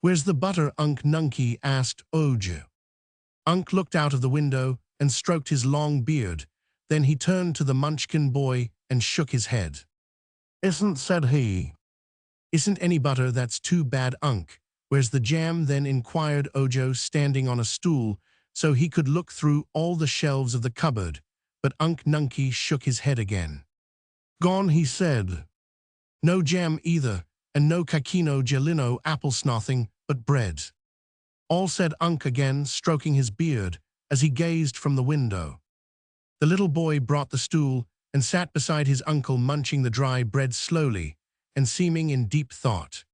"Where's the butter, Unc Nunky?" asked Ojo. Unc looked out of the window and stroked his long beard. Then he turned to the Munchkin boy and shook his head. "Isn't," said he. "Isn't any butter, that's too bad, Unc. Where's the jam then?" inquired Ojo, standing on a stool so he could look through all the shelves of the cupboard. But Unc Nunky shook his head again. "Gone," he said. "No jam either, and no cacchino gelino apple snothing, but bread." "All," said Unc again, stroking his beard as he gazed from the window. The little boy brought the stool and sat beside his uncle, munching the dry bread slowly and seeming in deep thought.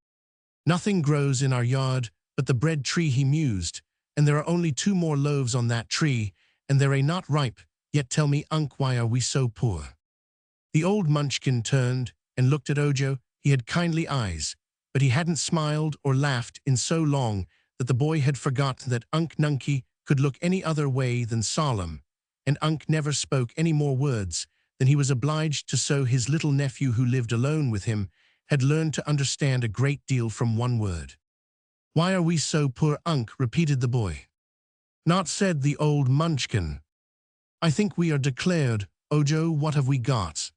"Nothing grows in our yard but the bread tree," he mused, "and there are only 2 more loaves on that tree, and they're not ripe. Yet tell me, Unc, why are we so poor?" The old Munchkin turned and looked at Ojo. He had kindly eyes, but he hadn't smiled or laughed in so long that the boy had forgotten that Unc Nunky could look any other way than solemn, and Unc never spoke any more words than he was obliged to, so his little nephew, who lived alone with him, had learned to understand a great deal from one word. "Why are we so poor, Unc?" repeated the boy. "Not," said the old Munchkin. "I think we are declared. Ojo, what have we got?"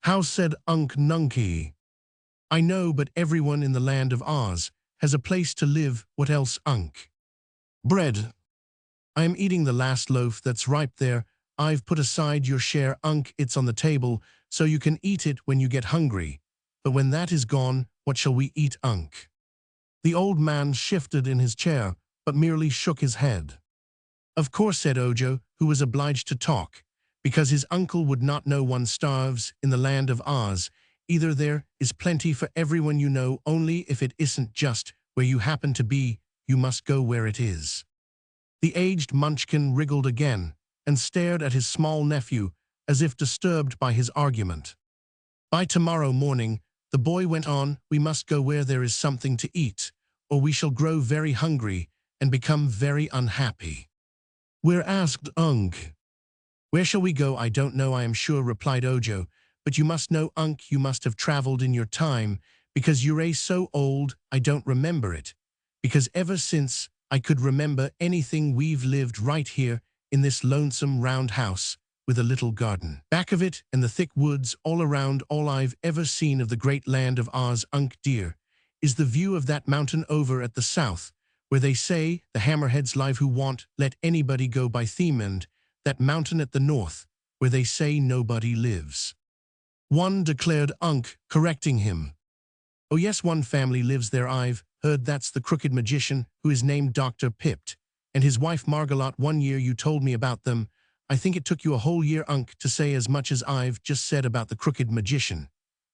"How?" said Unc Nunky. "I know, but everyone in the land of Oz has a place to live." "What else, Unc?" "Bread. I am eating the last loaf that's ripe there. I've put aside your share, Unc. It's on the table, so you can eat it when you get hungry. But when that is gone, what shall we eat, Unc?" The old man shifted in his chair, but merely shook his head. "Of course," said Ojo, who was obliged to talk, because his uncle would not know one starves in the land of Oz. "Either there is plenty for everyone, you know, only if it isn't just where you happen to be, you must go where it is." The aged Munchkin wriggled again and stared at his small nephew as if disturbed by his argument. "By tomorrow morning," the boy went on, "we must go where there is something to eat, or we shall grow very hungry and become very unhappy." "Where?" asked Unc. "Where shall we go? I don't know, I am sure," replied Ojo. "But you must know, Unc, you must have traveled in your time, because you're so old I don't remember it. Because ever since I could remember anything, we've lived right here in this lonesome round house with a little garden back of it and the thick woods all around. All I've ever seen of the great land of Oz, Unc dear, is the view of that mountain over at the south, where they say the hammerheads live who won't let anybody go by them, and that mountain at the north, where they say nobody lives." "One," declared Unc, correcting him. "Oh yes, one family lives there. I've heard that's the crooked magician, who is named Dr. Pipt, and his wife Margalot. One year you told me about them. I think it took you a whole year, Unc, to say as much as I've just said about the crooked magician.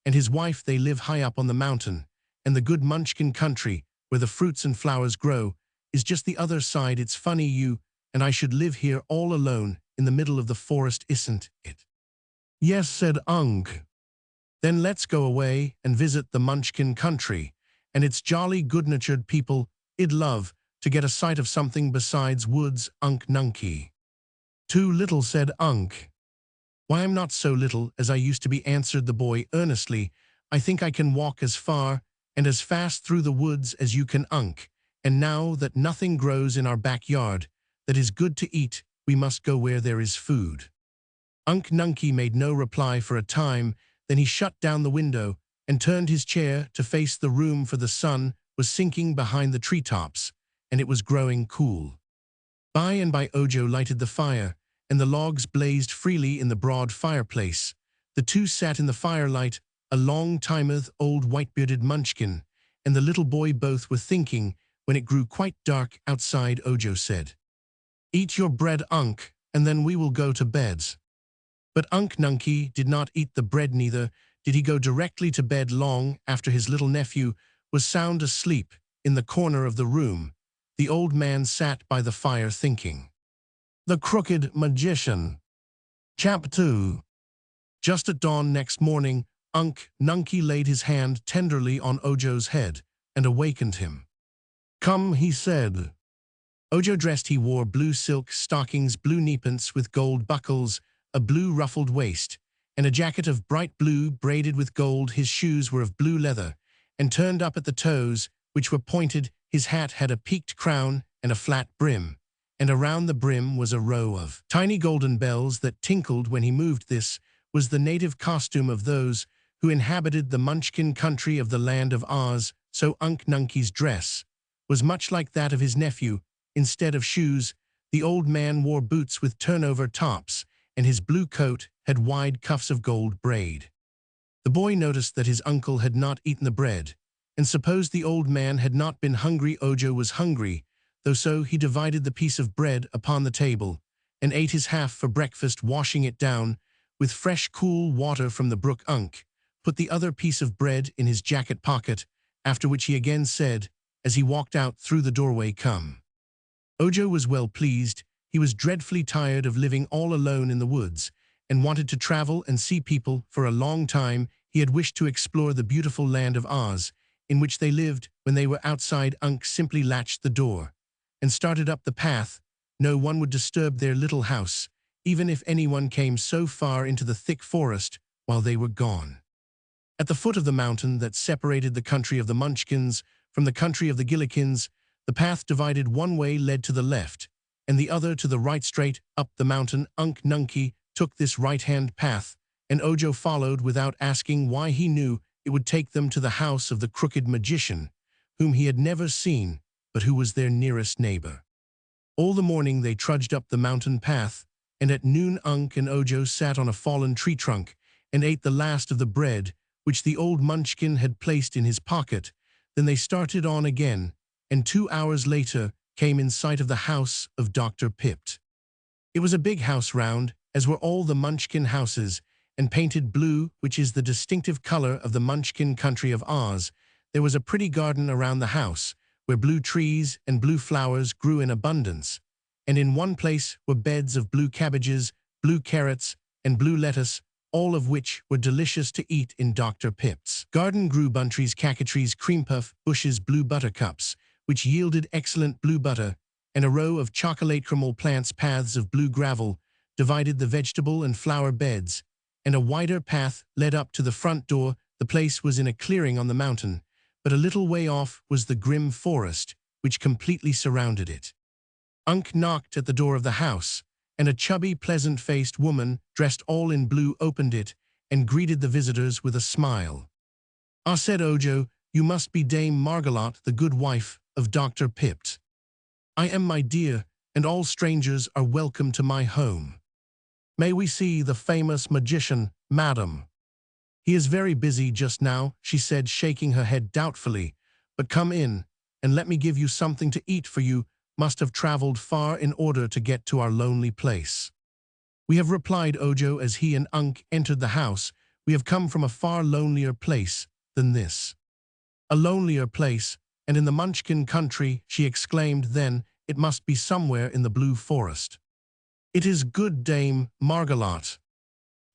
And his wife, they live high up on the mountain, and the good Munchkin country, where the fruits and flowers grow, is just the other side. It's funny you and I should live here all alone in the middle of the forest, isn't it?" "Yes," said Unc. "Then let's go away and visit the Munchkin country, and its jolly good-natured people. I'd love to get a sight of something besides woods, Unc Nunky." "Too little," said Unc. "Why, I'm not so little as I used to be," answered the boy earnestly. "I think I can walk as far and as fast through the woods as you can, Unc. And now that nothing grows in our backyard that is good to eat, we must go where there is food." Unc Nunky made no reply for a time. Then he shut down the window and turned his chair to face the room, for the sun was sinking behind the treetops, and it was growing cool. By and by Ojo lighted the fire, and the logs blazed freely in the broad fireplace. The two sat in the firelight, a long-timeth old white-bearded Munchkin and the little boy. Both were thinking. When it grew quite dark outside, Ojo said, "Eat your bread, Unc, and then we will go to bed." But Unc Nunky did not eat the bread, neither did he go directly to bed. Long after his little nephew was sound asleep in the corner of the room, the old man sat by the fire thinking. The Crooked Magician. Chapter 2. Just at dawn next morning, Unc Nunky laid his hand tenderly on Ojo's head and awakened him. "Come," he said. Ojo dressed. He wore blue silk stockings, blue knee-pants with gold buckles, a blue ruffled waist, and a jacket of bright blue braided with gold. His shoes were of blue leather and turned up at the toes which were pointed. His hat had a peaked crown and a flat brim, and around the brim was a row of tiny golden bells that tinkled when he moved. This was the native costume of those who inhabited the Munchkin country of the land of Oz, so Unc Nunkie's dress was much like that of his nephew. Instead of shoes, the old man wore boots with turnover tops, and his blue coat had wide cuffs of gold braid. The boy noticed that his uncle had not eaten the bread, and supposed the old man had not been hungry. Ojo was hungry, though, so he divided the piece of bread upon the table, and ate his half for breakfast, washing it down with fresh cool water from the brook. Unc put the other piece of bread in his jacket pocket, after which he again said, as he walked out through the doorway, "Come." Ojo was well pleased. He was dreadfully tired of living all alone in the woods, and wanted to travel and see people. For a long time he had wished to explore the beautiful land of Oz, in which they lived. When they were outside, Unc simply latched the door and started up the path. No one would disturb their little house, even if anyone came so far into the thick forest while they were gone. At the foot of the mountain that separated the country of the Munchkins from the country of the Gillikins, the path divided. One way led to the left, and the other to the right. Straight up the mountain, Unc Nunkie took this right-hand path, and Ojo followed without asking why. He knew it would take them to the house of the crooked magician, whom he had never seen, but who was their nearest neighbor. All the morning they trudged up the mountain path, and at noon Unc and Ojo sat on a fallen tree trunk and ate the last of the bread which the old Munchkin had placed in his pocket. Then they started on again, and 2 hours later came in sight of the house of Dr. Pipt. It was a big house, round, as were all the Munchkin houses, and painted blue, which is the distinctive color of the Munchkin country of Oz. There was a pretty garden around the house, where blue trees and blue flowers grew in abundance, and in one place were beds of blue cabbages, blue carrots, and blue lettuce, all of which were delicious to eat. In Dr. Pipt's garden grew bunches, cacatrees, cream puff bushes, blue buttercups, which yielded excellent blue butter, and a row of chocolate caramel plants. Paths of blue gravel divided the vegetable and flower beds, and a wider path led up to the front door. The place was in a clearing on the mountain, but a little way off was the grim forest, which completely surrounded it. Unc knocked at the door of the house, and a chubby, pleasant-faced woman, dressed all in blue, opened it and greeted the visitors with a smile. "Ah," said Ojo, "you must be Dame Margolotte, the good wife of Dr. Pipt." "I am, my dear, and all strangers are welcome to my home." "May we see the famous magician, madam?" "He is very busy just now," she said, shaking her head doubtfully, "but come in, and let me give you something to eat, for you must have traveled far in order to get to our lonely place." "We have," replied Ojo as he and Unc entered the house. "We have come from a far lonelier place than this." "A lonelier place, and in the Munchkin country," she exclaimed. "Then it must be somewhere in the blue forest." "It is, good Dame Margolotte."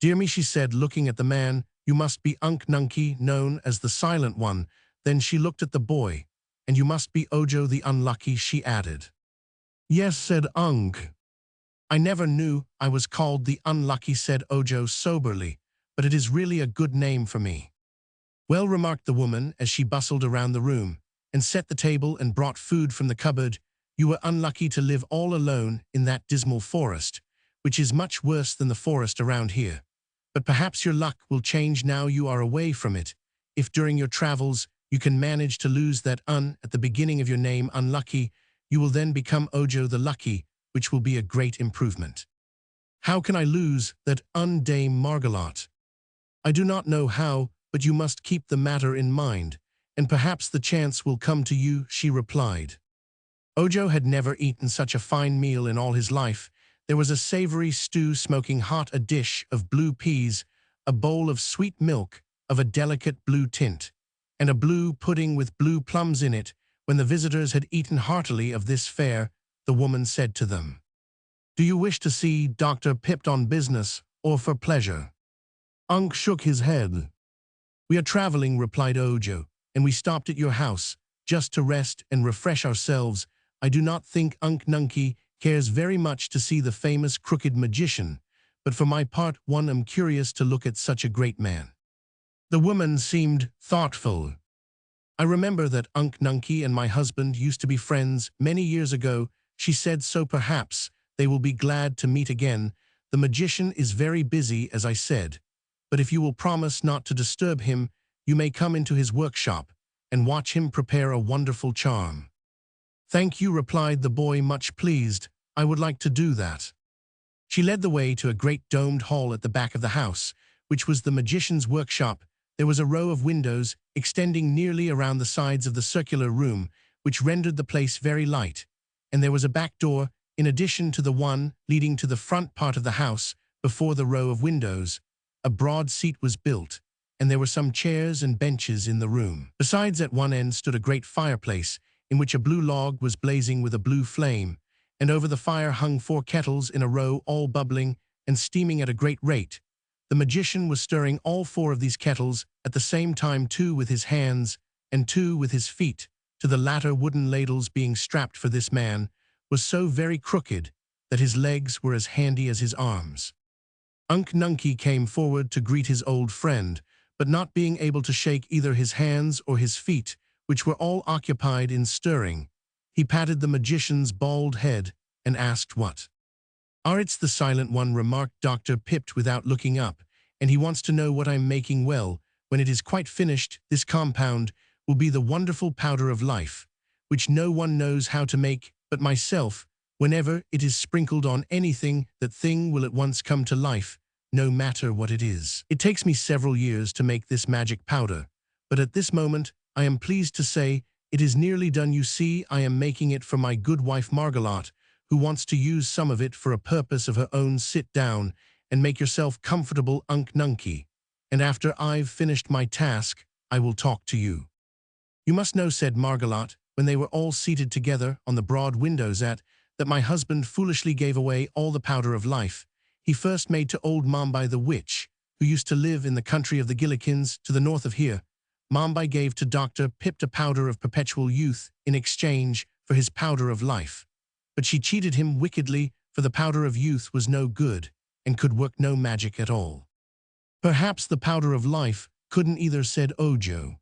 "Dear me," she said, looking at the man, "you must be Unc Nunkie, known as the Silent One." Then she looked at the boy. "And you must be Ojo the Unlucky," she added. "Yes," said Unc. "I never knew I was called the Unlucky," said Ojo soberly, "but it is really a good name for me." "Well," remarked the woman as she bustled around the room and set the table and brought food from the cupboard, "you were unlucky to live all alone in that dismal forest, which is much worse than the forest around here. But perhaps your luck will change now you are away from it. If during your travels you can manage to lose that "un" at the beginning of your name, Unlucky, you will then become Ojo the Lucky, which will be a great improvement." "How can I lose that "un," Dame Margolotte?" "I do not know how, but you must keep the matter in mind, and perhaps the chance will come to you," she replied. Ojo had never eaten such a fine meal in all his life. There was a savory stew smoking hot, a dish of blue peas, a bowl of sweet milk of a delicate blue tint, and a blue pudding with blue plums in it. When the visitors had eaten heartily of this fare, the woman said to them, "Do you wish to see Dr. Pipt on business or for pleasure?" Unc shook his head. "We are traveling," replied Ojo, "and we stopped at your house just to rest and refresh ourselves. I do not think Unc Nunkie cares very much to see the famous crooked magician, but for my part one am curious to look at such a great man." The woman seemed thoughtful. I remember that Unc Nunky and my husband used to be friends many years ago, she said, so perhaps they will be glad to meet again. The magician is very busy, as I said, but if you will promise not to disturb him, you may come into his workshop and watch him prepare a wonderful charm. Thank you, replied the boy, much pleased. I would like to do that. She led the way to a great domed hall at the back of the house, which was the magician's workshop. There was a row of windows extending nearly around the sides of the circular room, which rendered the place very light, and there was a back door, in addition to the one leading to the front part of the house. Before the row of windows, a broad seat was built, and there were some chairs and benches in the room. Besides, at one end stood a great fireplace, in which a blue log was blazing with a blue flame, and over the fire hung 4 kettles in a row, all bubbling and steaming at a great rate. The magician was stirring all 4 of these kettles at the same time, 2 with his hands and 2 with his feet. To the latter, wooden ladles being strapped, for this man was so very crooked that his legs were as handy as his arms. Unc Nunky came forward to greet his old friend, but not being able to shake either his hands or his feet, which were all occupied in stirring, he patted the magician's bald head and asked what. It's the silent one, remarked Dr. Pipt without looking up, and he wants to know what I'm making. Well, when it is quite finished, this compound will be the wonderful powder of life, which no one knows how to make but myself. Whenever it is sprinkled on anything, that thing will at once come to life, no matter what it is. It takes me several years to make this magic powder, but at this moment, I am pleased to say, it is nearly done. You see, I am making it for my good wife Margalotte, who wants to use some of it for a purpose of her own. Sit down and make yourself comfortable, Unc Nunky, and after I've finished my task, I will talk to you. You must know, said Margalotte, when they were all seated together on the broad windows, that my husband foolishly gave away all the powder of life he first made to old Mombi the witch, who used to live in the country of the Gillikins to the north of here. Mombi gave to Dr. Pipt a powder of perpetual youth in exchange for his powder of life. But she cheated him wickedly, for the powder of youth was no good and could work no magic at all. Perhaps the powder of life couldn't either, said Ojo.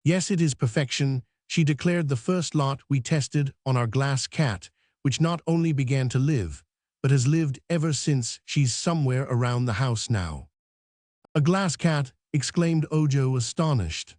Yes, it is perfection, she declared. The first lot we tested on our glass cat, which not only began to live, but has lived ever since. She's somewhere around the house now. A glass cat, exclaimed Ojo, astonished.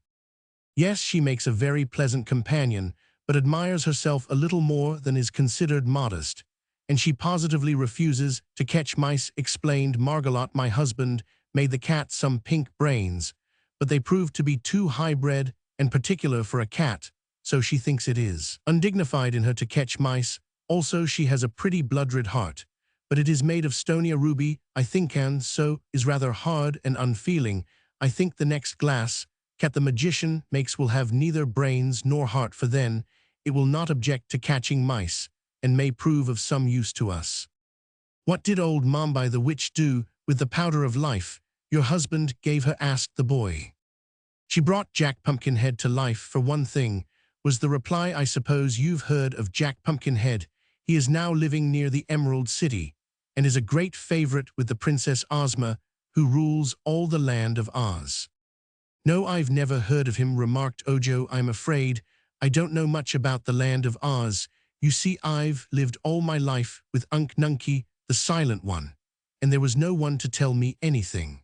Yes, she makes a very pleasant companion, but admires herself a little more than is considered modest, and she positively refuses to catch mice, explained Margalotte. My husband made the cat some pink brains, but they proved to be too high-bred and particular for a cat, so she thinks it is undignified in her to catch mice. Also, she has a pretty blood-red heart, but it is made of stonia ruby, I think, and so is rather hard and unfeeling. I think the next glass cat the magician makes will have neither brains nor heart, for then it will not object to catching mice, and may prove of some use to us. What did old Mombi the witch do with the powder of life your husband gave her, asked the boy. She brought Jack Pumpkinhead to life, for one thing, was the reply. I suppose you've heard of Jack Pumpkinhead. He is now living near the Emerald City, and is a great favorite with the Princess Ozma, who rules all the land of Oz. No, I've never heard of him, remarked Ojo. I'm afraid I don't know much about the land of Oz. You see, I've lived all my life with Unc Nunky, the silent one, and there was no one to tell me anything.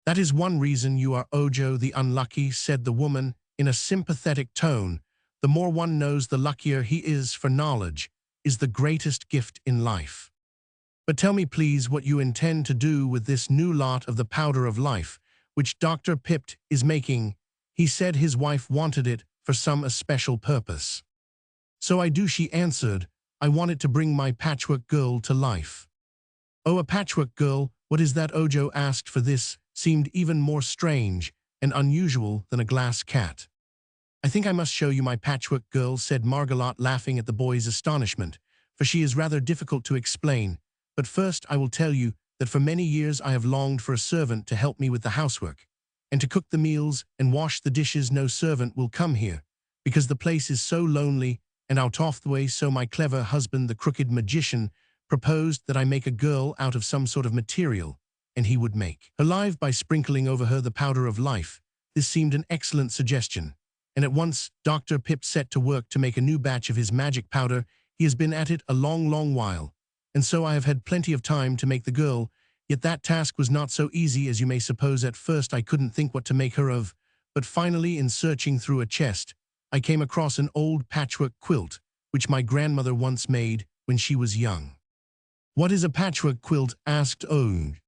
That is one reason you are Ojo the unlucky, said the woman in a sympathetic tone. The more one knows, the luckier he is, for knowledge is the greatest gift in life. But tell me, please, what you intend to do with this new lot of the powder of life, which Dr. Pipt is making. He said his wife wanted it for some especial purpose. So I do, she answered. I want it to bring my patchwork girl to life. Oh, a patchwork girl, what is that? Ojo asked, for this seemed even more strange and unusual than a glass cat. I think I must show you my patchwork girl, said Margalotte, laughing at the boy's astonishment, for she is rather difficult to explain. But first I will tell you that for many years I have longed for a servant to help me with the housework, and to cook the meals and wash the dishes. No servant will come here, because the place is so lonely and out of the way, so my clever husband, the crooked magician, proposed that I make a girl out of some sort of material, and he would make her live by sprinkling over her the powder of life. This seemed an excellent suggestion, and at once Dr. Pip set to work to make a new batch of his magic powder. He has been at it a long, long while, and so I have had plenty of time to make the girl, yet that task was not so easy as you may suppose. At first I couldn't think what to make her of, but finally, in searching through a chest, I came across an old patchwork quilt, which my grandmother once made when she was young. "What is a patchwork quilt?" asked Oge.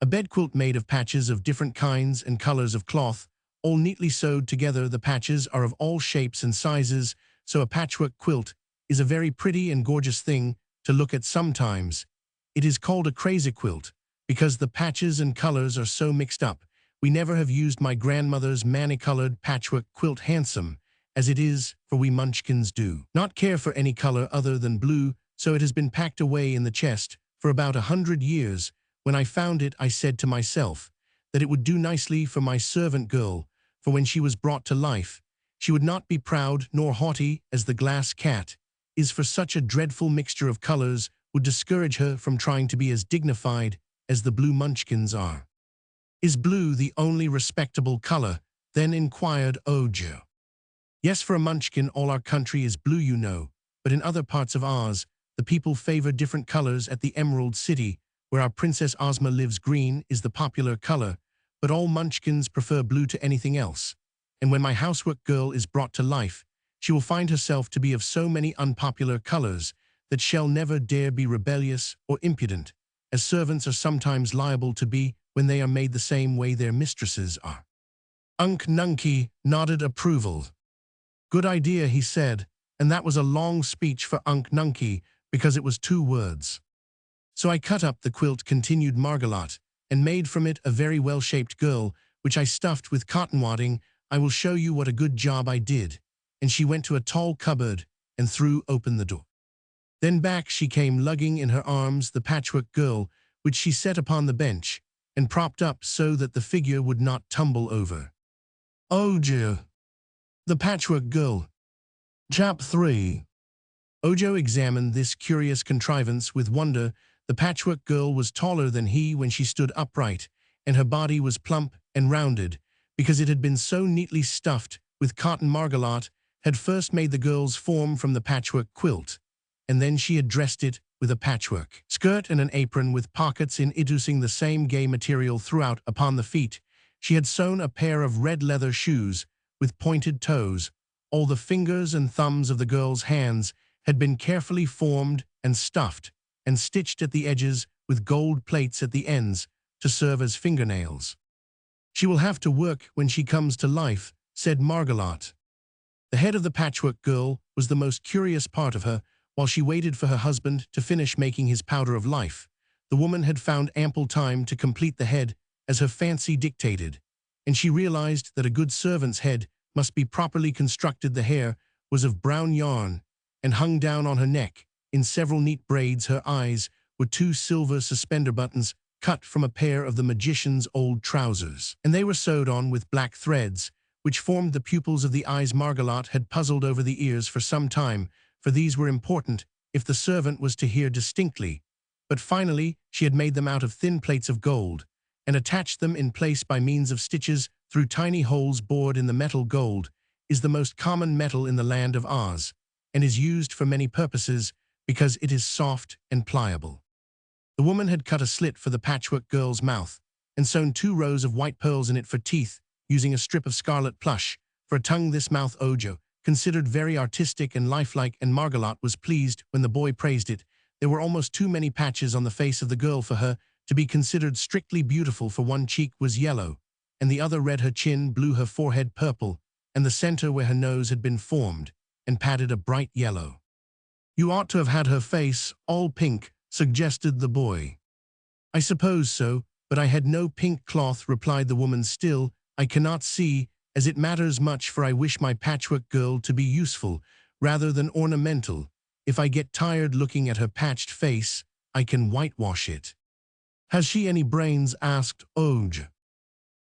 "A bed quilt made of patches of different kinds and colors of cloth, all neatly sewed together. The patches are of all shapes and sizes, so a patchwork quilt is a very pretty and gorgeous thing to look at sometimes. It is called a crazy quilt because the patches and colors are so mixed up. We never have used my grandmother's many-colored patchwork quilt handsome as it is, for we Munchkins do not care for any color other than blue, so it has been packed away in the chest for about 100 years. When I found it, I said to myself that it would do nicely for my servant girl, for when she was brought to life, she would not be proud nor haughty as the glass cat is, for such a dreadful mixture of colors would discourage her from trying to be as dignified as the blue Munchkins are." "Is blue the only respectable color?" then inquired Ojo. "Yes, for a Munchkin all our country is blue, you know, but in other parts of Oz, the people favor different colors. At the Emerald City, where our Princess Ozma lives, green is the popular color, but all Munchkins prefer blue to anything else. And when my housework girl is brought to life, she will find herself to be of so many unpopular colors that she'll never dare be rebellious or impudent, as servants are sometimes liable to be when they are made the same way their mistresses are." Unc Nunky nodded approval. "Good idea," he said, and that was a long speech for Unc Nunky because it was 2 words. "So I cut up the quilt," continued Margolot, "and made from it a very well-shaped girl, which I stuffed with cotton wadding. I will show you what a good job I did." And she went to a tall cupboard and threw open the door. Then back she came, lugging in her arms the patchwork girl, which she set upon the bench and propped up so that the figure would not tumble over. Ojo, the Patchwork Girl. Chap 3. Ojo examined this curious contrivance with wonder. The patchwork girl was taller than he when she stood upright, and her body was plump and rounded, because it had been so neatly stuffed with cotton. Margolot had first made the girl's form from the patchwork quilt, and then she had dressed it with a patchwork skirt and an apron with pockets in it using the same gay material throughout. Upon the feet, she had sewn a pair of red leather shoes with pointed toes. All the fingers and thumbs of the girl's hands had been carefully formed and stuffed and stitched at the edges with gold plates at the ends to serve as fingernails. "She will have to work when she comes to life," said Margolot. The head of the patchwork girl was the most curious part of her. While she waited for her husband to finish making his powder of life, the woman had found ample time to complete the head as her fancy dictated, and she realized that a good servant's head must be properly constructed. The hair was of brown yarn and hung down on her neck in several neat braids. Her eyes were 2 silver suspender buttons cut from a pair of the magician's old trousers, and they were sewed on with black threads, which formed the pupils of the eyes. Margolot had puzzled over the ears for some time, for these were important if the servant was to hear distinctly, but finally she had made them out of thin plates of gold and attached them in place by means of stitches through tiny holes bored in the metal. Gold is the most common metal in the land of Oz and is used for many purposes because it is soft and pliable. The woman had cut a slit for the patchwork girl's mouth and sewn 2 rows of white pearls in it for teeth, using a strip of scarlet plush for a tongue. This mouth Ojo considered very artistic and lifelike, and Margolot was pleased when the boy praised it. There were almost too many patches on the face of the girl for her to be considered strictly beautiful, for one cheek was yellow, and the other red. Her chin blue, her forehead purple, and the center where her nose had been formed and padded a bright yellow. "You ought to have had her face all pink," suggested the boy. "I suppose so, but I had no pink cloth," replied the woman. "Still, I cannot see as it matters much, for I wish my patchwork girl to be useful rather than ornamental. If I get tired looking at her patched face, I can whitewash it." "Has she any brains?" asked Oj.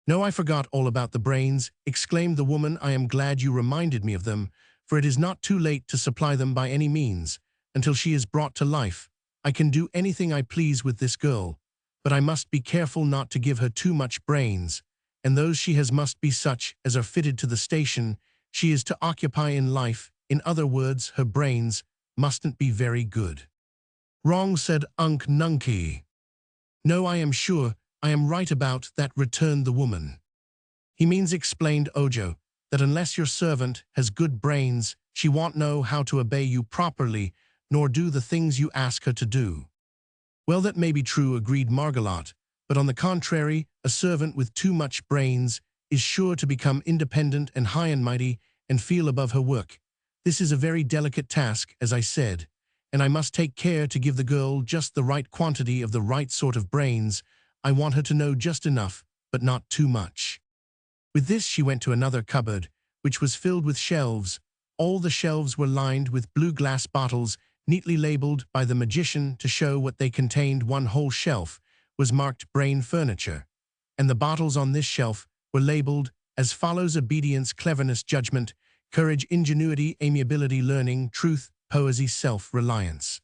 "No, I forgot all about the brains," exclaimed the woman. "I am glad you reminded me of them, for it is not too late to supply them by any means. Until she is brought to life, I can do anything I please with this girl, but I must be careful not to give her too much brains, and those she has must be such as are fitted to the station she is to occupy in life. In other words, her brains mustn't be very good. Wrong, said Unc Nunky. No, I am sure I am right about that, returned the woman. He means, explained Ojo, that unless your servant has good brains, she won't know how to obey you properly, nor do the things you ask her to do. Well, that may be true, agreed Margolot, but on the contrary, a servant with too much brains is sure to become independent and high and mighty and feel above her work. This is a very delicate task, as I said, and I must take care to give the girl just the right quantity of the right sort of brains. I want her to know just enough, but not too much. With this she went to another cupboard, which was filled with shelves. All the shelves were lined with blue glass bottles, neatly labeled by the magician to show what they contained. One whole shelf was marked brain furniture, and the bottles on this shelf were labeled as follows: obedience, cleverness, judgment, courage, ingenuity, amiability, learning, truth, poesy, self-reliance.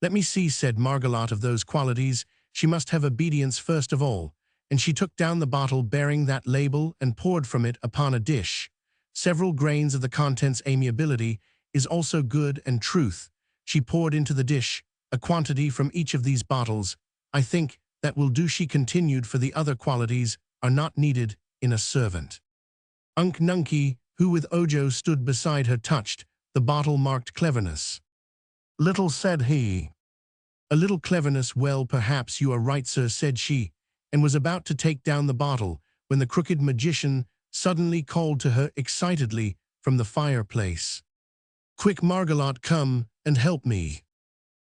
Let me see, said Margolot, of those qualities, she must have obedience first of all, and she took down the bottle bearing that label and poured from it upon a dish several grains of the contents. Amiability is also good, and truth. She poured into the dish a quantity from each of these bottles. I think that will do, she continued, for the other qualities are not needed in a servant. Unc Nunky, who with Ojo stood beside her, touched the bottle marked cleverness. Little, said he. A little cleverness, well, perhaps you are right, sir, said she, and was about to take down the bottle when the crooked magician suddenly called to her excitedly from the fireplace. Quick, Margolot, come and help me.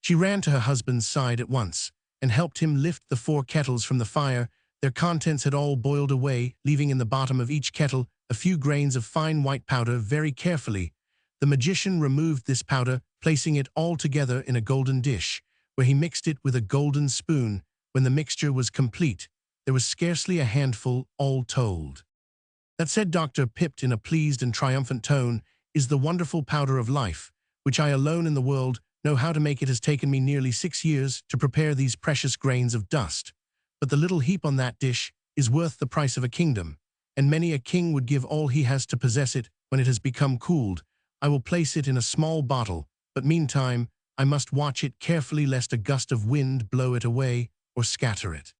She ran to her husband's side at once and helped him lift the 4 kettles from the fire. Their contents had all boiled away, leaving in the bottom of each kettle a few grains of fine white powder. Very carefully, the magician removed this powder, placing it all together in a golden dish, where he mixed it with a golden spoon. When the mixture was complete, there was scarcely a handful, all told. That, said Dr. Pipt in a pleased and triumphant tone, is the wonderful powder of life, which I alone in the world know how to make. It has taken me nearly 6 years to prepare these precious grains of dust. But the little heap on that dish is worth the price of a kingdom, and many a king would give all he has to possess it when it has become cooled. I will place it in a small bottle, but meantime I must watch it carefully lest a gust of wind blow it away or scatter it.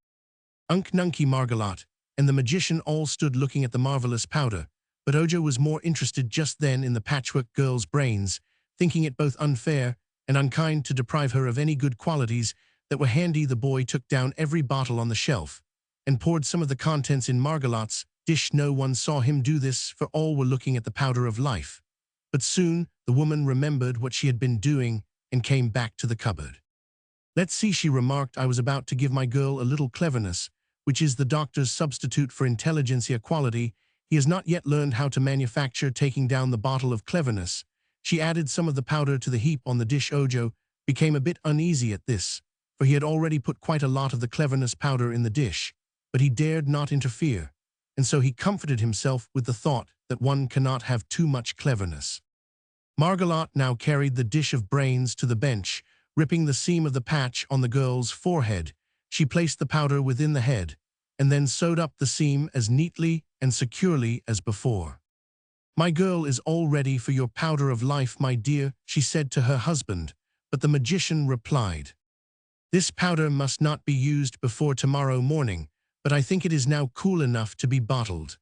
Unc Nunky, Margolot, and the magician all stood looking at the marvelous powder, but Ojo was more interested just then in the Patchwork Girl's brains, thinking it both unfair and unkind to deprive her of any good qualities that were handy. The boy took down every bottle on the shelf and poured some of the contents in Margolot's dish. No one saw him do this, for all were looking at the powder of life. But soon the woman remembered what she had been doing and came back to the cupboard. Let's see, she remarked, I was about to give my girl a little cleverness, which is the doctor's substitute for intelligentsia quality. He has not yet learned how to manufacture. Taking down the bottle of cleverness, she added some of the powder to the heap on the dish. Ojo became a bit uneasy at this, for he had already put quite a lot of the cleverness powder in the dish, but he dared not interfere, and so he comforted himself with the thought that one cannot have too much cleverness. Margolot now carried the dish of brains to the bench, ripping the seam of the patch on the girl's forehead. She placed the powder within the head, and then sewed up the seam as neatly and securely as before. My girl is all ready for your powder of life, my dear, she said to her husband, but the magician replied, This powder must not be used before tomorrow morning, but I think it is now cool enough to be bottled.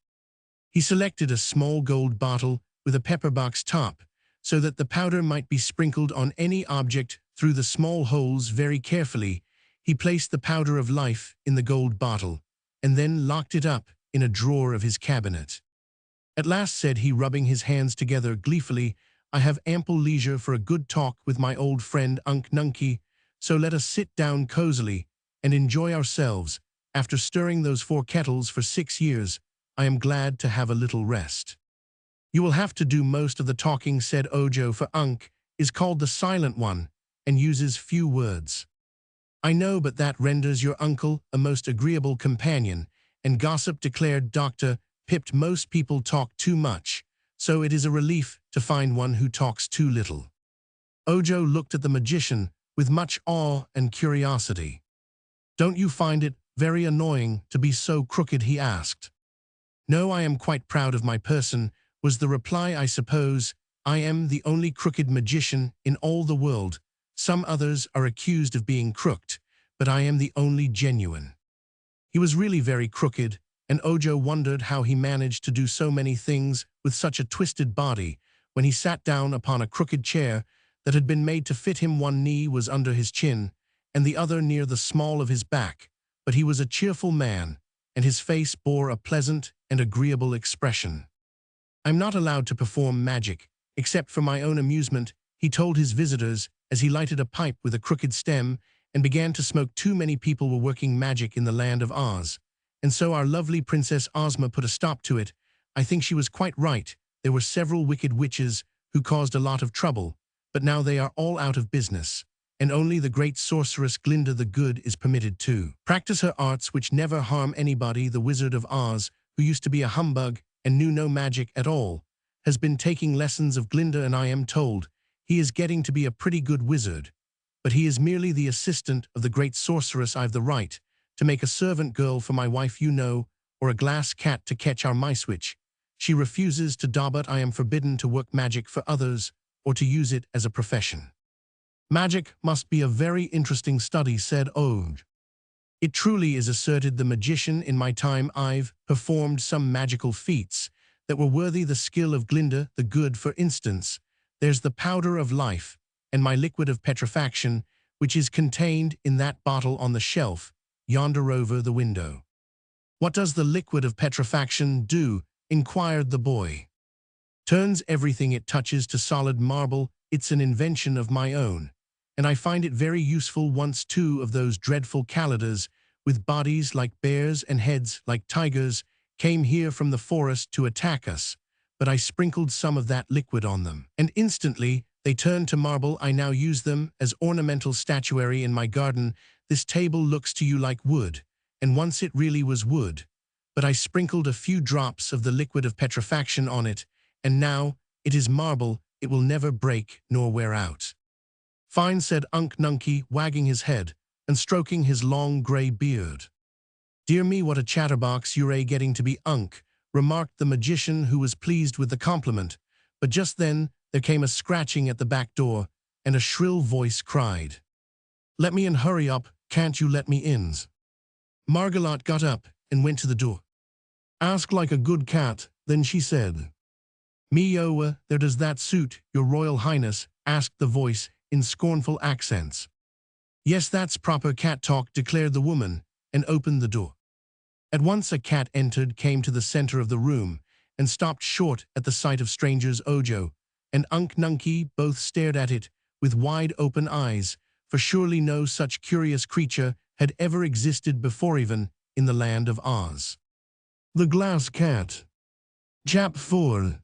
He selected a small gold bottle with a pepperbox top, so that the powder might be sprinkled on any object through the small holes. Very carefully, he placed the powder of life in the gold bottle, and then locked it up in a drawer of his cabinet. At last, said he, rubbing his hands together gleefully, I have ample leisure for a good talk with my old friend Unc Nunky, so let us sit down cozily and enjoy ourselves. After stirring those 4 kettles for 6 years, I am glad to have a little rest. You will have to do most of the talking, said Ojo, for Unc is called the Silent One and uses few words. I know, but that renders your uncle a most agreeable companion, and gossip, declared Dr. Pipt. Most people talk too much, so it is a relief to find one who talks too little. Ojo looked at the magician with much awe and curiosity. Don't you find it very annoying to be so crooked, he asked. No, I am quite proud of my person, was the reply. I suppose I am the only crooked magician in all the world. Some others are accused of being crooked, but I am the only genuine. He was really very crooked, and Ojo wondered how he managed to do so many things with such a twisted body. When he sat down upon a crooked chair that had been made to fit him, one knee was under his chin, and the other near the small of his back. But he was a cheerful man, and his face bore a pleasant and agreeable expression. "I'm not allowed to perform magic, except for my own amusement," he told his visitors as he lighted a pipe with a crooked stem and began to smoke. "Too many people were working magic in the land of Oz, and so our lovely Princess Ozma put a stop to it. I think she was quite right. There were several wicked witches who caused a lot of trouble, but now they are all out of business, and only the great sorceress Glinda the Good is permitted to practice her arts which never harm anybody. The Wizard of Oz, who used to be a humbug and knew no magic at all, has been taking lessons of Glinda, and I am told he is getting to be a pretty good wizard. But he is merely the assistant of the great sorceress. I've the right to make a servant girl for my wife, you know, or a glass cat to catch our mice which she refuses to do, but I am forbidden to work magic for others or to use it as a profession." "Magic must be a very interesting study," said Ode. "It truly is," asserted the magician. "In my time I've performed some magical feats that were worthy the skill of Glinda the Good. For instance, there's the powder of life and my liquid of petrifaction, which is contained in that bottle on the shelf yonder over the window." "What does the liquid of petrifaction do?" inquired the boy. "Turns everything it touches to solid marble. It's an invention of my own, and I find it very useful. Once two of those dreadful Kalidahs, with bodies like bears and heads like tigers, came here from the forest to attack us, but I sprinkled some of that liquid on them, and instantly they turned to marble. I now use them as ornamental statuary in my garden. This table looks to you like wood, and once it really was wood, but I sprinkled a few drops of the liquid of petrifaction on it, and now it is marble. It will never break nor wear out." "Fine," said Unc Nunkie, wagging his head and stroking his long gray beard. "Dear me, what a chatterbox you're getting to be, Unc," remarked the magician, who was pleased with the compliment. But just then there came a scratching at the back door, and a shrill voice cried, "Let me in, hurry up, can't you let me in?" Margolot got up and went to the door. "Ask like a good cat," then she said. "Me-oa, there, does that suit your Royal Highness?" asked the voice in scornful accents. "Yes, that's proper cat talk," declared the woman, and opened the door. At once a cat entered, came to the center of the room, and stopped short at the sight of strangers. Ojo and Unc Nunkie both stared at it with wide-open eyes, for surely no such curious creature had ever existed before, even in the land of Oz. The glass cat. Chap 4.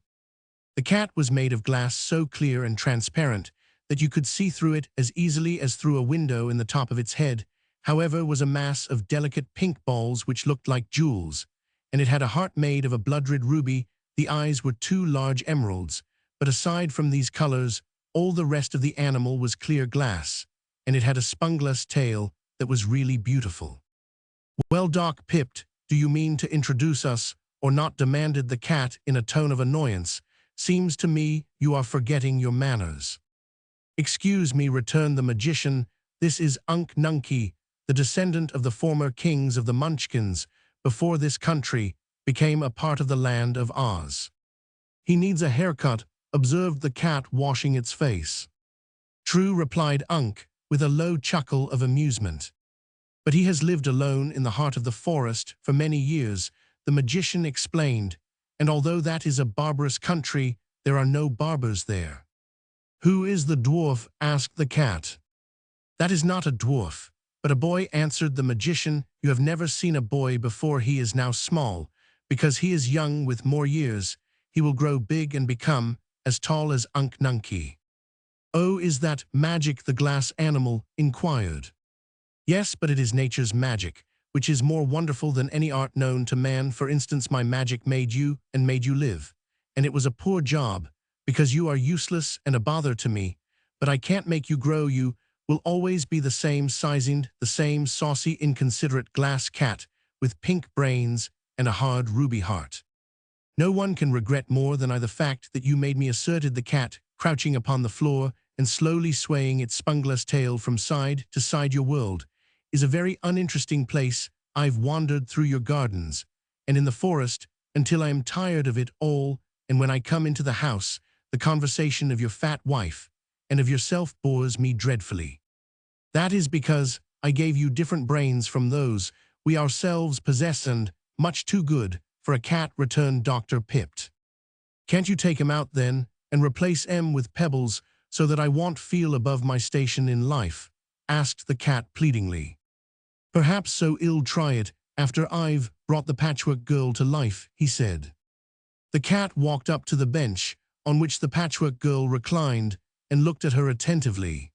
The cat was made of glass so clear and transparent that you could see through it as easily as through a window. In the top of its head, however, was a mass of delicate pink balls which looked like jewels, and it had a heart made of a blood-red ruby. The eyes were two large emeralds, but aside from these colors, all the rest of the animal was clear glass, and it had a spunglass tail that was really beautiful. "Well, Doc Pipped, do you mean to introduce us or not?" demanded the cat in a tone of annoyance. "Seems to me you are forgetting your manners." "Excuse me," returned the magician. "This is Unc Nunkie, the descendant of the former kings of the Munchkins, before this country became a part of the land of Oz." "He needs a haircut," observed the cat, washing its face. "True," replied Unc, with a low chuckle of amusement. "But he has lived alone in the heart of the forest for many years," the magician explained, "and although that is a barbarous country, there are no barbers there." "Who is the dwarf?" asked the cat. "That is not a dwarf, but a boy," answered the magician. "You have never seen a boy before. He is now small, because he is young. With more years, he will grow big and become as tall as Unc Nunkie." "Oh, is that magic?" the glass animal inquired. "Yes, but it is nature's magic, which is more wonderful than any art known to man. For instance, my magic made you and made you live, and it was a poor job, because you are useless and a bother to me, but I can't make you grow. You will always be the same sizing, the same saucy, inconsiderate glass cat with pink brains and a hard ruby heart." No one can regret more than I the fact that you made me, asserted the cat, crouching upon the floor and slowly swaying its spungless tail from side to side. Your world is a very uninteresting place. I've wandered through your gardens and in the forest until I am tired of it all, and when I come into the house, the conversation of your fat wife and of yourself bores me dreadfully. That is because I gave you different brains from those we ourselves possess, and much too good for a cat, returned Dr. Pipt. Can't you take him out then and replace M with pebbles so that I won't feel above my station in life? Asked the cat pleadingly. Perhaps so. I'll try it after I've brought the Patchwork Girl to life, he said. The cat walked up to the bench on which the Patchwork Girl reclined and looked at her attentively.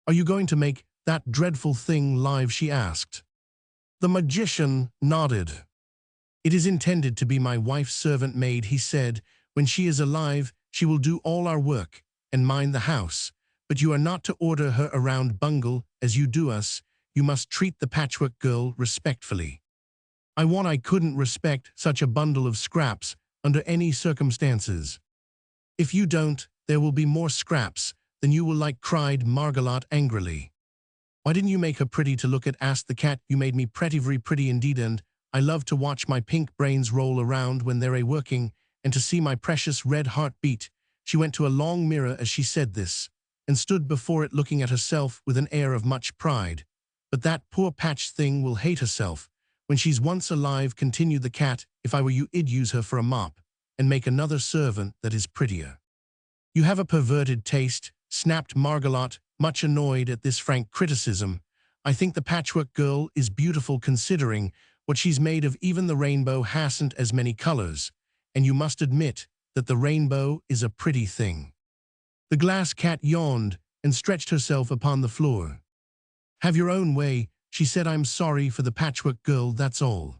Are you going to make that dreadful thing live? She asked. The magician nodded. It is intended to be my wife's servant maid, he said. When she is alive, she will do all our work and mind the house, but you are not to order her around bungle as you do us. You must treat the Patchwork Girl respectfully. I couldn't respect such a bundle of scraps under any circumstances. If you don't, there will be more scraps than you will like, cried Margolot angrily. Why didn't you make her pretty to look at? Asked the cat. You made me pretty, very pretty indeed, and I love to watch my pink brains roll around when they're a-working and to see my precious red heart beat. She went to a long mirror as she said this, and stood before it looking at herself with an air of much pride. But that poor Patch thing will hate herself when she's once alive, continued the cat. If I were you, I'd use her for a mop and make another servant that is prettier. You have a perverted taste, snapped Margolot, much annoyed at this frank criticism. I think the Patchwork Girl is beautiful considering what she's made of. Even the rainbow hasn't as many colors, and you must admit that the rainbow is a pretty thing. The glass cat yawned and stretched herself upon the floor. Have your own way, she said. I'm sorry for the Patchwork Girl, that's all.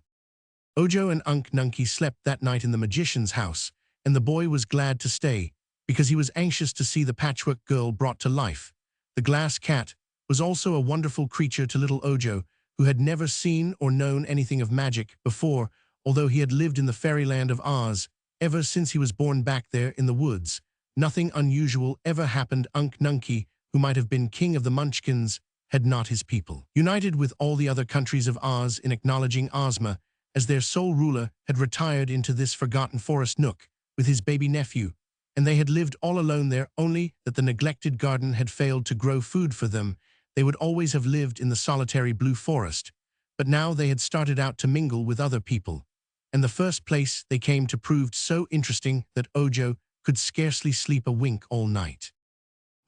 Ojo and Unk Nunky slept that night in the magician's house, and the boy was glad to stay because he was anxious to see the Patchwork Girl brought to life. The glass cat was also a wonderful creature to little Ojo, who had never seen or known anything of magic before, although he had lived in the fairyland of Oz ever since he was born back there in the woods. Nothing unusual ever happened. Unk Nunky, who might have been king of the Munchkins, had not his people united with all the other countries of Oz in acknowledging Ozma as their sole ruler, had retired into this forgotten forest nook with his baby nephew, and they had lived all alone there, only that the neglected garden had failed to grow food for them. They would always have lived in the solitary blue forest, but now they had started out to mingle with other people, and the first place they came to proved so interesting that Ojo could scarcely sleep a wink all night.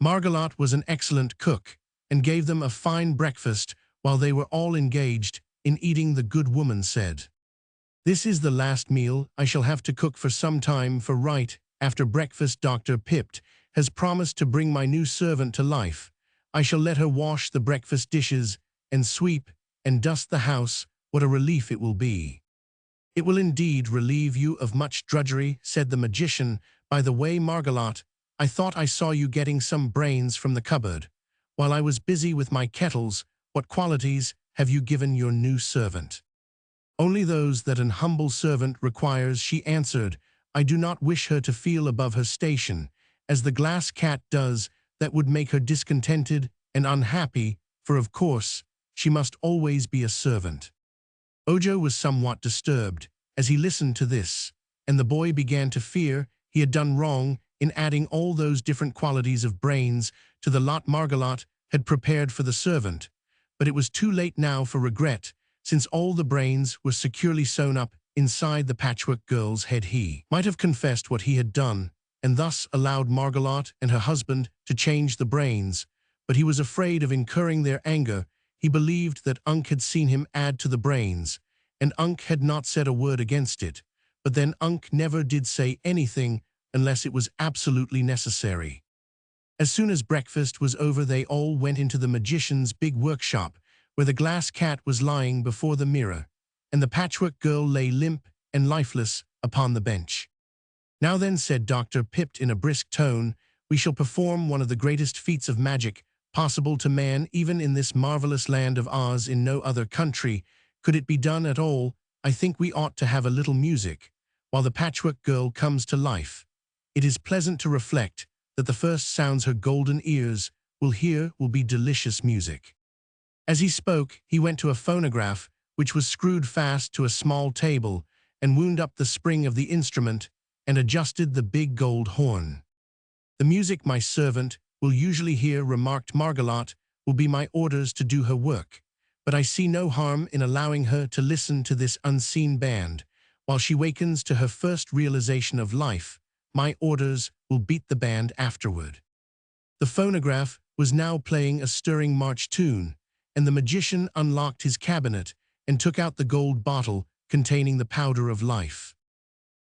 Margolot was an excellent cook, and gave them a fine breakfast while they were all engaged in eating. The good woman said, "This is the last meal I shall have to cook for some time, for right after breakfast Dr. Pipt has promised to bring my new servant to life. I shall let her wash the breakfast dishes and sweep and dust the house. What a relief it will be." "It will indeed relieve you of much drudgery," said the magician. "By the way, Margolot, I thought I saw you getting some brains from the cupboard. While I was busy with my kettles, what qualities have you given your new servant?" "Only those that an humble servant requires," she answered. "I do not wish her to feel above her station, as the glass cat does. That would make her discontented and unhappy, for of course she must always be a servant." Ojo was somewhat disturbed as he listened to this, and the boy began to fear he had done wrong in adding all those different qualities of brains to the lot Margolot had prepared for the servant. But it was too late now for regret, since all the brains were securely sewn up inside the Patchwork Girl's head. He might have confessed what he had done, and thus allowed Margolot and her husband to change the brains, but he was afraid of incurring their anger. He believed that Unk had seen him add to the brains, and Unk had not said a word against it. But then Unk never did say anything unless it was absolutely necessary. As soon as breakfast was over, they all went into the magician's big workshop, where the glass cat was lying before the mirror, and the Patchwork Girl lay limp and lifeless upon the bench. "Now then," said Dr. Pipt in a brisk tone, "we shall perform one of the greatest feats of magic possible to man, even in this marvelous land of Oz. In no other country could it be done at all. I think we ought to have a little music. while the Patchwork Girl comes to life. It is pleasant to reflect that the first sounds her golden ears will hear will be delicious music. As he spoke, he went to a phonograph, which was screwed fast to a small table, and wound up the spring of the instrument and adjusted the big gold horn. "The music my servant will usually hear," remarked Margolot, "will be my orders to do her work, but I see no harm in allowing her to listen to this unseen band. While she wakens to her first realization of life, my orders will beat the band afterward." The phonograph was now playing a stirring march tune, and the magician unlocked his cabinet and took out the gold bottle containing the powder of life.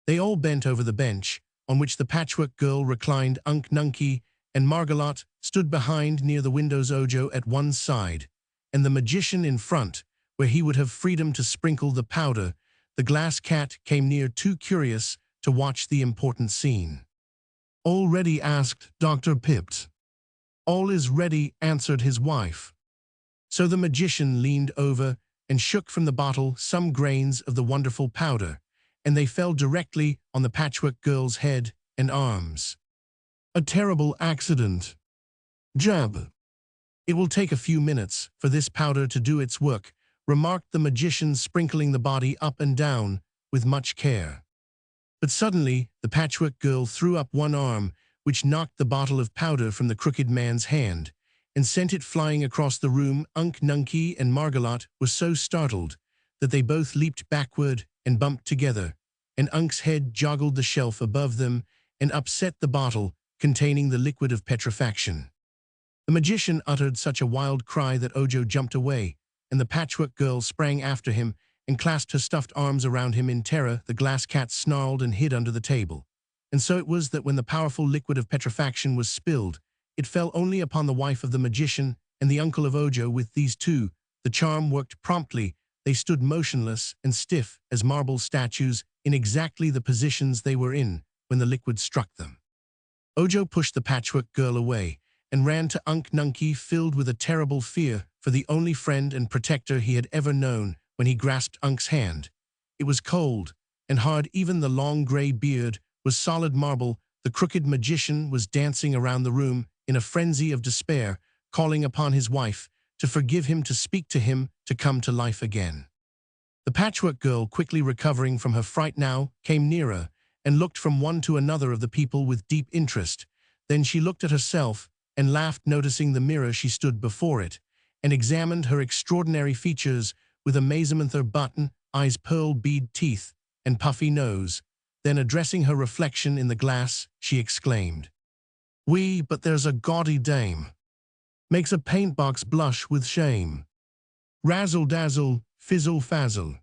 They all bent over the bench, on which the Patchwork Girl reclined. Nunky and Margolot stood behind near the window's Ojo at one side, and the magician in front, where he would have freedom to sprinkle the powder. The glass cat came near, too curious to watch the important scene. "All ready?" asked Dr. Pipt. "All is ready," answered his wife. So the magician leaned over and shook from the bottle some grains of the wonderful powder, and they fell directly on the Patchwork Girl's head and arms. "A terrible accident. Jab." "It will take a few minutes for this powder to do its work," remarked the magician, sprinkling the body up and down with much care. But suddenly the Patchwork Girl threw up one arm, which knocked the bottle of powder from the crooked man's hand and sent it flying across the room. Nunky and Margolot were so startled that they both leaped backward and bumped together, and Unk's head joggled the shelf above them and upset the bottle containing the liquid of petrifaction. The magician uttered such a wild cry that Ojo jumped away, and the Patchwork Girl sprang after him and clasped her stuffed arms around him in terror. The glass cat snarled and hid under the table. And so it was that when the powerful liquid of petrifaction was spilled, it fell only upon the wife of the magician and the uncle of Ojo. With these two, the charm worked promptly. They stood motionless and stiff as marble statues in exactly the positions they were in when the liquid struck them. Ojo pushed the Patchwork Girl away and ran to Nunky, filled with a terrible fear for the only friend and protector he had ever known. When he grasped Unk's hand, it was cold and hard. Even the long gray beard was solid marble. The crooked magician was dancing around the room in a frenzy of despair, calling upon his wife to forgive him, to speak to him, to come to life again. The Patchwork Girl, quickly recovering from her fright now, came nearer and looked from one to another of the people with deep interest. Then she looked at herself and laughed, noticing the mirror. She stood before it and examined her extraordinary features with amazement. Her button eyes, pearl bead teeth, and puffy nose. Then, addressing her reflection in the glass, she exclaimed, "Wee, but there's a gaudy dame. Makes a paintbox blush with shame. Razzle dazzle, fizzle fazzle.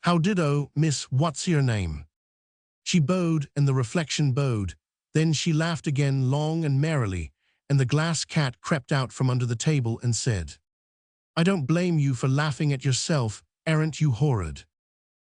How did-o, miss, what's your name?" She bowed, and the reflection bowed. Then she laughed again, long and merrily, and the glass cat crept out from under the table and said, "I don't blame you for laughing at yourself, aren't you horrid?"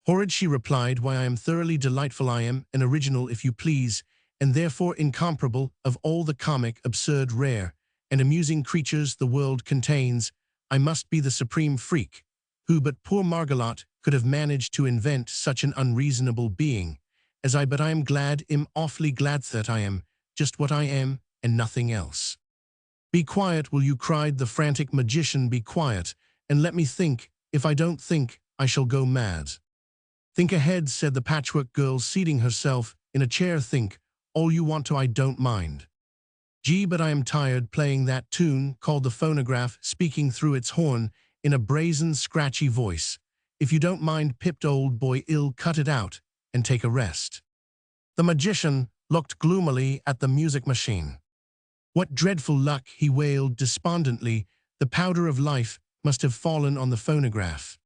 "Horrid," she replied, "why, I am thoroughly delightful. I am an original, if you please, and therefore incomparable. Of all the comic, absurd, rare, and amusing creatures the world contains, I must be the supreme freak. Who but poor Margolot could have managed to invent such an unreasonable being as I? But I am glad, awfully glad that I am just what I am and nothing else." "Be quiet, will you?" cried the frantic magician. "Be quiet, and let me think. If I don't think, I shall go mad." "Think ahead," said the Patchwork Girl, seating herself in a chair. "Think all you want to, I don't mind." "Gee, but I am tired playing that tune," called the phonograph, speaking through its horn in a brazen, scratchy voice. "If you don't mind, Pipt, old boy, ill cut it out and take a rest." The magician looked gloomily at the music machine. "What dreadful luck," he wailed despondently. "The powder of life must have fallen on the phonograph."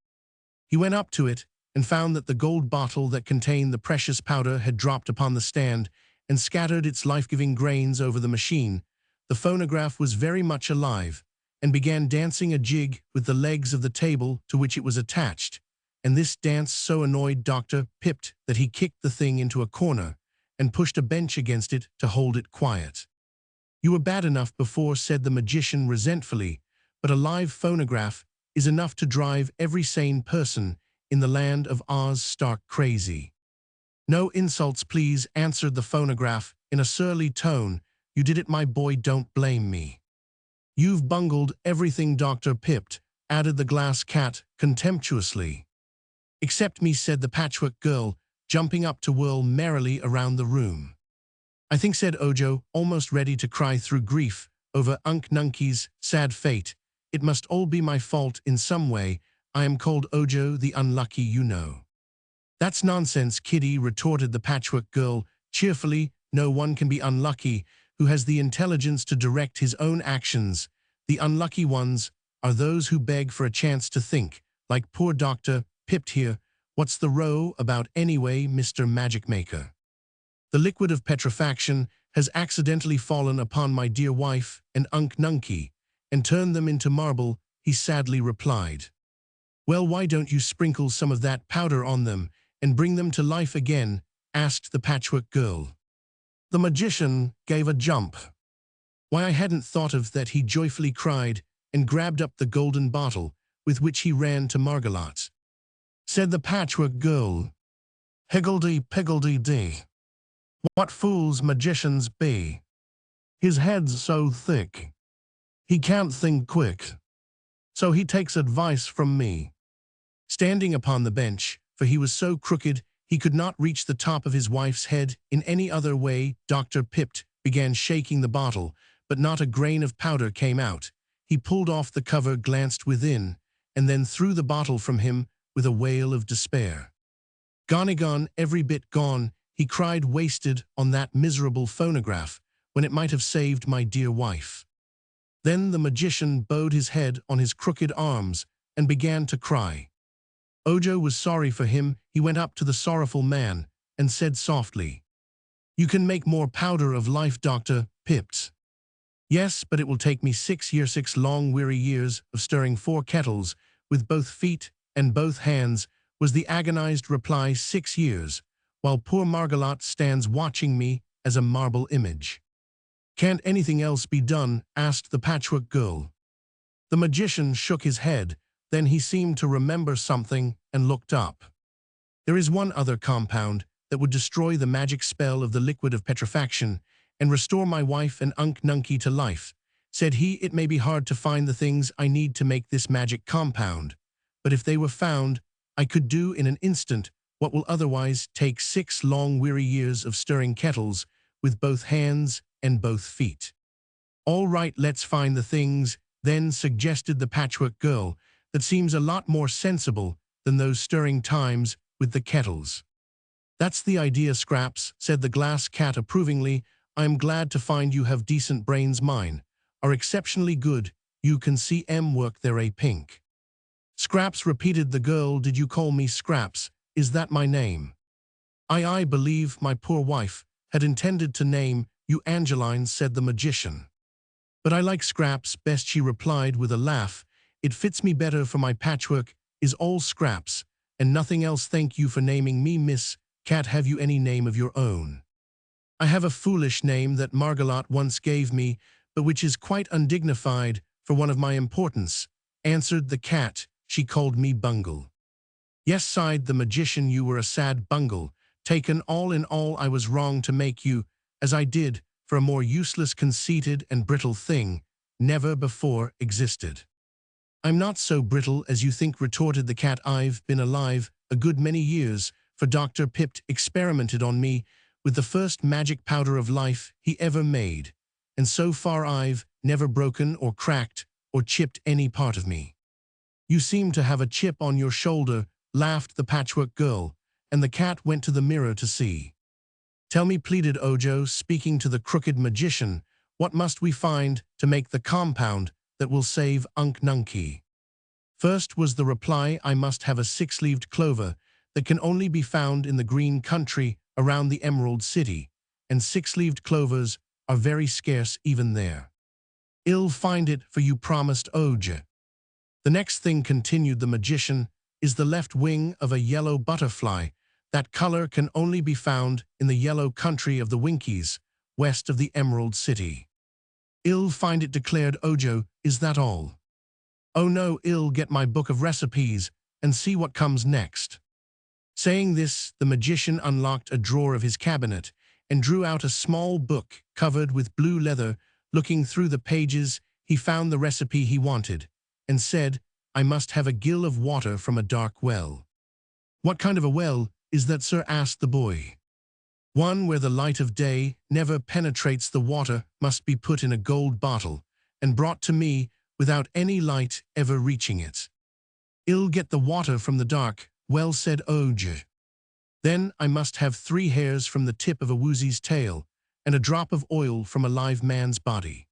He went up to it and found that the gold bottle that contained the precious powder had dropped upon the stand and scattered its life-giving grains over the machine. The phonograph was very much alive and began dancing a jig with the legs of the table to which it was attached, and this dance so annoyed Dr. Pipt that he kicked the thing into a corner and pushed a bench against it to hold it quiet. "You were bad enough before," said the magician resentfully, "but a live phonograph is enough to drive every sane person in the land of Oz stark crazy." No insults, please, answered the phonograph in a surly tone. You did it, my boy, don't blame me. You've bungled everything, Dr. Pipt, added the glass cat contemptuously. Except me, said the Patchwork Girl, jumping up to whirl merrily around the room. I think, said Ojo, almost ready to cry through grief over Unc Nunkey's sad fate. It must all be my fault in some way. I am called Ojo the Unlucky, you know. That's nonsense, Kitty, retorted the Patchwork Girl cheerfully. No one can be unlucky who has the intelligence to direct his own actions. The unlucky ones are those who beg for a chance to think, like poor Dr. Pipt here. What's the row about anyway, Mr. Magic Maker? The liquid of petrifaction has accidentally fallen upon my dear wife and Unc Nunkey, and turned them into marble, he sadly replied. Well, why don't you sprinkle some of that powder on them and bring them to life again? Asked the Patchwork Girl. The magician gave a jump. Why, I hadn't thought of that, he joyfully cried, and grabbed up the golden bottle, with which he ran to Margolot. Said the Patchwork Girl, Higgledy-piggledy-dee. What fools magicians be! His head's so thick, he can't think quick, so he takes advice from me. Standing upon the bench, for he was so crooked he could not reach the top of his wife's head in any other way, Dr. Pipt began shaking the bottle, but not a grain of powder came out. He pulled off the cover, glanced within, and then threw the bottle from him with a wail of despair. Gone, every bit gone, he cried, wasted on that miserable phonograph, when it might have saved my dear wife. Then the magician bowed his head on his crooked arms and began to cry. Ojo was sorry for him. He went up to the sorrowful man and said softly, You can make more powder of life, Dr. Pipt. Yes, but it will take me 6 long weary years of stirring 4 kettles with both feet and both hands, was the agonized reply. 6 years, while poor Margolot stands watching me as a marble image. Can't anything else be done? Asked the Patchwork Girl. The magician shook his head, then he seemed to remember something and looked up. There is one other compound that would destroy the magic spell of the liquid of petrifaction and restore my wife and Unc Nunkey to life, said he. It may be hard to find the things I need to make this magic compound, but if they were found, I could do in an instant what will otherwise take 6 long weary years of stirring kettles with both hands and both feet. All right, let's find the things, then, suggested the Patchwork Girl. That seems a lot more sensible than those stirring times with the kettles. That's the idea, Scraps, said the glass cat approvingly. I am glad to find you have decent brains. Mine are exceptionally good. You can see work, they're a pink. Scraps, repeated the girl. Did you call me Scraps? Is that my name? I believe my poor wife had intended to name you Angeline, said the magician. But I like Scraps best, she replied with a laugh. It fits me better, for my patchwork is all scraps and nothing else. Thank you for naming me Miss Cat. Have you any name of your own? I have a foolish name that Margolot once gave me, but which is quite undignified for one of my importance, answered the cat. She called me Bungle. Yes, sighed the magician, you were a sad bungle. Taken all in all, I was wrong to make you as I did, for a more useless, conceited, and brittle thing never before existed. I'm not so brittle as you think, retorted the cat. I've been alive a good many years, for Dr. Pipt experimented on me with the first magic powder of life he ever made, and so far I've never broken or cracked or chipped any part of me. You seem to have a chip on your shoulder, laughed the Patchwork Girl, and the cat went to the mirror to see. Tell me, pleaded Ojo, speaking to the crooked magician, what must we find to make the compound that will save Unc Nunkey? First, was the reply, I must have a 6-leaved clover that can only be found in the green country around the Emerald City, and 6-leaved clovers are very scarce even there. I'll find it for you, promised Ojo. The next thing, continued the magician, is the left wing of a yellow butterfly. That color can only be found in the yellow country of the Winkies, west of the Emerald City. I'll find it, declared Ojo. Is that all? Oh no, I'll get my book of recipes and see what comes next. Saying this, the magician unlocked a drawer of his cabinet and drew out a small book covered with blue leather. Looking through the pages, he found the recipe he wanted and said, "I must have a gill of water from a dark well." "What kind of a well is that, sir?" asked the boy. "One where the light of day never penetrates. The water must be put in a gold bottle and brought to me without any light ever reaching it." "I'll get the water from the dark well," said Ojo. "Then I must have 3 hairs from the tip of a woozy's tail and a drop of oil from a live man's body."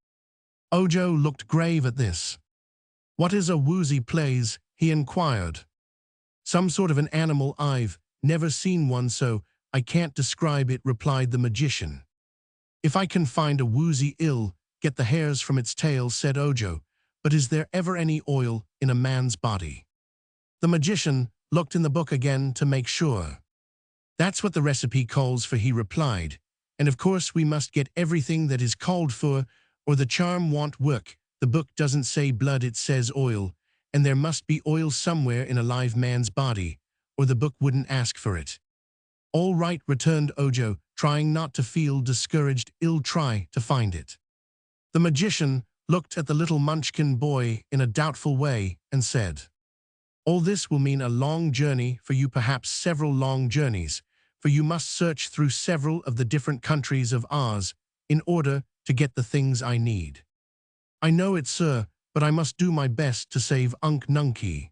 Ojo looked grave at this. "What is a woozy, please?" he inquired. "Some sort of an animal. I've never seen one, so I can't describe it," replied the magician. "If I can find a woozy, I'll get the hairs from its tail," said Ojo. "But is there ever any oil in a man's body?" The magician looked in the book again to make sure. "That's what the recipe calls for," he replied. "And of course we must get everything that is called for, or the charm won't work. The book doesn't say blood, it says oil, and there must be oil somewhere in a live man's body, or the book wouldn't ask for it." "All right," returned Ojo, trying not to feel discouraged. "I'll try to find it." The magician looked at the little munchkin boy in a doubtful way and said, "All this will mean a long journey for you, perhaps several long journeys, for you must search through several of the different countries of Oz in order to get the things I need." "I know it, sir, but I must do my best to save Unc Nunky.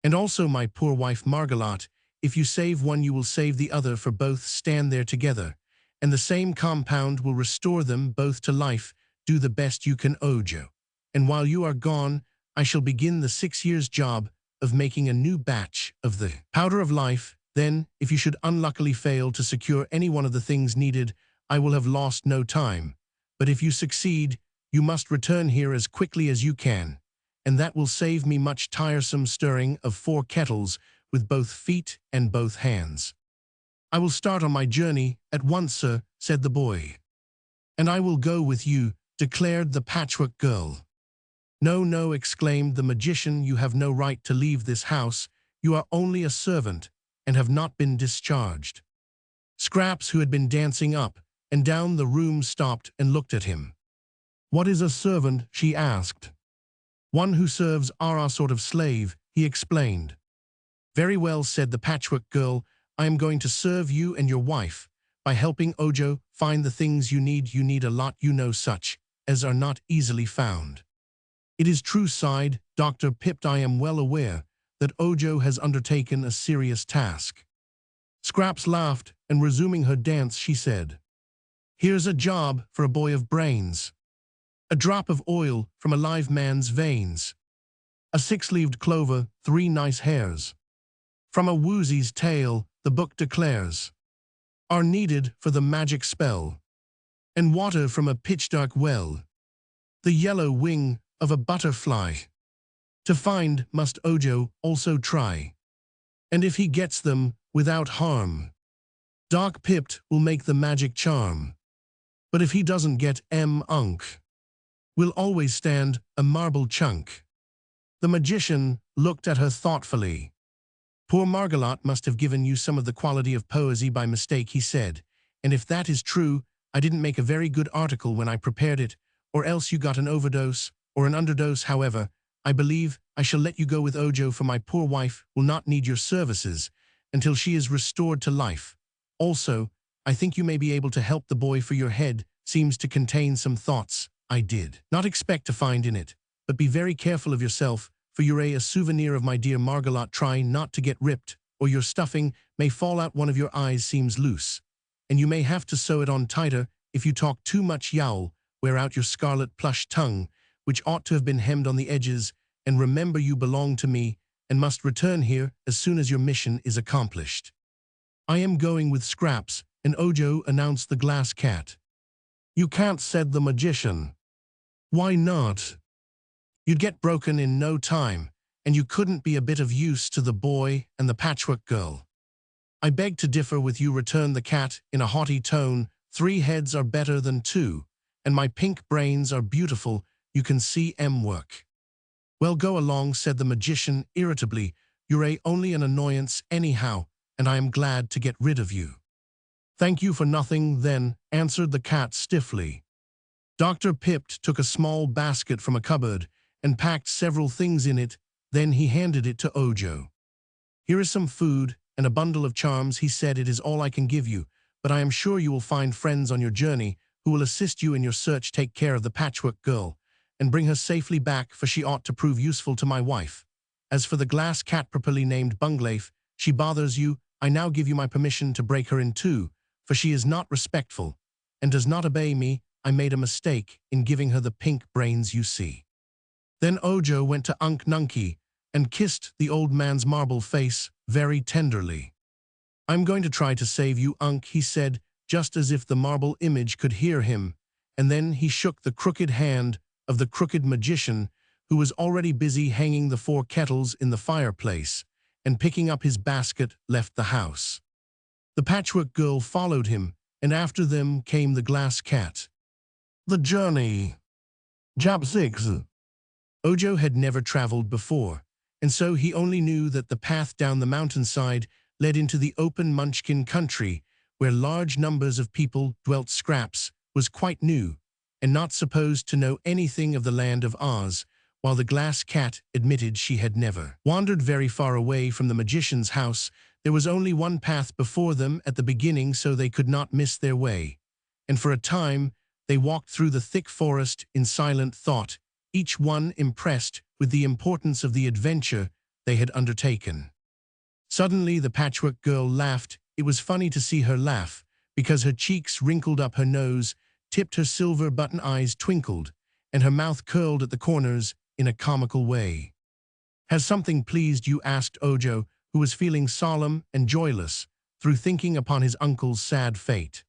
And also my poor wife Margalat. If you save one, you will save the other, for both stand there together, and the same compound will restore them both to life. Do the best you can, Ojo. And while you are gone, I shall begin the 6 years' job of making a new batch of the powder of life. Then, if you should unluckily fail to secure any one of the things needed, I will have lost no time. But if you succeed, you must return here as quickly as you can, and that will save me much tiresome stirring of 4 kettles with both feet and both hands." "I will start on my journey at once, sir," said the boy. "And I will go with you," declared the Patchwork Girl. "No, no," exclaimed the magician, "you have no right to leave this house. You are only a servant and have not been discharged." Scraps, who had been dancing up and down the room, stopped and looked at him. "What is a servant?" she asked. "One who serves our sort of slave," he explained. "Very well," said the Patchwork Girl. "I am going to serve you and your wife by helping Ojo find the things you need. You need a lot, you know, such as are not easily found." "It is true," sighed Dr. Pipt. "I am well aware that Ojo has undertaken a serious task." Scraps laughed, and resuming her dance, she said, "Here's a job for a boy of brains. A drop of oil from a live man's veins. A 6-leaved clover, 3 nice hairs from a woozy's tail, the book declares, are needed for the magic spell. And water from a pitch-dark well. The yellow wing of a butterfly. To find must Ojo also try. And if he gets them without harm, Doc Pipt will make the magic charm. But if he doesn't get Unc, will always stand a marble chunk." The magician looked at her thoughtfully. "Poor Margalat must have given you some of the quality of poesy by mistake," he said. "And if that is true, I didn't make a very good article when I prepared it, or else you got an overdose or an underdose. However, I believe I shall let you go with Ojo, for my poor wife will not need your services until she is restored to life. Also, I think you may be able to help the boy, for your head seems to contain some thoughts I did not expect to find in it. But be very careful of yourself, for you're a souvenir of my dear Margalat. Try not to get ripped, or your stuffing may fall out. One of your eyes seems loose, and you may have to sew it on tighter. If you talk too much, yowl, wear out your scarlet plush tongue, which ought to have been hemmed on the edges. And remember, you belong to me, and must return here as soon as your mission is accomplished." "I am going with Scraps and Ojo," announced the glass cat. "You can't," said the magician. "Why not?" "You'd get broken in no time, and you couldn't be a bit of use to the boy and the Patchwork Girl." "I beg to differ with you," returned the cat in a haughty tone. 3 heads are better than 2, and my pink brains are beautiful. You can see work." "Well, go along," said the magician irritably. "You're only an annoyance anyhow, and I am glad to get rid of you." "Thank you for nothing, then," answered the cat stiffly. Dr. Pipt took a small basket from a cupboard and packed several things in it. Then he handed it to Ojo. "Here is some food and a bundle of charms," he said. "It is all I can give you, but I am sure you will find friends on your journey who will assist you in your search. Take care of the Patchwork Girl and bring her safely back, for she ought to prove useful to my wife. As for the glass cat properly named Bunglafe, she bothers you. I now give you my permission to break her in two, for she is not respectful and does not obey me. I made a mistake in giving her the pink brains you see." Then Ojo went to Unc Nunkie and kissed the old man's marble face very tenderly. "I'm going to try to save you, Unc," he said, just as if the marble image could hear him, and then he shook the crooked hand of the crooked magician, who was already busy hanging the 4 kettles in the fireplace, and picking up his basket left the house. The Patchwork Girl followed him, and after them came the glass cat. The journey. Chapter 6. Ojo had never traveled before, and so he only knew that the path down the mountainside led into the open Munchkin country, where large numbers of people dwelt. Scraps was quite new, and not supposed to know anything of the land of Oz, while the glass cat admitted she had never wandered very far away from the magician's house. There was only one path before them at the beginning, so they could not miss their way, and for a time they walked through the thick forest in silent thought, each one impressed with the importance of the adventure they had undertaken. Suddenly the Patchwork Girl laughed. It was funny to see her laugh, because her cheeks wrinkled up, her nose tipped, her silver button eyes twinkled, and her mouth curled at the corners in a comical way. "Has something pleased you?" asked Ojo, who was feeling solemn and joyless through thinking upon his uncle's sad fate.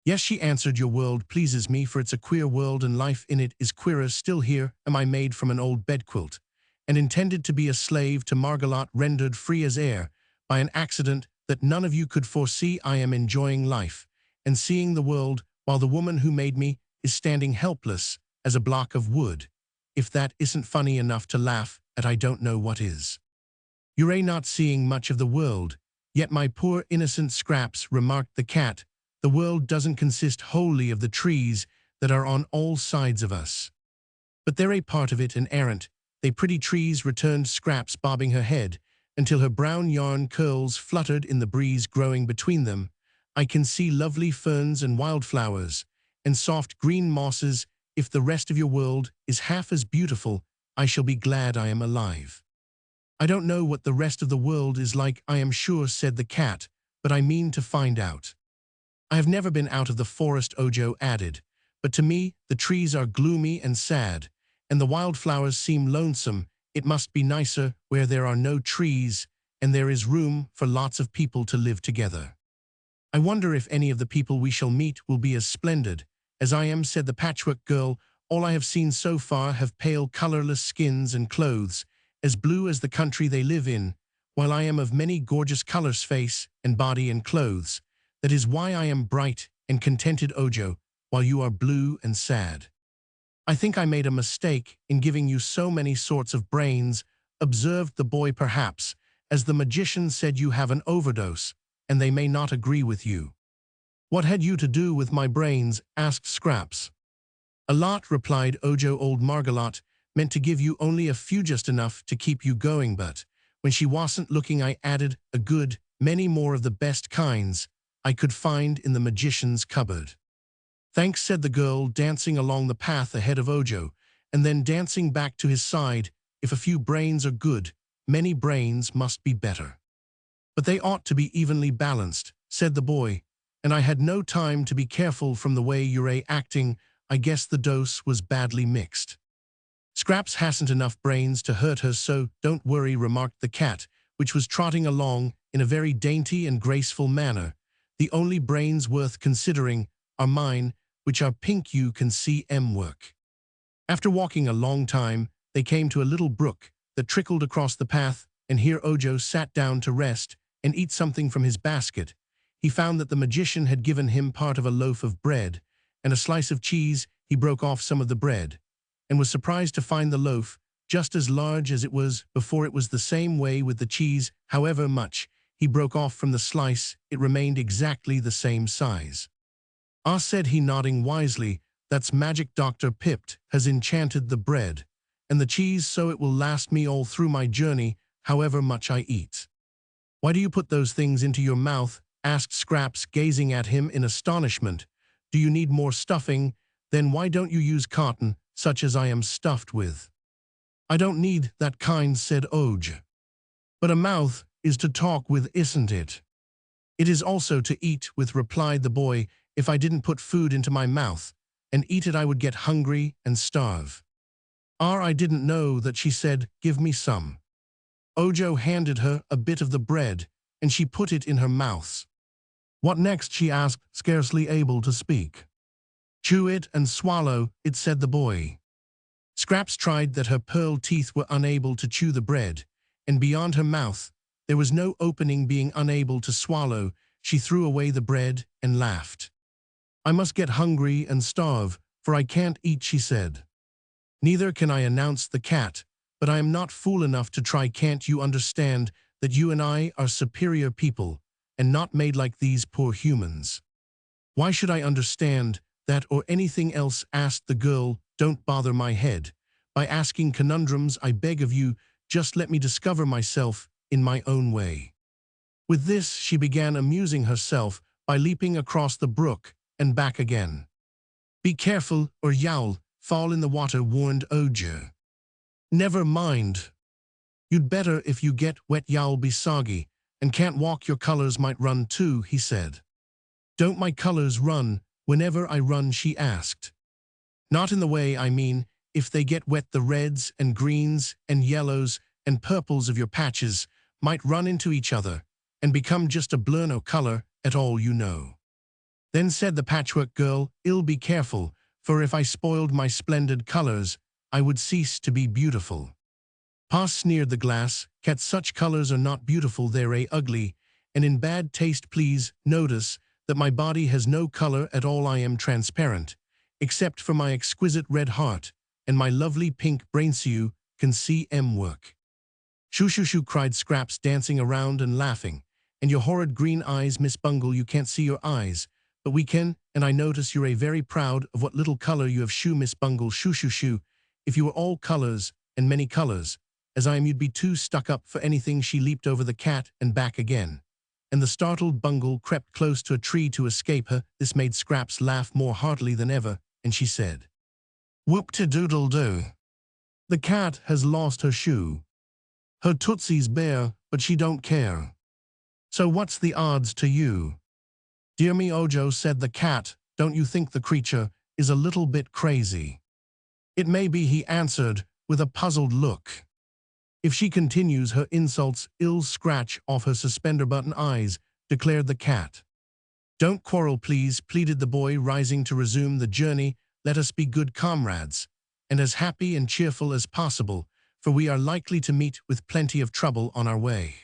"Yes," she answered, "your world pleases me, for it's a queer world and life in it is queerer still. Here am I, made from an old bedquilt, and intended to be a slave to Margolot, rendered free as air by an accident that none of you could foresee. I am enjoying life and seeing the world, while the woman who made me is standing helpless as a block of wood. If that isn't funny enough to laugh at, I don't know what is." "You're not seeing much of the world yet, my poor innocent Scraps," remarked the cat. "The world doesn't consist wholly of the trees that are on all sides of us." "But they're a part of it, and aren't they pretty trees?" returned Scraps, bobbing her head until her brown yarn curls fluttered in the breeze growing between them. "I can see lovely ferns and wildflowers and soft green mosses. If the rest of your world is half as beautiful, I shall be glad I am alive." "I don't know what the rest of the world is like, I am sure," said the cat, "but I mean to find out." "I have never been out of the forest," Ojo added, "but to me the trees are gloomy and sad, and the wildflowers seem lonesome. It must be nicer where there are no trees and there is room for lots of people to live together." "I wonder if any of the people we shall meet will be as splendid as I am," said the Patchwork Girl. "All I have seen so far have pale, colorless skins and clothes as blue as the country they live in, while I am of many gorgeous colors, face and body and clothes. That is why I am bright and contented, Ojo, while you are blue and sad." "I think I made a mistake in giving you so many sorts of brains," observed the boy. "Perhaps, as the magician said, you have an overdose, and they may not agree with you." "What had you to do with my brains?" asked Scraps. "A lot," replied Ojo. "Old Margolot meant to give you only a few, just enough to keep you going, but when she wasn't looking, I added a good many more of the best kinds I could find in the magician's cupboard." "Thanks," said the girl, dancing along the path ahead of Ojo, and then dancing back to his side. "If a few brains are good, many brains must be better." "But they ought to be evenly balanced," said the boy, "and I had no time to be careful from the way you're acting. I guess the dose was badly mixed." "Scraps hasn't enough brains to hurt her, so don't worry," remarked the cat, which was trotting along in a very dainty and graceful manner. "The only brains worth considering are mine, which are pink. You can see 'em work." After walking a long time, they came to a little brook that trickled across the path, and here Ojo sat down to rest and eat something from his basket. He found that the magician had given him part of a loaf of bread and a slice of cheese. He broke off some of the bread and was surprised to find the loaf just as large as it was before. It was the same way with the cheese. However much he broke off from the slice, it remained exactly the same size. "Ah," said he, nodding wisely, "that's magic. Dr. Pipt has enchanted the bread and the cheese so it will last me all through my journey, however much I eat." "Why do you put those things into your mouth?" asked Scraps, gazing at him in astonishment. "Do you need more stuffing? Then why don't you use cotton, such as I am stuffed with?" "I don't need that kind," said Oge. "But a mouth is to talk with, isn't it?" "It is also to eat with," replied the boy. "If I didn't put food into my mouth and eat it, I would get hungry and starve." "Ah, I didn't know that," she said. "Give me some." Ojo handed her a bit of the bread, and she put it in her mouth. "What next?" she asked, scarcely able to speak. "Chew it and swallow it," said the boy. Scraps tried that her pearl teeth were unable to chew the bread, and beyond her mouth there was no opening. Being unable to swallow, she threw away the bread and laughed. "I must get hungry and starve, for I can't eat," she said. "Neither can I," announced the cat, "but I am not fool enough to try. Can't you understand that you and I are superior people, and not made like these poor humans?" "Why should I understand that or anything else?" asked the girl. "Don't bother my head by asking conundrums, I beg of you. Just let me discover myself in my own way." With this, she began amusing herself by leaping across the brook and back again. "Be careful, or you'll fall in the water," warned Ojo. "Never mind. You'd better. If you get wet, you'll be soggy and can't walk. Your colors might run too," he said. "Don't my colors run whenever I run?" she asked. "Not in the way I mean. If they get wet, the reds and greens and yellows and purples of your patches might run into each other and become just a blur. No color at all, you know." Then said the Patchwork Girl, "I'll be careful, for if I spoiled my splendid colors, I would cease to be beautiful." "Pa," sneered the Glass Cat, "such colors are not beautiful. They're ugly and in bad taste. Please notice that my body has no color at all. I am transparent, except for my exquisite red heart and my lovely pink brain, so you can see em work." "Shoo, shoo, shoo," cried Scraps, dancing around and laughing. "And your horrid green eyes, Miss Bungle, you can't see your eyes, but we can, and I notice you're very proud of what little color you have. Shoo, Miss Bungle, shoo, shoo, shoo. If you were all colors and many colors, as I am, you'd be too stuck up for anything." She leaped over the cat and back again, and the startled Bungle crept close to a tree to escape her. This made Scraps laugh more heartily than ever, and she said, "Whoop-te-doodle-doo. The cat has lost her shoe. Her tootsie's bare, but she don't care. So what's the odds to you?" "Dear me, Ojo," said the cat, "don't you think the creature is a little bit crazy?" "It may be," he answered, with a puzzled look. "If she continues her insults, I'll scratch off her suspender-button eyes," declared the cat. "Don't quarrel, please," pleaded the boy, rising to resume the journey. "Let us be good comrades, and as happy and cheerful as possible, for we are likely to meet with plenty of trouble on our way."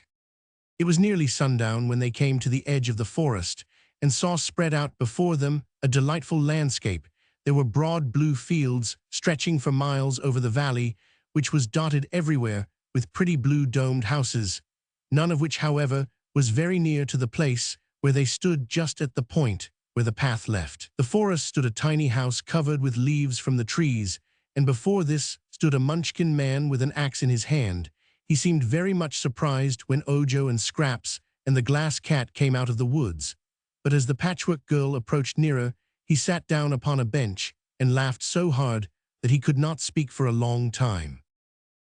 It was nearly sundown when they came to the edge of the forest and saw spread out before them a delightful landscape. There were broad blue fields stretching for miles over the valley, which was dotted everywhere with pretty blue domed houses, none of which, however, was very near to the place where they stood, just at the point where the path left the forest stood a tiny house covered with leaves from the trees, and before this stood a Munchkin man with an axe in his hand. He seemed very much surprised when Ojo and Scraps and the Glass Cat came out of the woods, but as the Patchwork Girl approached nearer, he sat down upon a bench and laughed so hard that he could not speak for a long time.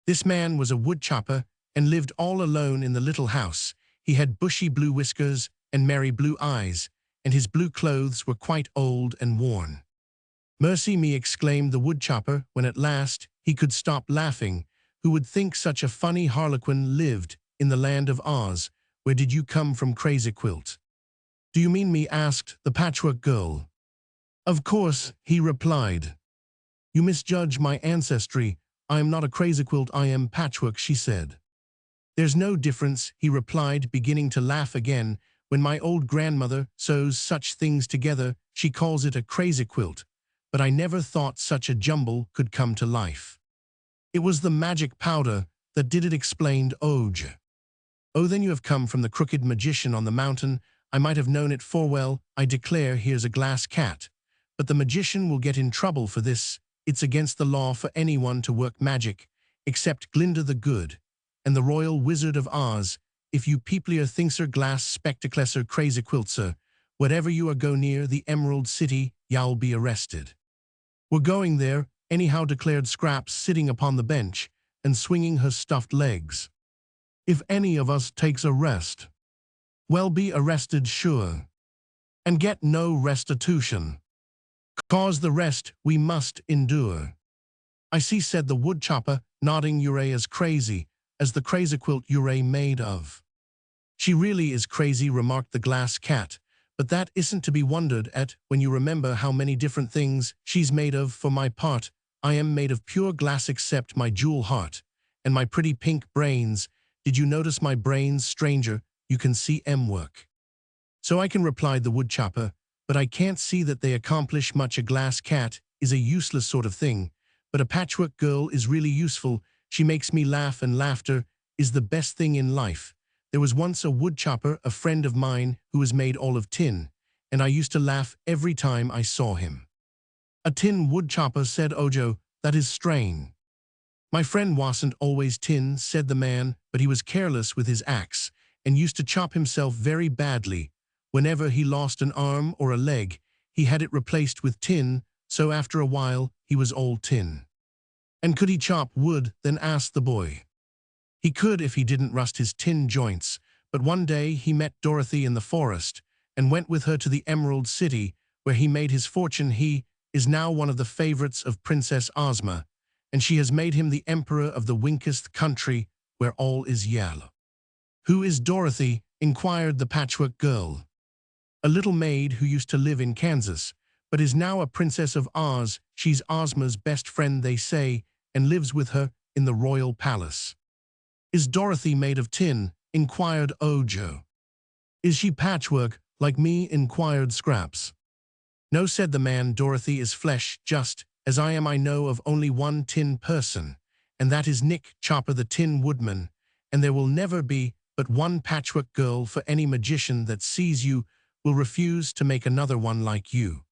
This man was a woodchopper and lived all alone in the little house. He had bushy blue whiskers and merry blue eyes, and his blue clothes were quite old and worn. "Mercy me," exclaimed the woodchopper when at last he could stop laughing. "Who would think such a funny harlequin lived in the land of Oz? Where did you come from, Crazy Quilt?" "Do you mean me?" asked the Patchwork Girl. "Of course," he replied. "You misjudge my ancestry. I am not a Crazy Quilt, I am Patchwork," she said. "There's no difference," he replied, beginning to laugh again. "When my old grandmother sews such things together, she calls it a crazy quilt, but I never thought such a jumble could come to life." "It was the magic powder that did it," explained Ojo. "Oh, then you have come from the crooked magician on the mountain. I might have known it well. I declare here's a glass cat. But the magician will get in trouble for this. It's against the law for anyone to work magic, except Glinda the Good, and the Royal Wizard of Oz. If you peoplier thinkser glass spectacleser crazy quiltser, whatever you are go near the Emerald City, y'all be arrested." "We're going there, anyhow," declared Scraps, sitting upon the bench and swinging her stuffed legs. "If any of us takes a rest, we'll be arrested sure, and get no restitution. 'Cause the rest we must endure." "I see," said the woodchopper, nodding. "You're as crazy as the crazy quilt you're made of." "She really is crazy," remarked the glass cat, "but that isn't to be wondered at when you remember how many different things she's made of. For my part, I am made of pure glass except my jewel heart and my pretty pink brains. Did you notice my brains, stranger? You can see 'em work." "So I can," replied the woodchopper, "but I can't see that they accomplish much. A glass cat is a useless sort of thing, but a patchwork girl is really useful. She makes me laugh, and laughter is the best thing in life. There was once a woodchopper, a friend of mine, who was made all of tin, and I used to laugh every time I saw him." "A tin woodchopper," said Ojo. "That is strange." "My friend wasn't always tin," said the man, "but he was careless with his axe, and used to chop himself very badly. Whenever he lost an arm or a leg, he had it replaced with tin, so after a while he was all tin." "And could he chop wood then?" asked the boy. "He could if he didn't rust his tin joints, but one day he met Dorothy in the forest and went with her to the Emerald City, where he made his fortune. He is now one of the favorites of Princess Ozma, and she has made him the emperor of the Winkest country, where all is yellow." "Who is Dorothy?" inquired the Patchwork Girl. "A little maid who used to live in Kansas, but is now a princess of Oz. She's Ozma's best friend, they say, and lives with her in the royal palace." "Is Dorothy made of tin?" inquired Ojo. "Is she patchwork, like me?" inquired Scraps. "No," said the man. "Dorothy is flesh, just as I am. I know of only one tin person, and that is Nick Chopper the Tin Woodman, and there will never be but one patchwork girl, for any magician that sees you will refuse to make another one like you."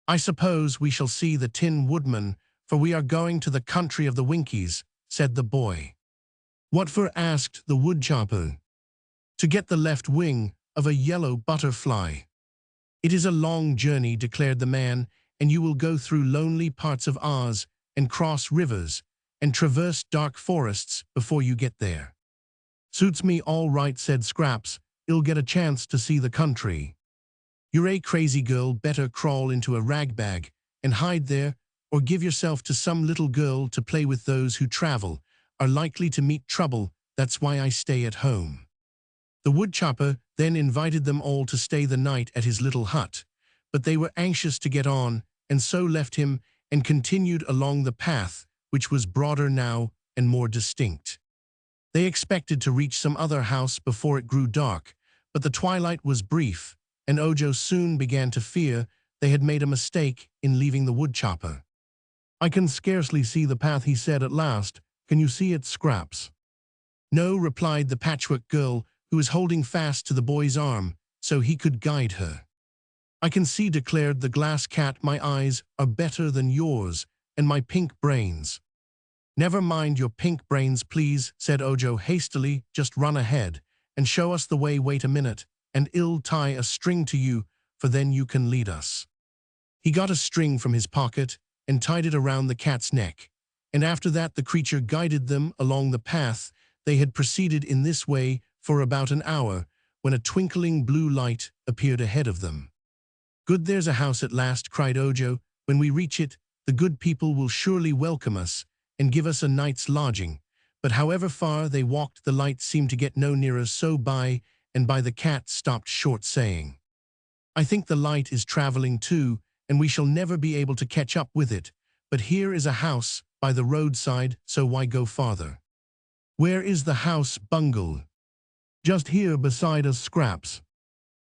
"I suppose we shall see the Tin Woodman, for we are going to the country of the Winkies," said the boy. "What for?" asked the woodchopper. "To get the left wing of a yellow butterfly." "It is a long journey," declared the man, "and you will go through lonely parts of Oz and cross rivers and traverse dark forests before you get there." "Suits me all right," said Scraps. "I'll get a chance to see the country." "You're a crazy girl. Better crawl into a rag bag and hide there, or give yourself to some little girl to play with. Those who travel are likely to meet trouble. That's why I stay at home." The woodchopper then invited them all to stay the night at his little hut, but they were anxious to get on, and so left him and continued along the path, which was broader now and more distinct. They expected to reach some other house before it grew dark, but the twilight was brief, and Ojo soon began to fear they had made a mistake in leaving the woodchopper. "I can scarcely see the path," he said at last. "Can you see it, Scraps?" "No," replied the Patchwork Girl, who was holding fast to the boy's arm so he could guide her. "I can see," declared the glass cat. "My eyes are better than yours, and my pink brains." "Never mind your pink brains, please," said Ojo hastily. "Just run ahead and show us the way. Wait a minute, and I'll tie a string to you, for then you can lead us." He got a string from his pocket and tied it around the cat's neck, and after that the creature guided them along the path. They had proceeded in this way for about an hour, when a twinkling blue light appeared ahead of them. "Good, there's a house at last," cried Ojo. "When we reach it, the good people will surely welcome us and give us a night's lodging." But however far they walked, the light seemed to get no nearer. So by and by the cat stopped short, saying, "I think the light is traveling too, and we shall never be able to catch up with it. But here is a house by the roadside, so why go farther?" "Where is the house, Bungle?" "Just here beside us, Scraps."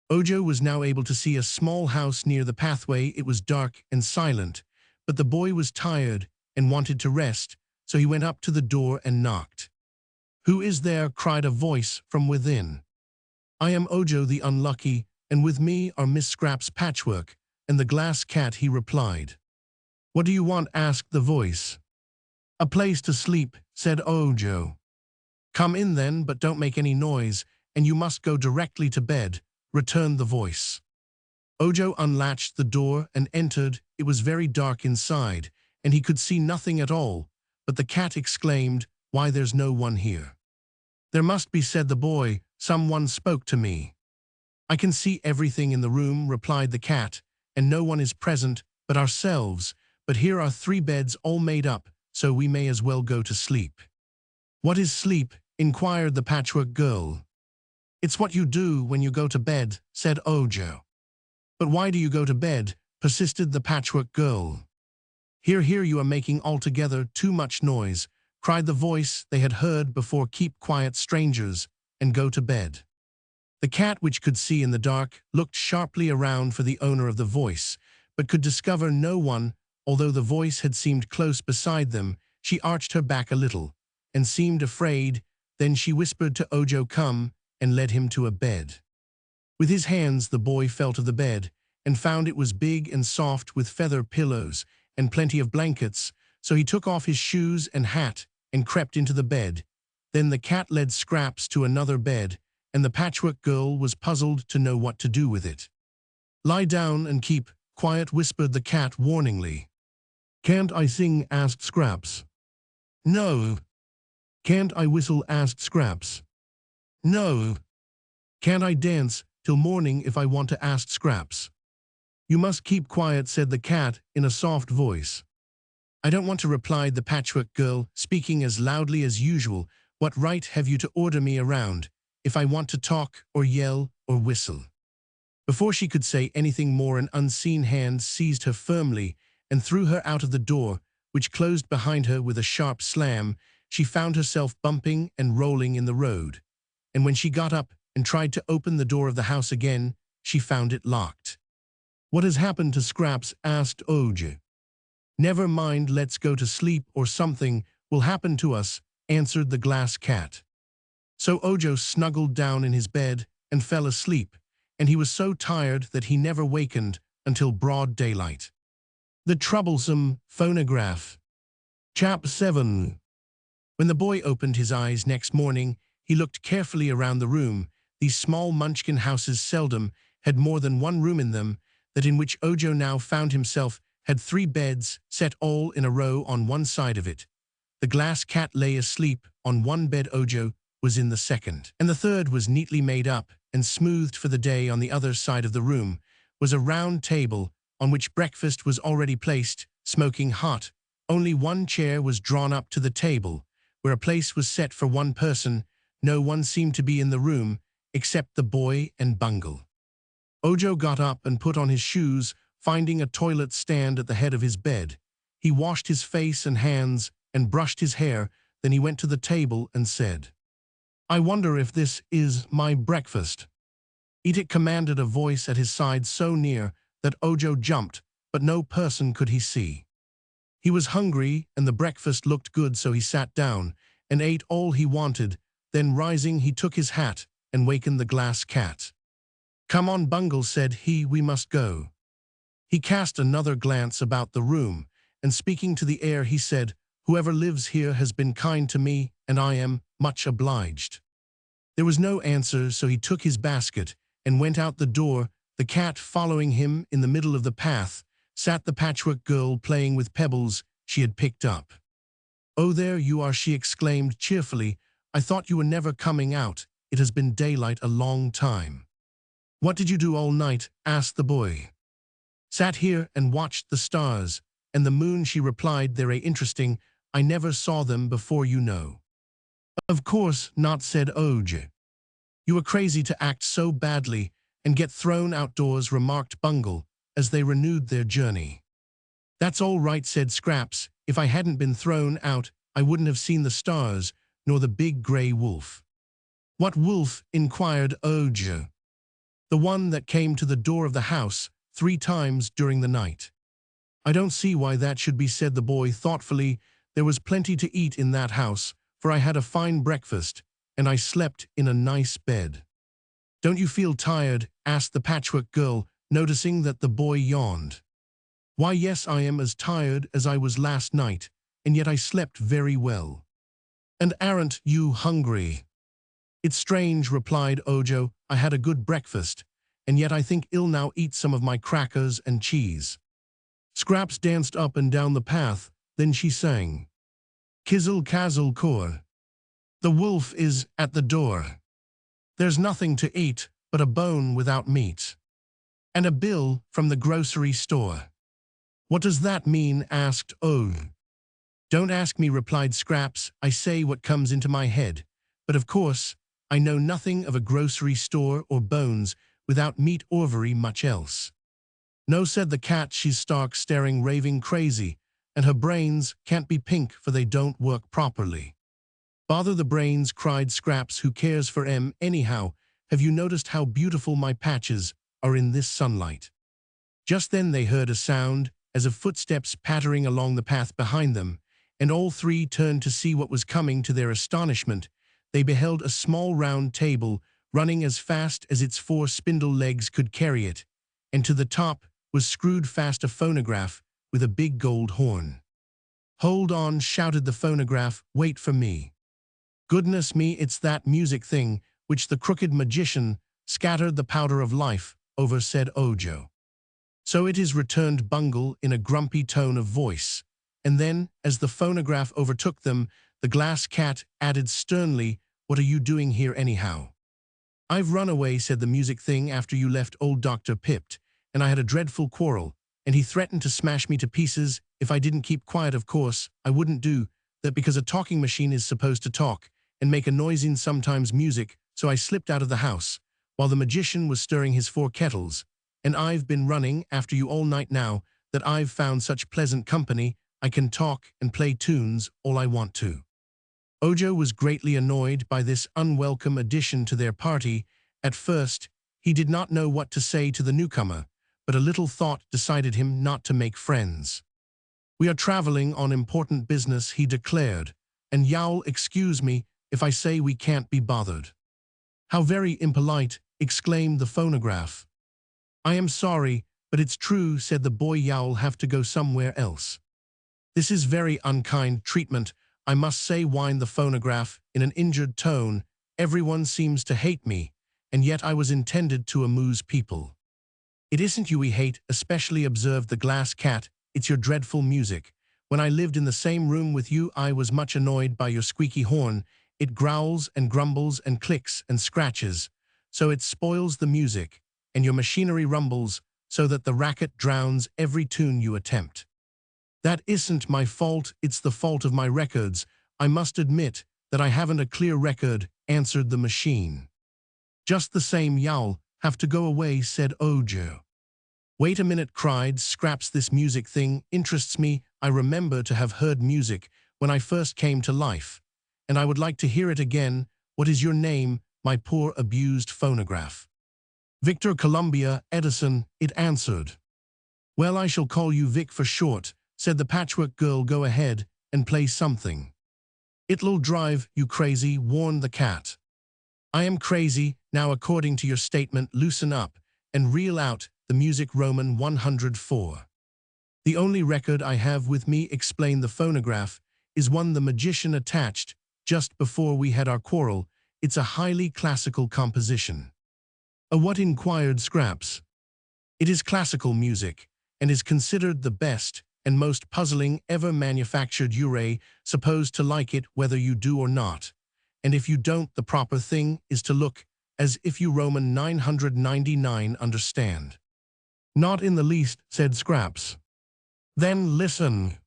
Ojo was now able to see a small house near the pathway. It was dark and silent, but the boy was tired and wanted to rest, so he went up to the door and knocked. "Who is there?" cried a voice from within. "I am Ojo the Unlucky, and with me are Miss Scraps Patchwork and the Glass Cat," he replied. "What do you want?" asked the voice. "A place to sleep," said Ojo. "Come in then, but don't make any noise, and you must go directly to bed," returned the voice. Ojo unlatched the door and entered. It was very dark inside, and he could see nothing at all, but the cat exclaimed, "Why, there's no one here." "There must be," said the boy. "Someone spoke to me." "I can see everything in the room," replied the cat, "and no one is present but ourselves, but here are 3 beds all made up, so we may as well go to sleep." "What is sleep?" inquired the Patchwork Girl. "It's what you do when you go to bed," said Ojo. "But why do you go to bed?" persisted the Patchwork Girl. "Here, you are making altogether too much noise," cried the voice they had heard before. "Keep quiet, strangers, and go to bed." The cat, which could see in the dark, looked sharply around for the owner of the voice, but could discover no one. Although the voice had seemed close beside them, she arched her back a little, and seemed afraid. Then she whispered to Ojo, "Come," and led him to a bed. With his hands the boy felt of the bed, and found it was big and soft, with feather pillows and plenty of blankets, so he took off his shoes and hat and crept into the bed. Then the cat led Scraps to another bed, and the Patchwork Girl was puzzled to know what to do with it. "Lie down and keep quiet," whispered the cat warningly. "Can't I sing?" asked Scraps. "No." "Can't I whistle?" asked Scraps. "No." "Can't I dance till morning if I want to?" asked Scraps. "You must keep quiet," said the cat in a soft voice. "I don't want to," replied the Patchwork Girl, speaking as loudly as usual. "What right have you to order me around if I want to talk or yell or whistle?" Before she could say anything more, an unseen hand seized her firmly and threw her out of the door, which closed behind her with a sharp slam. She found herself bumping and rolling in the road, and when she got up and tried to open the door of the house again, she found it locked. "What has happened to Scraps?" asked Ojo. "Never mind, let's go to sleep, or something will happen to us," answered the Glass Cat. So Ojo snuggled down in his bed and fell asleep, and he was so tired that he never wakened until broad daylight. The Troublesome Phonograph. Chapter 7. When the boy opened his eyes next morning, he looked carefully around the room. These small Munchkin houses seldom had more than one room in them. That in which Ojo now found himself had 3 beds set all in a row on one side of it. The Glass Cat lay asleep on one bed. Ojo was in the second, and the third was neatly made up and smoothed for the day. On the other side of the room was a round table on which breakfast was already placed, smoking hot. Only one chair was drawn up to the table, where a place was set for one person. No one seemed to be in the room except the boy and Bungle. Ojo got up and put on his shoes, finding a toilet stand at the head of his bed. He washed his face and hands and brushed his hair. Then he went to the table and said, "I wonder if this is my breakfast." "Eat it," commanded a voice at his side so near that Ojo jumped, but no person could he see. He was hungry and the breakfast looked good, so he sat down and ate all he wanted. Then rising, he took his hat and wakened the Glass Cat. "Come on, Bungle," said he, "we must go." He cast another glance about the room, and speaking to the air, he said, "Whoever lives here has been kind to me, and I am much obliged." There was no answer, so he took his basket and went out the door. The cat following him. In the middle of the path sat the Patchwork Girl, playing with pebbles she had picked up. "Oh, there you are," she exclaimed cheerfully. "I thought you were never coming out. It has been daylight a long time." "What did you do all night?" asked the boy. "Sat here and watched the stars and the moon," she replied. "They're interesting. I never saw them before, you know." "Of course not," said Ojo. "You were crazy to act so badly and get thrown outdoors," remarked Bungle as they renewed their journey. "That's all right," said Scraps. "If I hadn't been thrown out, I wouldn't have seen the stars nor the big gray wolf." "What wolf?" inquired Ojo. "The one that came to the door of the house 3 times during the night." "I don't see why that should be," said the boy thoughtfully. "There was plenty to eat in that house. for I had a fine breakfast, and I slept in a nice bed." "Don't you feel tired?" asked the Patchwork Girl, noticing that the boy yawned. "Why, yes, I am as tired as I was last night, and yet I slept very well." "And aren't you hungry?" "It's strange," replied Ojo. "I had a good breakfast, and yet I think I'll now eat some of my crackers and cheese." Scraps danced up and down the path, then she sang, "Kizzle kazzle core, the wolf is at the door. There's nothing to eat but a bone without meat, and a bill from the grocery store." "What does that mean?" asked Og. "Don't ask me," replied Scraps. "I say what comes into my head. But of course, I know nothing of a grocery store or bones without meat or very much else." "No," said the cat, "she's stark staring raving crazy, and her brains can't be pink for they don't work properly." "Bother the brains," cried Scraps. "Who cares for 'em anyhow? Have you noticed how beautiful my patches are in this sunlight?" Just then they heard a sound as of footsteps pattering along the path behind them, and all three turned to see what was coming. To their astonishment, they beheld a small round table running as fast as its 4 spindle legs could carry it, and to the top was screwed fast a phonograph with a big gold horn. "Hold on," shouted the phonograph, "wait for me." "Goodness me, it's that music thing which the crooked magician scattered the powder of life over," said Ojo. "So it is," returned Bungle in a grumpy tone of voice. And then, as the phonograph overtook them, the glass cat added sternly, "What are you doing here anyhow?" "I've run away," said the music thing, "after you left old Dr. Pipt, and I had a dreadful quarrel, and he threatened to smash me to pieces if I didn't keep quiet. Of course, I wouldn't do that because a talking machine is supposed to talk and make a noise in sometimes music, so I slipped out of the house while the magician was stirring his 4 kettles, and I've been running after you all night now that I've found such pleasant company I can talk and play tunes all I want to." Ojo was greatly annoyed by this unwelcome addition to their party. At first, he did not know what to say to the newcomer, but a little thought decided him not to make friends. "We are traveling on important business," he declared, "and y'all excuse me if I say we can't be bothered." "How very impolite," exclaimed the phonograph. "I am sorry, but it's true," said the boy. "Y'all have to go somewhere else." "This is very unkind treatment, I must say," whined the phonograph in an injured tone. "Everyone seems to hate me, and yet I was intended to amuse people." "It isn't you we hate especially," observed the glass cat. "It's your dreadful music. When I lived in the same room with you, I was much annoyed by your squeaky horn. It growls and grumbles and clicks and scratches, so it spoils the music, and your machinery rumbles, so that the racket drowns every tune you attempt." "That isn't my fault, it's the fault of my records. I must admit that I haven't a clear record," answered the machine. "Just the same, y'all have to go away," said Ojo. "Wait a minute," cried Scraps. "This music thing interests me. I remember to have heard music when I first came to life, and I would like to hear it again. What is your name, my poor abused phonograph?" "Victor Columbia Edison," it answered. "Well, I shall call you Vic for short," said the Patchwork Girl. "Go ahead and play something." "It'll drive you crazy," warned the cat. "I am crazy. Now, according to your statement, loosen up and reel out the music. Roman 104. "The only record I have with me," explained the phonograph, "is one the magician attached just before we had our quarrel. It's a highly classical composition." "A what?" inquired Scraps. "It is classical music, and is considered the best and most puzzling ever manufactured. You're supposed to like it whether you do or not, and if you don't, the proper thing is to look as if you Roman 999 understand." "Not in the least," said Scraps. "Then listen."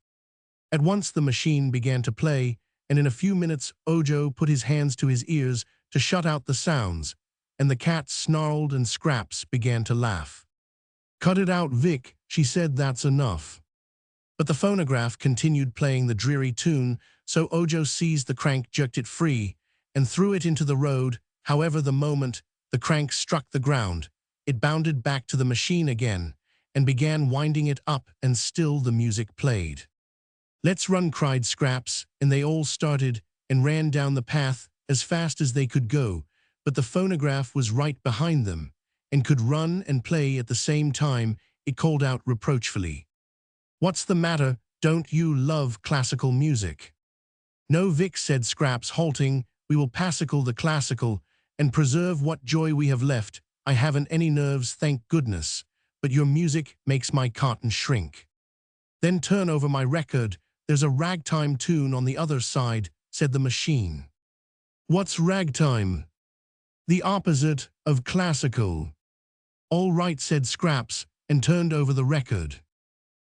At once the machine began to play, and in a few minutes Ojo put his hands to his ears to shut out the sounds, and the cat snarled and Scraps began to laugh. "Cut it out, Vic," she said. "That's enough." But the phonograph continued playing the dreary tune, so Ojo seized the crank, jerked it free, and threw it into the road. However, the moment the crank struck the ground, it bounded back to the machine again and began winding it up, and still the music played. "Let's run," cried Scraps, and they all started and ran down the path as fast as they could go, but the phonograph was right behind them, and could run and play at the same time. It called out reproachfully, "What's the matter? Don't you love classical music?" "No, Vic," said Scraps, halting. "We will passicle the classical, and preserve what joy we have left. I haven't any nerves, thank goodness, but your music makes my cotton shrink." "Then turn over my record. There's a ragtime tune on the other side," said the machine. "What's ragtime?" "The opposite of classical." "All right," said Scraps, and turned over the record.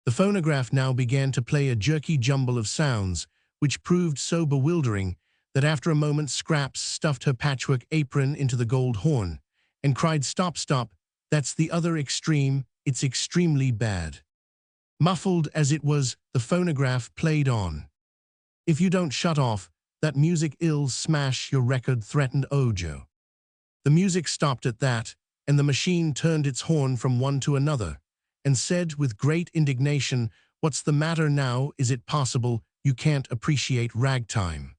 The phonograph now began to play a jerky jumble of sounds, which proved so bewildering that after a moment Scraps stuffed her patchwork apron into the gold horn and cried, "Stop, stop, that's the other extreme, it's extremely bad." Muffled as it was, the phonograph played on. "If you don't shut off, that music will smash your record," threatened Ojo. The music stopped at that, and the machine turned its horn from one to another, and said with great indignation, "What's the matter now? Is it possible you can't appreciate ragtime?"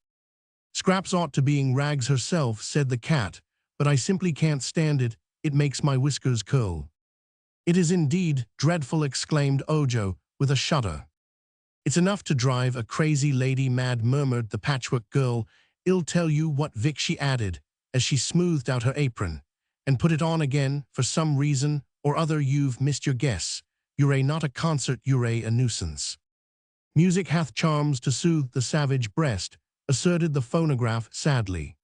"Scraps ought to be rags herself," said the cat, "but I simply can't stand it. It makes my whiskers curl." "It is indeed dreadful," exclaimed Ojo, with a shudder. "It's enough to drive a crazy lady mad," murmured the Patchwork Girl. "I'll tell you what, Vic," she added, as she smoothed out her apron, and put it on again. "For some reason or other you've missed your guess. You're not a concert, you're a nuisance." "Music hath charms to soothe the savage breast," asserted the phonograph sadly.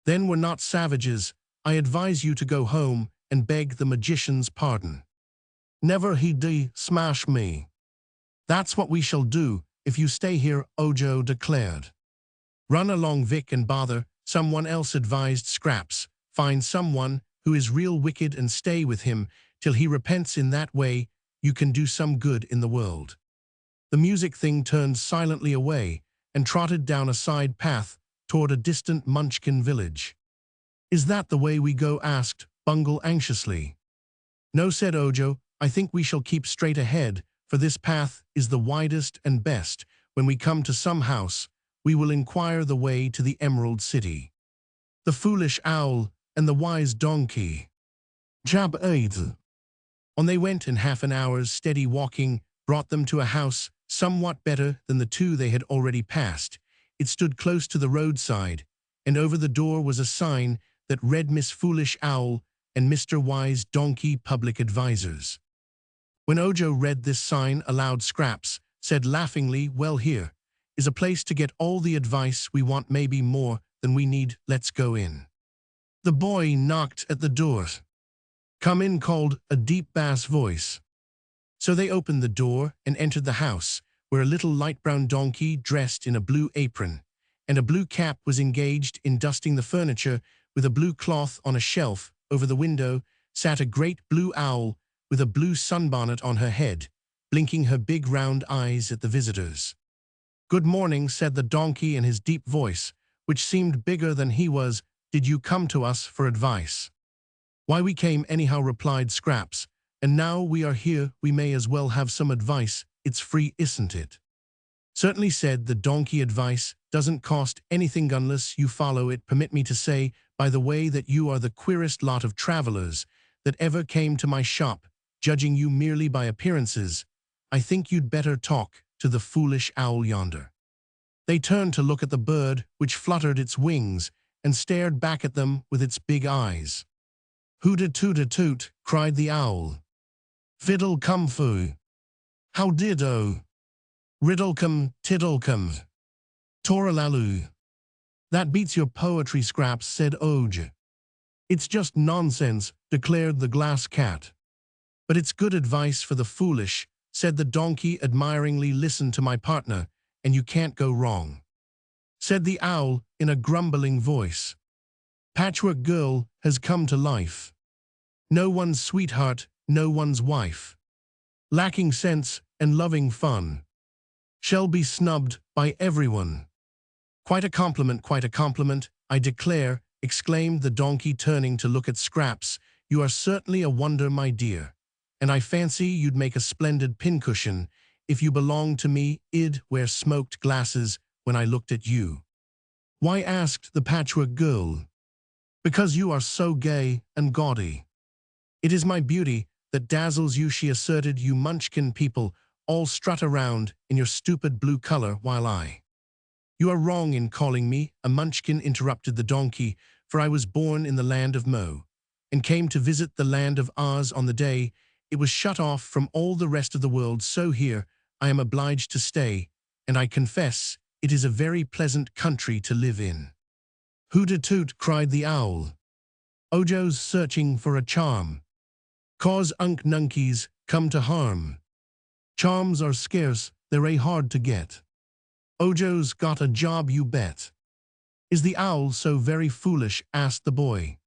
"Then we're not savages. I advise you to go home and beg the magician's pardon." "Never he'd smash me." "That's what we shall do if you stay here," Ojo declared. "Run along, Vic, and bother someone else," advised Scraps. "Find someone who is real wicked and stay with him till he repents. In that way, you can do some good in the world." The music thing turned silently away and trotted down a side path toward a distant Munchkin village. "Is that the way we go?" asked Bungle anxiously. "No," said Ojo. "I think we shall keep straight ahead, for this path is the widest and best. When we come to some house, we will inquire the way to the Emerald City." The foolish owl and the wise donkey. Jab aid. On they went, and half an hour's steady walking brought them to a house somewhat better than the two they had already passed. It stood close to the roadside, and over the door was a sign that read "Miss Foolish Owl and Mr. Wise Donkey, Public Advisors." When Ojo read this sign aloud, Scraps said laughingly, "Well, here is a place to get all the advice we want, maybe more than we need. Let's go in." The boy knocked at the door. "Come in," called a deep bass voice. So they opened the door and entered the house, where a little light brown donkey dressed in a blue apron and a blue cap was engaged in dusting the furniture. With a blue cloth on a shelf over the window sat a great blue owl with a blue sunbonnet on her head, blinking her big round eyes at the visitors. "Good morning," said the donkey in his deep voice, which seemed bigger than he was. "Did you come to us for advice?" "Why, we came anyhow," replied Scraps, "and now we are here we may as well have some advice. It's free, isn't it?" "Certainly," said the donkey. "Advice doesn't cost anything unless you follow it. Permit me to say, by the way, that you are the queerest lot of travelers that ever came to my shop. Judging you merely by appearances, I think you'd better talk to the foolish owl yonder." They turned to look at the bird, which fluttered its wings and stared back at them with its big eyes. "Hoot-a-toot-a-toot," cried the owl. "Fiddle-cum-foo." "How did-o?" "Riddle-cum, tiddle-cum." "Toralaloo." "That beats your poetry, Scraps," said Ojo. "It's just nonsense," declared the glass cat. "But it's good advice for the foolish," said the donkey admiringly. "Listen to my partner, and you can't go wrong," said the owl in a grumbling voice. "Patchwork Girl has come to life. No one's sweetheart, no one's wife. Lacking sense and loving fun. Shall be snubbed by everyone." "Quite a compliment, I declare," exclaimed the donkey, turning to look at Scraps. "You are certainly a wonder, my dear, and I fancy you'd make a splendid pincushion. If you belonged to me, I'd wear smoked glasses when I looked at you." Why, asked the Patchwork Girl. Because you are so gay and gaudy. It is my beauty that dazzles you, she asserted. You munchkin people all strut around in your stupid blue color while I— You are wrong in calling me a munchkin, interrupted the donkey, for I was born in the land of Mo, and came to visit the land of Oz on the day it was shut off from all the rest of the world, so here I am obliged to stay, and I confess it is a very pleasant country to live in. Hoot-a-toot, cried the owl. Ojo's searching for a charm. Cause nunkies come to harm. Charms are scarce, they're hard to get. Ojo's got a job, you bet. Is the owl so very foolish, asked the boy.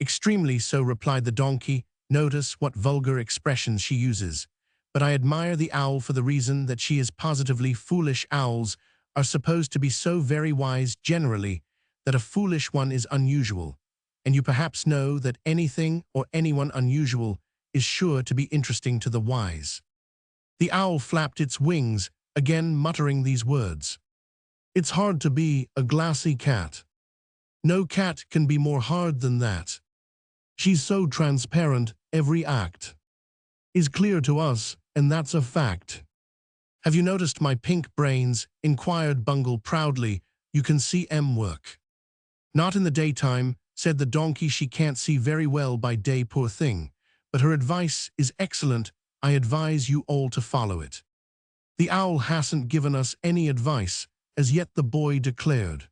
Extremely so, replied the donkey. Notice what vulgar expressions she uses. But I admire the owl for the reason that she is positively foolish. Owls are supposed to be so very wise generally that a foolish one is unusual, and you perhaps know that anything or anyone unusual is sure to be interesting to the wise. The owl flapped its wings, again muttering these words. It's hard to be a glassy cat. No cat can be more hard than that. She's so transparent, every act is clear to us, and that's a fact. Have you noticed my pink brains? Inquired Bungle proudly. You can see 'em work. Not in the daytime, said the donkey. She can't see very well by day, poor thing. But her advice is excellent. I advise you all to follow it. The owl hasn't given us any advice, as yet, the boy declared.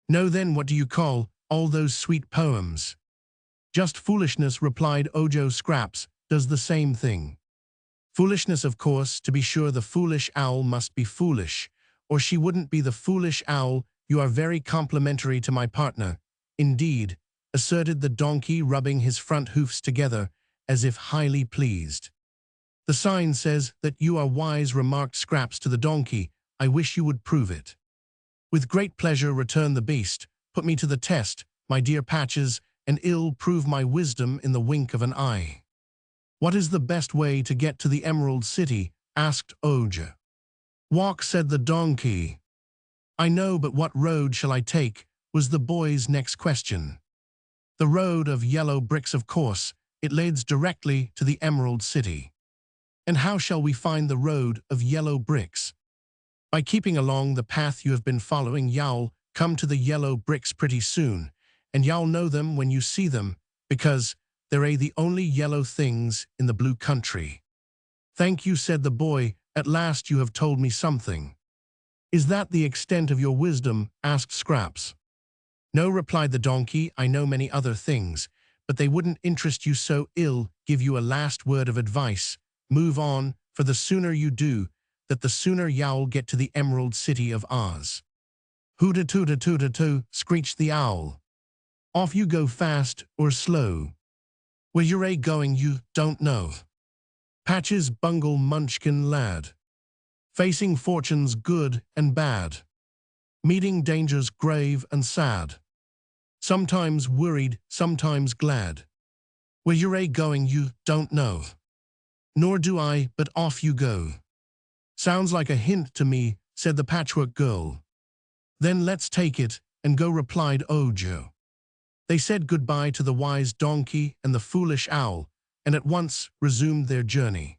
No, then what do you call all those sweet poems? Just foolishness, replied Ojo. Scraps does the same thing. Foolishness, of course. To be sure, the foolish owl must be foolish, or she wouldn't be the foolish owl. You are very complimentary to my partner. Indeed, asserted the donkey, rubbing his front hoofs together as if highly pleased. The sign says that you are wise, remarked Scraps to the donkey. I wish you would prove it. With great pleasure, returned the beast. Put me to the test, my dear Patches, and ill prove my wisdom in the wink of an eye. What is the best way to get to the Emerald City? Asked Ojo. Walk, said the donkey. I know, but what road shall I take? Was the boy's next question. The road of yellow bricks, of course. It leads directly to the Emerald City. And how shall we find the road of yellow bricks? By keeping along the path you have been following. You'll come to the yellow bricks pretty soon, and you'll know them when you see them, because they're the only yellow things in the blue country. Thank you, said the boy. At last you have told me something. Is that the extent of your wisdom? Asked Scraps. No, replied the donkey. I know many other things, but they wouldn't interest you so ill. Give you a last word of advice. Move on, for the sooner you do, that the sooner you'll get to the Emerald City of Oz. Hoot-a-toot-a-toot-a-toot, screeched the owl. Off you go, fast or slow. Where you're going you don't know. Patches, Bungle, Munchkin lad. Facing fortunes good and bad. Meeting dangers grave and sad. Sometimes worried, sometimes glad. Where you're going you don't know. Nor do I, but off you go. Sounds like a hint to me, said the Patchwork Girl. Then let's take it and go, replied Ojo. They said goodbye to the wise donkey and the foolish owl, and at once resumed their journey.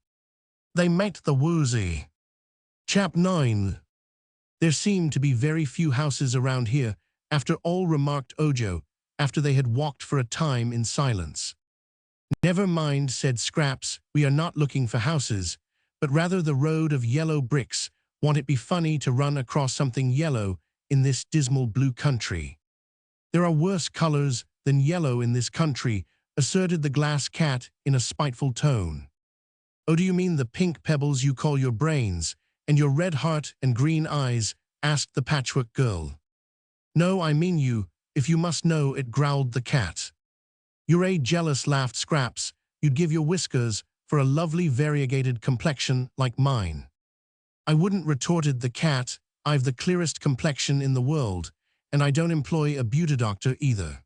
They met the woozy. Chap 9. There seem to be very few houses around here, after all, remarked Ojo, after they had walked for a time in silence. Never mind, said Scraps, we are not looking for houses, but rather the road of yellow bricks. Won't it be funny to run across something yellow in this dismal blue country? There are worse colors than yellow in this country, asserted the glass cat in a spiteful tone. Oh, do you mean the pink pebbles you call your brains, and your red heart and green eyes? Asked the Patchwork Girl. No, I mean you, if you must know it, growled the cat. You're jealous, laughed Scraps. You'd give your whiskers for a lovely variegated complexion like mine. I wouldn't, retorted the cat. I've the clearest complexion in the world, and I don't employ a beauty doctor either.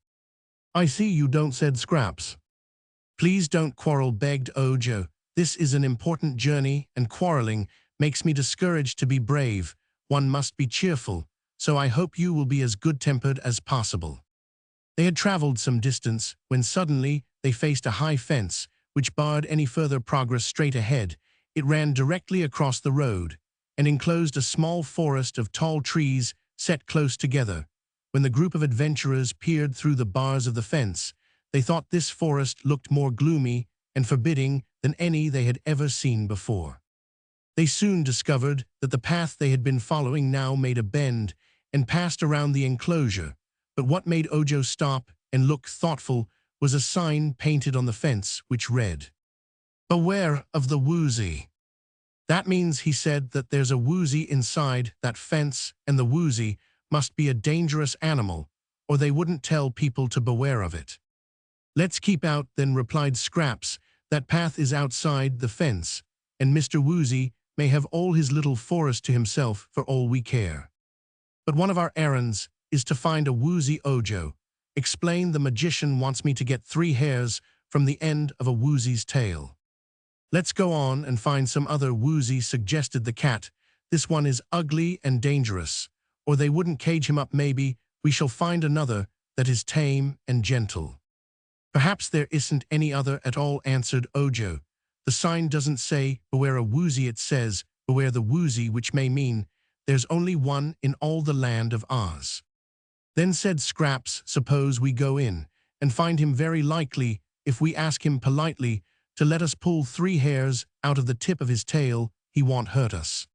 I see you don't, said Scraps. Please don't quarrel, begged Ojo. This is an important journey, and quarreling makes me discouraged. To be brave, one must be cheerful, so I hope you will be as good-tempered as possible." They had traveled some distance when suddenly they faced a high fence, which barred any further progress straight ahead. It ran directly across the road and enclosed a small forest of tall trees set close together. When the group of adventurers peered through the bars of the fence, they thought this forest looked more gloomy and forbidding than any they had ever seen before. They soon discovered that the path they had been following now made a bend and passed around the enclosure, but what made Ojo stop and look thoughtful was a sign painted on the fence which read, "Beware of the woozy." "That means," he said, "that there's a woozy inside that fence, and the woozy must be a dangerous animal, or they wouldn't tell people to beware of it." "Let's keep out then," replied Scraps. "That path is outside the fence, and Mr. Woozy may have all his little forest to himself for all we care. But one of our errands is to find a woozy Ojo. Explain, the magician wants me to get 3 hairs from the end of a woozy's tail." "Let's go on and find some other woozy," suggested the cat. "This one is ugly and dangerous, or they wouldn't cage him up. Maybe we shall find another that is tame and gentle." "Perhaps there isn't any other at all," answered Ojo. "The sign doesn't say beware a woozy, it says beware the woozy, which may mean there's only one in all the land of Oz." Then said Scraps, "Suppose we go in and find him. Very likely, if we ask him politely to let us pull 3 hairs out of the tip of his tail, he won't hurt us."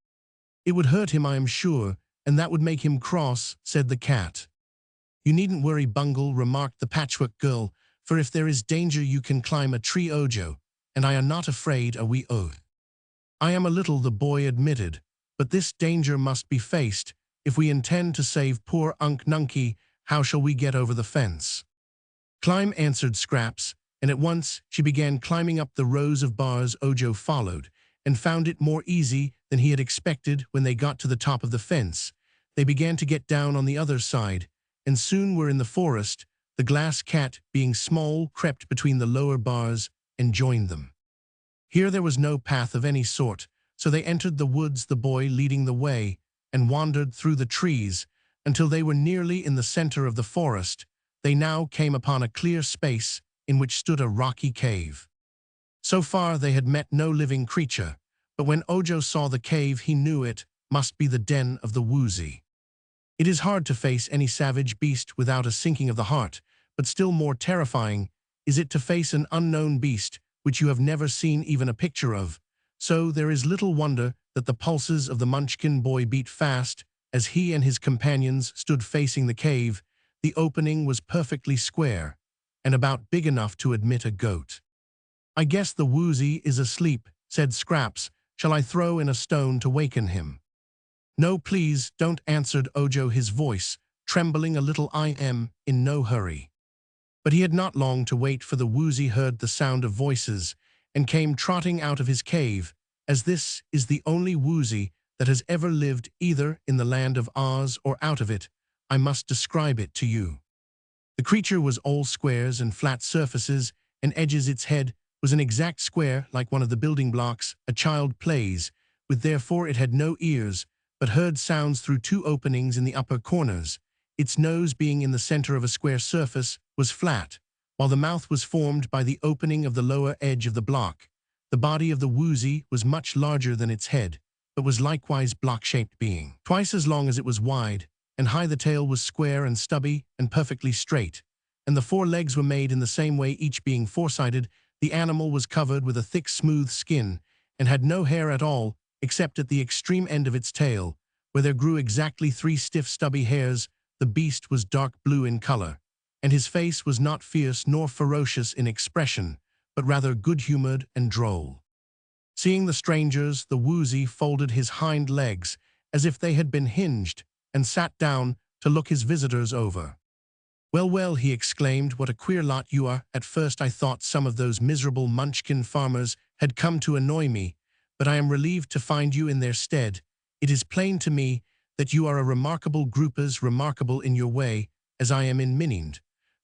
"It would hurt him, I am sure, and that would make him cross," said the cat. "You needn't worry, Bungle," remarked the Patchwork Girl, "for if there is danger you can climb a tree, Ojo, and I am not afraid a wee o." "I am a little," the boy admitted, "but this danger must be faced. If we intend to save poor Unc Nunky, how shall we get over the fence?" "Climb," answered Scraps, and at once she began climbing up the rows of bars. Ojo followed, and found it more easy than he had expected. When they got to the top of the fence, they began to get down on the other side, and soon were in the forest. The glass cat, being small, crept between the lower bars and joined them. Here there was no path of any sort, so they entered the woods, the boy leading the way, and wandered through the trees until they were nearly in the center of the forest. They now came upon a clear space in which stood a rocky cave. So far they had met no living creature, but when Ojo saw the cave he knew it must be the den of the woozy. It is hard to face any savage beast without a sinking of the heart, but still more terrifying is it to face an unknown beast which you have never seen even a picture of. So there is little wonder that the pulses of the Munchkin boy beat fast as he and his companions stood facing the cave. The opening was perfectly square and about big enough to admit a goat. "I guess the woozy is asleep," said Scraps. "Shall I throw in a stone to waken him?" "No, please don't," answered Ojo, his voice trembling a little. "I am in no hurry." But he had not long to wait, for the woozy heard the sound of voices and came trotting out of his cave. As this is the only woozy that has ever lived either in the land of Oz or out of it, I must describe it to you. The creature was all squares and flat surfaces and edges. Its head was an exact square, like one of the building blocks a child plays with. Therefore it had no ears, but heard sounds through 2 openings in the upper corners. Its nose, being in the center of a square surface, was flat, while the mouth was formed by the opening of the lower edge of the block. The body of the woozy was much larger than its head, but was likewise block-shaped, being twice as long as it was wide, and high. The tail was square and stubby and perfectly straight, and the 4 legs were made in the same way, each being 4-sided. The animal was covered with a thick, smooth skin, and had no hair at all, except at the extreme end of its tail, where there grew exactly 3 stiff, stubby hairs. The beast was dark blue in color, and his face was not fierce nor ferocious in expression, but rather good-humored and droll. Seeing the strangers, the woozy folded his hind legs as if they had been hinged, and sat down to look his visitors over. "Well, well," he exclaimed, "what a queer lot you are. At first I thought some of those miserable Munchkin farmers had come to annoy me, but I am relieved to find you in their stead. It is plain to me that you are a remarkable group, as remarkable in your way as I am in mine.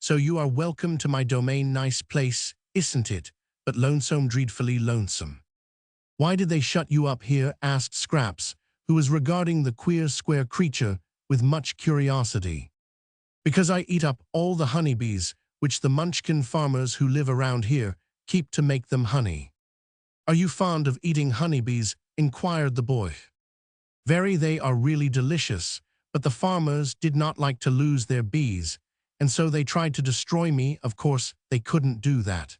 So you are welcome to my domain. Nice place, isn't it? But lonesome, dreadfully lonesome." "Why did they shut you up here?" asked Scraps, who was regarding the queer square creature with much curiosity. Because I eat up all the honeybees, which the Munchkin farmers who live around here keep to make them honey. Are you fond of eating honeybees? Inquired the boy. Very, they are really delicious, but the farmers did not like to lose their bees, and so they tried to destroy me. Of course, they couldn't do that.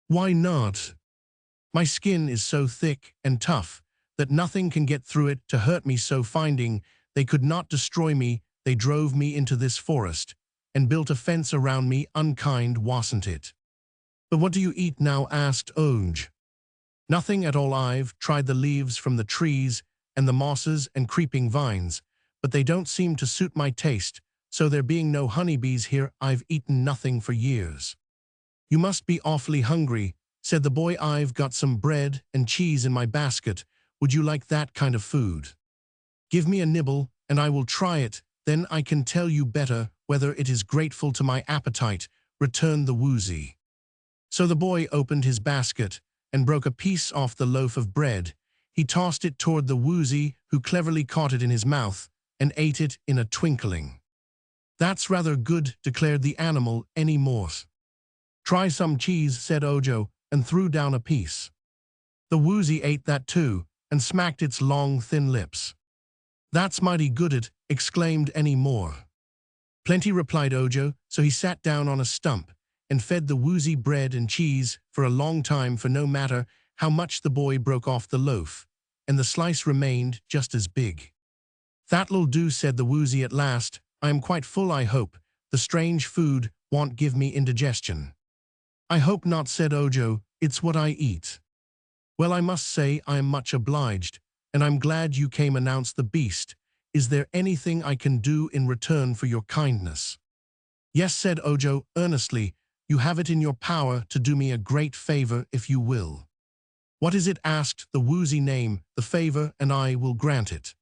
Why not? My skin is so thick and tough that nothing can get through it to hurt me, so finding they could not destroy me, they drove me into this forest and built a fence around me. Unkind, wasn't it? But what do you eat now? Asked Oj. Nothing at all. I've tried the leaves from the trees and the mosses and creeping vines, but they don't seem to suit my taste, so there being no honeybees here, I've eaten nothing for years. You must be awfully hungry, said the boy. I've got some bread and cheese in my basket. Would you like that kind of food? Give me a nibble, and I will try it, then I can tell you better whether it is grateful to my appetite, returned the woozy. So the boy opened his basket and broke a piece off the loaf of bread. He tossed it toward the woozy, who cleverly caught it in his mouth and ate it in a twinkling. That's rather good, declared the animal. Any more? Try some cheese, said Ojo, and threw down a piece. The woozy ate that too, and smacked its long, thin lips. That's mighty good it, exclaimed Any more. Plenty, replied Ojo, so he sat down on a stump and fed the woozy bread and cheese for a long time, for no matter how much the boy broke off the loaf, and the slice remained just as big. That'll do, said the woozy at last. I am quite full, I hope. The strange food won't give me indigestion. I hope not, said Ojo. It's what I eat. Well, I must say I am much obliged, and I'm glad you came, announced the beast. Is there anything I can do in return for your kindness? Yes, said Ojo earnestly. You have it in your power to do me a great favor if you will. What is it? Asked the woozy. Name the favor, and I will grant it.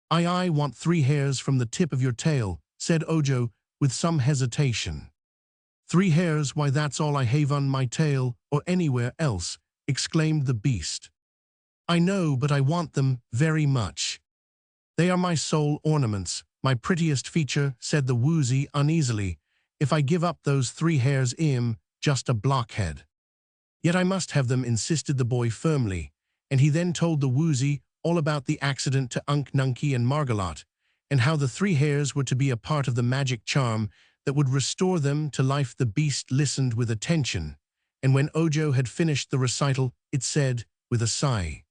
I want 3 hairs from the tip of your tail, said Ojo with some hesitation. 3 hairs? Why, that's all I have on my tail, or anywhere else, exclaimed the beast. I know, but I want them very much. They are my sole ornaments, my prettiest feature, said the woozy uneasily. If I give up those 3 hairs, I'm just a blockhead. Yet I must have them, insisted the boy firmly, and he then told the woozy all about the accident to Unk Nunky and Margolot, and how the 3 hairs were to be a part of the magic charm that would restore them to life. The beast listened with attention, and when Ojo had finished the recital, it said, with a sigh,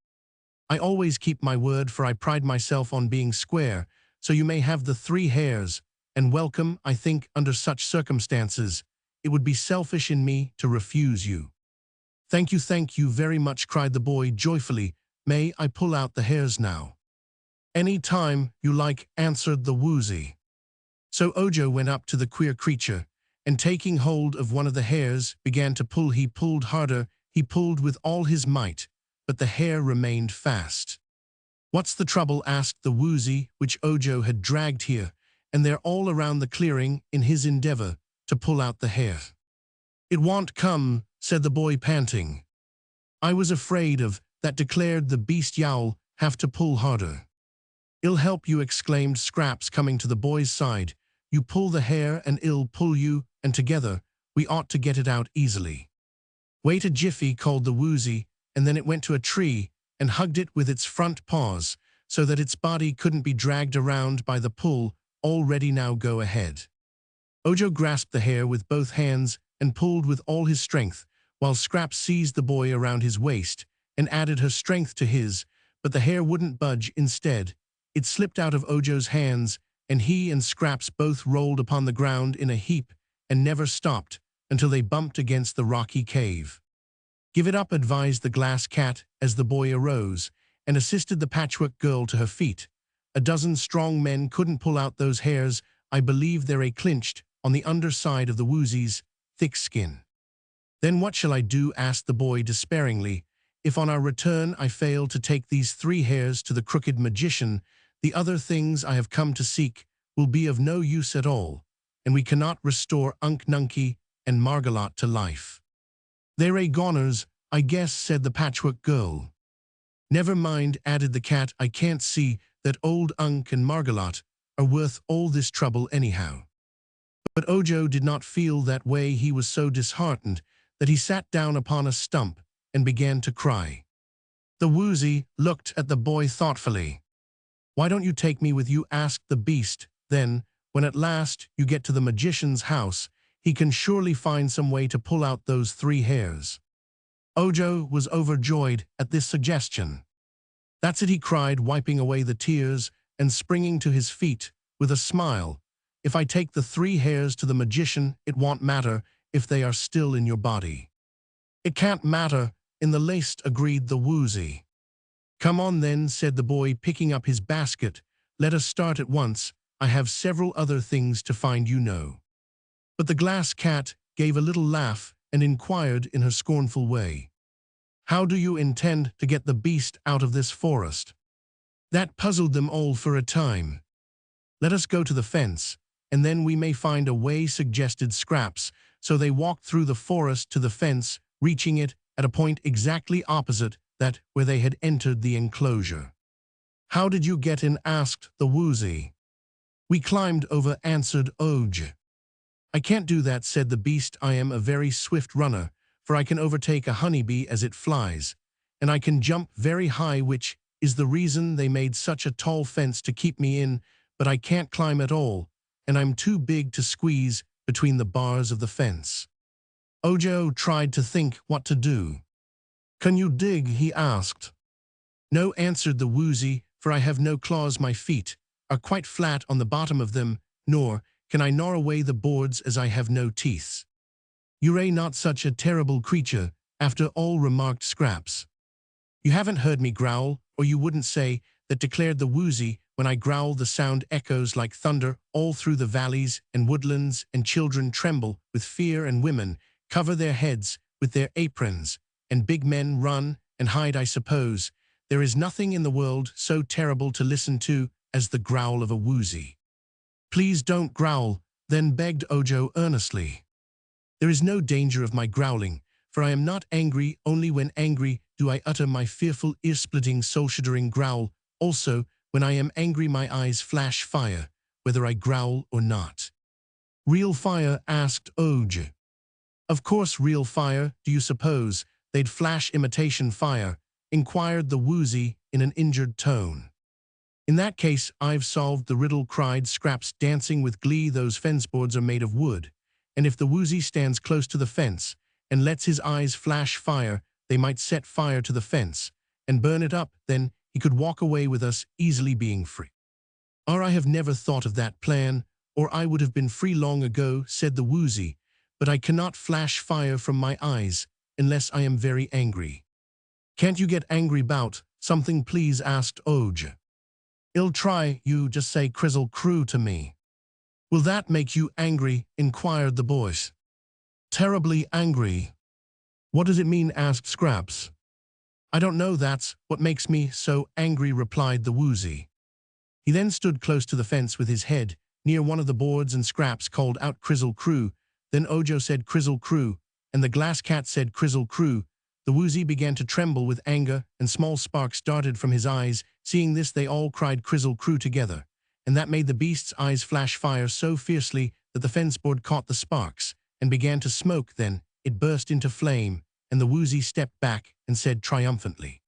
I always keep my word, for I pride myself on being square, so you may have the 3 hairs, and welcome. I think, under such circumstances, it would be selfish in me to refuse you. Thank you very much, cried the boy joyfully. May I pull out the hairs now? Any time you like, answered the woozy. So Ojo went up to the queer creature, and taking hold of one of the hairs, began to pull. He pulled harder, he pulled with all his might, but the hair remained fast. What's the trouble? Asked the woozy, which Ojo had dragged here and there all around the clearing in his endeavor to pull out the hair. It won't come, said the boy, panting. I was afraid of that, declared the beast. You'll have to pull harder. I'll help you, exclaimed Scraps, coming to the boy's side. You pull the hair and I'll pull you, and together we ought to get it out easily. Wait a jiffy, called the woozy, and then it went to a tree and hugged it with its front paws so that its body couldn't be dragged around by the pull. All ready now, go ahead. Ojo grasped the hair with both hands and pulled with all his strength, while Scraps seized the boy around his waist and added her strength to his, but the hair wouldn't budge. Instead, it slipped out of Ojo's hands, and he and Scraps both rolled upon the ground in a heap and never stopped until they bumped against the rocky cave. Give it up, advised the glass cat as the boy arose and assisted the Patchwork Girl to her feet. A dozen strong men couldn't pull out those hairs. I believe they're clinched on the underside of the woozy's thick skin. Then what shall I do? Asked the boy despairingly. If on our return I fail to take these 3 hairs to the crooked magician, the other things I have come to seek will be of no use at all, and we cannot restore Unk Nunky and Margolot to life. They're goners, I guess, said the Patchwork Girl. Never mind, added the cat. I can't see that old Unk and Margolot are worth all this trouble anyhow. But Ojo did not feel that way. He was so disheartened that he sat down upon a stump and began to cry. The Woozy looked at the boy thoughtfully. "Why don't you take me with you?" asked the beast. "Then, when at last you get to the magician's house, he can surely find some way to pull out those 3 hairs." Ojo was overjoyed at this suggestion. "That's it," he cried, wiping away the tears and springing to his feet with a smile. "If I take the 3 hairs to the magician, it won't matter if they are still in your body." "It can't matter in the least," agreed the Woozy. "Come on then," said the boy, picking up his basket. "Let us start at once. I have several other things to find, you know." But the glass cat gave a little laugh and inquired in her scornful way, "How do you intend to get the beast out of this forest?" That puzzled them all for a time. "Let us go to the fence, and then we may find a way," suggested Scraps. So they walked through the forest to the fence, reaching it at a point exactly opposite that where they had entered the enclosure. "How did you get in?" asked the Woozy. "We climbed over," answered Oj. "I can't do that," said the beast. "I am a very swift runner, for I can overtake a honeybee as it flies, and I can jump very high, which is the reason they made such a tall fence to keep me in, but I can't climb at all, and I'm too big to squeeze between the bars of the fence." Ojo tried to think what to do. "Can you dig?" he asked. "No," answered the Woozy, "for I have no claws. My feet are quite flat on the bottom of them, nor can I gnaw away the boards, as I have no teeth." "You're not such a terrible creature, after all," remarked Scraps. "You haven't heard me growl, or you wouldn't say that," declared the Woozy. "When I growl, the sound echoes like thunder all through the valleys and woodlands, and children tremble with fear, and women cover their heads with their aprons, and big men run and hide. I suppose there is nothing in the world so terrible to listen to as the growl of a Woozy." "Please don't growl," then begged Ojo earnestly. "There is no danger of my growling, for I am not angry. Only when angry do I utter my fearful, ear-splitting, soul-shuddering growl. Also, when I am angry, my eyes flash fire, whether I growl or not." "Real fire?" asked Ojo. "Of course real fire. Do you suppose they'd flash imitation fire?" inquired the Woozy in an injured tone. "In that case, I've solved the riddle," cried Scraps, dancing with glee. "Those fence boards are made of wood, and if the Woozy stands close to the fence and lets his eyes flash fire, they might set fire to the fence and burn it up. Then he could walk away with us, easily being free." "Or I have never thought of that plan, or I would have been free long ago," said the Woozy. "But I cannot flash fire from my eyes unless I am very angry." "Can't you get angry 'bout something, please?" asked Oj. "I'll try. You just say 'Crizzle Crew' to me." "Will that make you angry?" inquired the boys. "Terribly angry." "What does it mean?" asked Scraps. "I don't know. That's what makes me so angry," replied the Woozy. He then stood close to the fence with his head near one of the boards, and Scraps called out, "Crizzle Crew." Then Ojo said, "Crizzle Crew," and the glass cat said, "Crizzle Crew." The Woozy began to tremble with anger, and small sparks darted from his eyes. Seeing this, they all cried, "Crizzle Crew," together, and that made the beast's eyes flash fire so fiercely that the fence board caught the sparks and began to smoke. Then it burst into flame, and the Woozy stepped back and said triumphantly,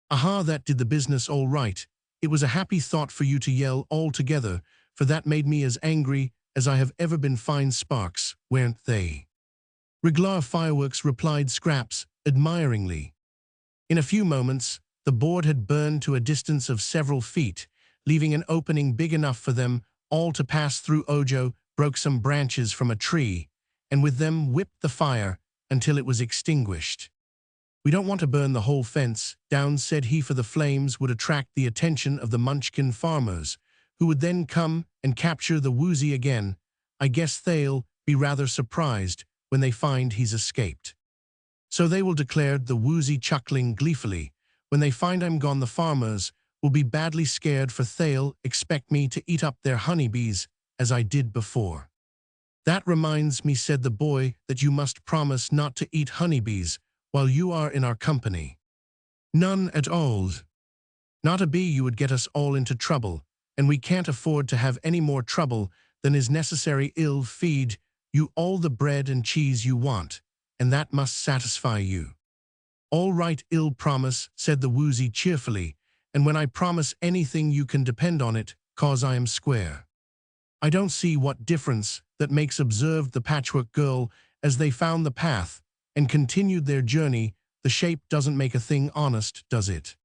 "Aha, that did the business all right. It was a happy thought for you to yell all together, for that made me as angry as I have ever been. Fine sparks, weren't they?" "Reglar fireworks," replied Scraps admiringly. In a few moments, the board had burned to a distance of several feet, leaving an opening big enough for them all to pass through. Ojo broke some branches from a tree, and with them whipped the fire until it was extinguished. "We don't want to burn the whole fence down," said he, "for the flames would attract the attention of the Munchkin farmers, who would then come and capture the Woozy again. I guess they'll be rather surprised when they find he's escaped." "So they will," declared the Woozy, chuckling gleefully. "When they find I'm gone, the farmers will be badly scared, for they'll expect me to eat up their honeybees as I did before." "That reminds me," said the boy, "that you must promise not to eat honeybees while you are in our company." "None at all. Not a bee. You would get us all into trouble, and we can't afford to have any more trouble than is necessary. I'll feed you all the bread and cheese you want, and that must satisfy you." "All right, I'll promise," said the woozy cheerfully, "and when I promise anything you can depend on it, 'cause I am square." "I don't see what difference that makes," observed the Patchwork Girl as they found the path and continued their journey. "The shape doesn't make a thing honest, does it?"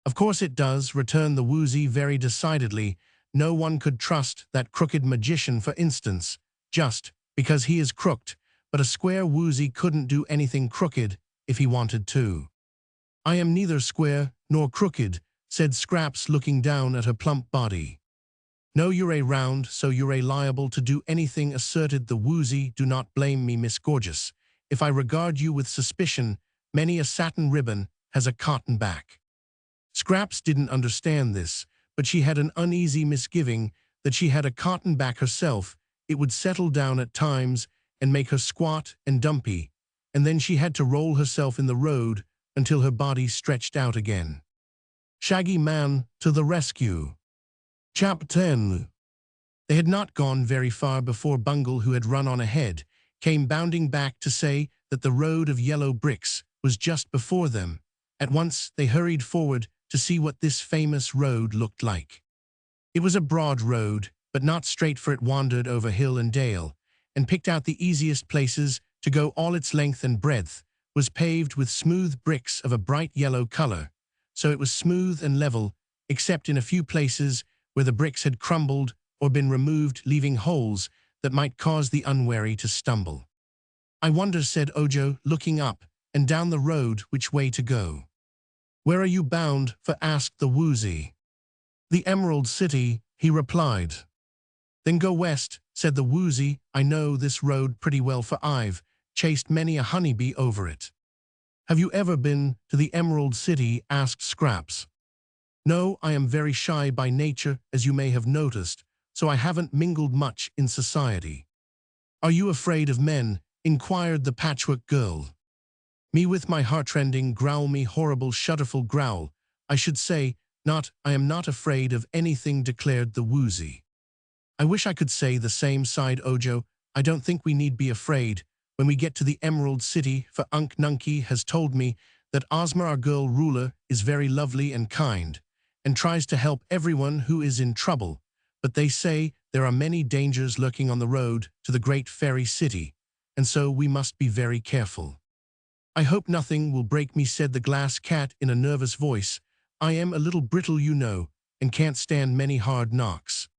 "Of course it does," returned the woozy very decidedly. "No one could trust that crooked magician, for instance, just because he is crooked, but a square woozy couldn't do anything crooked if he wanted to." "I am neither square nor crooked," said Scraps, looking down at her plump body. "No, you're a round, so you're a liable to do anything," asserted the woozy. "Do not blame me, Miss Gorgeous, if I regard you with suspicion. Many a satin ribbon has a cotton back." Scraps didn't understand this, but she had an uneasy misgiving that she had a cotton back herself. It would settle down at times and make her squat and dumpy, and then she had to roll herself in the road until her body stretched out again. Shaggy Man to the rescue. Chapter 10. They had not gone very far before Bungle, who had run on ahead, came bounding back to say that the road of yellow bricks was just before them. At once they hurried forward to see what this famous road looked like. It was a broad road, but not straight, for it wandered over hill and dale, and picked out the easiest places to go. All its length and breadth was paved with smooth bricks of a bright yellow color, so it was smooth and level, except in a few places where the bricks had crumbled or been removed, leaving holes that might cause the unwary to stumble. "I wonder," said Ojo, looking up and down the road, "which way to go." "Where are you bound for?" asked the woozy. "The Emerald City," he replied. "Then go west," said the woozy. "I know this road pretty well, for I've chased many a honeybee over it." "Have you ever been to the Emerald City?" asked Scraps. "No, I am very shy by nature, as you may have noticed, so I haven't mingled much in society." "Are you afraid of men?" inquired the Patchwork Girl. "Me with my heartrending growl, me horrible shudderful growl. I should say not. I am not afraid of anything," declared the woozy. "I wish I could say the same," sighed Ojo. "I don't think we need be afraid when we get to the Emerald City, for Unc Nunky has told me that Ozma, our girl ruler, is very lovely and kind, and tries to help everyone who is in trouble, but they say there are many dangers lurking on the road to the great fairy city, and so we must be very careful." "I hope nothing will break me," said the Glass Cat in a nervous voice. "I am a little brittle, you know, and can't stand many hard knocks.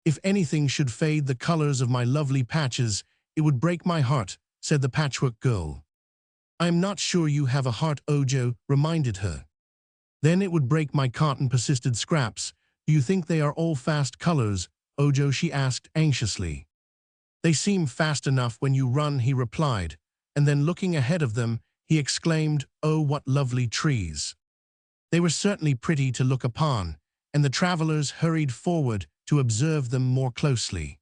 If anything should fade the colors of my lovely patches, it would break my heart," said the Patchwork Girl. "I am not sure you have a heart," Ojo reminded her. "Then it would break my cotton," persisted Scraps. "Do you think they are all fast colors, Ojo?" she asked anxiously. "They seem fast enough when you run," he replied, and then looking ahead of them, he exclaimed, "Oh, what lovely trees!" They were certainly pretty to look upon, and the travelers hurried forward to observe them more closely.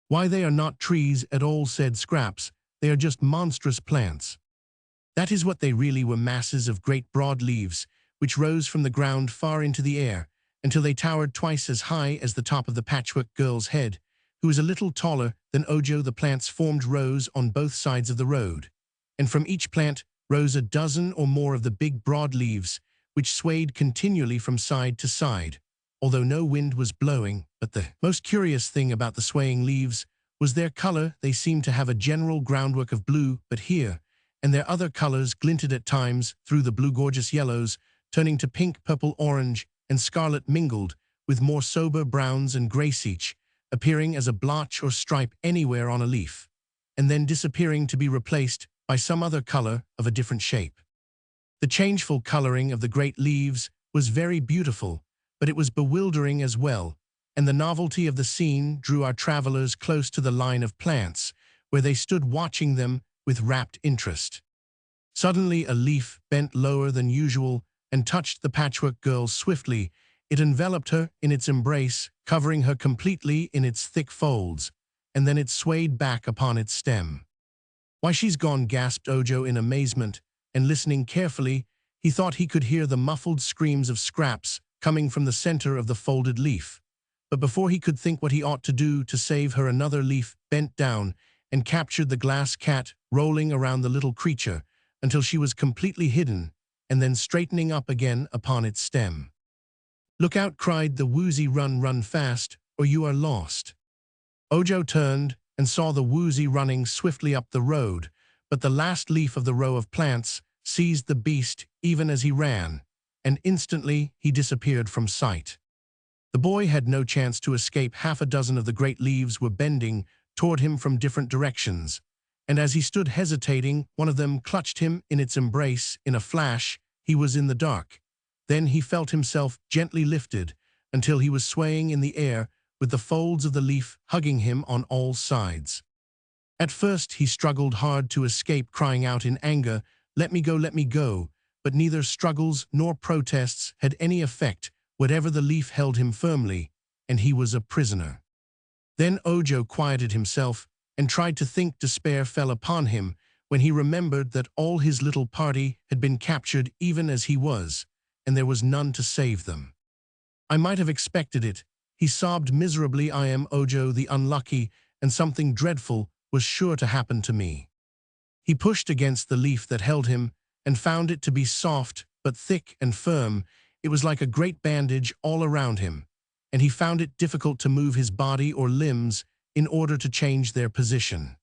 "Why, they are not trees at all," said Scraps. "They are just monstrous plants." That is what they really were, masses of great broad leaves, which rose from the ground far into the air, until they towered twice as high as the top of the Patchwork Girl's head, who was a little taller than Ojo. The plants formed rows on both sides of the road, and from each plant rose a dozen or more of the big broad leaves, which swayed continually from side to side, although no wind was blowing. But the most curious thing about the swaying leaves was their color. They seemed to have a general groundwork of blue, but here and their other colors glinted at times through the blue, gorgeous yellows, turning to pink, purple, orange, and scarlet, mingled with more sober browns and grays, each appearing as a blotch or stripe anywhere on a leaf, and then disappearing to be replaced by some other color of a different shape. The changeful coloring of the great leaves was very beautiful, but it was bewildering as well, and the novelty of the scene drew our travelers close to the line of plants, where they stood watching them with rapt interest. Suddenly a leaf bent lower than usual and touched the Patchwork Girl swiftly. It enveloped her in its embrace, covering her completely in its thick folds, and then it swayed back upon its stem. "Why, she's gone," gasped Ojo in amazement, and listening carefully, he thought he could hear the muffled screams of Scraps coming from the center of the folded leaf. But before he could think what he ought to do to save her, another leaf bent down and captured the glass cat, rolling around the little creature until she was completely hidden, and then straightening up again upon its stem. "Look out," cried the woozy, "run, run fast, or you are lost." Ojo turned and saw the woozy running swiftly up the road, but the last leaf of the row of plants seized the beast even as he ran, and instantly he disappeared from sight. The boy had no chance to escape. Half a dozen of the great leaves were bending toward him from different directions, and as he stood hesitating, one of them clutched him in its embrace. In a flash, he was in the dark. Then he felt himself gently lifted until he was swaying in the air with the folds of the leaf hugging him on all sides. At first he struggled hard to escape, crying out in anger, let me go," but neither struggles nor protests had any effect. Whatever the leaf held him firmly, and he was a prisoner. Then Ojo quieted himself and tried to think. Despair fell upon him when he remembered that all his little party had been captured even as he was, and there was none to save them. "I might have expected it," he sobbed miserably. "I am Ojo the unlucky, and something dreadful was sure to happen to me." He pushed against the leaf that held him and found it to be soft but thick and firm. It was like a great bandage all around him, and he found it difficult to move his body or limbs in order to change their position.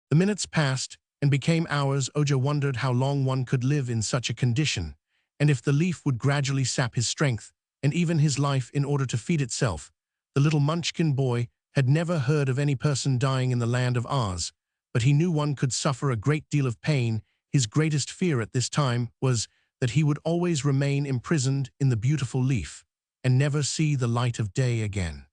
The minutes passed and became hours. Ojo wondered how long one could live in such a condition, and if the leaf would gradually sap his strength and even his life in order to feed itself. The little Munchkin boy had never heard of any person dying in the land of Oz, but he knew one could suffer a great deal of pain. His greatest fear at this time was that he would always remain imprisoned in the beautiful leaf and never see the light of day again.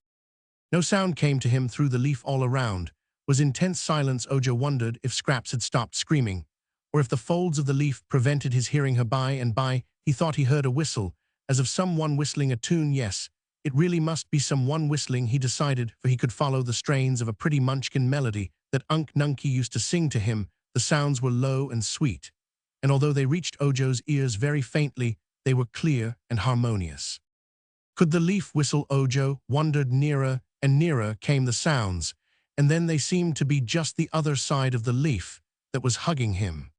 No sound came to him through the leaf. All around was intense silence. Ojo wondered if Scraps had stopped screaming, or if the folds of the leaf prevented his hearing her. By and by, he thought he heard a whistle, as of someone whistling a tune. Yes, it really must be someone whistling, he decided, for he could follow the strains of a pretty Munchkin melody that Unc Nunkie used to sing to him. The sounds were low and sweet, and although they reached Ojo's ears very faintly, they were clear and harmonious. Could the leaf whistle? Ojo wondered. Nearer and nearer came the sounds, and then they seemed to be just the other side of the leaf that was hugging him.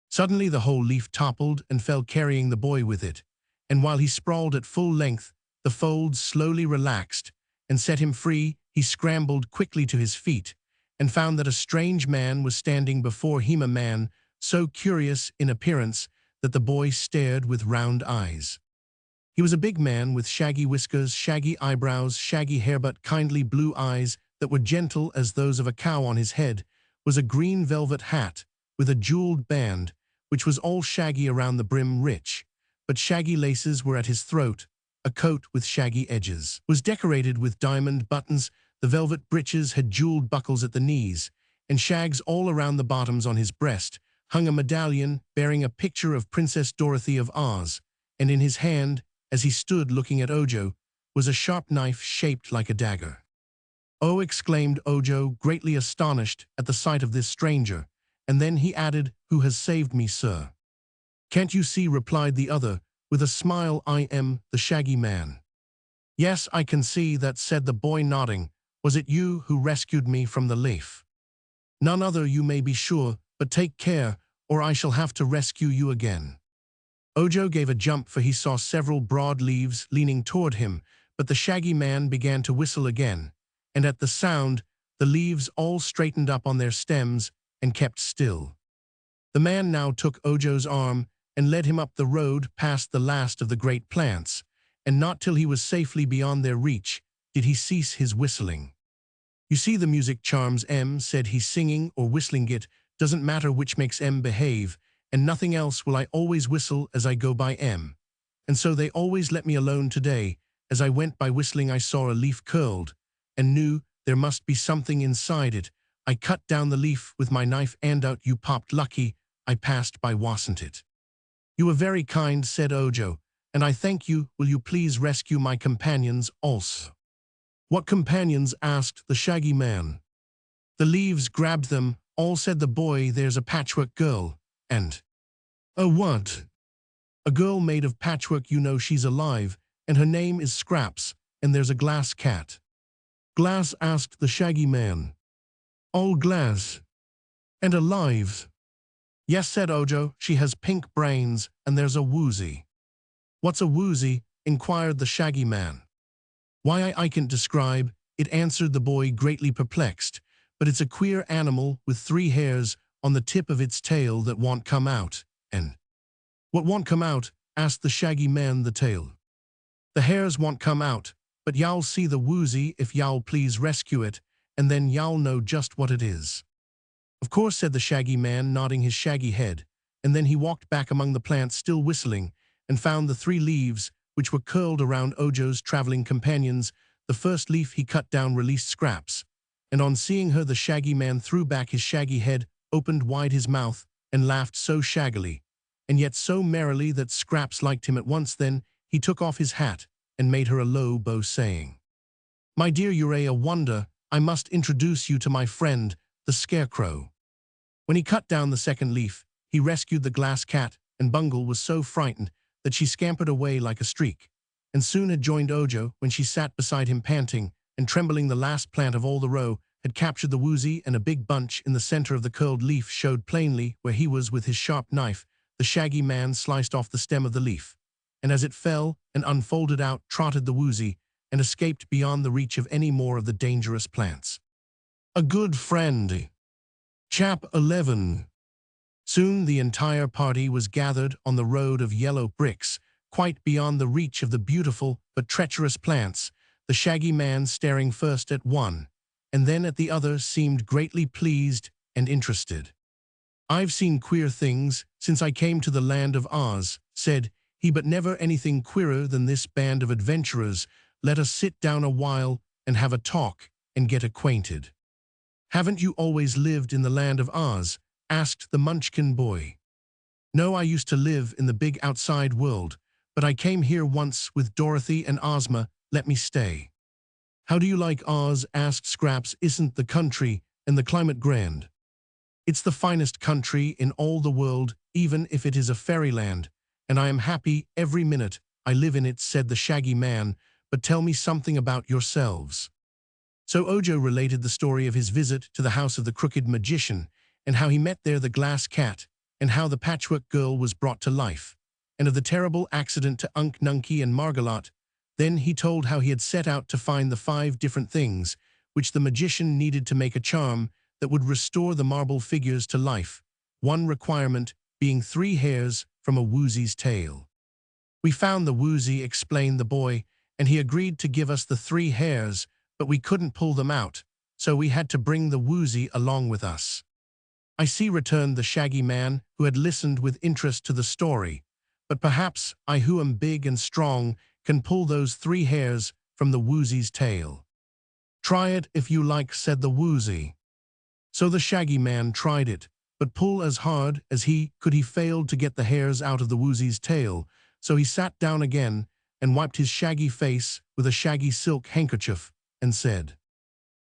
Suddenly the whole leaf toppled and fell, carrying the boy with it, and while he sprawled at full length, the folds slowly relaxed and set him free. He scrambled quickly to his feet and found that a strange man was standing before him, a man so curious in appearance that the boy stared with round eyes. He was a big man with shaggy whiskers, shaggy eyebrows, shaggy hair, but kindly blue eyes that were gentle as those of a cow. On his head was a green velvet hat with a jeweled band, which was all shaggy around the brim. Rich but shaggy laces were at his throat. A coat with shaggy edges was decorated with diamond buttons. The velvet breeches had jeweled buckles at the knees, and shags all around the bottoms. On his breast hung a medallion bearing a picture of Princess Dorothy of Oz, and in his hand, as he stood looking at Ojo, was a sharp knife shaped like a dagger. "Oh!" exclaimed Ojo, greatly astonished at the sight of this stranger, and then he added, "Who has saved me, sir?" "Can't you see?" replied the other, with a smile. "I am the Shaggy Man." "Yes, I can see that," said the boy, nodding. "Was it you who rescued me from the leaf?" "None other, you may be sure, but take care, or I shall have to rescue you again." Ojo gave a jump, for he saw several broad leaves leaning toward him, but the Shaggy Man began to whistle again, and at the sound, the leaves all straightened up on their stems and kept still. The man now took Ojo's arm and led him up the road past the last of the great plants, and not till he was safely beyond their reach did he cease his whistling. "You see, the music charms em," said he, "singing or whistling it doesn't matter which makes em behave, and nothing else will I always whistle as I go by em. And so they always let me alone today. As I went by whistling I saw a leaf curled, and knew there must be something inside it. I cut down the leaf with my knife and out you popped. Lucky I passed by, wasn't it?" "You were very kind," said Ojo, "and I thank you. Will you please rescue my companions also?" "What companions?" asked the Shaggy Man. "The leaves grabbed them all," said the boy. "There's a patchwork girl, and—" "A what?" "A girl made of patchwork. You know she's alive, and her name is Scraps. and there's a glass cat." "Glass?" asked the Shaggy Man. "All glass? And alive?" "Yes," said Ojo, "she has pink brains, and there's a woozy." "What's a woozy?" inquired the Shaggy Man. "Why, I can't describe it," answered the boy, greatly perplexed, "but it's a queer animal with 3 hairs on the tip of its tail that won't come out." "And what won't come out?" asked the Shaggy Man. "The tail. The hairs won't come out, but y'all see the woozy if y'all please rescue it, and then y'all know just what it is." "Of course," said the Shaggy Man, nodding his shaggy head, and then he walked back among the plants, still whistling, and found the 3 leaves, which were curled around Ojo's traveling companions. The first leaf he cut down released Scraps, and on seeing her the Shaggy Man threw back his shaggy head, opened wide his mouth, and laughed so shaggily, and yet so merrily, that Scraps liked him at once. Then he took off his hat and made her a low bow, saying, "My dear, you're a wonder. I must introduce you to my friend, the Scarecrow." When he cut down the second leaf, he rescued the glass cat, and Bungle was so frightened that she scampered away like a streak, and soon had joined Ojo when she sat beside him panting and trembling. The last plant of all the row had captured the woozy, and a big bunch in the center of the curled leaf showed plainly where he was. With his sharp knife, the Shaggy Man sliced off the stem of the leaf, and as it fell and unfolded out trotted the woozy, and escaped beyond the reach of any more of the dangerous plants. A good friend. Chap 11. Soon the entire party was gathered on the road of yellow bricks, quite beyond the reach of the beautiful but treacherous plants. The Shaggy Man, staring first at one and then at the other, seemed greatly pleased and interested. "I've seen queer things since I came to the land of Oz," said he, "but never anything queerer than this band of adventurers. Let us sit down a while and have a talk and get acquainted." "Haven't you always lived in the land of Oz?" asked the Munchkin boy. "No, I used to live in the big outside world, but I came here once with Dorothy and Ozma let me stay." "How do you like Oz?" asked Scraps. "Isn't the country and the climate grand?" "It's the finest country in all the world, even if it is a fairyland, and I am happy every minute I live in it," said the Shaggy Man. "But tell me something about yourselves." So Ojo related the story of his visit to the house of the Crooked Magician, and how he met there the glass cat, and how the Patchwork Girl was brought to life, and of the terrible accident to Unc Nunkie and Margolot. Then he told how he had set out to find the 5 different things which the magician needed to make a charm that would restore the marble figures to life, one requirement being 3 hairs from a woozy's tail. "We found the woozy," explained the boy, "and he agreed to give us the 3 hairs, but we couldn't pull them out, so we had to bring the woozy along with us." "I see," returned the Shaggy Man, who had listened with interest to the story, "but perhaps I, who am big and strong, can pull those 3 hairs from the woozy's tail." "Try it if you like," said the woozy. So the Shaggy Man tried it, but pull as hard as he could, he failed to get the hairs out of the woozy's tail. So he sat down again and wiped his shaggy face with a shaggy silk handkerchief and said,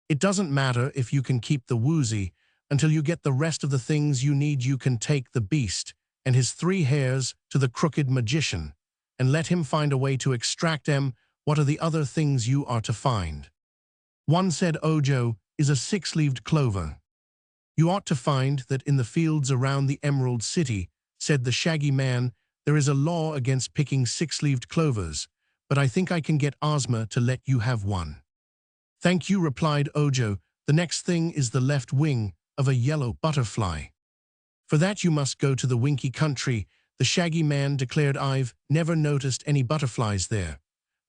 "It doesn't matter if you can keep the woozy. Until you get the rest of the things you need, you can take the beast and his 3 hairs to the Crooked Magician, and let him find a way to extract them. What are the other things you are to find?" "One," said Ojo, "is a 6-leaved clover." "You ought to find that in the fields around the Emerald City," said the Shaggy Man. "There is a law against picking 6-leaved clovers, but I think I can get Ozma to let you have one." "Thank you," replied Ojo. "The next thing is the left wing of a yellow butterfly. For that you must go to the Winky Country." The Shaggy Man declared, "I've never noticed any butterflies there,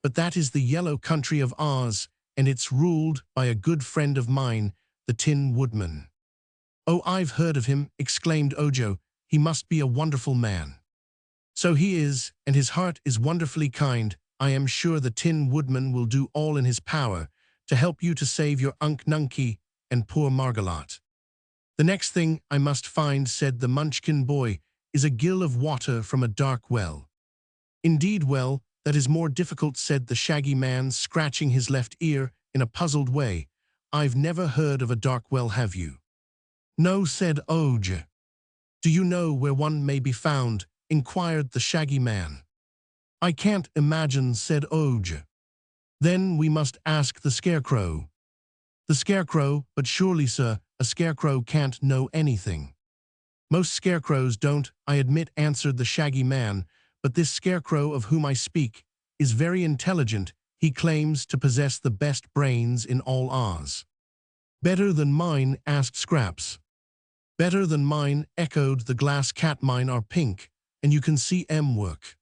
but that is the yellow country of Oz, and it's ruled by a good friend of mine, the Tin Woodman." "Oh, I've heard of him," exclaimed Ojo. "He must be a wonderful man." "So he is, and his heart is wonderfully kind. I am sure the Tin Woodman will do all in his power to help you to save your Unc Nunkie and poor Margolot." "The next thing I must find," said the Munchkin boy, "is a gill of water from a dark well." "Indeed, well, that is more difficult," said the Shaggy Man, scratching his left ear in a puzzled way. "I've never heard of a dark well, have you?" "No," said Ojo. "Do you know where one may be found?" inquired the Shaggy Man. "I can't imagine," said Ojo. Then we must ask the Scarecrow. The Scarecrow, but surely, sir, a Scarecrow can't know anything. Most Scarecrows don't, I admit, answered the Shaggy Man, but this Scarecrow of whom I speak is very intelligent. He claims to possess the best brains in all Oz. Better than mine? Asked Scraps. Better than mine, echoed the Glass Cat. Mine are pink, and you can see 'em work.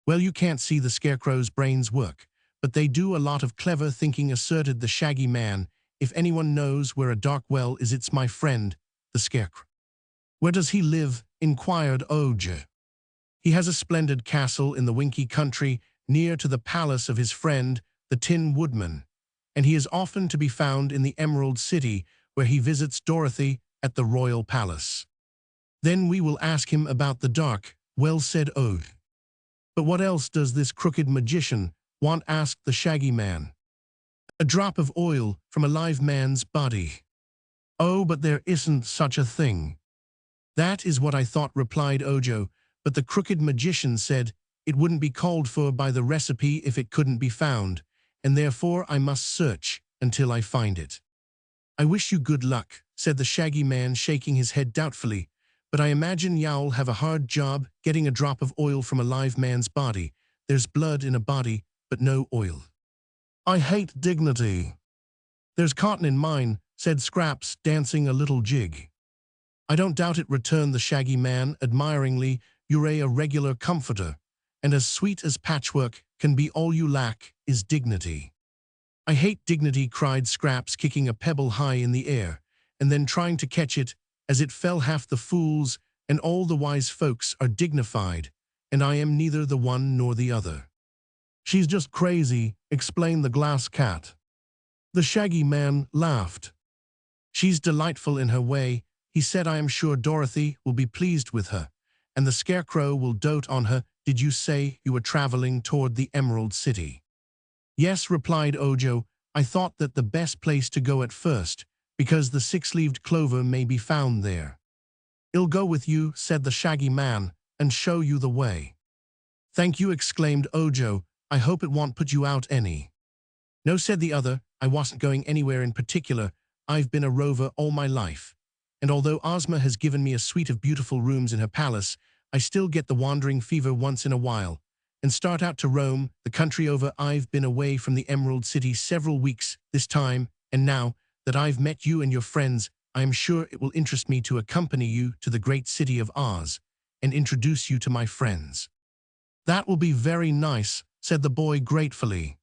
Well, you can't see the Scarecrow's brains work, but they do a lot of clever thinking, asserted the Shaggy Man. If anyone knows where a dark well is, it's my friend, the Scarecrow. Where does he live? Inquired Ojo. He has a splendid castle in the Winky Country, near to the palace of his friend, the Tin Woodman, and he is often to be found in the Emerald City, where he visits Dorothy at the Royal Palace. Then we will ask him about the dark, well, said Ojo. But what else does this crooked magician want? Asked the Shaggy Man. A drop of oil from a live man's body. Oh, but there isn't such a thing. That is what I thought, replied Ojo, but the crooked magician said it wouldn't be called for by the recipe if it couldn't be found, and therefore I must search until I find it. I wish you good luck, said the Shaggy Man, shaking his head doubtfully, but I imagine you'll have a hard job getting a drop of oil from a live man's body. There's blood in a body, but no oil. I hate dignity. There's cotton in mine, said Scraps, dancing a little jig. I don't doubt it, returned the Shaggy Man admiringly. You're a regular comforter, and as sweet as patchwork can be. All you lack is dignity. I hate dignity, cried Scraps, kicking a pebble high in the air, and then trying to catch it as it fell. Half the fools and all the wise folks are dignified, and I am neither the one nor the other. She's just crazy, explained the Glass Cat. The Shaggy Man laughed. She's delightful in her way, he said. I am sure Dorothy will be pleased with her, and the Scarecrow will dote on her. Did you say you were traveling toward the Emerald City? Yes, replied Ojo. I thought that the best place to go at first, because the six-leaved clover may be found there. I'll go with you, said the Shaggy Man, and show you the way. Thank you, exclaimed Ojo. I hope it won't put you out any. No, said the other. I wasn't going anywhere in particular. I've been a rover all my life, and although Ozma has given me a suite of beautiful rooms in her palace, I still get the wandering fever once in a while, and start out to roam the country over. I've been away from the Emerald City several weeks this time, and now that I've met you and your friends, I am sure it will interest me to accompany you to the great city of Oz and introduce you to my friends. That will be very nice, said the boy gratefully.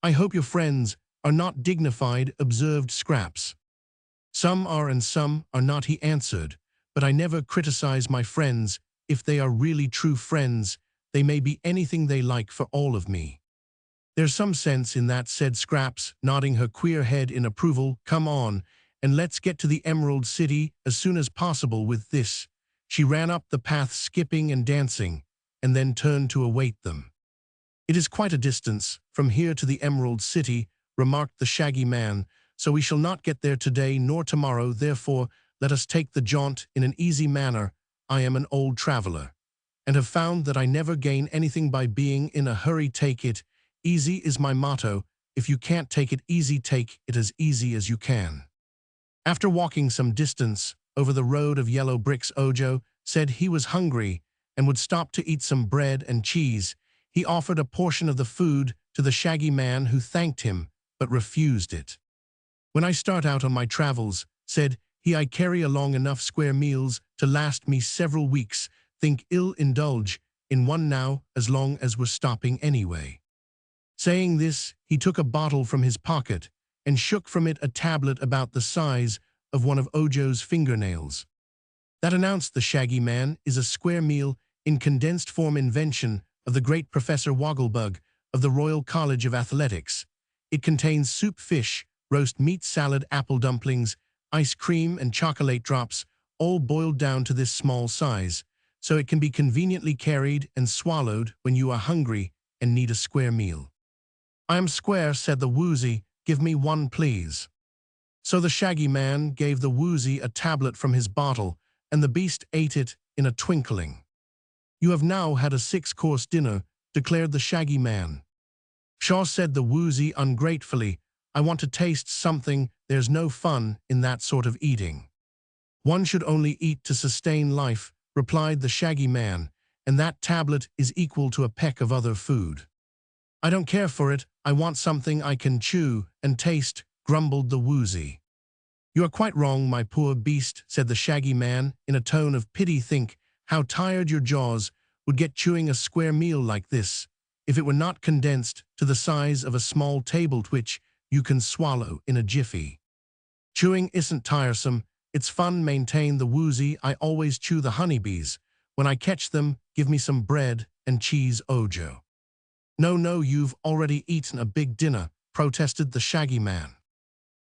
I hope your friends are not dignified, observed Scraps. Some are and some are not, he answered, but I never criticize my friends. If they are really true friends, they may be anything they like for all of me. There's some sense in that, said Scraps, nodding her queer head in approval. Come on, and let's get to the Emerald City as soon as possible. With this, she ran up the path, skipping and dancing, and then turned to await them. It is quite a distance from here to the Emerald City, remarked the Shaggy Man, so we shall not get there today nor tomorrow. Therefore, let us take the jaunt in an easy manner. I am an old traveler, and have found that I never gain anything by being in a hurry. Take it easy is my motto. If you can't take it easy, take it as easy as you can. After walking some distance over the road of yellow bricks, Ojo said he was hungry and would stop to eat some bread and cheese. He offered a portion of the food to the Shaggy Man, who thanked him but refused it. When I start out on my travels, said he, I carry along enough square meals to last me several weeks. Think I'll indulge in one now, as long as we're stopping anyway. Saying this, he took a bottle from his pocket and shook from it a tablet about the size of one of Ojo's fingernails. That, announced the Shaggy Man, is a square meal in condensed form, invention of the great Professor Wogglebug of the Royal College of Athletics. It contains soup, fish, roast meat, salad, apple dumplings, ice cream, and chocolate drops, all boiled down to this small size, so it can be conveniently carried and swallowed when you are hungry and need a square meal. I am square, said the Woozy. Give me one, please. So the Shaggy Man gave the Woozy a tablet from his bottle, and the beast ate it in a twinkling. You have now had a 6-course dinner, declared the Shaggy Man. Shaw said the woozy ungratefully. I want to taste something. There's no fun in that sort of eating. One should only eat to sustain life, replied the shaggy man, and that tablet is equal to a peck of other food. I don't care for it. I want something I can chew and taste, grumbled the woozy. You are quite wrong, my poor beast, said the shaggy man in a tone of pity. Think how tired your jaws would get chewing a square meal like this, if it were not condensed to the size of a small table which you can swallow in a jiffy. Chewing isn't tiresome, it's fun, maintained the woozy. I always chew the honeybees. When I catch them, give me some bread and cheese, Ojo. No, you've already eaten a big dinner, protested the shaggy man.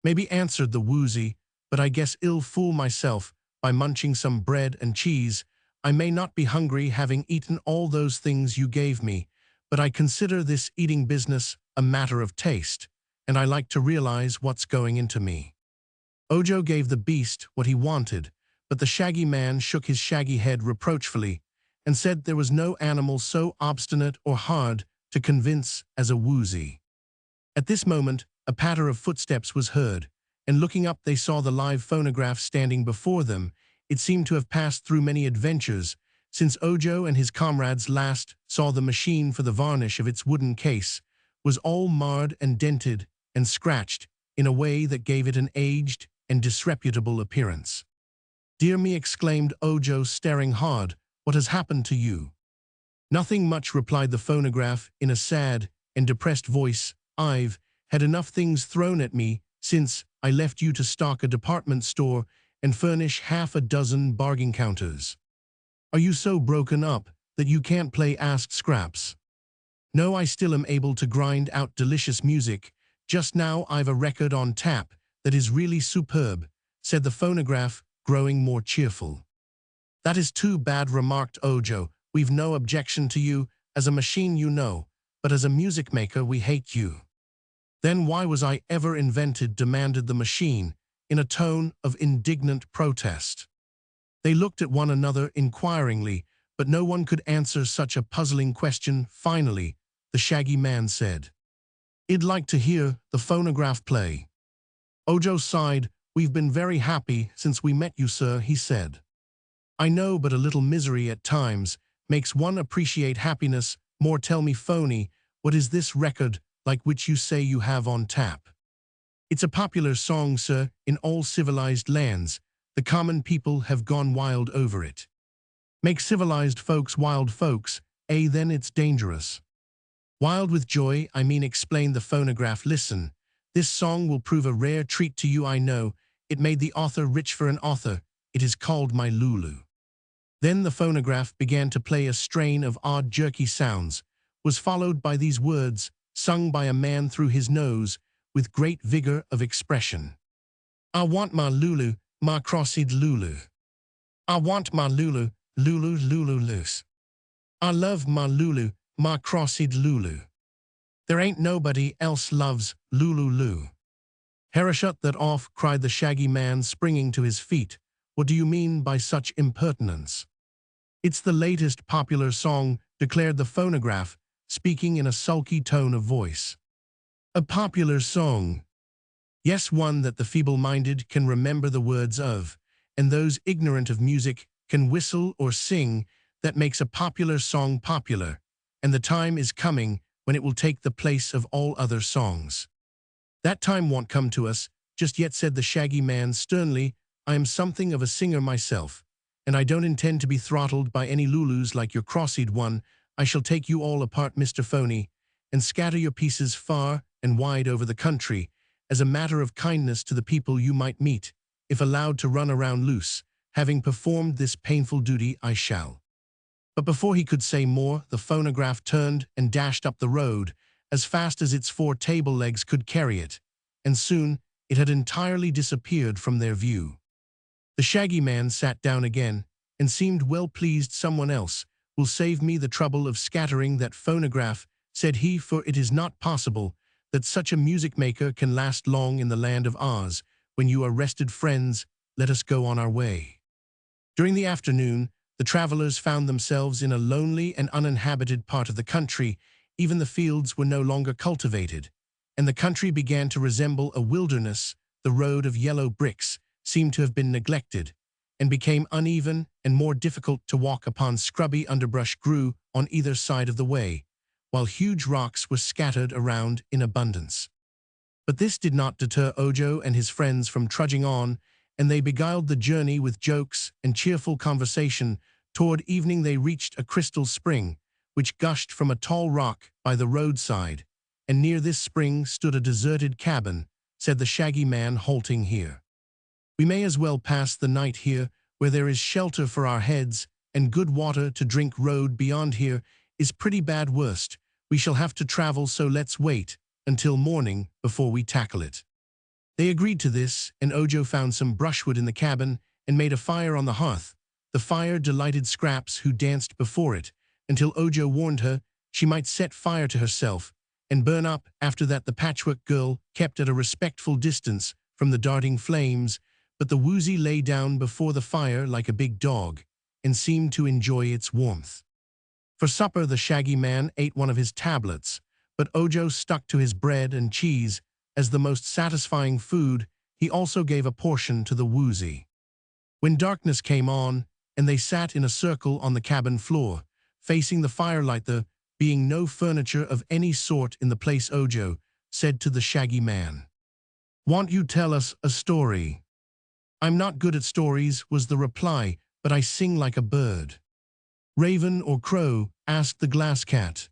Maybe, answered the woozy, but I guess I'll fool myself by munching some bread and cheese. I may not be hungry having eaten all those things you gave me, but I consider this eating business a matter of taste, and I like to realize what's going into me. Ojo gave the beast what he wanted, but the shaggy man shook his shaggy head reproachfully and said there was no animal so obstinate or hard to convince as a woozy. At this moment, a patter of footsteps was heard, and looking up they saw the live phonograph standing before them. It seemed to have passed through many adventures since Ojo and his comrades last saw the machine, for the varnish of its wooden case was all marred and dented and scratched in a way that gave it an aged and disreputable appearance. Dear me, exclaimed Ojo, staring hard. What has happened to you? Nothing much, replied the phonograph in a sad and depressed voice. I've had enough things thrown at me since I left you to stock a department store and furnish half a dozen bargain counters. Are you so broken up that you can't play? Asked Scraps. No, I still am able to grind out delicious music. Just now I've a record on tap that is really superb, said the phonograph, growing more cheerful. That is too bad, remarked Ojo. We've no objection to you as a machine, you know, but as a music maker we hate you. Then why was I ever invented? Demanded the machine in a tone of indignant protest. They looked at one another inquiringly, but no one could answer such a puzzling question. Finally, the shaggy man said, I'd like to hear the phonograph play. Ojo sighed. We've been very happy since we met you, sir, he said. I know, but a little misery at times makes one appreciate happiness more. Tell me, Phony, what is this record like which you say you have on tap? It's a popular song, sir, in all civilized lands. The common people have gone wild over it. Make civilized folks wild folks, then it's dangerous. Wild with joy, I mean, explained the phonograph. Listen, this song will prove a rare treat to you, I know. It made the author rich for an author. It is called My Lulu. Then the phonograph began to play. A strain of odd jerky sounds was followed by these words, sung by a man through his nose with great vigor of expression. I want my Lulu, my crossed Lulu. I want my Lulu, Lulu, Lulu, loose. I love my Lulu, my crossed Lulu. There ain't nobody else loves Lulu Lou. Hera, shut that off, cried the shaggy man, springing to his feet. What do you mean by such impertinence? It's the latest popular song, declared the phonograph, speaking in a sulky tone of voice. A popular song? Yes, one that the feeble-minded can remember the words of, and those ignorant of music can whistle or sing. That makes a popular song popular, and the time is coming when it will take the place of all other songs. That time won't come to us just yet, said the shaggy man sternly. I am something of a singer myself, and I don't intend to be throttled by any Lulus like your cross-eyed one. I shall take you all apart, Mr. Phony, and scatter your pieces far and wide over the country, as a matter of kindness to the people you might meet. If allowed to run around loose, having performed this painful duty, I shall. But before he could say more, the phonograph turned and dashed up the road as fast as its 4 table legs could carry it, and soon it had entirely disappeared from their view. The shaggy man sat down again and seemed well pleased. Someone else will save me the trouble of scattering that phonograph, said he, for it is not possible that such a music maker can last long in the land of Oz. When you are rested, friends, let us go on our way. During the afternoon, the travelers found themselves in a lonely and uninhabited part of the country. even the fields were no longer cultivated, and the country began to resemble a wilderness. The road of yellow bricks seemed to have been neglected, and became uneven and more difficult to walk upon. Scrubby underbrush grew on either side of the way, while huge rocks were scattered around in abundance. But this did not deter Ojo and his friends from trudging on, and they beguiled the journey with jokes and cheerful conversation. Toward evening they reached a crystal spring, which gushed from a tall rock by the roadside, and near this spring stood a deserted cabin. Said the Shaggy Man, halting here. "We may as well pass the night here, where there is shelter for our heads and good water to drink. Road beyond here is pretty bad. Worst, we shall have to travel, so let's wait until morning before we tackle it." They agreed to this, and Ojo found some brushwood in the cabin and made a fire on the hearth. The fire delighted Scraps, who danced before it, until Ojo warned her she might set fire to herself and burn up. After that the Patchwork Girl kept at a respectful distance from the darting flames, but the Woozy lay down before the fire like a big dog and seemed to enjoy its warmth. For supper the Shaggy Man ate one of his tablets, but Ojo stuck to his bread and cheese as the most satisfying food. He also gave a portion to the Woozy. When darkness came on, and they sat in a circle on the cabin floor, facing the firelight, there being no furniture of any sort in the place, Ojo said to the Shaggy Man, "Want you tell us a story?" "I'm not good at stories," was the reply, "but I sing like a bird." "Raven or crow?" asked the Glass Cat.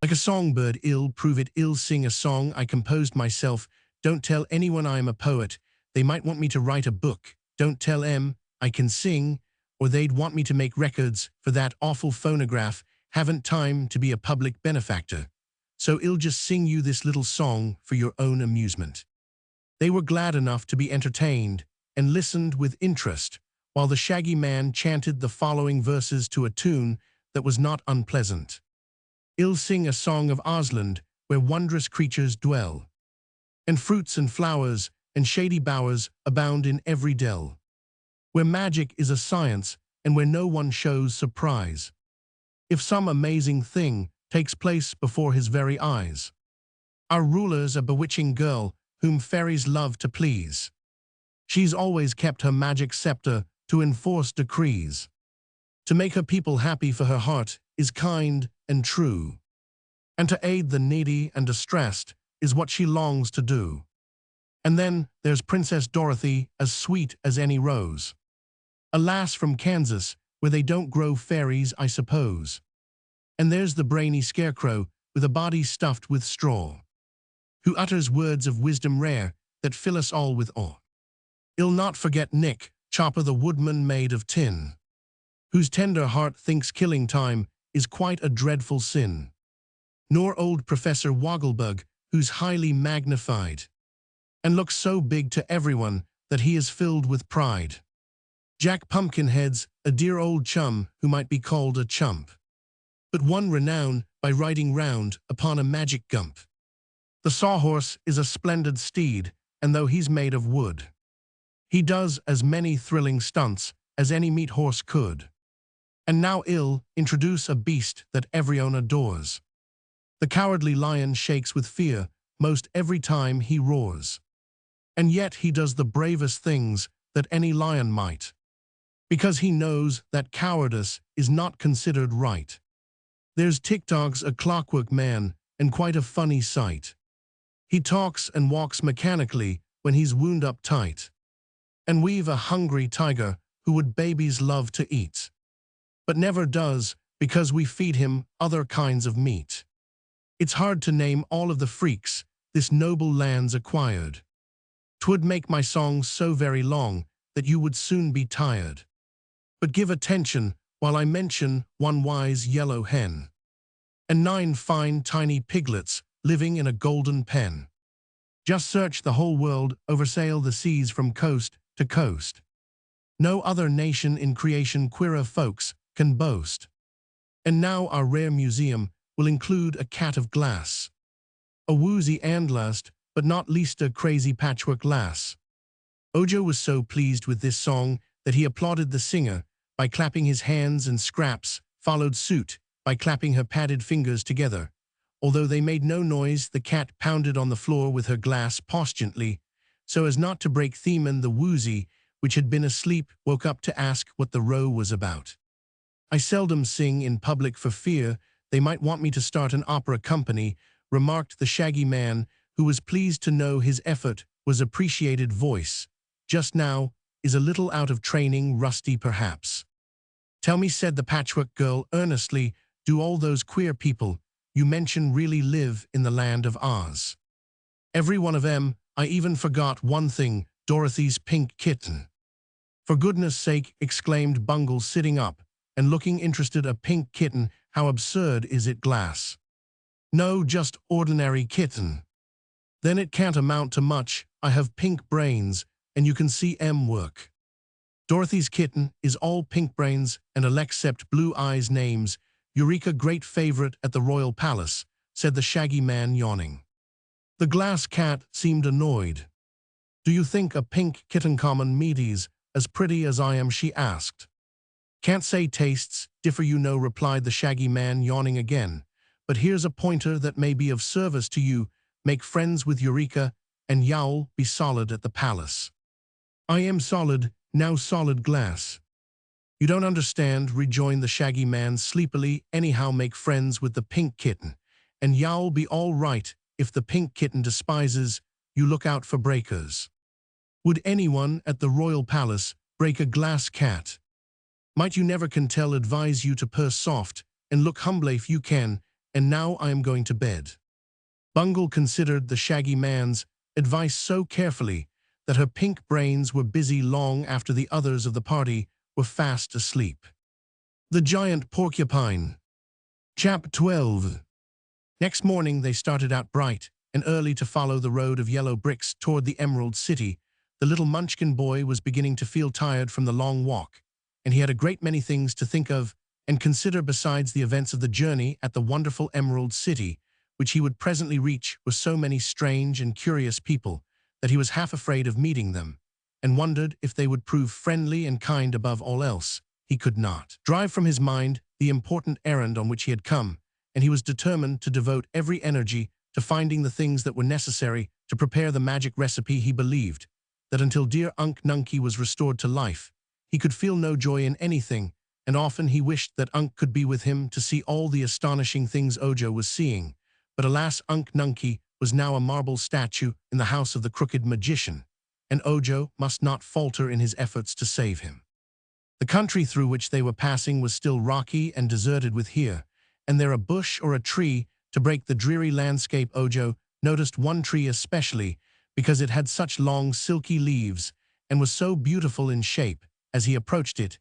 "Like a songbird." "Ill, prove it." "Ill sing a song I composed myself. Don't tell anyone I am a poet. They might want me to write a book. Don't tell 'em I can sing, or they'd want me to make records for that awful phonograph. Haven't time to be a public benefactor. So I'll just sing you this little song for your own amusement." They were glad enough to be entertained and listened with interest, while the Shaggy Man chanted the following verses to a tune that was not unpleasant. "I'll sing a song of Ozland, where wondrous creatures dwell, and fruits and flowers and shady bowers abound in every dell, where magic is a science and where no one shows surprise if some amazing thing takes place before his very eyes. Our ruler's a bewitching girl whom fairies love to please. She's always kept her magic scepter to enforce decrees. To make her people happy, for her heart is kind and true, and to aid the needy and distressed is what she longs to do. And then there's Princess Dorothy, as sweet as any rose. A lass from Kansas, where they don't grow fairies, I suppose. And there's the brainy Scarecrow, with a body stuffed with straw, who utters words of wisdom rare that fill us all with awe. I'll not forget Nick Chopper, the woodman made of tin, whose tender heart thinks killing time is quite a dreadful sin. Nor old Professor Wogglebug, who's highly magnified and looks so big to everyone that he is filled with pride. Jack Pumpkinhead's a dear old chum who might be called a chump, but won renown by riding round upon a magic gump. The Sawhorse is a splendid steed, and though he's made of wood, he does as many thrilling stunts as any meat horse could. And now I'll introduce a beast that everyone adores. The Cowardly Lion shakes with fear most every time he roars, and yet he does the bravest things that any lion might, because he knows that cowardice is not considered right. There's Tick-Tock's a clockwork man, and quite a funny sight. He talks and walks mechanically when he's wound up tight. And we've a hungry tiger who would babies love to eat, but never does because we feed him other kinds of meat. It's hard to name all of the freaks this noble land's acquired. 'Twould make my song so very long that you would soon be tired. But give attention while I mention one wise yellow hen, and 9 fine tiny piglets living in a golden pen. Just search the whole world, oversail the seas from coast to coast. No other nation in creation queerer folks can boast. And now our rare museum will include a cat of glass, a woozy and last, but not least a crazy patchwork lass. Ojo was so pleased with this song that he applauded the singer by clapping his hands, and Scraps followed suit by clapping her padded fingers together, Although they made no noise, the cat pounded on the floor with her glass postulantly, so as not to break Theman the woozy, which had been asleep, woke up to ask what the row was about. I seldom sing in public for fear they might want me to start an opera company, remarked the shaggy man, who was pleased to know his effort was appreciated. Voice, just now, is a little out of training, rusty perhaps. Tell me, said the Patchwork Girl earnestly, do all those queer people you mention really live in the land of Oz? Every one of them. I even forgot one thing, Dorothy's pink kitten. For goodness sake, exclaimed Bungle, sitting up and looking interested. A pink kitten, how absurd is it, Glass? No, just ordinary kitten. Then it can't amount to much. I have pink brains, and you can see 'em work. Dorothy's kitten is all pink brains and all except blue eyes. Names Eureka, great favorite at the royal palace, said the shaggy man, yawning. The glass cat seemed annoyed. Do you think a pink kitten common meaties as pretty as I am? She asked. Can't say, tastes differ, you know, replied the shaggy man, yawning again. But here's a pointer that may be of service to you. Make friends with Eureka, and you'll be solid at the palace. I am solid, now solid, Glass. You don't understand, rejoined the shaggy man sleepily. Anyhow, make friends with the pink kitten, and you'll be all right. If the pink kitten despises you, look out for breakers. Would anyone at the royal palace break a glass cat? Might you never can tell, advise you to purr soft and look humble if you can, and now I am going to bed. Bungle considered the shaggy man's advice so carefully that her pink brains were busy long after the others of the party were fast asleep. The Giant Porcupine. Chapter 12. Next morning they started out bright and early to follow the road of yellow bricks toward the Emerald City. The little Munchkin boy was beginning to feel tired from the long walk, and he had a great many things to think of and consider besides the events of the journey at the wonderful Emerald City, which he would presently reach. Were so many strange and curious people that he was half afraid of meeting them, and wondered if they would prove friendly and kind. Above all else, he could not drive from his mind the important errand on which he had come, and he was determined to devote every energy to finding the things that were necessary to prepare the magic recipe. He believed that until dear Unc Nunkie was restored to life, he could feel no joy in anything, and often he wished that Unc could be with him to see all the astonishing things Ojo was seeing. But alas, Unc Nunkie was now a marble statue in the house of the crooked magician, and Ojo must not falter in his efforts to save him. The country through which they were passing was still rocky and deserted, with here and there a bush or a tree to break the dreary landscape. Ojo noticed one tree especially because it had such long silky leaves and was so beautiful in shape. As he approached it,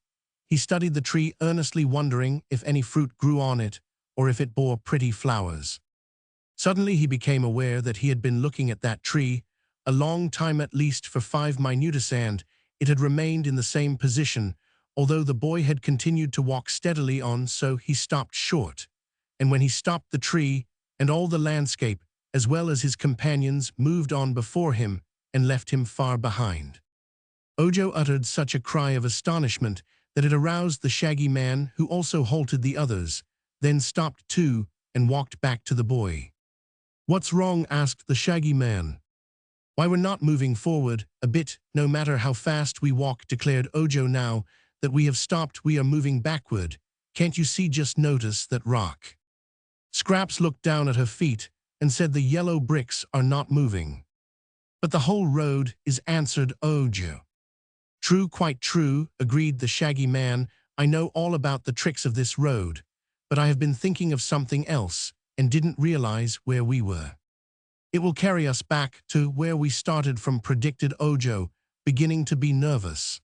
he studied the tree earnestly, wondering if any fruit grew on it or if it bore pretty flowers. Suddenly he became aware that he had been looking at that tree a long time, at least for 5 minutes, and it had remained in the same position, although the boy had continued to walk steadily on. So he stopped short, and when he stopped, the tree and all the landscape, as well as his companions, moved on before him and left him far behind. Ojo uttered such a cry of astonishment that it aroused the shaggy man, who also halted the others, then stopped too and walked back to the boy. What's wrong? Asked the shaggy man. Why, we're not moving forward a bit, no matter how fast we walk, declared Ojo. Now that we have stopped, we are moving backward. Can't you see? Just notice that rock. Scraps looked down at her feet and said, the yellow bricks are not moving. But the whole road is, answered Ojo. True, quite true, agreed the shaggy man. I know all about the tricks of this road, but I have been thinking of something else and didn't realize where we were. It will carry us back to where we started from, predicted Ojo, beginning to be nervous.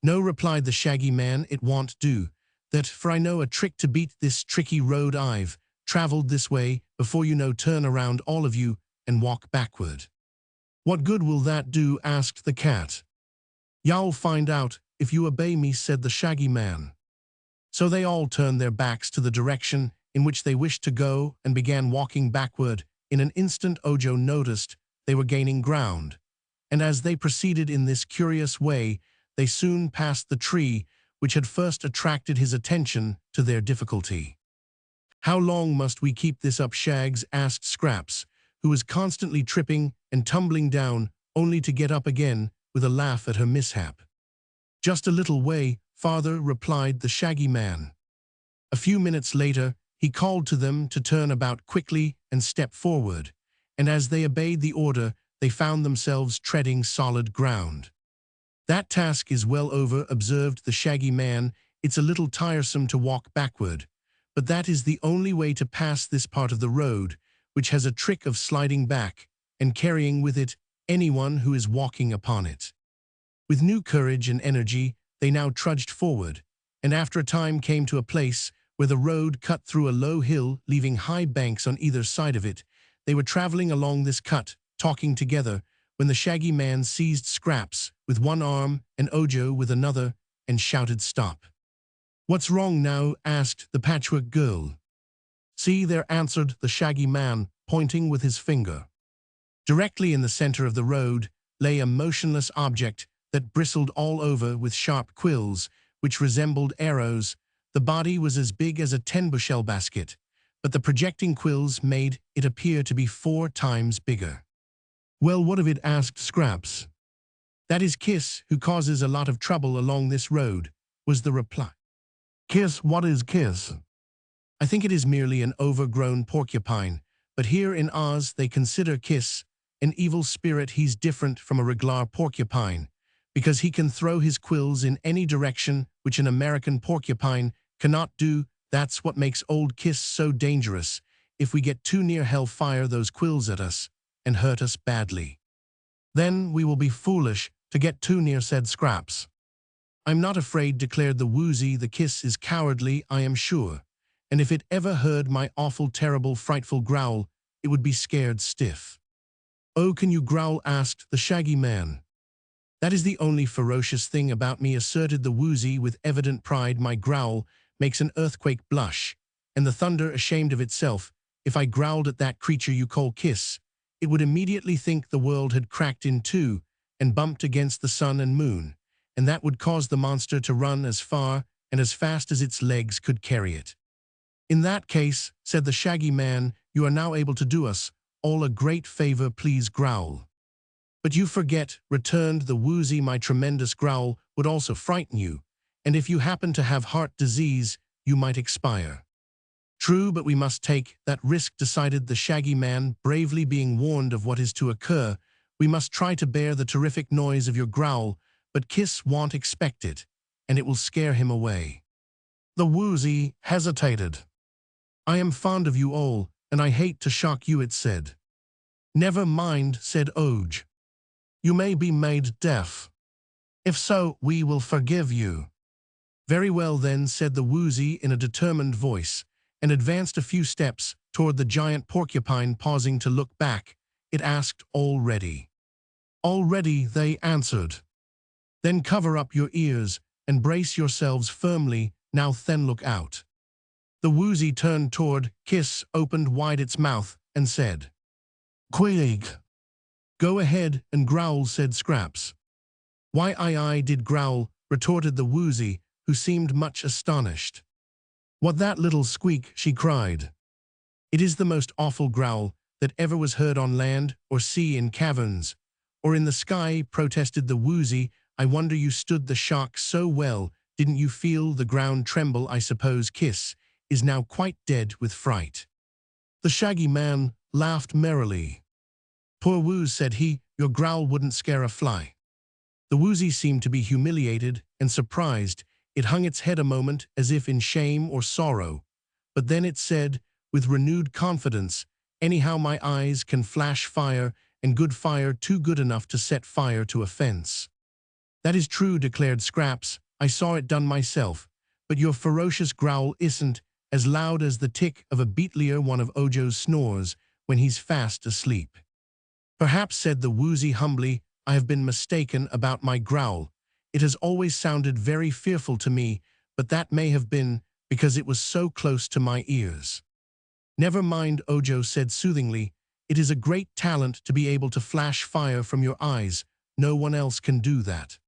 No, replied the shaggy man, it won't do that, for I know a trick to beat this tricky road. I've traveled this way before, you know. Turn around, all of you, and walk backward. What good will that do? Asked the cat. You'll find out if you obey me, said the shaggy man. So they all turned their backs to the direction in which they wished to go and began walking backward. In an instant Ojo noticed they were gaining ground, and as they proceeded in this curious way, they soon passed the tree which had first attracted his attention to their difficulty. How long must we keep this up, Shags? Asked Scraps, who was constantly tripping and tumbling down, only to get up again with a laugh at her mishap. Just a little way farther, replied the Shaggy Man. A few minutes later, he called to them to turn about quickly and step forward, and as they obeyed the order, they found themselves treading solid ground. That task is well over, observed the Shaggy Man. It's a little tiresome to walk backward, but that is the only way to pass this part of the road, which has a trick of sliding back and carrying with it anyone who is walking upon it. With new courage and energy, they now trudged forward, and after a time came to a place where the road cut through a low hill, leaving high banks on either side of it. They were traveling along this cut, talking together, when the Shaggy Man seized Scraps with one arm and Ojo with another and shouted, "Stop!" "What's wrong now?" asked the Patchwork Girl. "See there," answered the Shaggy Man, pointing with his finger. Directly in the center of the road lay a motionless object that bristled all over with sharp quills, which resembled arrows. The body was as big as a 10-bushel basket, but the projecting quills made it appear to be 4 times bigger. "Well, what of it?" asked Scraps. "That is Kiss, who causes a lot of trouble along this road," was the reply. "Kiss? What is Kiss?" "I think it is merely an overgrown porcupine, but here in Oz they consider Kiss an evil spirit. He's different from a regular porcupine, because he can throw his quills in any direction, which an American porcupine cannot do. That's what makes old Kiss so dangerous. If we get too near, he'll fire those quills at us and hurt us badly." "Then we will be foolish to get too near," said Scraps. "I'm not afraid," declared the Woozy. "The Kiss is cowardly, I am sure, and if it ever heard my awful, terrible, frightful growl, it would be scared stiff." "Oh, can you growl?" asked the Shaggy Man. "That is the only ferocious thing about me," asserted the Woozy with evident pride. "My growl makes an earthquake blush, and the thunder ashamed of itself. If I growled at that creature you call Kiss, it would immediately think the world had cracked in two and bumped against the sun and moon, and that would cause the monster to run as far and as fast as its legs could carry it." "In that case," said the Shaggy Man, "you are now able to do us all a great favor. Please growl." "But you forget," returned the Woozy, "my tremendous growl would also frighten you, and if you happen to have heart disease, you might expire." "True, but we must take that risk," decided the Shaggy Man, bravely. "Being warned of what is to occur, we must try to bear the terrific noise of your growl, but Kiss won't expect it, and it will scare him away." The Woozy hesitated. "I am fond of you all, and I hate to shock you," it said. "Never mind," said Oj. "You may be made deaf. If so, we will forgive you." "Very well then," said the Woozy in a determined voice, and advanced a few steps toward the giant porcupine. Pausing to look back, it asked, "All ready?" "All ready," they answered. "Then cover up your ears and brace yourselves firmly. Now then, look out." The Woozy turned toward Kiss, opened wide its mouth, and said, "Queeg." "Go ahead and growl," said Scraps. "Why, I did growl," retorted the Woozy, who seemed much astonished. "What, that little squeak?" she cried. "It is the most awful growl that ever was heard on land or sea, in caverns or in the sky," protested the Woozy. "I wonder you stood the shock so well. Didn't you feel the ground tremble? I suppose Kiss is now quite dead with fright." The Shaggy Man laughed merrily. "Poor Wooz," said he, "your growl wouldn't scare a fly." The Woozy seemed to be humiliated and surprised. It hung its head a moment as if in shame or sorrow, but then it said, with renewed confidence, "Anyhow, my eyes can flash fire, and good fire, too good enough to set fire to a fence." "That is true," declared Scraps. "I saw it done myself, but your ferocious growl isn't as loud as the tick of a beetlier, one of Ojo's snores when he's fast asleep." "Perhaps," said the Woozy humbly, "I have been mistaken about my growl. It has always sounded very fearful to me, but that may have been because it was so close to my ears." "Never mind," Ojo said soothingly. "It is a great talent to be able to flash fire from your eyes. No one else can do that."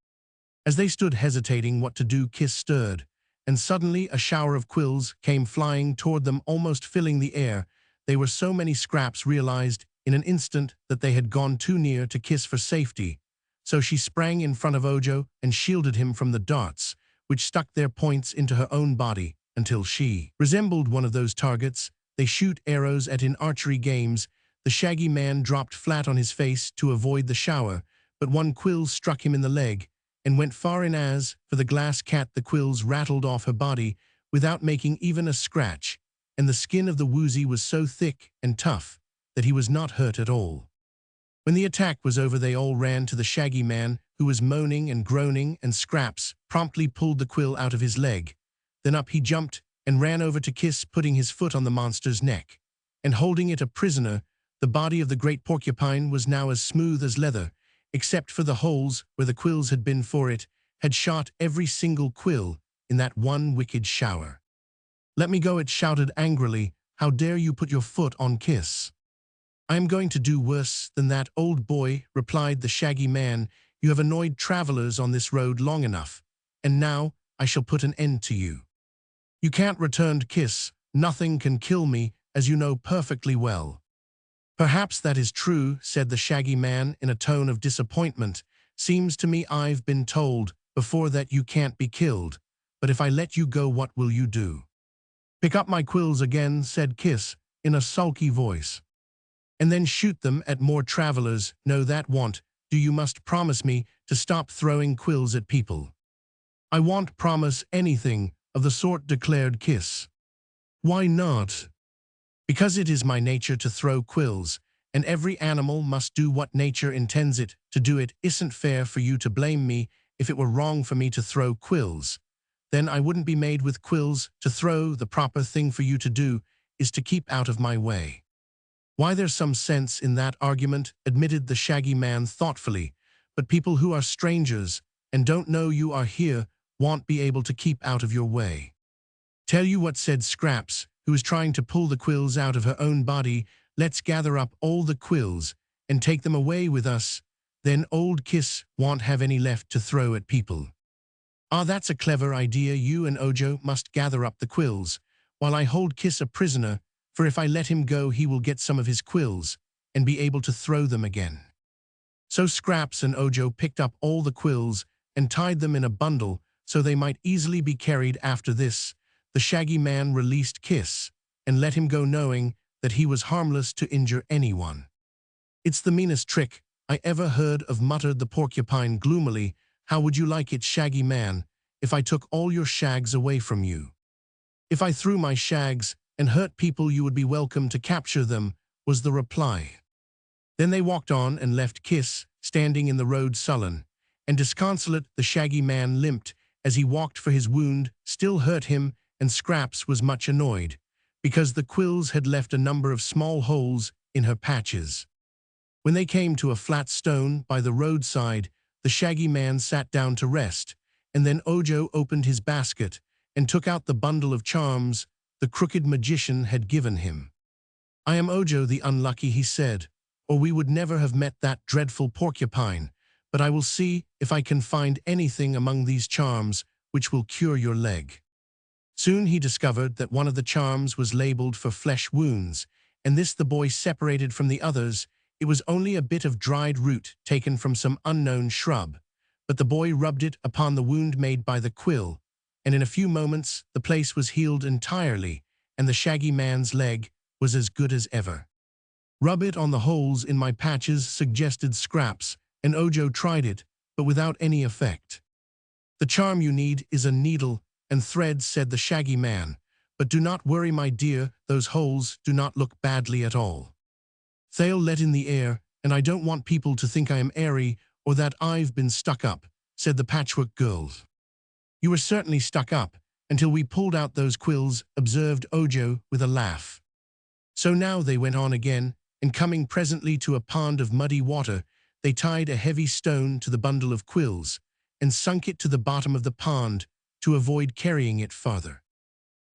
As they stood hesitating what to do, Kiss stirred, and suddenly a shower of quills came flying toward them, almost filling the air. They were so many. Scraps realized in an instant that they had gone too near to kiss for safety, so she sprang in front of Ojo and shielded him from the darts, which stuck their points into her own body until she resembled one of those targets they shoot arrows at in archery games. The Shaggy Man dropped flat on his face to avoid the shower, but one quill struck him in the leg and went far in. As for the glass cat, the quills rattled off her body without making even a scratch, and the skin of the woozy was so thick and tough that he was not hurt at all. When the attack was over, they all ran to the Shaggy Man, who was moaning and groaning, and Scraps promptly pulled the quill out of his leg. Then up he jumped and ran over to Kiss, putting his foot on the monster's neck and holding it a prisoner. The body of the great porcupine was now as smooth as leather, except for the holes where the quills had been, for it had shot every single quill in that one wicked shower. "Let me go," it shouted angrily. "How dare you put your foot on Kiss?" "I am going to do worse than that, old boy," replied the Shaggy Man. "You have annoyed travelers on this road long enough, and now I shall put an end to you." "You can't," returned Kiss. "Nothing can kill me, as you know perfectly well." "Perhaps that is true," said the Shaggy Man in a tone of disappointment. "Seems to me I've been told before that you can't be killed. But if I let you go, what will you do?" "Pick up my quills again," said Kiss in a sulky voice, "and then shoot them at more travelers. No, that won't do. You must promise me to stop throwing quills at people." "I won't promise anything of the sort," declared Kiss. "Why not?" "Because it is my nature to throw quills, and every animal must do what nature intends it to do. It isn't fair for you to blame me if it were wrong for me to throw quills. Then I wouldn't be made with quills to throw. The proper thing for you to do is to keep out of my way." "Why, there's some sense in that argument," admitted the Shaggy Man thoughtfully. "But people who are strangers and don't know you are here won't be able to keep out of your way." "Tell you what," said Scraps, who was trying to pull the quills out of her own body. "Let's gather up all the quills and take them away with us. Then old Kiss won't have any left to throw at people." "Ah, that's a clever idea. You and Ojo must gather up the quills, while I hold Kiss a prisoner, for if I let him go he will get some of his quills and be able to throw them again." So Scraps and Ojo picked up all the quills and tied them in a bundle so they might easily be carried. After this, the Shaggy Man released Kiss and let him go, knowing that he was harmless to injure anyone. "It's the meanest trick I ever heard of," muttered the porcupine gloomily. "How would you like it, Shaggy Man, if I took all your shags away from you?" "If I threw my shags and hurt people, you would be welcome to capture them," was the reply. Then they walked on and left Kiss standing in the road, sullen and disconsolate. The Shaggy Man limped as he walked, for his wound still hurt him, and Scraps was much annoyed because the quills had left a number of small holes in her patches. When they came to a flat stone by the roadside, the Shaggy Man sat down to rest, and then Ojo opened his basket and took out the bundle of charms the crooked magician had given him. "I am Ojo the Unlucky," he said, "or we would never have met that dreadful porcupine, but I will see if I can find anything among these charms which will cure your leg." Soon he discovered that one of the charms was labeled for flesh wounds, and this the boy separated from the others. It was only a bit of dried root taken from some unknown shrub, but the boy rubbed it upon the wound made by the quill, and in a few moments the place was healed entirely, and the Shaggy Man's leg was as good as ever. "Rub it on the holes in my patches," suggested Scraps, and Ojo tried it, but without any effect. "The charm you need is a needle and thread," said the Shaggy Man, "but do not worry, my dear, those holes do not look badly at all. They'll let in the air, and I don't want people to think I am airy or that I've been stuck up," said the Patchwork Girl. "You were certainly stuck up until we pulled out those quills," observed Ojo with a laugh. So now they went on again, and coming presently to a pond of muddy water, they tied a heavy stone to the bundle of quills and sunk it to the bottom of the pond to avoid carrying it farther.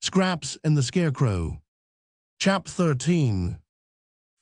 Scraps and the Scarecrow. Chapter 13.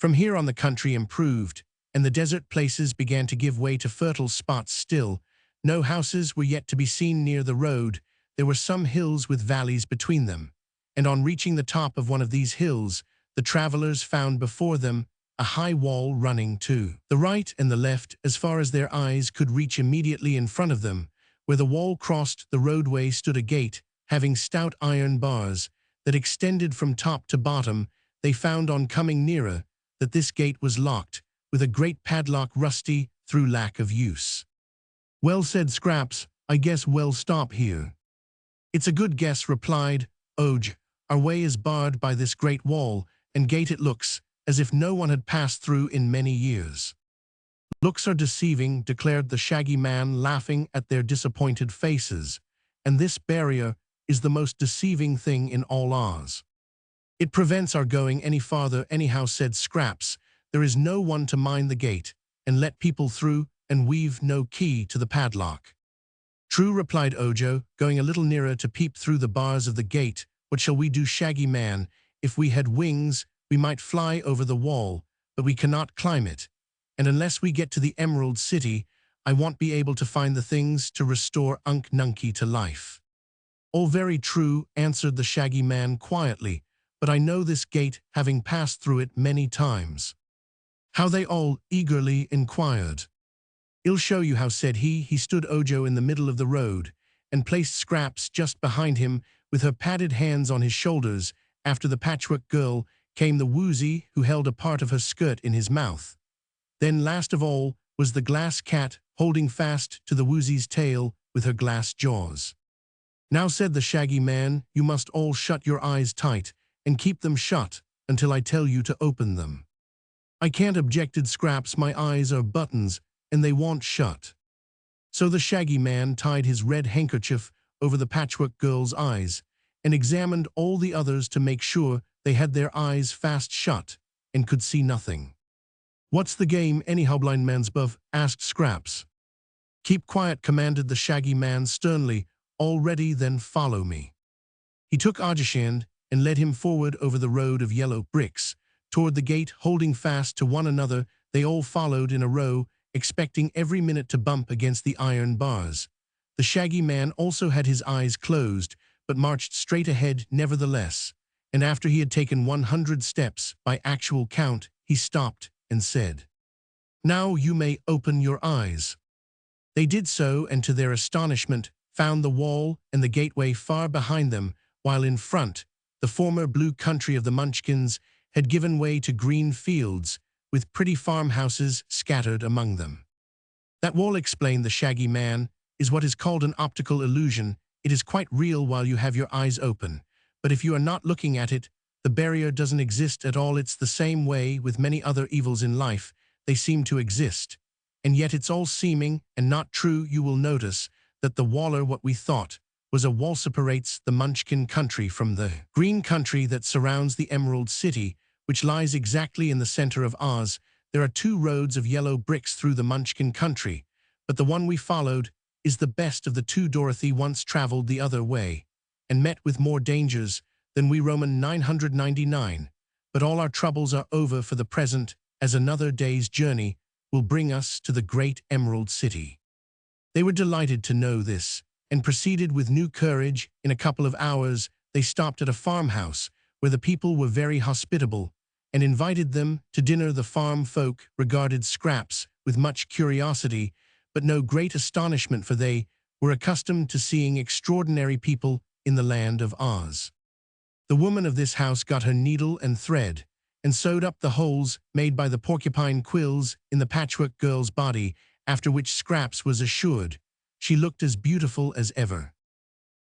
From here on the country improved, and the desert places began to give way to fertile spots. Still, no houses were yet to be seen near the road. there were some hills with valleys between them, and on reaching the top of one of these hills, the travelers found before them a high wall running to the right and the left as far as their eyes could reach. Immediately in front of them, where the wall crossed the roadway, stood a gate having stout iron bars that extended from top to bottom. They found on coming nearer that this gate was locked, with a great padlock rusty through lack of use. "Well," said Scraps, "I guess we'll stop here." "It's a good guess," replied Oj. "Our way is barred by this great wall and gate. It looks as if no one had passed through in many years." "Looks are deceiving," declared the Shaggy Man, laughing at their disappointed faces. "And this barrier is the most deceiving thing in all Oz. It prevents our going any farther anyhow," said Scraps. "There is no one to mind the gate and let people through, and we've no key to the padlock." "True," replied Ojo, going a little nearer to peep through the bars of the gate. "What shall we do, Shaggy Man? If we had wings, we might fly over the wall, but we cannot climb it. And unless we get to the Emerald City, I won't be able to find the things to restore Unc Nunky to life." "All very true," answered the Shaggy Man quietly, "but I know this gate, having passed through it many times." "How?" they all eagerly inquired. "I'll show you how," said he. He stood Ojo in the middle of the road and placed Scraps just behind him with her padded hands on his shoulders. After the Patchwork Girl came the Woozy, who held a part of her skirt in his mouth. Then last of all was the Glass Cat, holding fast to the Woozy's tail with her glass jaws. "Now," said the Shaggy Man, "you must all shut your eyes tight and keep them shut until I tell you to open them." "I can't," objected Scraps. "My eyes are buttons and they won't shut." So the Shaggy Man tied his red handkerchief over the Patchwork Girl's eyes and examined all the others to make sure they had their eyes fast shut and could see nothing. "What's the game anyhow, blind man's buff?" asked Scraps. "Keep quiet," commanded the Shaggy Man sternly. "All ready, then follow me." He took Oj's hand and led him forward over the road of yellow bricks toward the gate. Holding fast to one another, they all followed in a row, expecting every minute to bump against the iron bars. The Shaggy Man also had his eyes closed, but marched straight ahead nevertheless, and after he had taken 100 steps by actual count, he stopped and said, "Now you may open your eyes." They did so, and to their astonishment found the wall and the gateway far behind them, while in front, the former blue country of the Munchkins had given way to green fields, with pretty farmhouses scattered among them. "That wall," explained the Shaggy Man, "is what is called an optical illusion. It is quite real while you have your eyes open, but if you are not looking at it, the barrier doesn't exist at all. It's the same way with many other evils in life. They seem to exist, and yet it's all seeming and not true. You will notice that the waller what we thought was a wall separates the Munchkin country from the green country that surrounds the Emerald City, which lies exactly in the center of Oz. There are 2 roads of yellow bricks through the Munchkin country, but the one we followed is the best of the 2. Dorothy once traveled the other way and met with more dangers than we. Roman 999. But all our troubles are over for the present, as another day's journey will bring us to the great Emerald City." They were delighted to know this, and proceeded with new courage. In a couple of hours, they stopped at a farmhouse where the people were very hospitable and invited them to dinner. The farm folk regarded Scraps with much curiosity, but no great astonishment, for they were accustomed to seeing extraordinary people in the land of Oz. The woman of this house got her needle and thread and sewed up the holes made by the porcupine quills in the Patchwork Girl's body, after which Scraps was assured she looked as beautiful as ever.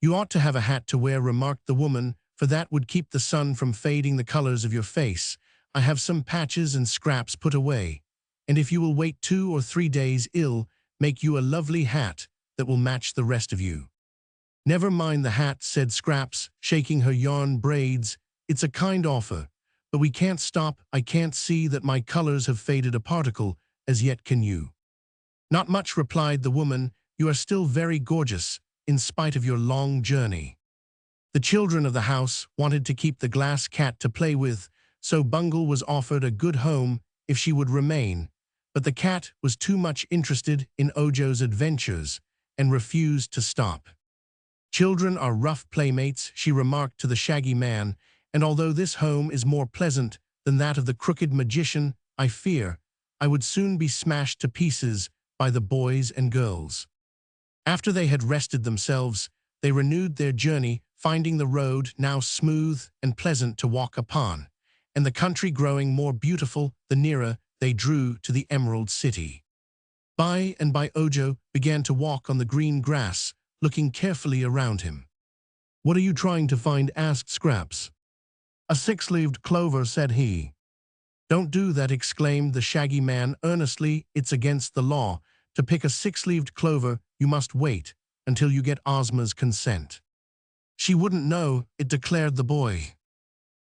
"You ought to have a hat to wear," remarked the woman, "for that would keep the sun from fading the colors of your face. I have some patches and scraps put away, and if you will wait 2 or 3 days, I'll make you a lovely hat that will match the rest of you." "Never mind the hat," said Scraps, shaking her yarn braids. "It's a kind offer, but we can't stop. I can't see that my colors have faded a particle as yet, can you?" "Not much," replied the woman. "You are still very gorgeous, in spite of your long journey." The children of the house wanted to keep the Glass Cat to play with, so Bungle was offered a good home if she would remain, but the cat was too much interested in Ojo's adventures and refused to stop. Children are rough playmates, she remarked to the Shaggy Man, and although this home is more pleasant than that of the crooked magician, I fear I would soon be smashed to pieces by the boys and girls. After they had rested themselves, they renewed their journey, finding the road now smooth and pleasant to walk upon, and the country growing more beautiful the nearer they drew to the Emerald City. By and by Ojo began to walk on the green grass, looking carefully around him. "What are you trying to find?" asked Scraps. "A six-leaved clover," said he. "Don't do that," exclaimed the Shaggy Man earnestly. "It's against the law. To pick a six-leaved clover, you must wait until you get Ozma's consent." "She wouldn't know it," declared the boy.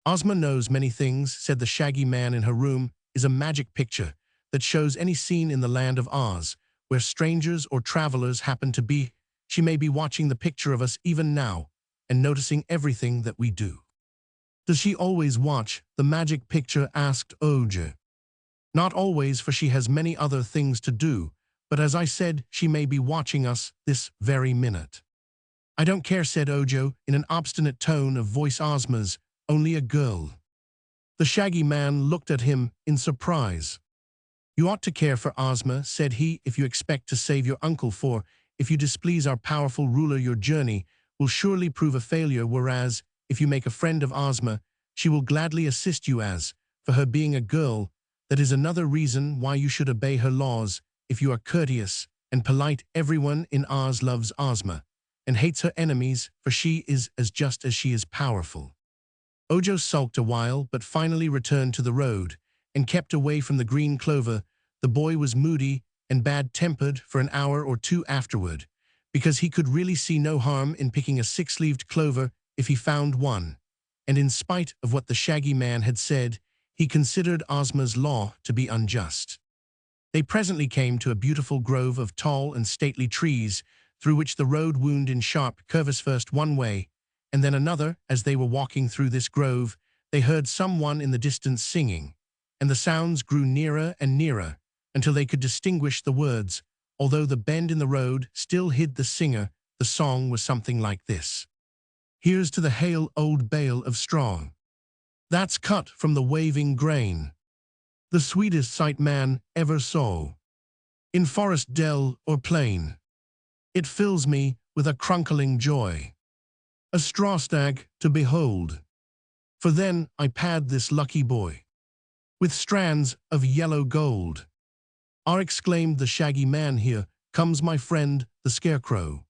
"Ozma knows many things," said the Shaggy Man. "In her room is a magic picture that shows any scene in the land of Oz where strangers or travelers happen to be. She may be watching the picture of us even now and noticing everything that we do." "Does she always watch the magic picture?" asked Ojo. "Not always, for she has many other things to do, but as I said, she may be watching us this very minute." "I don't care," said Ojo in an obstinate tone of voice. "Ozma's only a girl." The Shaggy Man looked at him in surprise. "You ought to care for Ozma," said he, "if you expect to save your uncle, for if you displease our powerful ruler, your journey will surely prove a failure, whereas if you make a friend of Ozma, she will gladly assist you as, for her being a girl, that is another reason why you should obey her laws. If you are courteous and polite, everyone in Oz loves Ozma and hates her enemies, for she is as just as she is powerful." Ojo sulked a while, but finally returned to the road and kept away from the green clover. The boy was moody and bad-tempered for an hour or two afterward, because he could really see no harm in picking a six-leaved clover if he found one, and in spite of what the Shaggy Man had said, he considered Ozma's law to be unjust. They presently came to a beautiful grove of tall and stately trees, through which the road wound in sharp curves first one way, and then another. As they were walking through this grove, they heard someone in the distance singing, and the sounds grew nearer and nearer, until they could distinguish the words. Although the bend in the road still hid the singer, the song was something like this: "Here's to the hale old bale of straw that's cut from the waving grain, the sweetest sight man ever saw, in forest, dell, or plain. It fills me with a crunkling joy, a straw stag to behold, for then I pad this lucky boy with strands of yellow gold." "Ah," exclaimed the Shaggy Man, "here comes my friend, the Scarecrow."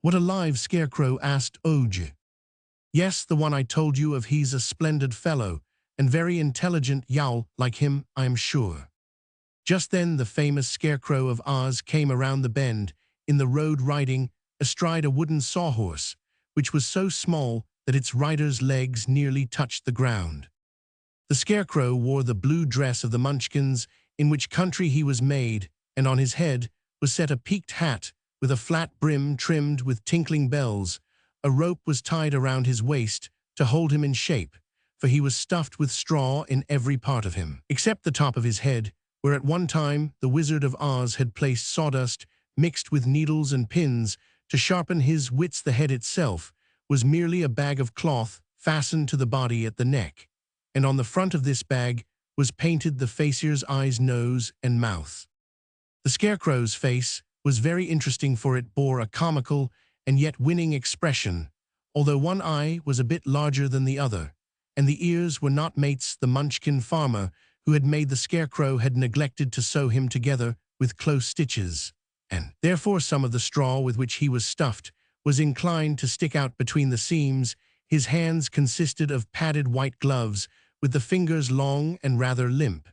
"What, a live scarecrow?" asked Ojo. "Yes, the one I told you of. He's a splendid fellow, and very intelligent. You'll like him, I am sure." Just then the famous Scarecrow of Oz came around the bend in the road, riding astride a wooden sawhorse, which was so small that its rider's legs nearly touched the ground. The Scarecrow wore the blue dress of the Munchkins, in which country he was made, and on his head was set a peaked hat with a flat brim trimmed with tinkling bells. A rope was tied around his waist to hold him in shape, for he was stuffed with straw in every part of him, except the top of his head, where at one time the Wizard of Oz had placed sawdust mixed with needles and pins to sharpen his wits. The head itself was merely a bag of cloth fastened to the body at the neck, and on the front of this bag was painted the facier's eyes, nose, and mouth. The Scarecrow's face was very interesting, for it bore a comical and yet winning expression, although one eye was a bit larger than the other, and the ears were not mates. The Munchkin farmer who had made the Scarecrow had neglected to sew him together with close stitches, and therefore some of the straw with which he was stuffed was inclined to stick out between the seams. His hands consisted of padded white gloves, with the fingers long and rather limp,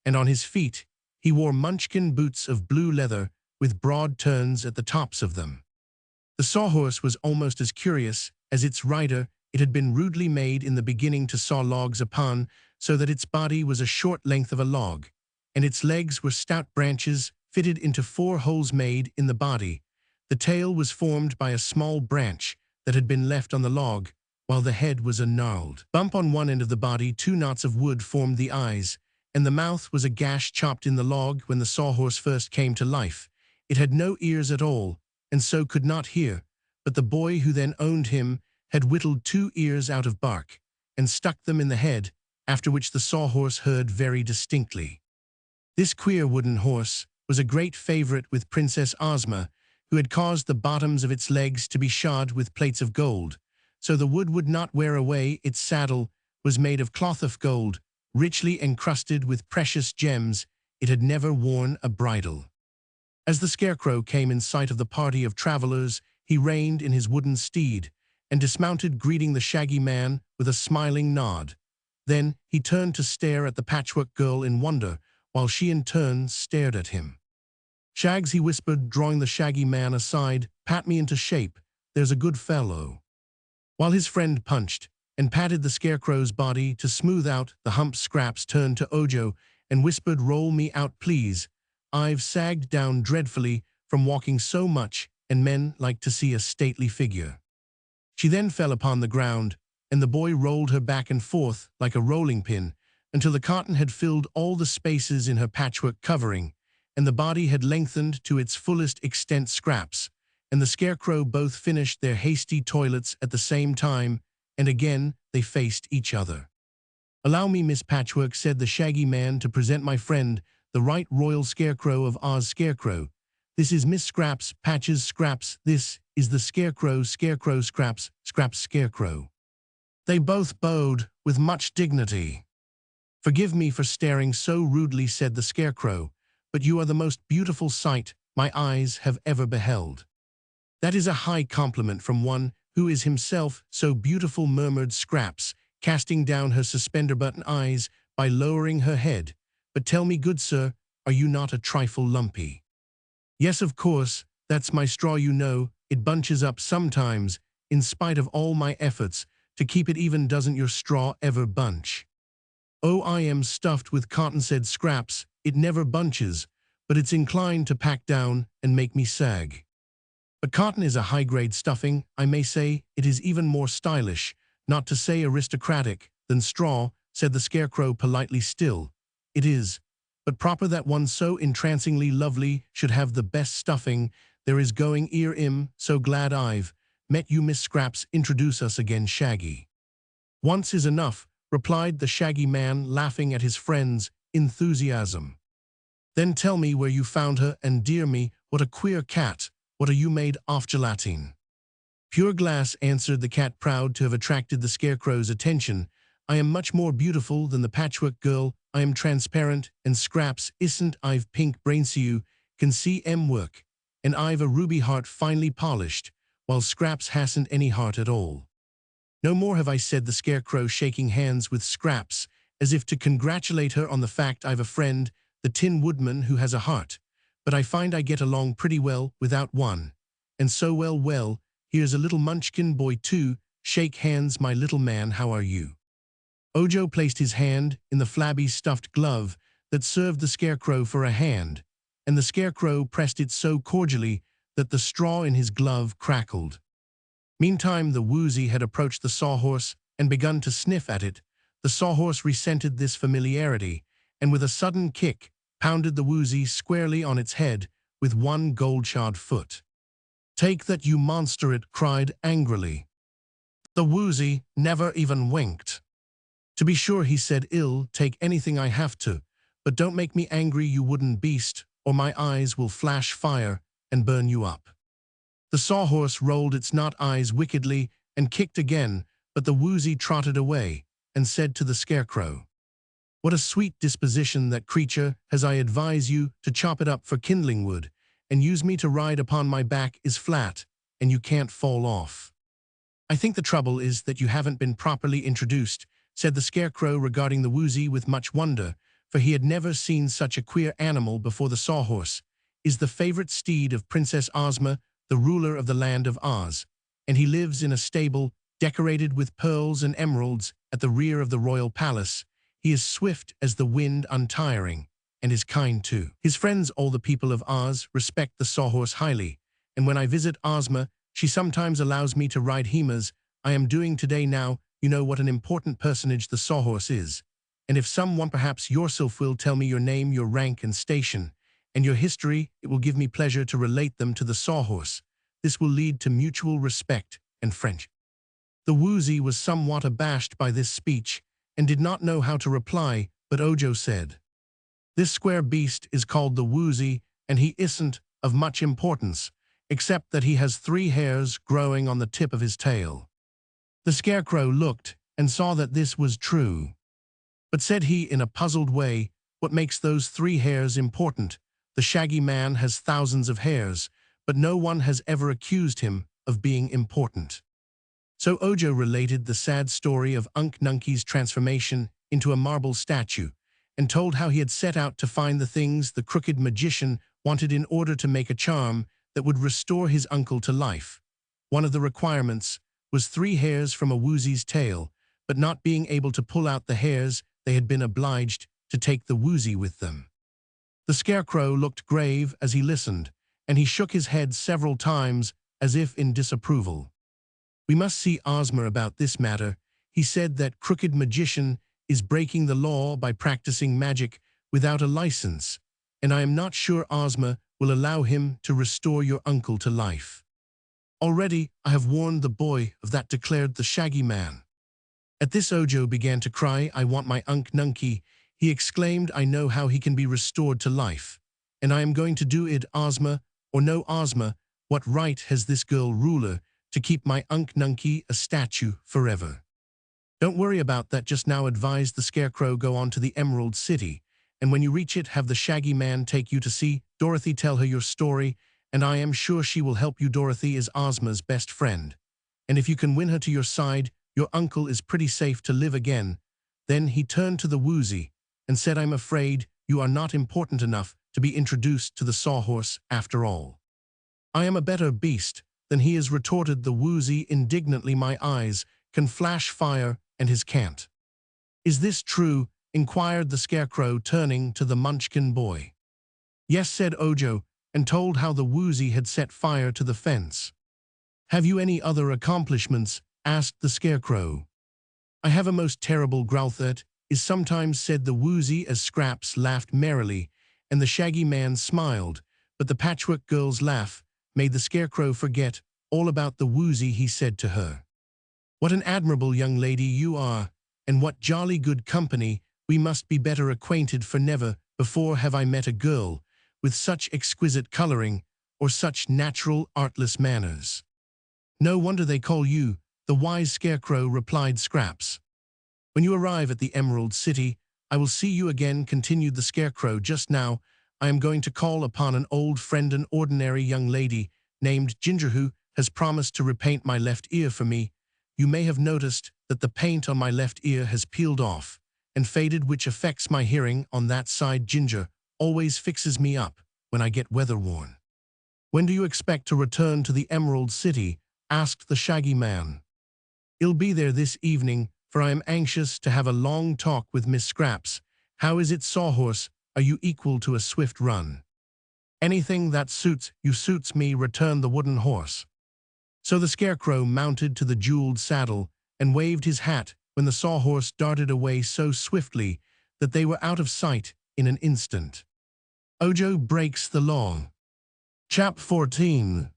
and on his feet he wore Munchkin boots of blue leather with broad turns at the tops of them. The sawhorse was almost as curious as its rider. It had been rudely made in the beginning to saw logs upon, so that its body was a short length of a log, and its legs were stout branches fitted into 4 holes made in the body. The tail was formed by a small branch that had been left on the log, while the head was a gnarled bump on one end of the body. 2 knots of wood formed the eyes, and the mouth was a gash chopped in the log. When the sawhorse first came to life, it had no ears at all, and so could not hear, but the boy who then owned him had whittled 2 ears out of bark and stuck them in the head, after which the sawhorse heard very distinctly. This queer wooden horse was a great favorite with Princess Ozma, who had caused the bottoms of its legs to be shod with plates of gold, so the wood would not wear away. Its saddle was made of cloth of gold, richly encrusted with precious gems. It had never worn a bridle. As the Scarecrow came in sight of the party of travelers, he reined in his wooden steed and dismounted, greeting the Shaggy Man with a smiling nod. Then he turned to stare at the Patchwork Girl in wonder, while she in turn stared at him. "Shags," he whispered, drawing the Shaggy Man aside, "pat me into shape. There's a good fellow." While his friend punched and patted the Scarecrow's body to smooth out the humps, Scraps turned to Ojo and whispered, "Roll me out, please. I've sagged down dreadfully from walking so much, and men like to see a stately figure." She then fell upon the ground, and the boy rolled her back and forth like a rolling pin until the cotton had filled all the spaces in her patchwork covering, and the body had lengthened to its fullest extent. Scraps and the Scarecrow both finished their hasty toilets at the same time, and again they faced each other. "Allow me, Miss Patchwork," said the Shaggy Man, "to present my friend, the Right Royal Scarecrow of Oz. Scarecrow, this is Miss Scraps, Patches. Scraps, this is the Scarecrow. Scarecrow, Scraps, Scraps, Scarecrow." They both bowed with much dignity. "Forgive me for staring so rudely," said the Scarecrow, "but you are the most beautiful sight my eyes have ever beheld." "That is a high compliment from one who is himself so beautiful," murmured Scraps, casting down her suspender-button eyes by lowering her head. "But tell me, good sir, are you not a trifle lumpy?" "Yes, of course, that's my straw, you know. It bunches up sometimes, in spite of all my efforts to keep it even. Doesn't your straw ever bunch?" "Oh, I am stuffed with cotton," said Scraps. "It never bunches, but it's inclined to pack down and make me sag." "But cotton is a high-grade stuffing. I may say it is even more stylish, not to say aristocratic, than straw," said the Scarecrow politely. "Still, it is but proper that one so entrancingly lovely should have the best stuffing there is going. So glad I've met you, Miss Scraps. Introduce us again, Shaggy." "Once is enough," replied the Shaggy Man, laughing at his friend's enthusiasm. "Then tell me where you found her, and dear me, what a queer cat. What are you made of? Gelatin?" "Pure glass," answered the cat, proud to have attracted the Scarecrow's attention. "I am much more beautiful than the Patchwork Girl. I am transparent, and Scraps isn't. I've pink brains, so you can see work, and I've a ruby heart finely polished, while Scraps hasn't any heart at all." "No more have I," said the Scarecrow, shaking hands with Scraps, as if to congratulate her on the fact. "I've a friend, the Tin Woodman, who has a heart, but I find I get along pretty well without one. And so well, here's a little Munchkin boy too. Shake hands, my little man. How are you?" Ojo placed his hand in the flabby stuffed glove that served the Scarecrow for a hand, and the Scarecrow pressed it so cordially that the straw in his glove crackled. Meantime, the Woozy had approached the Sawhorse and begun to sniff at it. The Sawhorse resented this familiarity, and with a sudden kick, pounded the Woozy squarely on its head with one gold-shod foot. "Take that, you monster!" it cried angrily. The Woozy never even winked. "To be sure," he said, "I'll take anything I have to, but don't make me angry, you wooden beast, or my eyes will flash fire and burn you up." The Sawhorse rolled its knot eyes wickedly and kicked again, but the Woozy trotted away and said to the Scarecrow, "What a sweet disposition that creature has. I advise you to chop it up for kindling wood, and use me to ride upon. My back is flat, and you can't fall off." "I think the trouble is that you haven't been properly introduced," said the Scarecrow, regarding the Woozy with much wonder, for he had never seen such a queer animal before. "The Sawhorse is the favorite steed of Princess Ozma, the ruler of the land of Oz, and he lives in a stable decorated with pearls and emeralds at the rear of the royal palace. He is swift as the wind, untiring, and is kind too. His friends, all the people of Oz, respect the Sawhorse highly, and when I visit Ozma, she sometimes allows me to ride him, as I am doing today. Now, you know what an important personage the Sawhorse is, and if someone, perhaps yourself, will tell me your name, your rank and station, and your history, it will give me pleasure to relate them to the Sawhorse. this will lead to mutual respect and friendship." The woozy was somewhat abashed by this speech and did not know how to reply, but Ojo said, "This square beast is called the woozy, and he isn't of much importance, except that he has 3 hairs growing on the tip of his tail." The Scarecrow looked and saw that this was true. "But," said he in a puzzled way, "what makes those 3 hairs important? The Shaggy Man has thousands of hairs, but no one has ever accused him of being important." So Ojo related the sad story of Unc Nunkie's transformation into a marble statue, and told how he had set out to find the things the crooked magician wanted in order to make a charm that would restore his uncle to life. One of the requirements was 3 hairs from a woozy's tail, but not being able to pull out the hairs, they had been obliged to take the woozy with them. The Scarecrow looked grave as he listened, and he shook his head several times as if in disapproval. "We must see Ozma about this matter. He said that crooked magician is breaking the law by practicing magic without a license, and I am not sure Ozma will allow him to restore your uncle to life." "Already I have warned the boy of that," declared the Shaggy Man. At this Ojo began to cry. "I want my Unc Nunkie," he exclaimed. "I know how he can be restored to life, and I am going to do it, Ozma or no Ozma. What right has this girl ruler to keep my Unc Nunkie a statue forever?" "Don't worry about that just now," advised the Scarecrow. "Go on to the Emerald City, and when you reach it, have the Shaggy Man take you to see Dorothy. Tell her your story, and I am sure she will help you. Dorothy is Ozma's best friend, and if you can win her to your side, your uncle is pretty safe to live again." Then he turned to the woozy and said, "I'm afraid you are not important enough to be introduced to the Sawhorse after all." "I am a better beast than he is," retorted the woozy indignantly. "My eyes can flash fire and his can't." "Is this true?" inquired the Scarecrow, turning to the Munchkin boy. "Yes," said Ojo, and told how the woozy had set fire to the fence. "Have you any other accomplishments?" asked the Scarecrow. "I have a most terrible growl that is sometimes," said the woozy as Scraps laughed merrily, and the Shaggy Man smiled, but the Patchwork Girl's laugh made the Scarecrow forget all about the woozy. He said to her, "What an admirable young lady you are, and what jolly good company. We must be better acquainted, for never before have I met a girl with such exquisite coloring or such natural, artless manners." "No wonder they call you the wise Scarecrow," replied Scraps. "When you arrive at the Emerald City, I will see you again," continued the Scarecrow. "Just now, I am going to call upon an old friend, an ordinary young lady named Ginger, who has promised to repaint my left ear for me. You may have noticed that the paint on my left ear has peeled off and faded, which affects my hearing on that side. Ginger always fixes me up when I get weather-worn." "When do you expect to return to the Emerald City?" asked the Shaggy Man. "I'll be there this evening, for I am anxious to have a long talk with Miss Scraps. How is it, Sawhorse? Are you equal to a swift run?" "Anything that suits you suits me," returned the wooden horse. So the Scarecrow mounted to the jeweled saddle and waved his hat when the Sawhorse darted away so swiftly that they were out of sight in an instant. Ojo breaks the law. Chap 14.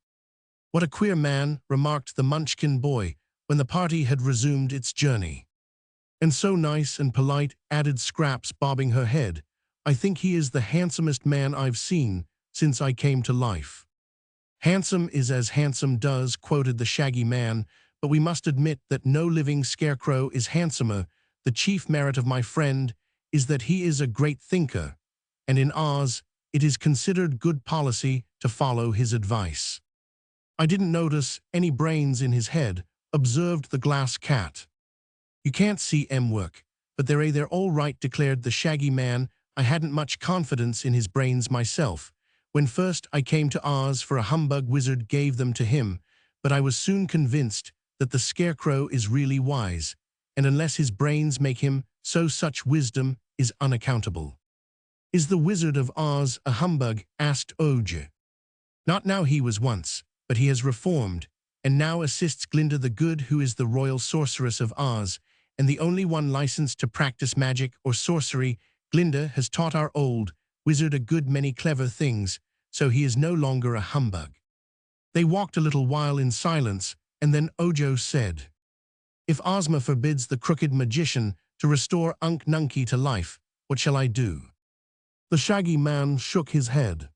"What a queer man," remarked the Munchkin boy when the party had resumed its journey. "And so nice and polite," added Scraps, bobbing her head. "I think he is the handsomest man I've seen since I came to life." "Handsome is as handsome does," quoted the Shaggy Man, "but we must admit that no living Scarecrow is handsomer. The chief merit of my friend is that he is a great thinker, and in Oz it is considered good policy to follow his advice." "I didn't notice any brains in his head," observed the Glass Cat. "You can't see 'em work, but they're all right," declared the Shaggy Man. "I hadn't much confidence in his brains myself. When first I came to Oz, for a humbug wizard gave them to him, but I was soon convinced that the Scarecrow is really wise, and unless his brains make him so, such wisdom is unaccountable." "Is the Wizard of Oz a humbug?" asked Ojo. "Not now, he was once, but he has reformed, and now assists Glinda the Good, who is the royal sorceress of Oz, and the only one licensed to practice magic or sorcery. Glinda has taught our old wizard a good many clever things, so he is no longer a humbug." They walked a little while in silence, and then Ojo said, "If Ozma forbids the crooked magician to restore Unk Nunky to life, what shall I do?" The Shaggy Man shook his head.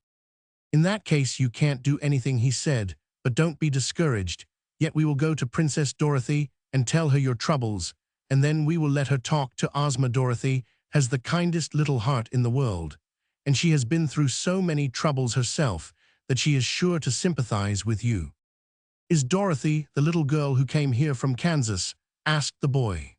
"In that case you can't do anything," he said, "but don't be discouraged. Yet we will go to Princess Dorothy and tell her your troubles, and then we will let her talk to Ozma. Dorothy has the kindest little heart in the world, and she has been through so many troubles herself that she is sure to sympathize with you." "Is Dorothy the little girl who came here from Kansas?" asked the boy.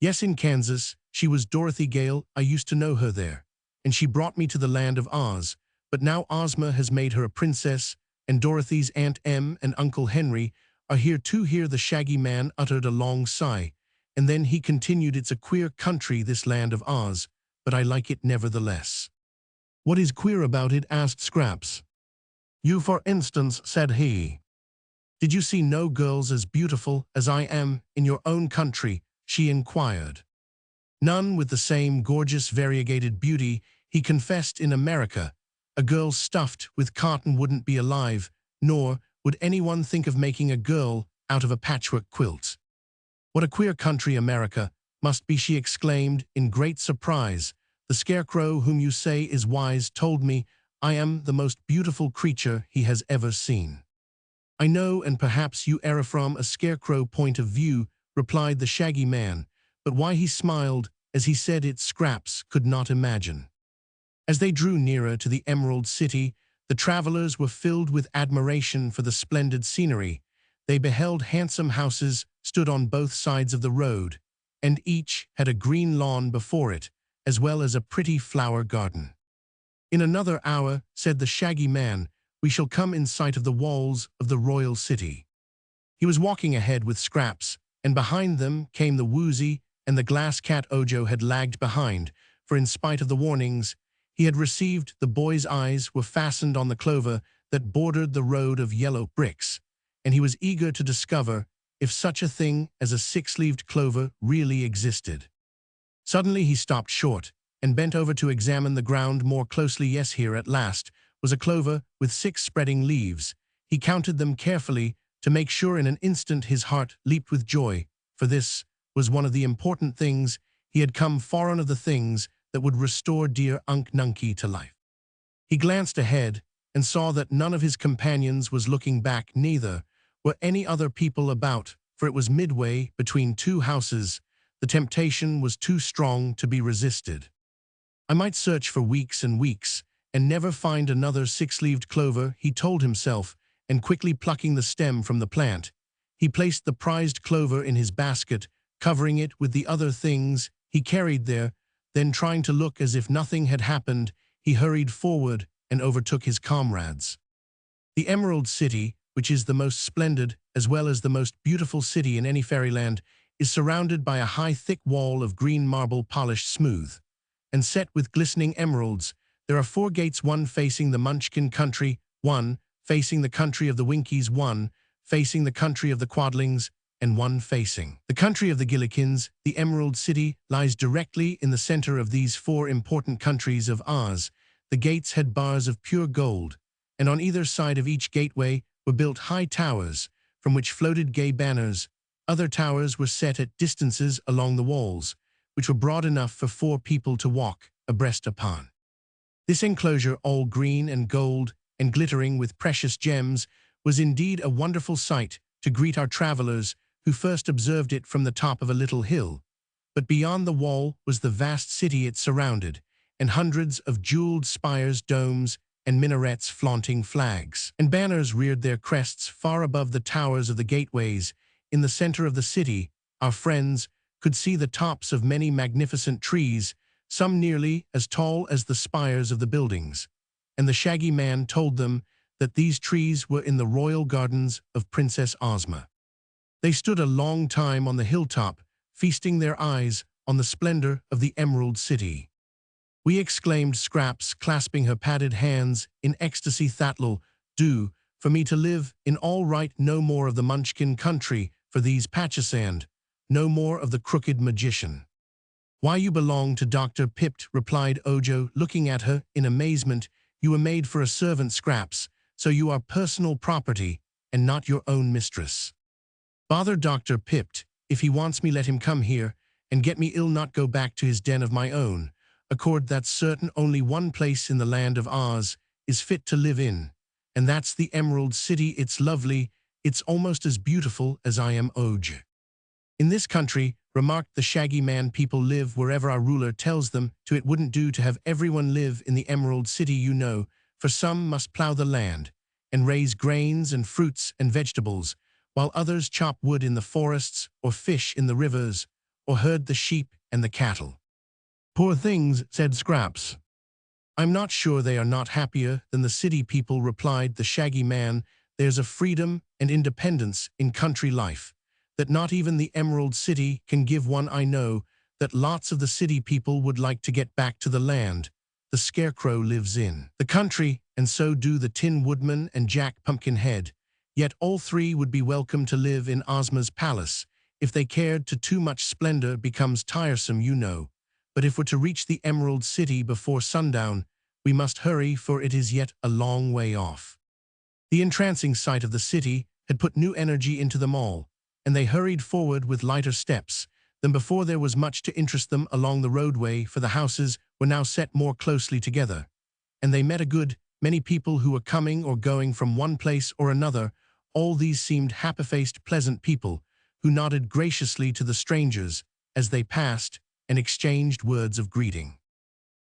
"Yes, in Kansas. She was Dorothy Gale. I used to know her there, and she brought me to the land of Oz. But now Ozma has made her a princess, and Dorothy's Aunt Em and Uncle Henry are here too." Here the Shaggy Man uttered a long sigh, and then he continued, "It's a queer country, this land of Oz, but I like it nevertheless." "What is queer about it?" asked Scraps. "You, for instance," said he. "Did you see no girls as beautiful as I am in your own country?" she inquired. "None with the same gorgeous variegated beauty," he confessed. "In America, a girl stuffed with cotton wouldn't be alive, nor would anyone think of making a girl out of a patchwork quilt." "What a queer country America must be," she exclaimed in great surprise. "The Scarecrow, whom you say is wise, told me I am the most beautiful creature he has ever seen." "I know, and perhaps you err from a Scarecrow point of view," replied the Shaggy Man, but why he smiled as he said it Scraps could not imagine. As they drew nearer to the Emerald City, the travelers were filled with admiration for the splendid scenery. They beheld handsome houses stood on both sides of the road, and each had a green lawn before it, as well as a pretty flower garden. "In another hour," said the Shaggy Man, "we shall come in sight of the walls of the royal city." He was walking ahead with Scraps, and behind them came the Woozy and the Glass Cat. Ojo had lagged behind, for in spite of the warnings he had received, the boy's eyes were fastened on the clover that bordered the road of yellow bricks, and he was eager to discover if such a thing as a six-leaved clover really existed. Suddenly he stopped short and bent over to examine the ground more closely. Yes, here at last was a clover with 6 spreading leaves. He counted them carefully to make sure. In an instant his heart leaped with joy, for this was one of the important things. He had come for one of the things that would restore dear Unk Nunky to life. He glanced ahead and saw that none of his companions was looking back, neither were any other people about, for it was midway between 2 houses. The temptation was too strong to be resisted. "I might search for weeks and weeks and never find another 6-leaved clover," he told himself, and quickly plucking the stem from the plant, he placed the prized clover in his basket, covering it with the other things he carried there. Then, trying to look as if nothing had happened, he hurried forward and overtook his comrades. The Emerald City, which is the most splendid as well as the most beautiful city in any fairyland, is surrounded by a high, thick wall of green marble, polished smooth and set with glistening emeralds. There are 4 gates, one facing the Munchkin country, one facing the country of the Winkies, one facing the country of the Quadlings, and one facing the country of the Gillikins. The Emerald City lies directly in the center of these 4 important countries of Oz. The gates had bars of pure gold, and on either side of each gateway were built high towers, from which floated gay banners. Other towers were set at distances along the walls, which were broad enough for 4 people to walk abreast upon. This enclosure, all green and gold and glittering with precious gems, was indeed a wonderful sight to greet our travelers who first observed it from the top of a little hill. But beyond the wall was the vast city it surrounded, and hundreds of jeweled spires, domes, and minarets flaunting flags and banners reared their crests far above the towers of the gateways. In the center of the city, our friends could see the tops of many magnificent trees, some nearly as tall as the spires of the buildings, and the Shaggy Man told them that these trees were in the royal gardens of Princess Ozma. They stood a long time on the hilltop, feasting their eyes on the splendor of the Emerald City. "We," exclaimed Scraps, clasping her padded hands in ecstasy, "that'll do for me to live in all right. No more of the Munchkin country for these patches, and no more of the crooked magician." "Why, you belong to Dr. Pipt," replied Ojo, looking at her in amazement. "You were made for a servant, Scraps, so you are personal property and not your own mistress. Bother Dr. Pipt, if he wants me let him come here, and get me ill not go back to his den of my own, accord that's certain only one place in the land of Oz is fit to live in, and that's the Emerald City. It's lovely, it's almost as beautiful as I am Oj. In this country, remarked the Shaggy Man, people live wherever our ruler tells them to. It wouldn't do to have everyone live in the Emerald City, you know, for some must plow the land and raise grains and fruits and vegetables, while others chop wood in the forests or fish in the rivers or herd the sheep and the cattle. Poor things, said Scraps. I'm not sure they are not happier than the city people, replied the Shaggy Man. There's a freedom and independence in country life that not even the Emerald City can give one. I know that lots of the city people would like to get back to the land the Scarecrow lives in. The country, and so do the Tin Woodman and Jack Pumpkinhead, yet all three would be welcome to live in Ozma's palace. If they cared to too much splendor becomes tiresome, you know. But if we're to reach the Emerald City before sundown, we must hurry, for it is yet a long way off. The entrancing sight of the city had put new energy into them all, and they hurried forward with lighter steps than before. There was much to interest them along the roadway, for the houses were now set more closely together, and they met a good many people who were coming or going from one place or another. All these seemed happy-faced, pleasant people who nodded graciously to the strangers as they passed and exchanged words of greeting.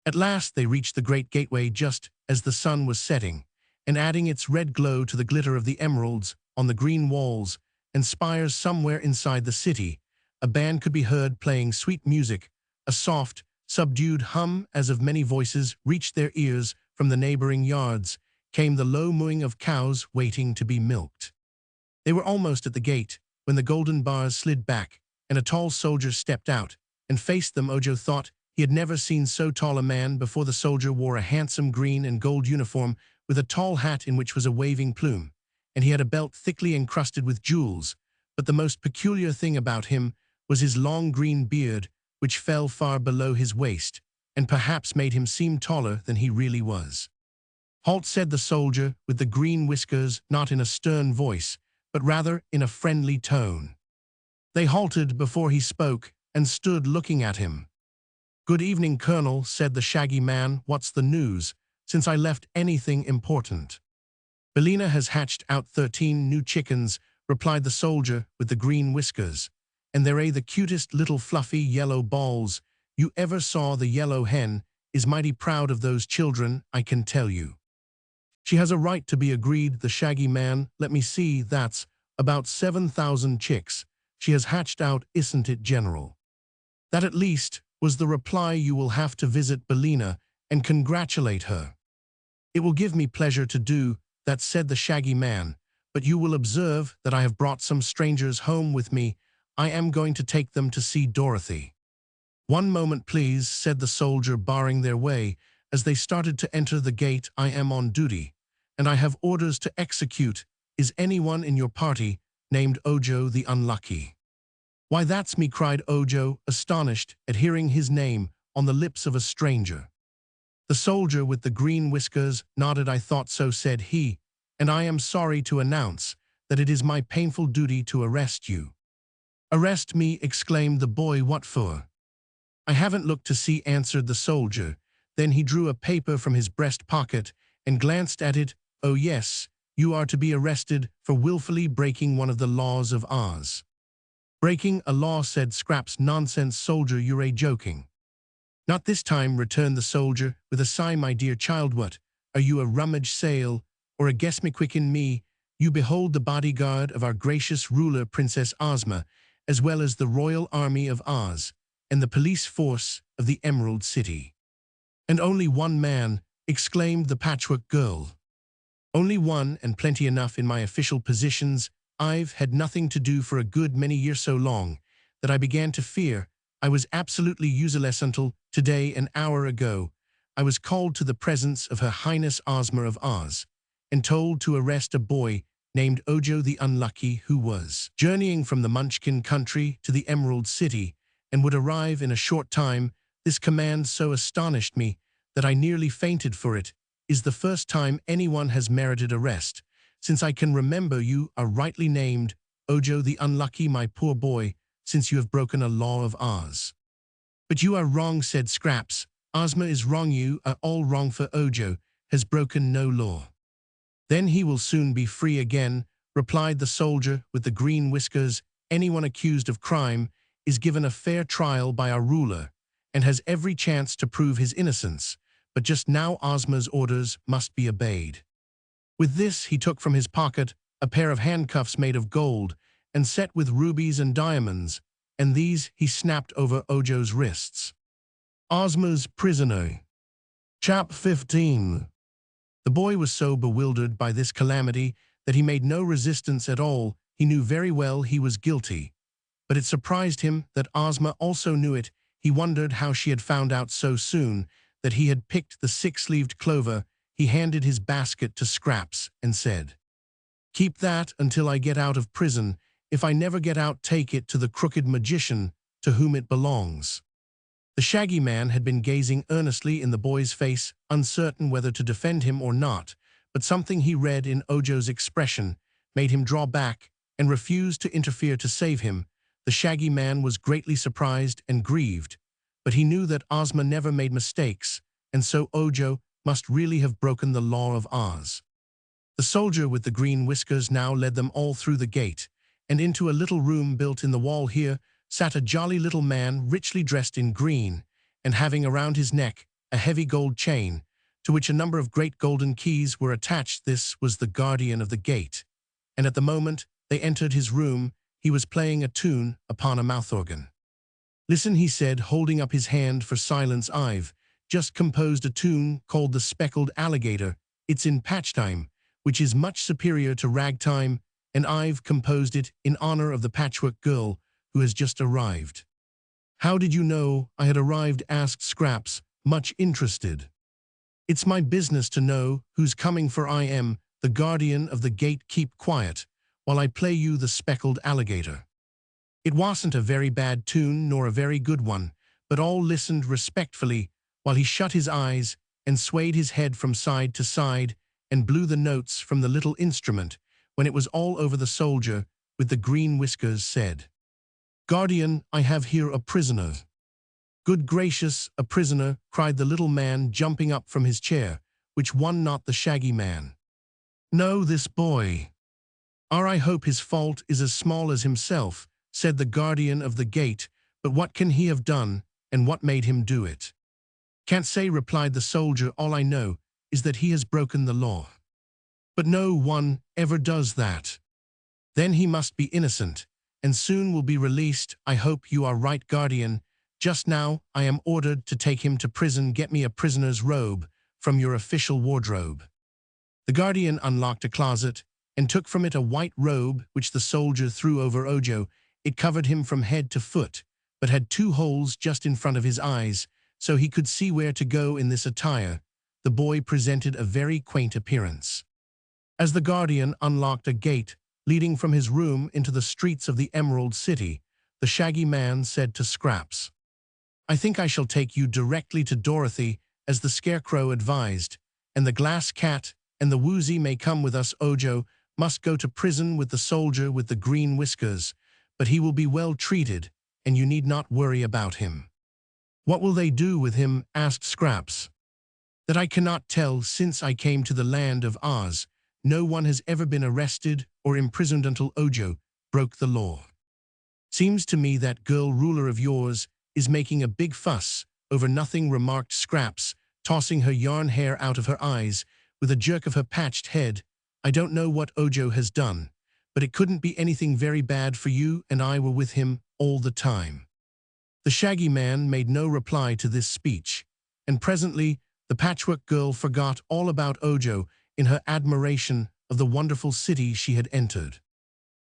At last they reached the great gateway just as the sun was setting, and adding its red glow to the glitter of the emeralds on the green walls and spires somewhere inside the city, a band could be heard playing sweet music. A soft, subdued hum as of many voices reached their ears. From the neighboring yards came the low mooing of cows waiting to be milked. They were almost at the gate when the golden bars slid back and a tall soldier stepped out and faced them. Ojo thought he had never seen so tall a man before. The soldier wore a handsome green and gold uniform with a tall hat in which was a waving plume, and he had a belt thickly encrusted with jewels. But the most peculiar thing about him was his long green beard, which fell far below his waist, and perhaps made him seem taller than he really was. Halt, said the soldier with the green whiskers, not in a stern voice, but rather in a friendly tone. They halted before he spoke and stood looking at him. Good evening, Colonel, said the Shaggy Man. What's the news? Since I left anything important? Billina has hatched out 13 new chickens, replied the soldier with the green whiskers, and they're the cutest little fluffy yellow balls you ever saw. The yellow hen is mighty proud of those children, I can tell you. She has a right to be, agreed the Shaggy Man. Let me see, that's about 7,000 chicks she has hatched out, isn't it, General? That at least, was the reply. You will have to visit Billina and congratulate her. It will give me pleasure to do that, said the Shaggy Man, but you will observe that I have brought some strangers home with me. I am going to take them to see Dorothy. One moment, please, said the soldier, barring their way as they started to enter the gate. I am on duty, and I have orders to execute. Is anyone in your party named Ojo the Unlucky? Why, that's me, cried Ojo, astonished at hearing his name on the lips of a stranger. The soldier with the green whiskers nodded. I thought so, said he, and I am sorry to announce that it is my painful duty to arrest you. Arrest me, exclaimed the boy. What for? I haven't looked to see, answered the soldier. Then he drew a paper from his breast pocket and glanced at it. Oh yes, you are to be arrested for willfully breaking one of the laws of Oz. Breaking a law, said Scraps. Nonsense, soldier, you're joking. Not this time, returned the soldier with a sigh. My dear child, what, are you, a rummage sale, or a guess me quick in me? You behold the bodyguard of our gracious ruler, Princess Ozma, as well as the royal army of Oz, and the police force of the Emerald City. And only one man, exclaimed the Patchwork Girl. Only one, and plenty enough in my official positions. I've had nothing to do for a good many years, so long that I began to fear I was absolutely useless until today. An hour ago, I was called to the presence of Her Highness Ozma of Oz and told to arrest a boy named Ojo the Unlucky, who was journeying from the Munchkin country to the Emerald City and would arrive in a short time. This command so astonished me that I nearly fainted for it. is the first time anyone has merited arrest. Since I can remember, you are rightly named Ojo the Unlucky, my poor boy, since you have broken a law of Oz. But you are wrong, said Scraps. Ozma is wrong, you are all wrong, for Ojo has broken no law. Then he will soon be free again, replied the soldier with the green whiskers. Anyone accused of crime is given a fair trial by our ruler and has every chance to prove his innocence, but just now Ozma's orders must be obeyed. With this, he took from his pocket a pair of handcuffs made of gold and set with rubies and diamonds, and these he snapped over Ojo's wrists. Ozma's prisoner. Chap 15. The boy was so bewildered by this calamity that he made no resistance at all. He knew very well he was guilty, but it surprised him that Ozma also knew it. He wondered how she had found out so soon that he had picked the six-leaved clover. He handed his basket to Scraps and said, "Keep that until I get out of prison. If I never get out, take it to the crooked magician to whom it belongs." The Shaggy Man had been gazing earnestly in the boy's face, uncertain whether to defend him or not, but something he read in Ojo's expression made him draw back and refuse to interfere to save him. The Shaggy Man was greatly surprised and grieved, but he knew that Ozma never made mistakes, and so Ojo must really have broken the law of Oz. The soldier with the green whiskers now led them all through the gate, and into a little room built in the wall. Here sat a jolly little man richly dressed in green, and having around his neck a heavy gold chain, to which a number of great golden keys were attached. This was the guardian of the gate, and at the moment they entered his room, he was playing a tune upon a mouth organ. "Listen," he said, holding up his hand for silence. "I've just composed a tune called The Speckled Alligator. It's in patch time, which is much superior to ragtime, and I've composed it in honor of the Patchwork Girl who has just arrived." "How did you know I had arrived?" asked Scraps, much interested. "It's my business to know who's coming, for I am the guardian of the gate. Keep quiet while I play you The Speckled Alligator." It wasn't a very bad tune, nor a very good one, but all listened respectfully while he shut his eyes and swayed his head from side to side and blew the notes from the little instrument. When it was all over, the soldier with the green whiskers said, "Guardian, I have here a prisoner." "Good gracious, a prisoner!" cried the little man, jumping up from his chair. "Which one?" "Not the Shaggy Man. No, this boy." "I hope his fault is as small as himself," said the guardian of the gate. "But what can he have done, and what made him do it?" "Can't say," replied the soldier. "All I know is that he has broken the law." "But no one ever does that." "Then he must be innocent, and soon will be released." "I hope you are right, guardian. Just now I am ordered to take him to prison. Get me a prisoner's robe from your official wardrobe." The guardian unlocked a closet and took from it a white robe, which the soldier threw over Ojo. It covered him from head to foot, but had two holes just in front of his eyes, so he could see where to go in this attire. The boy presented a very quaint appearance. As the guardian unlocked a gate leading from his room into the streets of the Emerald City, the Shaggy Man said to Scraps, "I think I shall take you directly to Dorothy, as the Scarecrow advised, and the Glass Cat and the Woozy may come with us. Ojo must go to prison with the soldier with the green whiskers, but he will be well treated, and you need not worry about him." "What will they do with him?" asked Scraps. "That I cannot tell. Since I came to the land of Oz, no one has ever been arrested or imprisoned until Ojo broke the law." "Seems to me that girl ruler of yours is making a big fuss over nothing," remarked Scraps, tossing her yarn hair out of her eyes with a jerk of her patched head. "I don't know what Ojo has done, but it couldn't be anything very bad, for you and I were with him all the time." The Shaggy Man made no reply to this speech, and presently the Patchwork Girl forgot all about Ojo in her admiration of the wonderful city she had entered.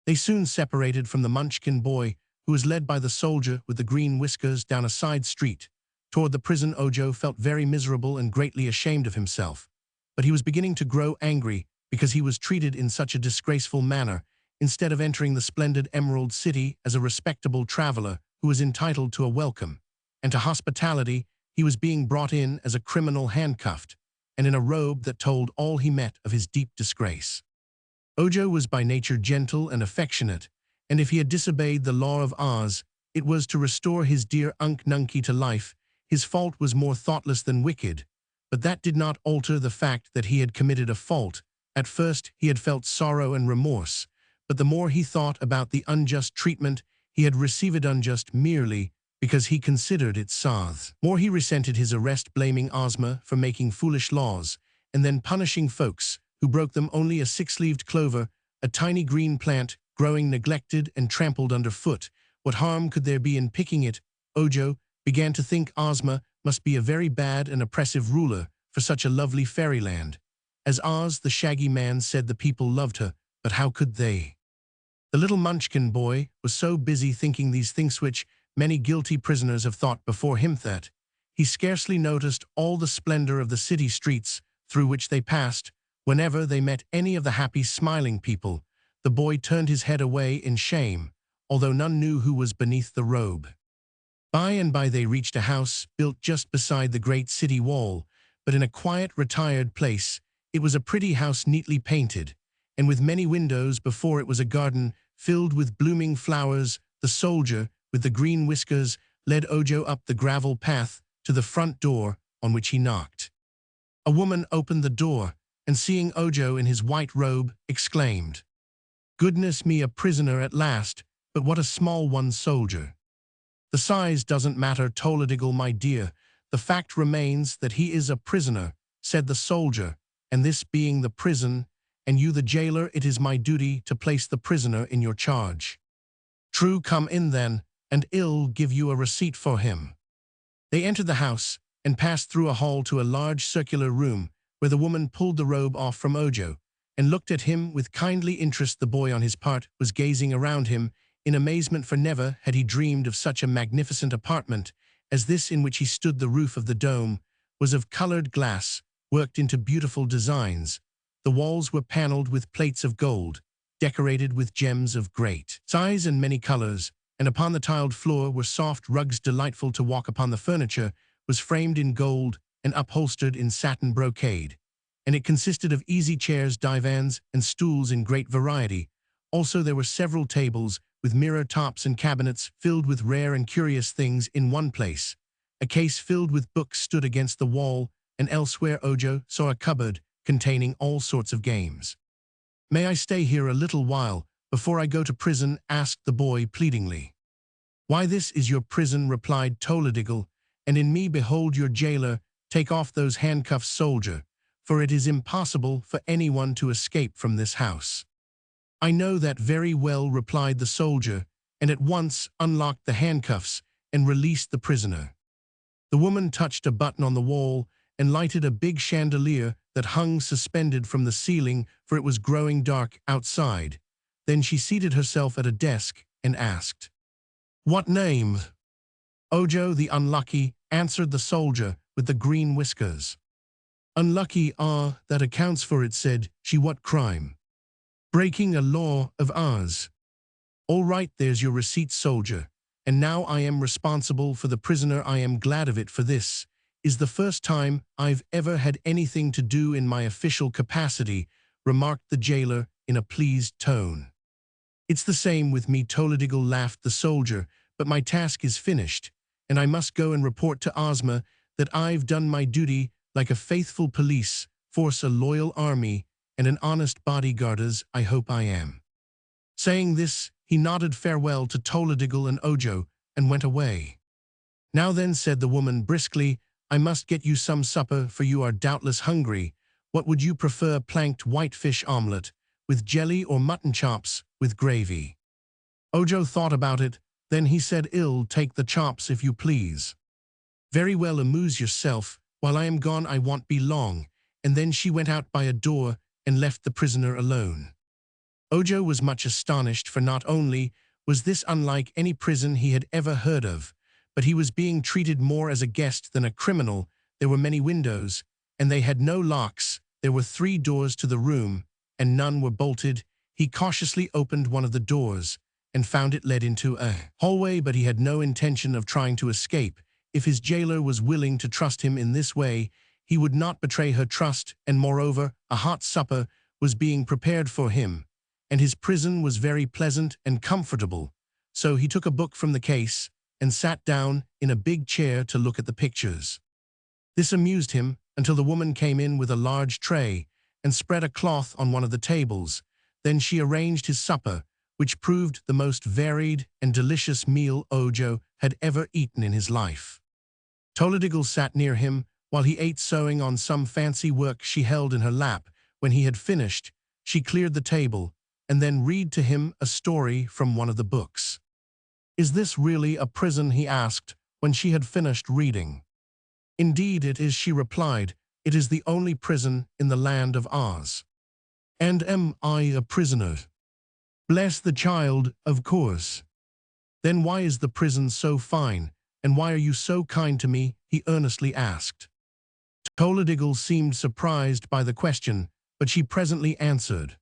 They soon separated from the Munchkin boy, who was led by the soldier with the green whiskers down a side street toward the prison. Ojo felt very miserable and greatly ashamed of himself, but he was beginning to grow angry because he was treated in such a disgraceful manner. Instead of entering the splendid Emerald City as a respectable traveler who was entitled to a welcome and to hospitality, he was being brought in as a criminal, handcuffed and in a robe that told all he met of his deep disgrace. Ojo was by nature gentle and affectionate, and if he had disobeyed the law of Oz, it was to restore his dear Unc Nunky to life. His fault was more thoughtless than wicked, but that did not alter the fact that he had committed a fault. At first he had felt sorrow and remorse, but the more he thought about the unjust treatment he had received unjust merely because he considered it sauce. More he resented his arrest blaming Ozma for making foolish laws, and then punishing folks who broke them. Only a six-leaved clover, a tiny green plant, growing neglected and trampled underfoot. What harm could there be in picking it? Ojo began to think Ozma must be a very bad and oppressive ruler for such a lovely fairyland. As Oz, the Shaggy Man, said the people loved her, but how could they? The little Munchkin boy was so busy thinking these things which many guilty prisoners have thought before him that he scarcely noticed all the splendor of the city streets through which they passed. Whenever they met any of the happy, smiling people, the boy turned his head away in shame, although none knew who was beneath the robe. By and by they reached a house built just beside the great city wall, but in a quiet, retired place. It was a pretty house neatly painted, and with many windows. Before it was a garden filled with blooming flowers. The soldier, with the green whiskers, led Ojo up the gravel path to the front door, on which he knocked. A woman opened the door, and seeing Ojo in his white robe, exclaimed, "Goodness me, a prisoner at last, but what a small one, soldier." "The size doesn't matter, Toledigle, my dear. The fact remains that he is a prisoner," said the soldier, "and this being the prison, and you the jailer, it is my duty to place the prisoner in your charge." "True, come in then, and I'll give you a receipt for him." They entered the house, and passed through a hall to a large circular room, where the woman pulled the robe off from Ojo, and looked at him with kindly interest. The boy, on his part, was gazing around him in amazement, for never had he dreamed of such a magnificent apartment as this in which he stood. The roof of the dome was of colored glass, worked into beautiful designs. The walls were paneled with plates of gold, decorated with gems of great size and many colors, and upon the tiled floor were soft rugs delightful to walk upon. The furniture was framed in gold and upholstered in satin brocade, and it consisted of easy chairs, divans, and stools in great variety. Also there were several tables with mirror tops and cabinets filled with rare and curious things in one place. A case filled with books stood against the wall, and elsewhere Ojo saw a cupboard containing all sorts of games. "May I stay here a little while before I go to prison?" asked the boy pleadingly. "Why, this is your prison," replied Toledigle, "and in me behold your jailer. Take off those handcuffs, soldier, for it is impossible for anyone to escape from this house." "I know that very well," replied the soldier, and at once unlocked the handcuffs and released the prisoner. The woman touched a button on the wall and lighted a big chandelier that hung suspended from the ceiling, for it was growing dark outside. Then she seated herself at a desk and asked, "What name?" "Ojo the Unlucky," answered the soldier with the green whiskers. "Unlucky, ah, that accounts for it," said she. "What crime?" "Breaking a law of Oz." "All right, there's your receipt, soldier, and now I am responsible for the prisoner. I am glad of it, for this is the first time I've ever had anything to do in my official capacity," remarked the jailer in a pleased tone. "It's the same with me," Toledigle laughed the soldier, "but my task is finished, and I must go and report to Ozma that I've done my duty like a faithful police force, a loyal army, and an honest bodyguard, as I hope I am." Saying this, he nodded farewell to Toledigle and Ojo and went away. "Now then," said the woman briskly, "I must get you some supper, for you are doubtless hungry. What would you prefer, planked whitefish omelette with jelly, or mutton chops with gravy?" Ojo thought about it. Then he said, "I'll take the chops, if you please." "Very well, amuse yourself. While I am gone I won't be long." And then she went out by a door and left the prisoner alone. Ojo was much astonished, for not only was this unlike any prison he had ever heard of, but he was being treated more as a guest than a criminal. There were many windows, and they had no locks. There were 3 doors to the room, and none were bolted. He cautiously opened one of the doors and found it led into a hallway, but he had no intention of trying to escape. If his jailer was willing to trust him in this way, he would not betray her trust, and moreover, a hot supper was being prepared for him, and his prison was very pleasant and comfortable. So he took a book from the case and sat down in a big chair to look at the pictures. This amused him until the woman came in with a large tray and spread a cloth on one of the tables. Then she arranged his supper, which proved the most varied and delicious meal Ojo had ever eaten in his life. Toledigle sat near him while he ate, sewing on some fancy work she held in her lap. When he had finished, she cleared the table and then read to him a story from one of the books. "Is this really a prison?" he asked when she had finished reading. "Indeed it is," she replied. "It is the only prison in the land of Oz." "And am I a prisoner?" "Bless the child, of course." "Then why is the prison so fine, and why are you so kind to me?" he earnestly asked. Toledigle seemed surprised by the question, but she presently answered,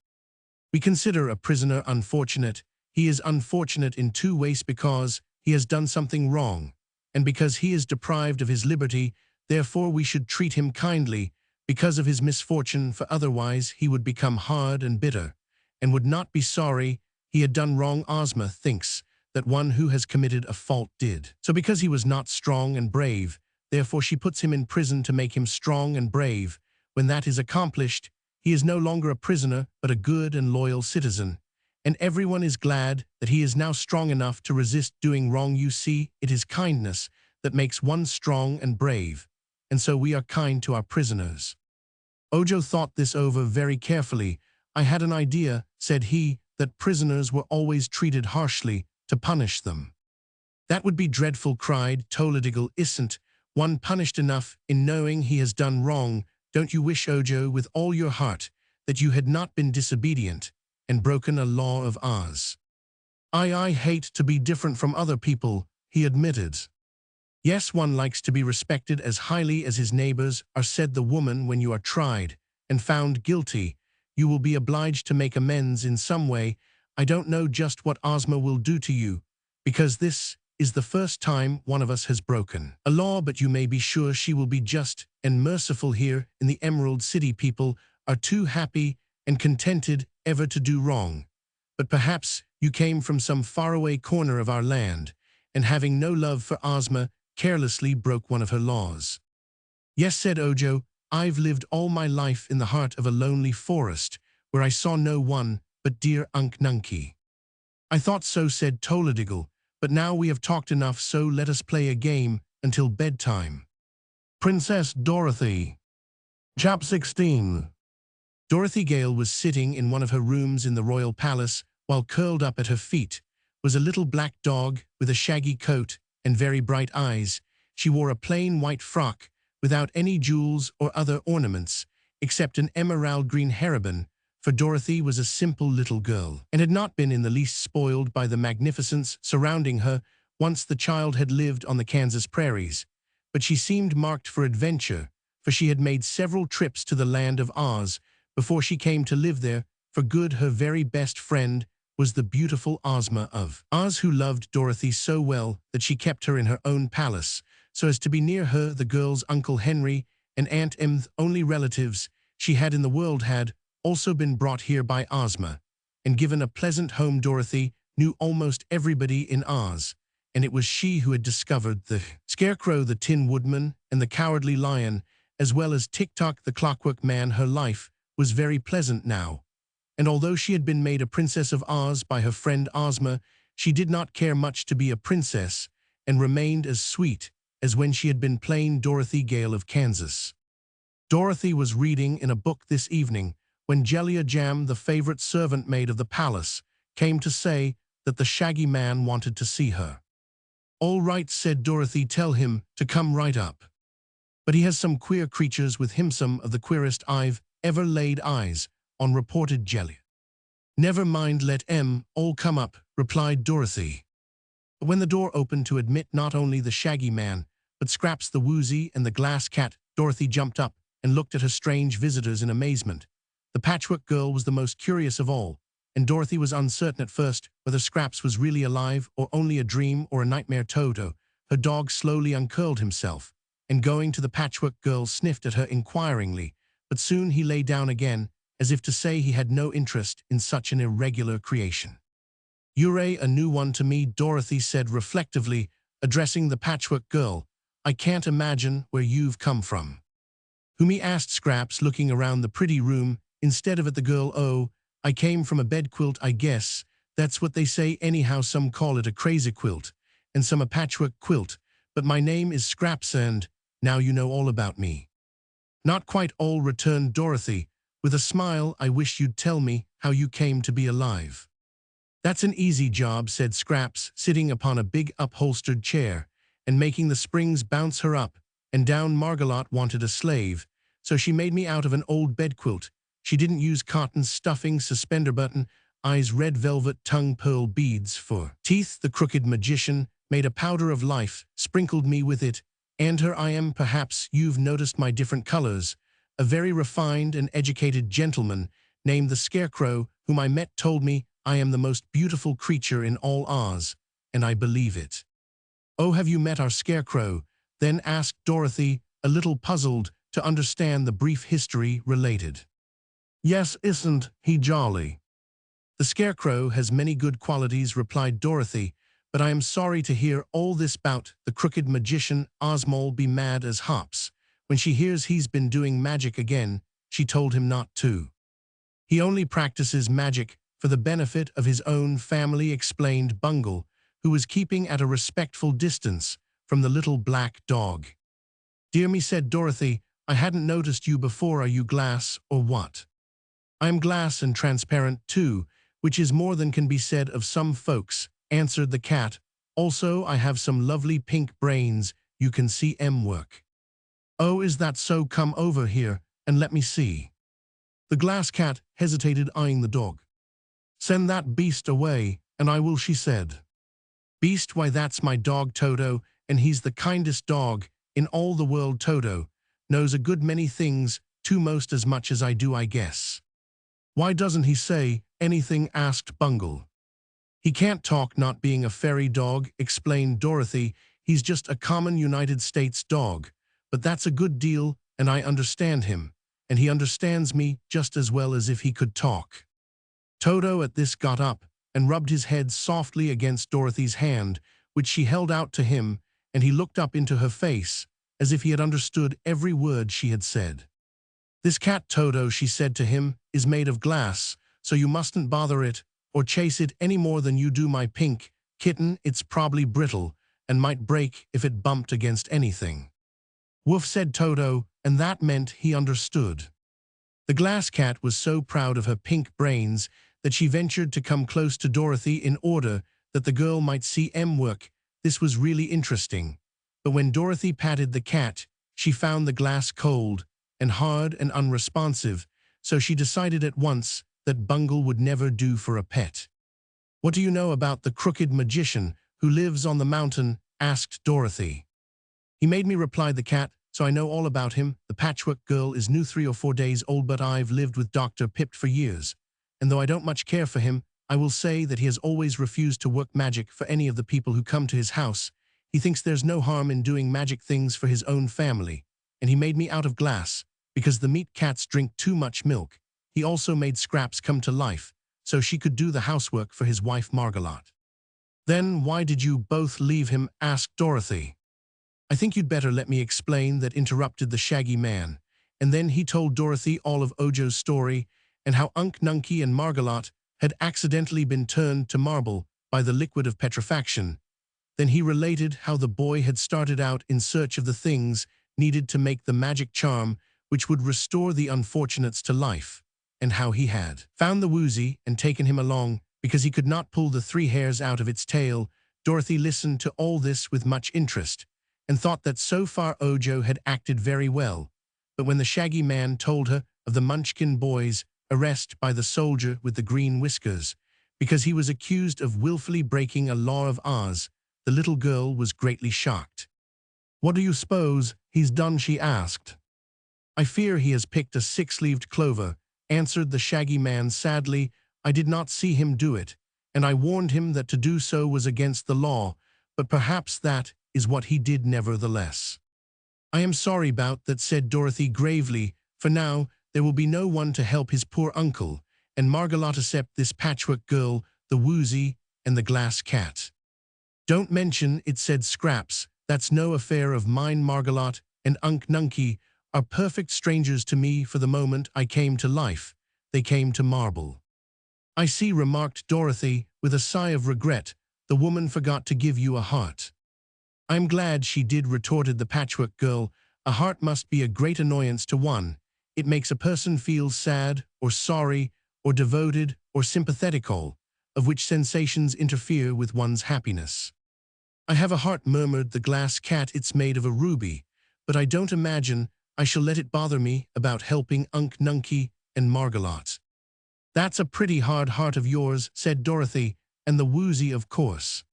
"We consider a prisoner unfortunate. He is unfortunate in two ways: because he has done something wrong, and because he is deprived of his liberty. Therefore we should treat him kindly because of his misfortune, for otherwise he would become hard and bitter, and would not be sorry he had done wrong. Ozma thinks that one who has committed a fault did so because he was not strong and brave. Therefore she puts him in prison to make him strong and brave. When that is accomplished, he is no longer a prisoner, but a good and loyal citizen, and everyone is glad that he is now strong enough to resist doing wrong. You see, it is kindness that makes one strong and brave, and so we are kind to our prisoners." Ojo thought this over very carefully. "I had an idea," said he, "that prisoners were always treated harshly to punish them." "That would be dreadful," cried Toledigle. "Isn't one punished enough in knowing he has done wrong? Don't you wish, Ojo, with all your heart, that you had not been disobedient and broken a law of Oz?" I hate to be different from other people," he admitted. "Yes, one likes to be respected as highly as his neighbors are," said the woman. "When you are tried and found guilty, you will be obliged to make amends in some way. I don't know just what Ozma will do to you, because this is the first time one of us has broken a law, but you may be sure she will be just and merciful. Here in the Emerald City, people are too happy and contented ever to do wrong. But perhaps you came from some faraway corner of our land, and having no love for Ozma, carelessly broke one of her laws." "Yes," said Ojo, "I've lived all my life in the heart of a lonely forest, where I saw no one but dear Unc Nunkie." "I thought so," said Toledigle, "but now we have talked enough, so let us play a game until bedtime." Princess Dorothy. Chapter 16. Dorothy Gale was sitting in one of her rooms in the royal palace, while curled up at her feet was a little black dog with a shaggy coat and very bright eyes. She wore a plain white frock without any jewels or other ornaments, except an emerald green hairband, for Dorothy was a simple little girl, and had not been in the least spoiled by the magnificence surrounding her. Once the child had lived on the Kansas prairies, but she seemed marked for adventure, for she had made several trips to the land of Oz before she came to live there for good. Her very best friend was the beautiful Ozma of Oz, who loved Dorothy so well that she kept her in her own palace, so as to be near her. The girl's Uncle Henry and Aunt Em, the only relatives she had in the world, had also been brought here by Ozma and given a pleasant home. Dorothy knew almost everybody in Oz, and it was she who had discovered the Scarecrow, the Tin Woodman, and the Cowardly Lion, as well as Tick-Tock, the Clockwork Man. Her life was very pleasant now, and although she had been made a Princess of Oz by her friend Ozma, she did not care much to be a princess, and remained as sweet as when she had been plain Dorothy Gale of Kansas. Dorothy was reading in a book this evening when Jellia Jam, the favorite servant maid of the palace, came to say that the Shaggy Man wanted to see her. "All right," said Dorothy, "tell him to come right up. But he has some queer creatures with him, some of the queerest I've ever laid eyes on," reported Jellia. "Never mind, let 'em all come up," replied Dorothy. But when the door opened to admit not only the Shaggy Man, but Scraps the Woozy and the Glass Cat, Dorothy jumped up and looked at her strange visitors in amazement. The Patchwork Girl was the most curious of all, and Dorothy was uncertain at first whether Scraps was really alive or only a dream or a nightmare. Toto, her dog, slowly uncurled himself, and going to the Patchwork Girl sniffed at her inquiringly, but soon he lay down again, as if to say he had no interest in such an irregular creation. "You're a new one to me," Dorothy said reflectively, addressing the Patchwork Girl. "I can't imagine where you've come from." "Whom?" asked Scraps, looking around the pretty room instead of at the girl. "Oh, I came from a bed quilt, I guess. That's what they say anyhow. Some call it a crazy quilt, and some a patchwork quilt, but my name is Scraps, and now you know all about me." "Not quite all," returned Dorothy, with a smile. "I wish you'd tell me how you came to be alive." "That's an easy job," said Scraps, sitting upon a big upholstered chair and making the springs bounce her up and down. "Margolot wanted a slave, so she made me out of an old bedquilt. She didn't use cotton stuffing, suspender button, eyes red velvet, tongue pearl beads for teeth. The crooked magician made a powder of life, sprinkled me with it, and here I am. Perhaps you've noticed my different colors. A very refined and educated gentleman named the Scarecrow, whom I met, told me I am the most beautiful creature in all Oz, and I believe it." "Oh, have you met our Scarecrow?" then asked Dorothy, a little puzzled to understand the brief history related. "Yes, isn't he jolly?" "The Scarecrow has many good qualities," replied Dorothy, "but I am sorry to hear all this about the crooked magician. Ozma'll be mad as hops when she hears he's been doing magic again. She told him not to." "He only practices magic for the benefit of his own family," explained Bungle, who was keeping at a respectful distance from the little black dog. "Dear me," said Dorothy, "I hadn't noticed you before. Are you glass or what?" "I am glass and transparent too, which is more than can be said of some folks," answered the cat. "Also, I have some lovely pink brains. You can see 'em work." "Oh, is that so? Come over here and let me see." The glass cat hesitated, eyeing the dog. "Send that beast away, and I will," she said. "Beast? Why, that's my dog Toto, and he's the kindest dog in all the world. Toto knows a good many things, too, most as much as I do, I guess." "Why doesn't he say anything?" asked Bungle. "He can't talk, not being a fairy dog," explained Dorothy. "He's just a common United States dog, but that's a good deal, and I understand him, and he understands me just as well as if he could talk." Toto at this got up and rubbed his head softly against Dorothy's hand, which she held out to him, and he looked up into her face as if he had understood every word she had said. "This cat, Toto," she said to him, "is made of glass, so you mustn't bother it or chase it any more than you do my pink kitten. It's probably brittle and might break if it bumped against anything." "Woof," said Toto, and that meant he understood. The glass cat was so proud of her pink brains that she ventured to come close to Dorothy in order that the girl might see em work. This was really interesting. But when Dorothy patted the cat, she found the glass cold and hard and unresponsive, so she decided at once that Bungle would never do for a pet. "What do you know about the crooked magician who lives on the mountain?" asked Dorothy. "He made me," replied the cat, "so I know all about him. The Patchwork Girl is new 3 or 4 days old, but I've lived with Dr. Pip for years, and though I don't much care for him, I will say that he has always refused to work magic for any of the people who come to his house. He thinks there's no harm in doing magic things for his own family, and he made me out of glass because the meat cats drink too much milk. He also made Scraps come to life so she could do the housework for his wife Margolot." "Then why did you both leave him?" asked Dorothy. "I think you'd better let me explain that," interrupted the Shaggy Man, and then he told Dorothy all of Ojo's story and how Unk Nunky and Margolot had accidentally been turned to marble by the liquid of petrifaction. Then he related how the boy had started out in search of the things needed to make the magic charm which would restore the unfortunates to life, and how he had found the woozy and taken him along because he could not pull the 3 hairs out of its tail. Dorothy listened to all this with much interest and thought that so far Ojo had acted very well. But when the Shaggy Man told her of the Munchkin boy's arrest by the soldier with the green whiskers because he was accused of willfully breaking a law of Oz, the little girl was greatly shocked. "What do you suppose he's done?" she asked. "I fear he has picked a 6-leaved clover," answered the Shaggy Man sadly. "I did not see him do it, and I warned him that to do so was against the law, but perhaps that is what he did nevertheless." I am sorry about that, said Dorothy gravely. For now, there will be no one to help his poor uncle, and Margalotte except this patchwork girl, the woozy, and the glass cat. Don't mention it, said Scraps. That's no affair of mine. Margalotte and Unc Nunky are perfect strangers to me. For the moment I came to life, they came to marble. I see, remarked Dorothy, with a sigh of regret. The woman forgot to give you a heart. I'm glad she did, retorted the patchwork girl. A heart must be a great annoyance to one. It makes a person feel sad, or sorry, or devoted, or sympathetical, of which sensations interfere with one's happiness. I have a heart, murmured the glass cat. It's made of a ruby, but I don't imagine I shall let it bother me about helping Unc Nunky and Margalotte. That's a pretty hard heart of yours, said Dorothy, and the woozy, of course.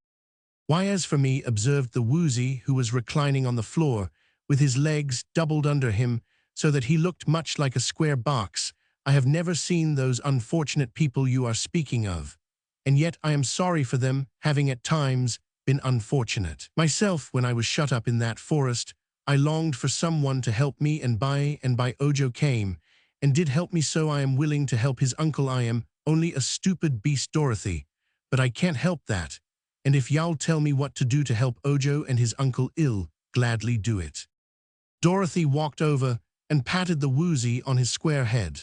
Why, as for me, observed the woozy, who was reclining on the floor, with his legs doubled under him, so that he looked much like a square box, I have never seen those unfortunate people you are speaking of, and yet I am sorry for them, having at times been unfortunate. Myself, when I was shut up in that forest, I longed for someone to help me, and by Ojo came, and did help me, so I am willing to help his uncle. I am only a stupid beast, Dorothy, but I can't help that, and if y'all tell me what to do to help Ojo and his uncle, I'll gladly do it. Dorothy walked over and patted the woozy on his square head.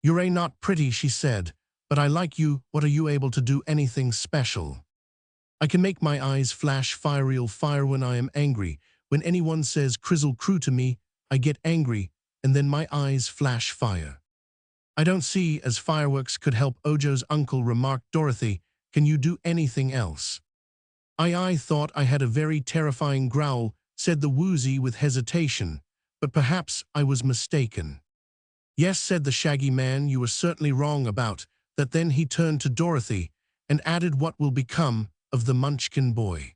You're not pretty, she said, but I like you. What are you able to do? Anything special? I can make my eyes flash fire when I am angry. When anyone says crizzle crew to me, I get angry, and then my eyes flash fire. I don't see as fireworks could help Ojo's uncle, remarked Dorothy. Can you do anything else? I thought I had a very terrifying growl, said the woozy with hesitation, but perhaps I was mistaken. Yes, said the Shaggy Man, you were certainly wrong about that. Then he turned to Dorothy and added, what will become of the Munchkin boy?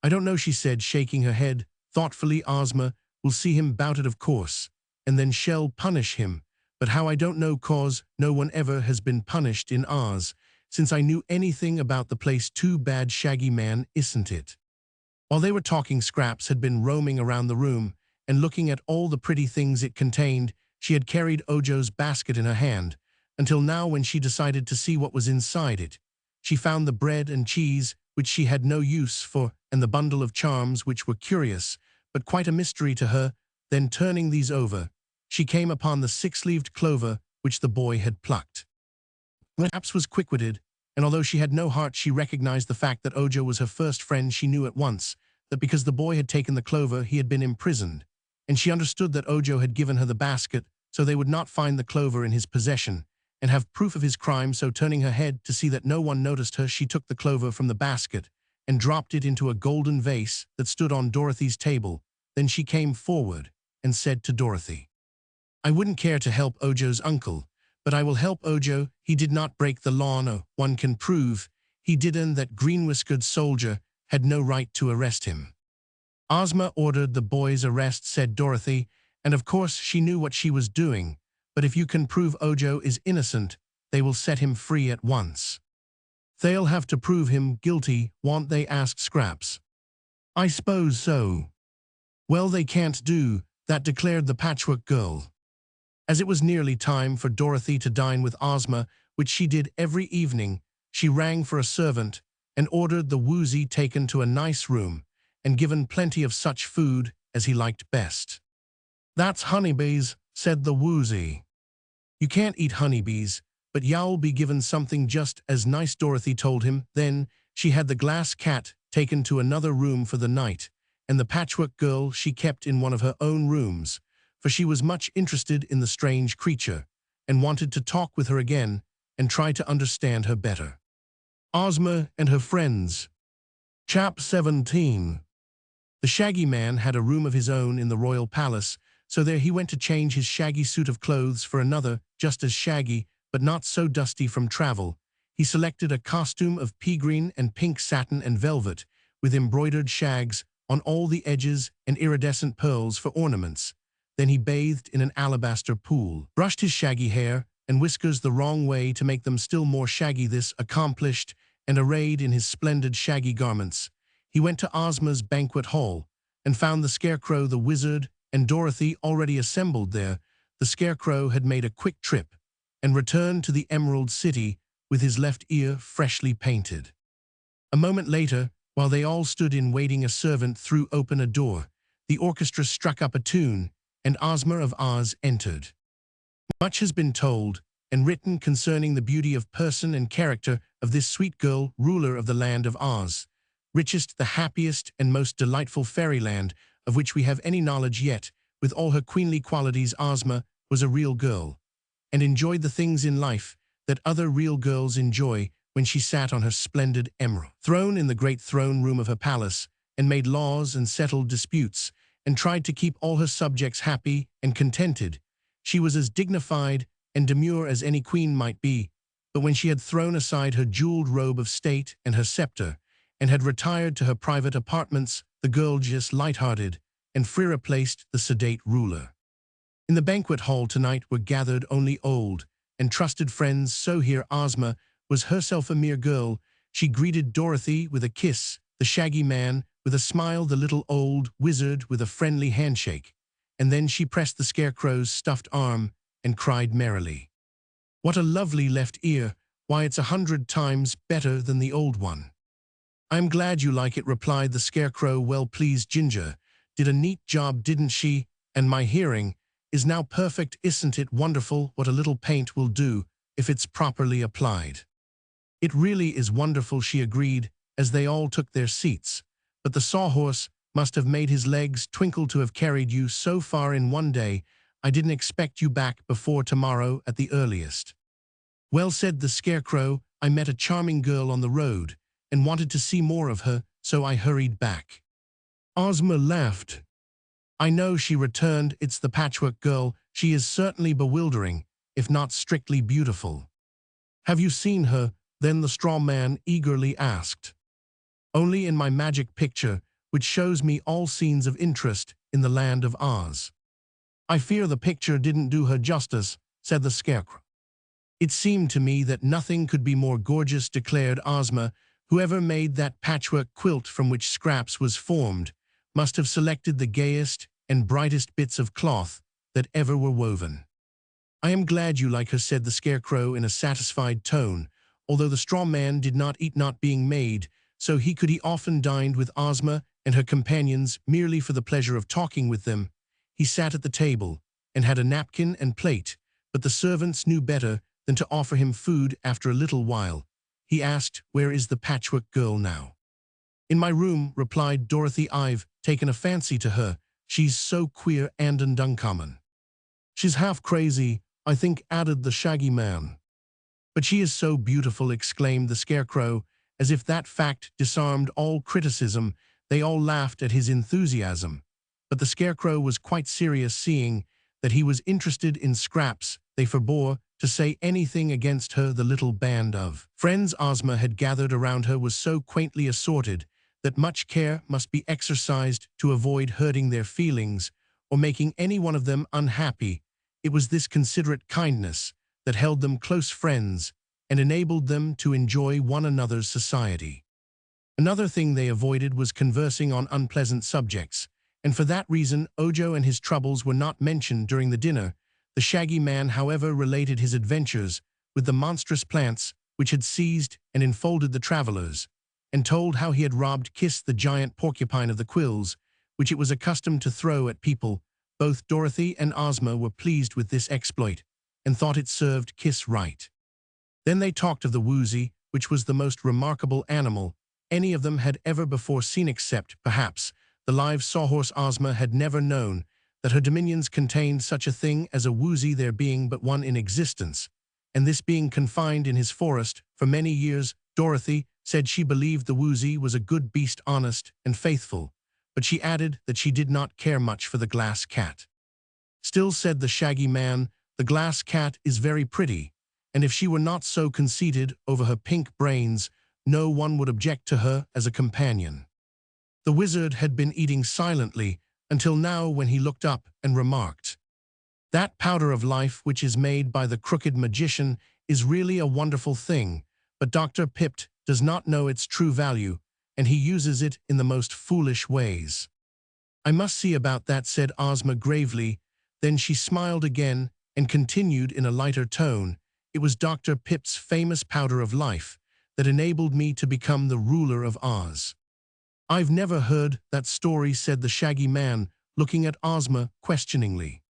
I don't know, she said, shaking her head thoughtfully. Ozma will see him about it, of course, and then she'll punish him, but how I don't know, 'cause no one ever has been punished in Oz since I knew anything about the place. Too bad, Shaggy Man, isn't it? While they were talking, Scraps had been roaming around the room and looking at all the pretty things it contained. She had carried Ojo's basket in her hand, until now, when she decided to see what was inside it. She found the bread and cheese, which she had no use for, and the bundle of charms, which were curious, but quite a mystery to her. Then, turning these over, she came upon the six-leaved clover which the boy had plucked. Scraps was quick-witted, and although she had no heart, she recognized the fact that Ojo was her first friend. She knew at once that because the boy had taken the clover, he had been imprisoned, and she understood that Ojo had given her the basket so they would not find the clover in his possession and have proof of his crime. So, turning her head to see that no one noticed her, she took the clover from the basket and dropped it into a golden vase that stood on Dorothy's table. Then she came forward and said to Dorothy, I wouldn't care to help Ojo's uncle, but I will help Ojo. He did not break the law. No one can prove he did, and that green-whiskered soldier had no right to arrest him. Ozma ordered the boy's arrest, said Dorothy, and of course she knew what she was doing, but if you can prove Ojo is innocent, they will set him free at once. They'll have to prove him guilty, won't they? Asked Scraps. I suppose so. Well, they can't do that, declared the Patchwork Girl. As it was nearly time for Dorothy to dine with Ozma, which she did every evening, she rang for a servant and ordered the woozy taken to a nice room and given plenty of such food as he liked best. That's honeybees, said the woozy. You can't eat honeybees, but you'll be given something just as nice, Dorothy told him. Then she had the glass cat taken to another room for the night, and the Patchwork Girl she kept in one of her own rooms, for she was much interested in the strange creature and wanted to talk with her again and try to understand her better. Ozma and her friends. Chapter 17. The Shaggy Man had a room of his own in the royal palace, so there he went to change his shaggy suit of clothes for another, just as shaggy, but not so dusty from travel. He selected a costume of pea-green and pink satin and velvet, with embroidered shags on all the edges and iridescent pearls for ornaments. Then he bathed in an alabaster pool, brushed his shaggy hair and whiskers the wrong way to make them still more shaggy. This accomplished, and arrayed in his splendid shaggy garments, he went to Ozma's banquet hall, and found the Scarecrow, the Wizard, and Dorothy already assembled there. The Scarecrow had made a quick trip and returned to the Emerald City with his left ear freshly painted. A moment later, while they all stood in waiting, a servant threw open a door. The orchestra struck up a tune, and Ozma of Oz entered. Much has been told and written concerning the beauty of person and character of this sweet girl, ruler of the land of Oz, richest, the happiest, and most delightful fairyland of which we have any knowledge yet. With all her queenly qualities, Ozma was a real girl, and enjoyed the things in life that other real girls enjoy when she sat on her splendid emerald throne in the great throne room of her palace, and made laws and settled disputes, and tried to keep all her subjects happy and contented. She was as dignified and demure as any queen might be, but when she had thrown aside her jeweled robe of state and her scepter, and had retired to her private apartments, the girl, just light-hearted and free-replaced the sedate ruler. In the banquet hall tonight were gathered only old and trusted friends, so here Ozma was herself a mere girl. She greeted Dorothy with a kiss, the Shaggy Man with a smile, the little old wizard with a friendly handshake, and then she pressed the Scarecrow's stuffed arm and cried merrily, "What a lovely left ear! Why, it's 100 times better than the old one." "I'm glad you like it," replied the Scarecrow. "Well, please, Ginger did a neat job, didn't she? And my hearing is now perfect. Isn't it wonderful what a little paint will do if it's properly applied?" "It really is wonderful," she agreed, as they all took their seats. "But the Sawhorse must have made his legs twinkle to have carried you so far in one day. I didn't expect you back before tomorrow at the earliest." "Well," said the Scarecrow, "I met a charming girl on the road and wanted to see more of her, so I hurried back." Ozma laughed. "I know," she returned. "It's the Patchwork Girl. She is certainly bewildering, if not strictly beautiful." "Have you seen her, then?" the straw man eagerly asked. "Only in my magic picture, which shows me all scenes of interest in the land of Oz." "I fear the picture didn't do her justice," said the Scarecrow. "It seemed to me that nothing could be more gorgeous," declared Ozma. "Whoever made that patchwork quilt from which scraps was formed must have selected the gayest and brightest bits of cloth that ever were woven." "I am glad you like her," said the Scarecrow in a satisfied tone. Although the straw man did not eat, not being made, so he often dined with Ozma and her companions merely for the pleasure of talking with them. He sat at the table and had a napkin and plate, but the servants knew better than to offer him food. After a little while, he asked, "Where is the Patchwork Girl now?" "In my room," replied Dorothy. "I've taken a fancy to her. She's so queer and uncommon." "She's half crazy, I think," added the Shaggy Man. "But she is so beautiful," exclaimed the Scarecrow, as if that fact disarmed all criticism. They all laughed at his enthusiasm, but the Scarecrow was quite serious. Seeing that he was interested in scraps, they forbore to say anything against her. The little band of friends Ozma had gathered around her was so quaintly assorted that much care must be exercised to avoid hurting their feelings or making any one of them unhappy. It was this considerate kindness that held them close friends and enabled them to enjoy one another's society. Another thing they avoided was conversing on unpleasant subjects, and for that reason Ojo and his troubles were not mentioned during the dinner. The Shaggy Man, however, related his adventures with the monstrous plants which had seized and enfolded the travelers, and told how he had robbed Kiss, the giant porcupine, of the quills which it was accustomed to throw at people. Both Dorothy and Ozma were pleased with this exploit and thought it served Kiss right. Then they talked of the Woozy, which was the most remarkable animal any of them had ever before seen, except, perhaps, the live Sawhorse. Ozma had never known that her dominions contained such a thing as a Woozy, there being but one in existence, and this being confined in his forest for many years. Dorothy said she believed the Woozy was a good beast, honest and faithful, but she added that she did not care much for the glass cat. "Still," said the Shaggy Man, "the glass cat is very pretty, and if she were not so conceited over her pink brains, no one would object to her as a companion." The Wizard had been eating silently until now, when he looked up and remarked, "That powder of life which is made by the crooked magician is really a wonderful thing, but Dr. Pipt does not know its true value, and he uses it in the most foolish ways." "I must see about that," said Ozma gravely. Then she smiled again and continued in a lighter tone. "It was Dr. Pip's famous powder of life that enabled me to become the ruler of Oz." "I've never heard that story," said the Shaggy Man, looking at Ozma questioningly.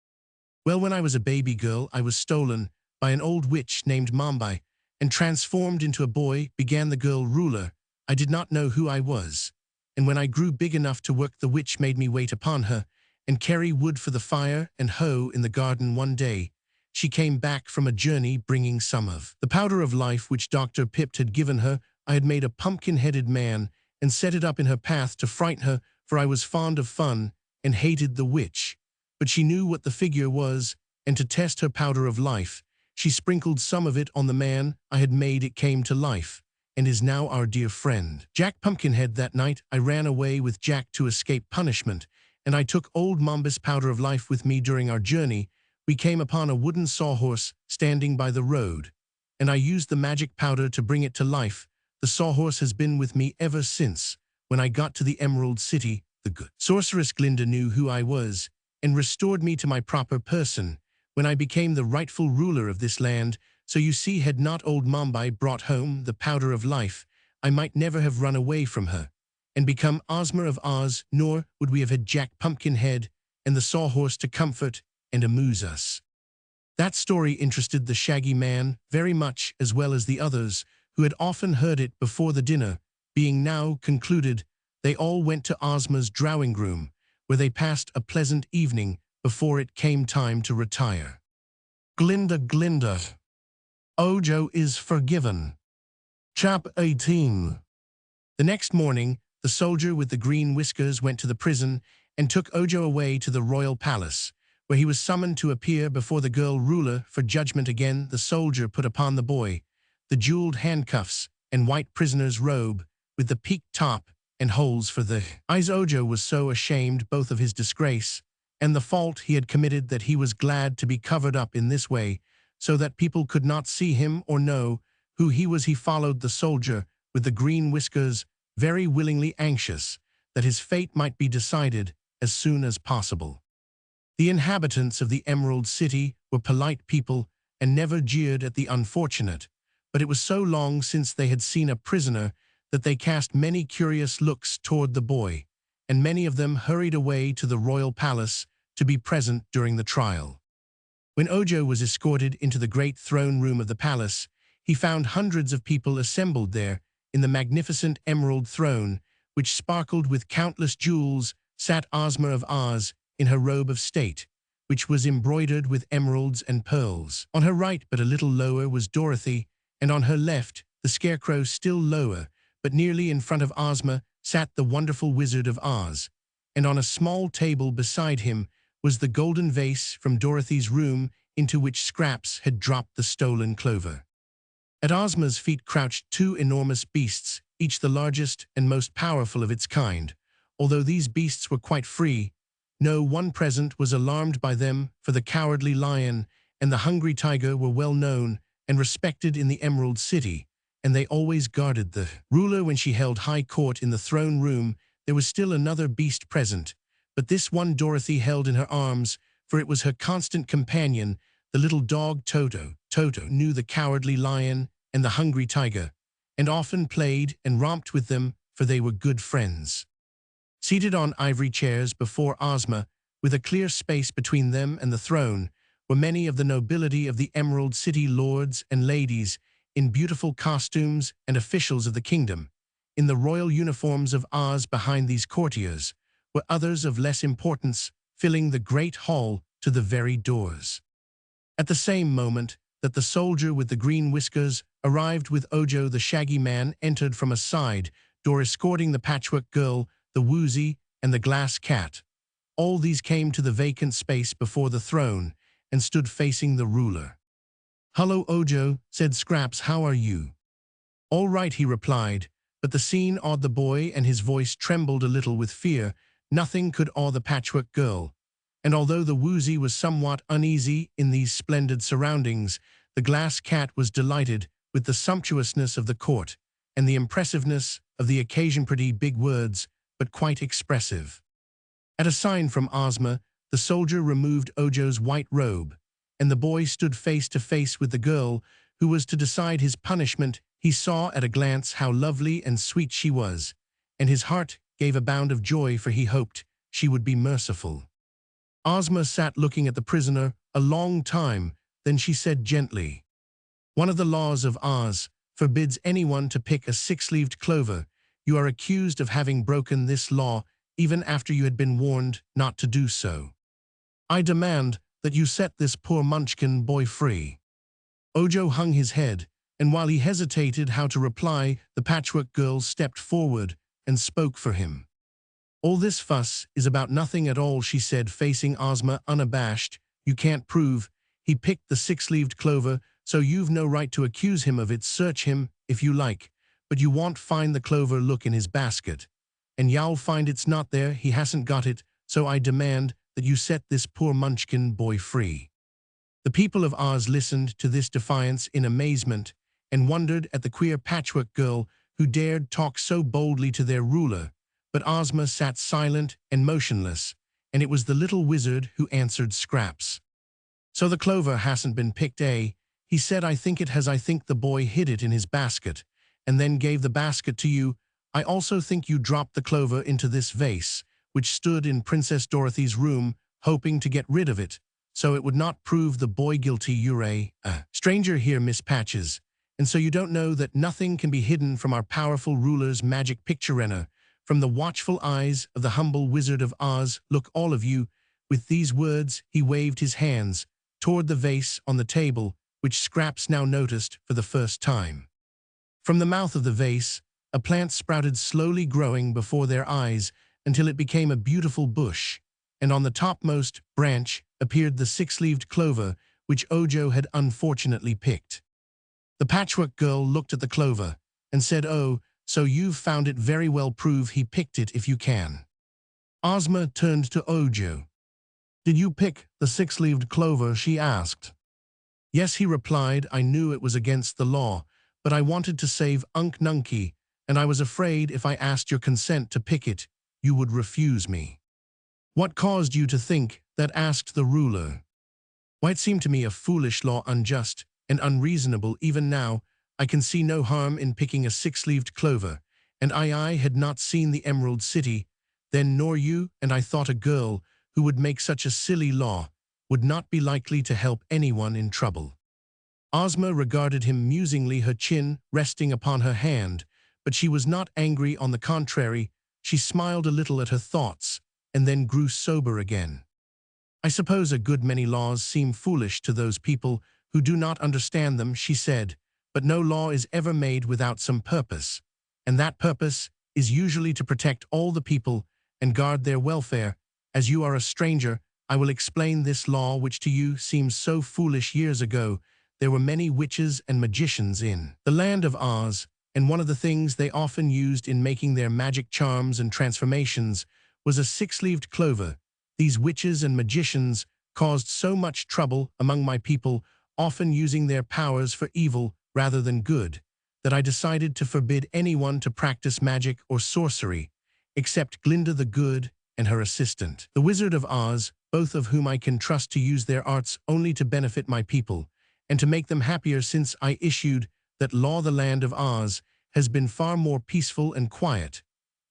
"Well, when I was a baby girl, I was stolen by an old witch named Mombi and transformed into a boy," began the girl ruler. "I did not know who I was. And when I grew big enough to work, the witch made me wait upon her and carry wood for the fire and hoe in the garden. One day, she came back from a journey bringing some of the powder of life which Dr. Pip had given her. I had made a pumpkin-headed man and set it up in her path to frighten her, for I was fond of fun and hated the witch. But she knew what the figure was, and to test her powder of life, she sprinkled some of it on the man I had made. It came to life and is now our dear friend, Jack Pumpkinhead. That night, I ran away with Jack to escape punishment, and I took old Mombi's powder of life with me. During our journey, we came upon a wooden sawhorse standing by the road, and I used the magic powder to bring it to life. The sawhorse has been with me ever since. When I got to the Emerald City, the good sorceress Glinda knew who I was and restored me to my proper person when I became the rightful ruler of this land. So you see, had not old Mombi brought home the powder of life, I might never have run away from her and become Ozma of Oz, nor would we have had Jack Pumpkinhead and the sawhorse to comfort and amuse us." That story interested the Shaggy Man very much, as well as the others, who had often heard it before. The dinner being now concluded, they all went to Ozma's drawing room, where they passed a pleasant evening before it came time to retire. Glinda, Ojo is forgiven. Chapter 18. The next morning, the soldier with the green whiskers went to the prison and took Ojo away to the royal palace, where he was summoned to appear before the girl ruler for judgment. Again, the soldier put upon the boy the jeweled handcuffs and white prisoner's robe with the peaked top and holes for the eyes. Ojo was so ashamed both of his disgrace and the fault he had committed that he was glad to be covered up in this way, so that people could not see him or know who he was. He followed the soldier with the green whiskers, very willingly, anxious that his fate might be decided as soon as possible. The inhabitants of the Emerald City were polite people and never jeered at the unfortunate, but it was so long since they had seen a prisoner that they cast many curious looks toward the boy, and many of them hurried away to the royal palace to be present during the trial. When Ojo was escorted into the great throne room of the palace, he found hundreds of people assembled there. In the magnificent emerald throne, which sparkled with countless jewels, sat Ozma of Oz in her robe of state, which was embroidered with emeralds and pearls. On her right, but a little lower, was Dorothy, and on her left, the Scarecrow. Still lower, but nearly in front of Ozma, sat the wonderful Wizard of Oz, and on a small table beside him was the golden vase from Dorothy's room into which Scraps had dropped the stolen clover. At Ozma's feet crouched two enormous beasts, each the largest and most powerful of its kind. Although these beasts were quite free, no one present was alarmed by them, for the Cowardly Lion and the Hungry Tiger were well known and respected in the Emerald City, and they always guarded the ruler when she held high court. In the throne room, there was still another beast present, but this one Dorothy held in her arms, for it was her constant companion, the little dog Toto. Toto knew the Cowardly Lion and the Hungry Tiger, and often played and romped with them, for they were good friends. Seated on ivory chairs before Ozma, with a clear space between them and the throne, were many of the nobility of the Emerald City, lords and ladies in beautiful costumes and officials of the kingdom. In the royal uniforms of Oz behind these courtiers were others of less importance, filling the great hall to the very doors. At the same moment that the soldier with the green whiskers arrived with Ojo, the Shaggy Man entered from a side door, escorting the Patchwork Girl, the Woozy, and the Glass Cat. All these came to the vacant space before the throne and stood facing the ruler. "Hello, Ojo," said Scraps. "How are you?" "All right," he replied, but the scene awed the boy and his voice trembled a little with fear. Nothing could awe the Patchwork Girl, and although the Woozy was somewhat uneasy in these splendid surroundings, the Glass Cat was delighted with the sumptuousness of the court and the impressiveness of the occasion. Pretty big words, but quite expressive. At a sign from Ozma, the soldier removed Ojo's white robe, and the boy stood face to face with the girl who was to decide his punishment. He saw at a glance how lovely and sweet she was, and his heart gave a bound of joy, for he hoped she would be merciful. Ozma sat looking at the prisoner a long time, then she said gently, "One of the laws of Oz forbids anyone to pick a six-leaved clover. You are accused of having broken this law even after you had been warned not to do so. I demand that you set this poor Munchkin boy free." Ojo hung his head, and while he hesitated how to reply, the Patchwork Girl stepped forward and spoke for him. "All this fuss is about nothing at all," she said, facing Ozma unabashed. "You can't prove he picked the six-leaved clover, so you've no right to accuse him of it. Search him if you like, but you won't find the clover. Look in his basket, and you'll find it's not there. He hasn't got it, so I demand that you set this poor Munchkin boy free." The people of Oz listened to this defiance in amazement and wondered at the queer Patchwork Girl who dared talk so boldly to their ruler. But Ozma sat silent and motionless, and it was the little wizard who answered Scraps. "So the clover hasn't been picked, eh?" he said. "I think it has. I think the boy hid it in his basket, and then gave the basket to you. I also think you dropped the clover into this vase, which stood in Princess Dorothy's room, hoping to get rid of it, so it would not prove the boy guilty. You're a stranger here, Miss Patches, and so you don't know that nothing can be hidden from our powerful ruler's magic picture. From the watchful eyes of the humble Wizard of Oz, look, all of you." With these words, he waved his hands toward the vase on the table, which Scraps now noticed for the first time. From the mouth of the vase, a plant sprouted, slowly growing before their eyes until it became a beautiful bush, and on the topmost branch appeared the six-leaved clover, which Ojo had unfortunately picked. The Patchwork Girl looked at the clover and said, "Oh, so you've found it. Very well, prove he picked it if you can." Ozma turned to Ojo. "Did you pick the six-leaved clover?" she asked. "Yes," he replied. "I knew it was against the law, but I wanted to save Unc Nunky, and I was afraid if I asked your consent to pick it, you would refuse me." "What caused you to think that?" asked the ruler. "Why, it seemed to me a foolish law, unjust and unreasonable. Even now, I can see no harm in picking a six-leaved clover, and I had not seen the Emerald City then, nor you, and I thought a girl who would make such a silly law would not be likely to help anyone in trouble." Ozma regarded him musingly, her chin resting upon her hand, but she was not angry. On the contrary, she smiled a little at her thoughts, and then grew sober again. "I suppose a good many laws seem foolish to those people who do not understand them," she said, "but no law is ever made without some purpose, and that purpose is usually to protect all the people and guard their welfare. As you are a stranger, I will explain this law which to you seems so foolish. Years ago, there were many witches and magicians in the land of Oz, and one of the things they often used in making their magic charms and transformations was a six-leaved clover. These witches and magicians caused so much trouble among my people, often using their powers for evil rather than good, that I decided to forbid anyone to practice magic or sorcery, except Glinda the Good and her assistant, the Wizard of Oz, both of whom I can trust to use their arts only to benefit my people and to make them happier. Since I issued that law, the land of Oz has been far more peaceful and quiet,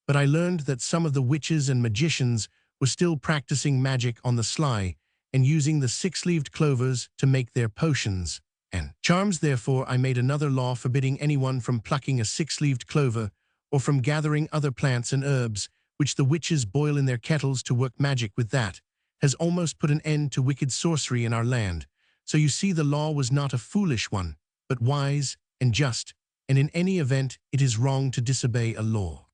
but I learned that some of the witches and magicians were still practicing magic on the sly and using the six-leaved clovers to make their potions and charms. Therefore, I made another law forbidding anyone from plucking a six-leaved clover or from gathering other plants and herbs which the witches boil in their kettles to work magic with. That has almost put an end to wicked sorcery in our land. So you see, the law was not a foolish one, but wise and just, and in any event, it is wrong to disobey a law."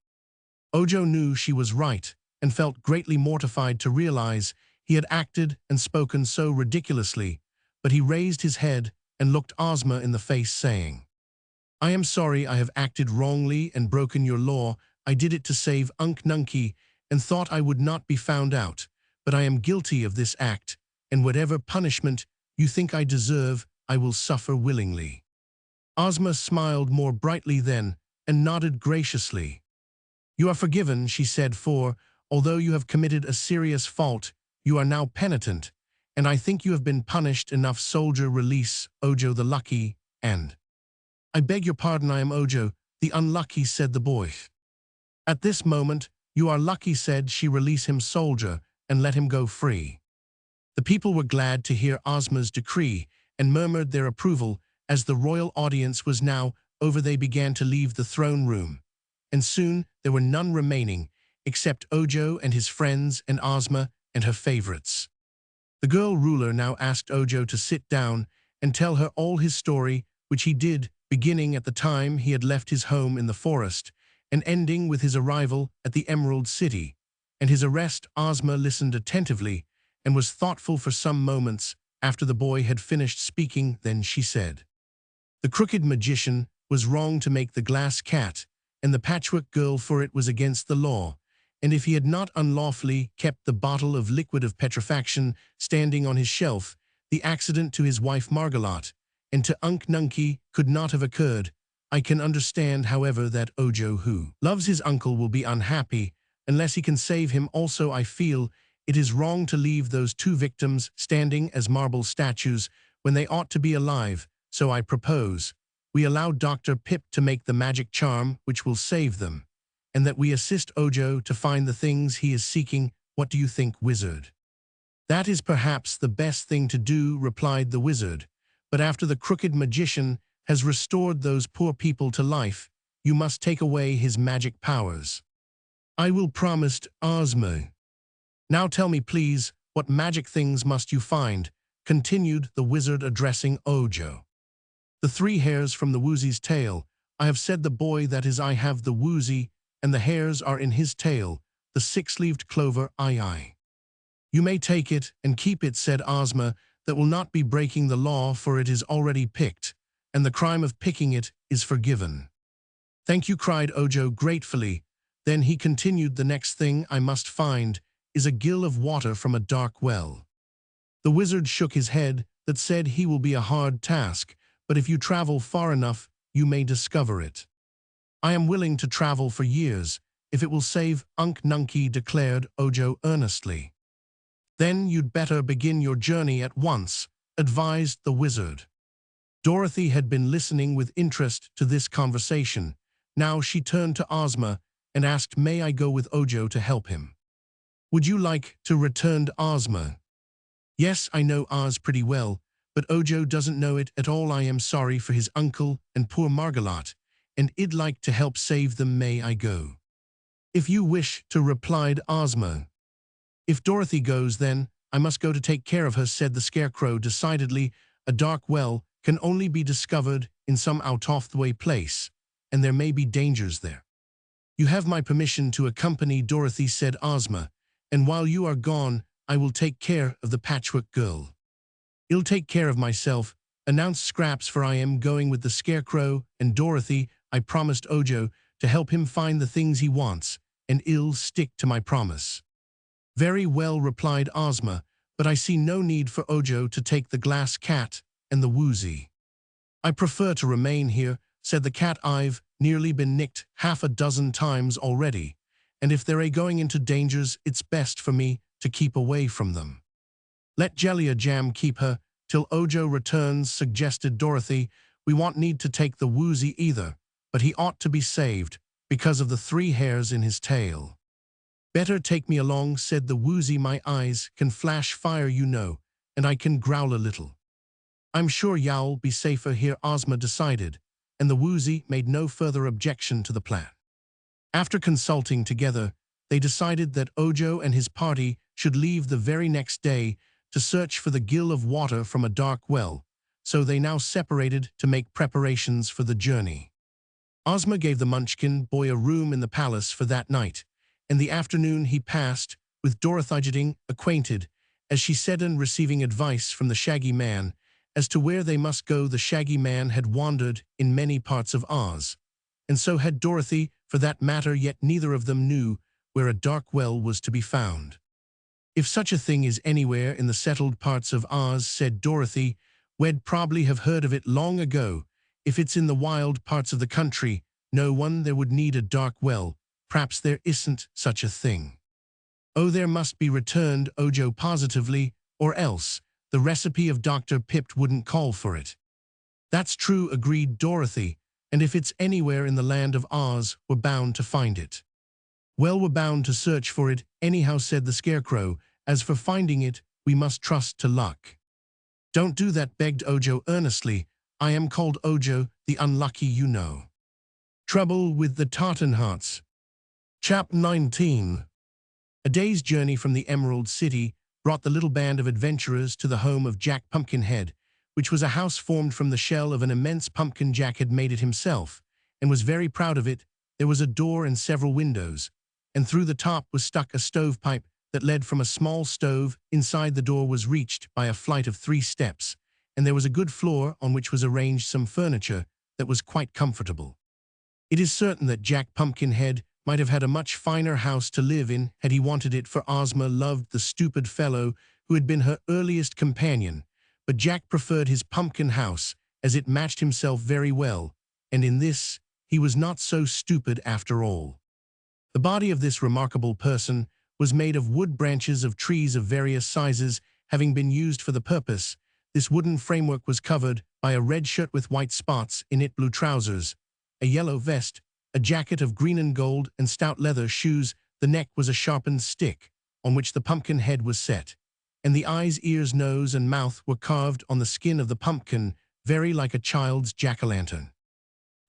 Ojo knew she was right and felt greatly mortified to realize he had acted and spoken so ridiculously, but he raised his head and looked Ozma in the face, saying, "I am sorry I have acted wrongly and broken your law. I did it to save Unc Nunky and thought I would not be found out, but I am guilty of this act, and whatever punishment you think I deserve, I will suffer willingly." Ozma smiled more brightly then and nodded graciously. "You are forgiven," she said, "for Although you have committed a serious fault, you are now penitent, and I think you have been punished enough. Soldier, release Ojo the lucky, and I beg your pardon, I am Ojo, the unlucky, said the boy. At this moment, you are lucky, said she. Release him, soldier, and let him go free. The people were glad to hear Ozma's decree and murmured their approval. As the royal audience was now over, they began to leave the throne room, and soon there were none remaining except Ojo and his friends and Ozma and her favorites. The girl ruler now asked Ojo to sit down and tell her all his story, which he did, beginning at the time he had left his home in the forest and ending with his arrival at the Emerald City and his arrest. Ozma listened attentively and was thoughtful for some moments. After the boy had finished speaking, then she said, "The crooked magician was wrong to make the glass cat, and the Patchwork Girl, for it was against the law, and if he had not unlawfully kept the bottle of liquid of petrifaction standing on his shelf, the accident to his wife Margalotte and to Unc Nunkie could not have occurred. I can understand, however, that Ojo, who loves his uncle, will be unhappy unless he can save him. Also, I feel it is wrong to leave those two victims standing as marble statues when they ought to be alive, so I propose we allow Dr. Pip to make the magic charm which will save them, and that we assist Ojo to find the things he is seeking. What do you think, wizard?" "That is perhaps the best thing to do," replied the wizard, "but after the crooked magician has restored those poor people to life, you must take away his magic powers." "I will," promised Ozma. "Now tell me, please, what magic things must you find?" continued the wizard, addressing Ojo. "The 3 hairs from the woozy's tail. I have said the boy, that is, I have the woozy, and the hairs are in his tail. The 6-leaved clover, aye. "You may take it and keep it," said Ozma. "That will not be breaking the law, for it is already picked, and the crime of picking it is forgiven." "Thank you," cried Ojo gratefully. Then he continued, "The next thing I must find is a gill of water from a dark well." The wizard shook his head, that said, "He will be a hard task, but if you travel far enough, you may discover it." "I am willing to travel for years, if it will save Unc Nunkie," declared Ojo earnestly. "Then you'd better begin your journey at once," advised the wizard. Dorothy had been listening with interest to this conversation. Now she turned to Ozma and asked, "May I go with Ojo to help him?" "Would you like to?" returned Ozma. "Yes, I know Oz pretty well, but Ojo doesn't know it at all. I am sorry for his uncle and poor Margalotte, and I'd like to help save them. May I go?" "If you wish to," replied Ozma. "If Dorothy goes, then I must go to take care of her," said the Scarecrow decidedly. "A dark well can only be discovered in some out-of-the-way place, and there may be dangers there." "You have my permission to accompany Dorothy," said Ozma, "and while you are gone, I will take care of the Patchwork Girl." "I'll take care of myself," announced Scraps, "for I am going with the Scarecrow and Dorothy. I promised Ojo to help him find the things he wants, and I'll stick to my promise." "Very well," replied Ozma, "but I see no need for Ojo to take the glass cat and the woozy." "I prefer to remain here," said the cat. "I've nearly been nicked half a dozen times already, and if they're going into dangers, it's best for me to keep away from them." "Let Jellia Jam keep her till Ojo returns," suggested Dorothy. "We won't need to take the woozy either, but he ought to be saved because of the 3 hairs in his tail." "Better take me along," said the woozy. "My eyes can flash fire, you know, and I can growl a little." "I'm sure you'll be safer here," Ozma decided, and the woozy made no further objection to the plan. After consulting together, they decided that Ojo and his party should leave the very next day to search for the gill of water from a dark well, so they now separated to make preparations for the journey. Ozma gave the Munchkin boy a room in the palace for that night, and the afternoon he passed with Dorothy getting acquainted, as she said, and receiving advice from the Shaggy Man as to where they must go. The Shaggy Man had wandered in many parts of Oz, and so had Dorothy, for that matter, yet neither of them knew where a dark well was to be found. "If such a thing is anywhere in the settled parts of Oz," said Dorothy, "we'd probably have heard of it long ago. If it's in the wild parts of the country, no one there would need a dark well. Perhaps there isn't such a thing." "Oh, there must be," returned Ojo positively, "or else the recipe of Dr. Pipt wouldn't call for it." "That's true," agreed Dorothy, "and if it's anywhere in the land of Oz, we're bound to find it." "Well, we're bound to search for it anyhow," said the Scarecrow. "As for finding it, we must trust to luck." "Don't do that," begged Ojo earnestly. "I am called Ojo, the unlucky, you know." Trouble with the Tartan Hearts. Chapter 19. A day's journey from the Emerald City brought the little band of adventurers to the home of Jack Pumpkinhead, which was a house formed from the shell of an immense pumpkin. Jack had made it himself, and was very proud of it. There was a door and several windows, and through the top was stuck a stovepipe that led from a small stove. Inside the door was reached by a flight of 3 steps, and there was a good floor on which was arranged some furniture that was quite comfortable. It is certain that Jack Pumpkinhead might have had a much finer house to live in had he wanted it, for Ozma loved the stupid fellow who had been her earliest companion, but Jack preferred his pumpkin house, as it matched himself very well, and in this he was not so stupid after all. The body of this remarkable person was made of wood, branches of trees of various sizes having been used for the purpose. This wooden framework was covered by a red shirt with white spots in it, blue trousers, a yellow vest, a jacket of green and gold, and stout leather shoes. The neck was a sharpened stick, on which the pumpkin head was set, and the eyes, ears, nose, and mouth were carved on the skin of the pumpkin, very like a child's jack-o'-lantern.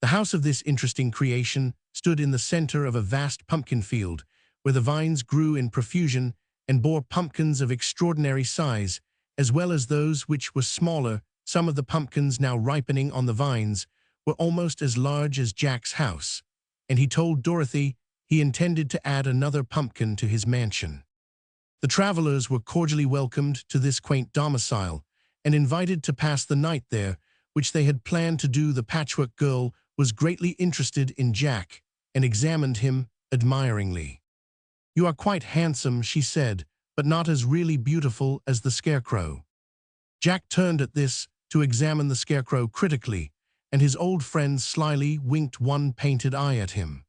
The house of this interesting creation stood in the center of a vast pumpkin field, where the vines grew in profusion and bore pumpkins of extraordinary size, as well as those which were smaller. Some of the pumpkins now ripening on the vines were almost as large as Jack's house, and he told Dorothy he intended to add another pumpkin to his mansion. The travelers were cordially welcomed to this quaint domicile, and invited to pass the night there, which they had planned to do. The Patchwork Girl was greatly interested in Jack, and examined him admiringly. "You are quite handsome," she said, "but not as really beautiful as the Scarecrow." Jack turned at this to examine the Scarecrow critically, and his old friend slyly winked one painted eye at him.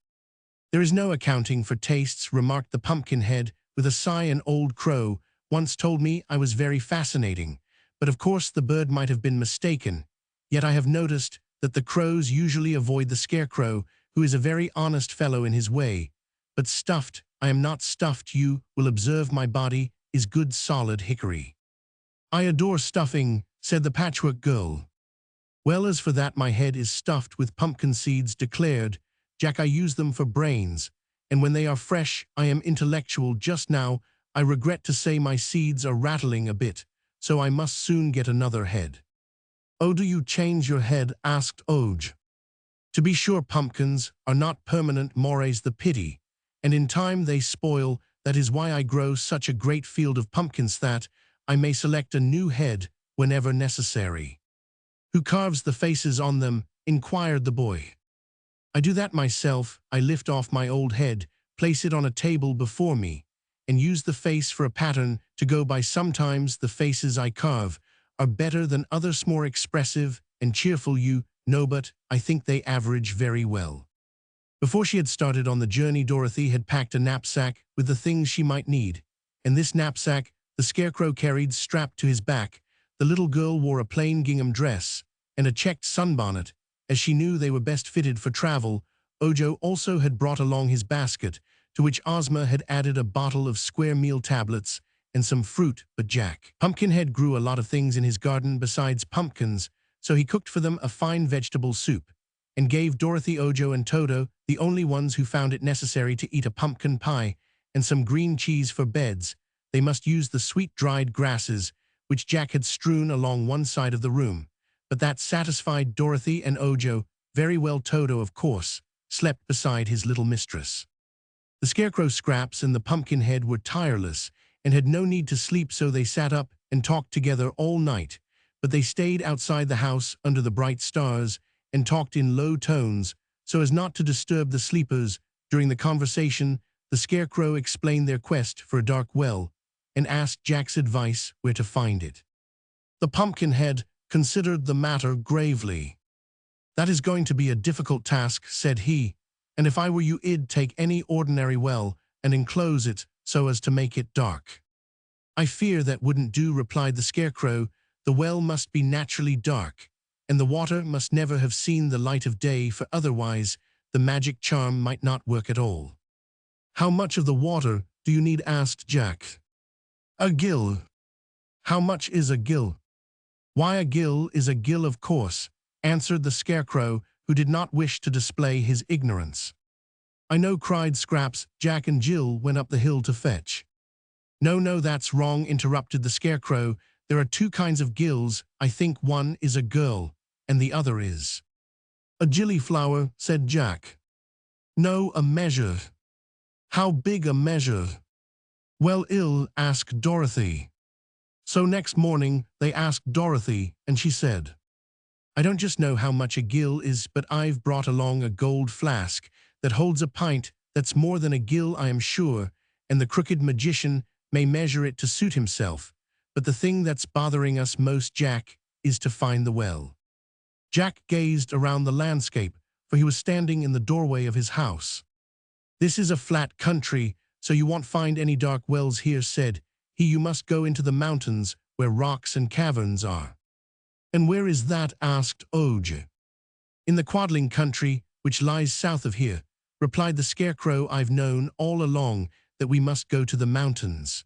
"There is no accounting for tastes," remarked the Pumpkinhead with a sigh. "An old crow once told me I was very fascinating, but of course the bird might have been mistaken. Yet I have noticed that the crows usually avoid the Scarecrow, who is a very honest fellow in his way. But stuffed, I am not stuffed. You will observe my body is good solid hickory." "I adore stuffing," said the Patchwork Girl. "Well, as for that, my head is stuffed with pumpkin seeds," declared Jack. "I use them for brains, and when they are fresh I am intellectual. Just now, I regret to say, my seeds are rattling a bit, so I must soon get another head." "Oh, do you change your head?" asked Oj. "To be sure, pumpkins are not permanent, more's the pity, and in time they spoil. That is why I grow such a great field of pumpkins, that I may select a new head whenever necessary." "Who carves the faces on them?" inquired the boy. "I do that myself. I lift off my old head, place it on a table before me, and use the face for a pattern to go by. Sometimes the faces I carve are better than others, more expressive and cheerful, you know, but I think they average very well." Before she had started on the journey, Dorothy had packed a knapsack with the things she might need, and this knapsack the Scarecrow carried strapped to his back. The little girl wore a plain gingham dress and a checked sunbonnet, as she knew they were best fitted for travel. Ojo also had brought along his basket, to which Ozma had added a bottle of square meal tablets and some fruit. But Jack Pumpkinhead grew a lot of things in his garden besides pumpkins, so he cooked for them a fine vegetable soup, and gave Dorothy, Ojo, and Toto, the only ones who found it necessary to eat, a pumpkin pie and some green cheese for beds. They must use the sweet dried grasses, which Jack had strewn along one side of the room, but that satisfied Dorothy and Ojo very well. Toto, of course, slept beside his little mistress. The Scarecrow, Scraps, and the Pumpkinhead were tireless and had no need to sleep, so they sat up and talked together all night. But they stayed outside the house under the bright stars and talked in low tones so as not to disturb the sleepers. During the conversation, the Scarecrow explained their quest for a dark well and asked Jack's advice where to find it. The Pumpkinhead considered the matter gravely. "That is going to be a difficult task," said he, "and if I were you, I'd take any ordinary well and enclose it so as to make it dark. I fear that wouldn't do, replied the Scarecrow. The well must be naturally dark, and the water must never have seen the light of day, for otherwise the magic charm might not work at all. How much of the water do you need? Asked Jack. A gill. How much is a gill? Why, a gill is a gill, of course, answered the Scarecrow, who did not wish to display his ignorance. I know, cried Scraps. Jack and Jill went up the hill to fetch. No, that's wrong, interrupted the Scarecrow. There are two kinds of gills. I think one is a girl, and the other is a gillyflower, said Jack. No, a measure. How big a measure? Well, asked Dorothy. So next morning they asked Dorothy, and she said, I don't just know how much a gill is, but I've brought along a gold flask that holds a pint that's more than a gill, I am sure, and the crooked magician may measure it to suit himself. But the thing that's bothering us most, Jack, is to find the well. Jack gazed around the landscape, for he was standing in the doorway of his house. This is a flat country, so you won't find any dark wells here, said he. You must go into the mountains where rocks and caverns are. And where is that? Asked Oge. In the Quadling country, which lies south of here, replied the Scarecrow. I've known all along that we must go to the mountains.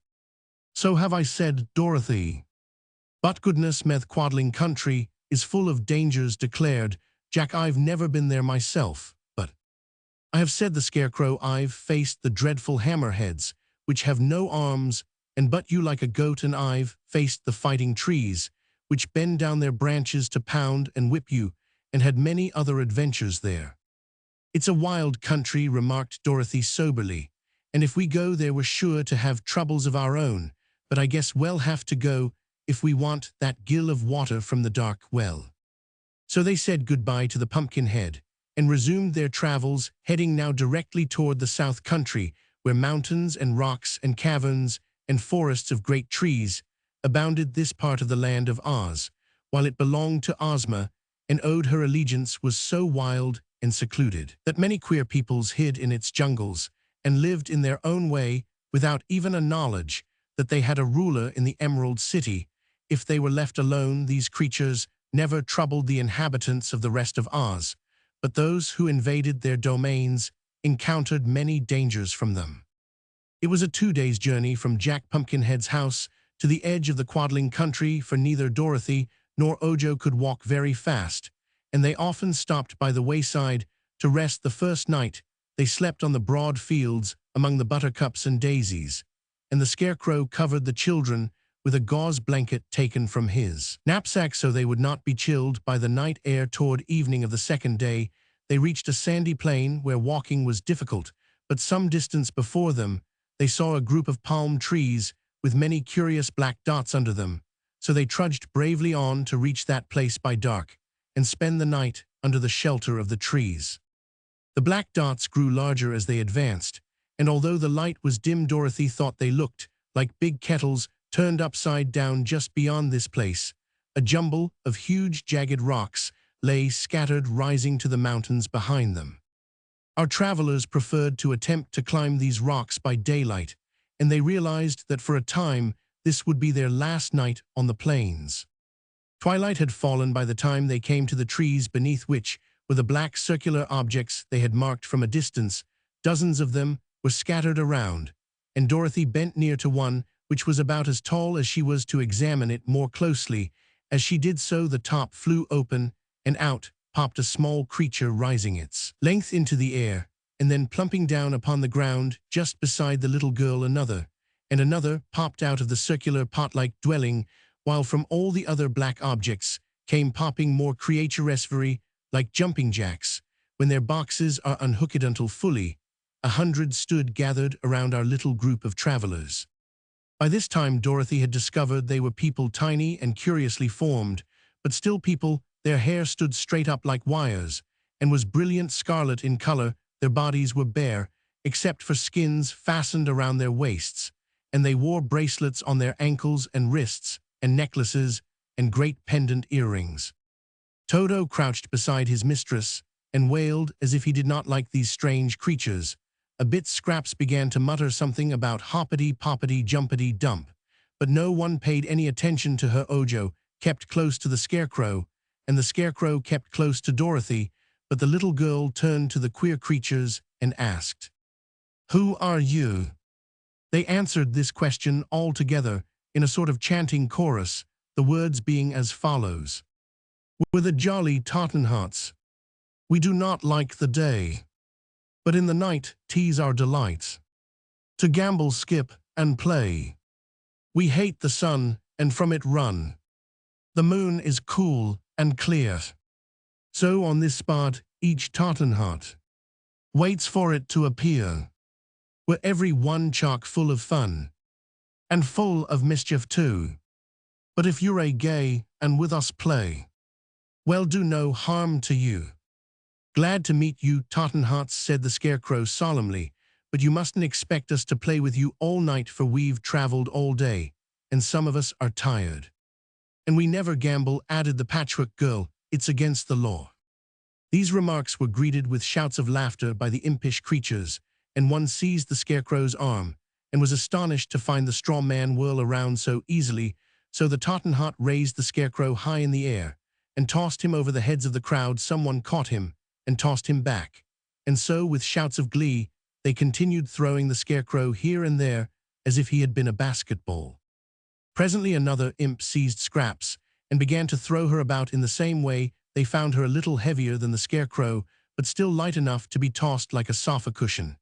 So have I, said Dorothy. But goodness me, Quadling country is full of dangers, declared Jack. I've never been there myself, but I have, said the Scarecrow. I've faced the dreadful hammerheads, which have no arms and butt you like a goat, and I've faced the fighting trees, which bend down their branches to pound and whip you, and had many other adventures there. It's a wild country, remarked Dorothy soberly, and if we go there we're sure to have troubles of our own, but I guess we'll have to go if we want that gill of water from the dark well. So they said goodbye to the Pumpkinhead and resumed their travels, heading now directly toward the South Country, where mountains and rocks and caverns and forests of great trees abounded. This part of the land of Oz, while it belonged to Ozma and owed her allegiance, was so wild and secluded that many queer peoples hid in its jungles and lived in their own way without even a knowledge that they had a ruler in the Emerald City. If they were left alone, these creatures never troubled the inhabitants of the rest of Oz, but those who invaded their domains encountered many dangers from them. It was a 2 days' journey from Jack Pumpkinhead's house to the edge of the Quadling country, for neither Dorothy nor Ojo could walk very fast, and they often stopped by the wayside to rest. The first night they slept on the broad fields among the buttercups and daisies, and the Scarecrow covered the children with a gauze blanket taken from his knapsack so they would not be chilled by the night air. Toward evening of the second day they reached a sandy plain where walking was difficult, but some distance before them they saw a group of palm trees with many curious black dots under them, so they trudged bravely on to reach that place by dark and spend the night under the shelter of the trees. The black dots grew larger as they advanced, and although the light was dim, Dorothy thought they looked like big kettles turned upside down. Just beyond this place, a jumble of huge jagged rocks lay scattered, rising to the mountains behind them. Our travelers preferred to attempt to climb these rocks by daylight, and they realized that for a time this would be their last night on the plains. Twilight had fallen by the time they came to the trees beneath which were the black circular objects they had marked from a distance. Dozens of them were scattered around, and Dorothy bent near to one which was about as tall as she was to examine it more closely. As she did so, the top flew open, and out popped a small creature, rising its length into the air, and then plumping down upon the ground just beside the little girl. Another popped out of the circular pot-like dwelling, while from all the other black objects came popping more creatures, like jumping jacks when their boxes are unhooked. Until fully 100 stood gathered around our little group of travelers. By this time Dorothy had discovered they were people, tiny and curiously formed, but still people. Their hair stood straight up like wires and was brilliant scarlet in color. Their bodies were bare, except for skins fastened around their waists, and they wore bracelets on their ankles and wrists, and necklaces and great pendant earrings. Toto crouched beside his mistress and wailed as if he did not like these strange creatures. a bit Scraps began to mutter something about hoppity poppity jumpity dump, but no one paid any attention to her. Ojo kept close to the Scarecrow, and the Scarecrow kept close to Dorothy, but the little girl turned to the queer creatures and asked, "Who are you?" They answered this question all together in a sort of chanting chorus, the words being as follows. "We're the jolly Tottenhots. We do not like the day, but in the night tease our delight. To gamble, skip, and play. We hate the sun, and from it run. The moon is cool and clear. So on this spot, each Tottenhot waits for it to appear. We're every one chock full of fun, and full of mischief too. But if you're a gay, and with us play, we'll do no harm to you." "Glad to meet you, Tottenhots," said the Scarecrow solemnly, "but you mustn't expect us to play with you all night, for we've traveled all day, and some of us are tired." "And we never gamble," added the Patchwork Girl. "It's against the law." These remarks were greeted with shouts of laughter by the impish creatures, and one seized the Scarecrow's arm, and was astonished to find the straw man whirl around so easily, so the Tottenhot raised the Scarecrow high in the air, and tossed him over the heads of the crowd. Someone caught him, and tossed him back, and so, with shouts of glee, they continued throwing the Scarecrow here and there, as if he had been a basketball. Presently another imp seized Scraps, and began to throw her about in the same way. They found her a little heavier than the Scarecrow, but still light enough to be tossed like a sofa cushion,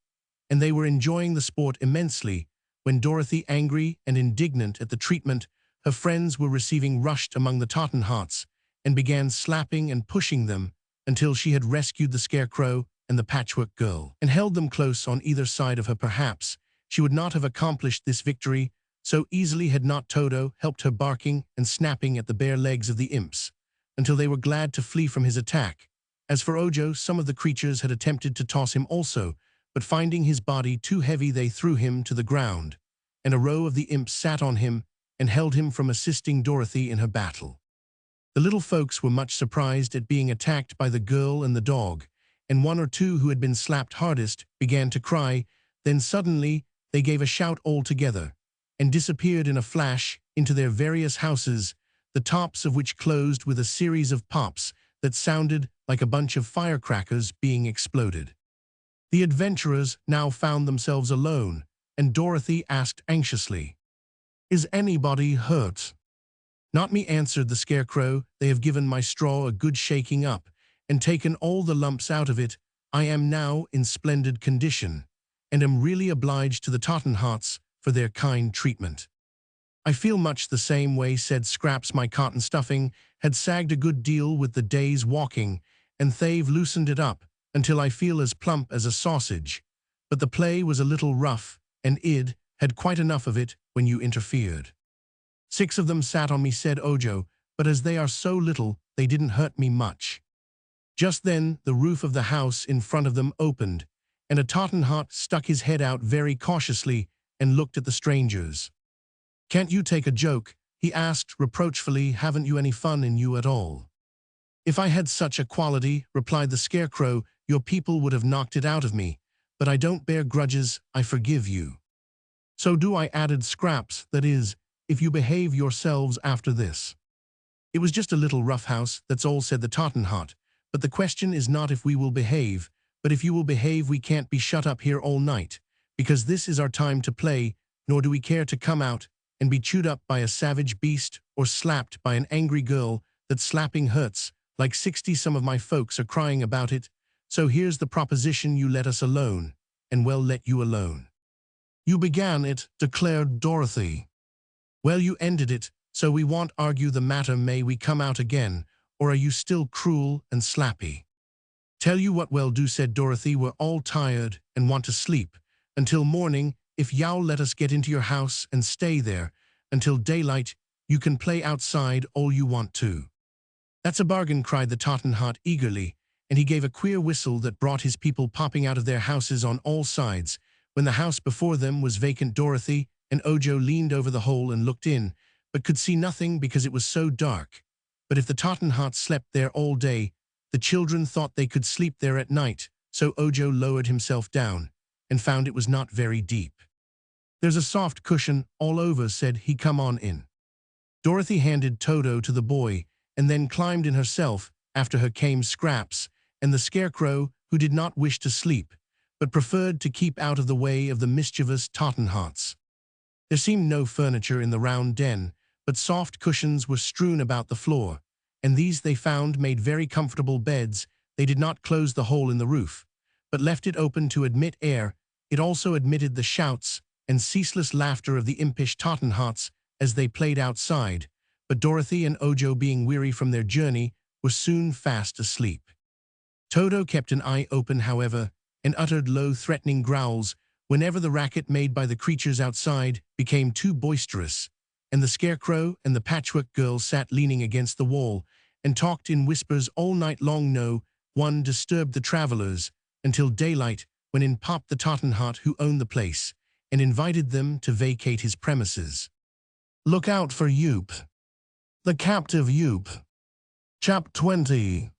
and they were enjoying the sport immensely, when Dorothy, angry and indignant at the treatment her friends were receiving, rushed among the Tottenhots, and began slapping and pushing them, until she had rescued the Scarecrow and the Patchwork Girl, and held them close on either side of her. Perhaps she would not have accomplished this victory so easily had not Toto helped her, barking and snapping at the bare legs of the imps, until they were glad to flee from his attack. As for Ojo, some of the creatures had attempted to toss him also, but finding his body too heavy they threw him to the ground, and a row of the imps sat on him and held him from assisting Dorothy in her battle. The little folks were much surprised at being attacked by the girl and the dog, and one or two who had been slapped hardest began to cry. Then suddenly they gave a shout all together, and disappeared in a flash into their various houses, the tops of which closed with a series of pops that sounded like a bunch of firecrackers being exploded. The adventurers now found themselves alone, and Dorothy asked anxiously, "Is anybody hurt?" "Not me," answered the Scarecrow. "They have given my straw a good shaking up, and taken all the lumps out of it. I am now in splendid condition, and am really obliged to the Tottenhots for their kind treatment." "I feel much the same way," said Scraps. "My cotton stuffing had sagged a good deal with the day's walking, and they've loosened it up until I feel as plump as a sausage. But the play was a little rough, and id had quite enough of it when you interfered." "6 of them sat on me," said Ojo, "but as they are so little, they didn't hurt me much." Just then the roof of the house in front of them opened, and a Tottenhot stuck his head out very cautiously and looked at the strangers. "Can't you take a joke?" he asked reproachfully. "Haven't you any fun in you at all?" "If I had such a quality," replied the Scarecrow, "your people would have knocked it out of me. But I don't bear grudges, I forgive you." "So do I," added Scraps, "that is, if you behave yourselves after this." "It was just a little rough house, that's all," said the Tottenhot. "But the question is not if we will behave, but if you will behave. We can't be shut up here all night, because this is our time to play, nor do we care to come out and be chewed up by a savage beast or slapped by an angry girl. That slapping hurts like 60. Some of my folks are crying about it. So here's the proposition: you let us alone, and we'll let you alone." "You began it," declared Dorothy. "Well, you ended it, so we won't argue the matter. May we come out again, or are you still cruel and slappy?" "Tell you what we'll do," said Dorothy. "We're all tired and want to sleep until morning. If you'll let us get into your house and stay there until daylight, you can play outside all you want to." "That's a bargain," cried the Tottenhot eagerly, and he gave a queer whistle that brought his people popping out of their houses on all sides. When the house before them was vacant, Dorothy and Ojo leaned over the hole and looked in, but could see nothing because it was so dark. But if the Tottenhots slept there all day, the children thought they could sleep there at night, so Ojo lowered himself down, and found it was not very deep. "There's a soft cushion all over," said he. "Come on in." Dorothy handed Toto to the boy, and then climbed in herself. After her came Scraps, and the Scarecrow, who did not wish to sleep, but preferred to keep out of the way of the mischievous Tottenhots. There seemed no furniture in the round den, but soft cushions were strewn about the floor, and these they found made very comfortable beds. They did not close the hole in the roof, but left it open to admit air. It also admitted the shouts and ceaseless laughter of the impish Tottenhots as they played outside, but Dorothy and Ojo, being weary from their journey, were soon fast asleep. Toto kept an eye open, however, and uttered low, threatening growls whenever the racket made by the creatures outside became too boisterous, and the Scarecrow and the Patchwork Girl sat leaning against the wall and talked in whispers all night long. No one disturbed the travelers until daylight, when in popped the Tottenhot who owned the place and invited them to vacate his premises. "Look out for Yoop, the captive Yoop." Chap 20.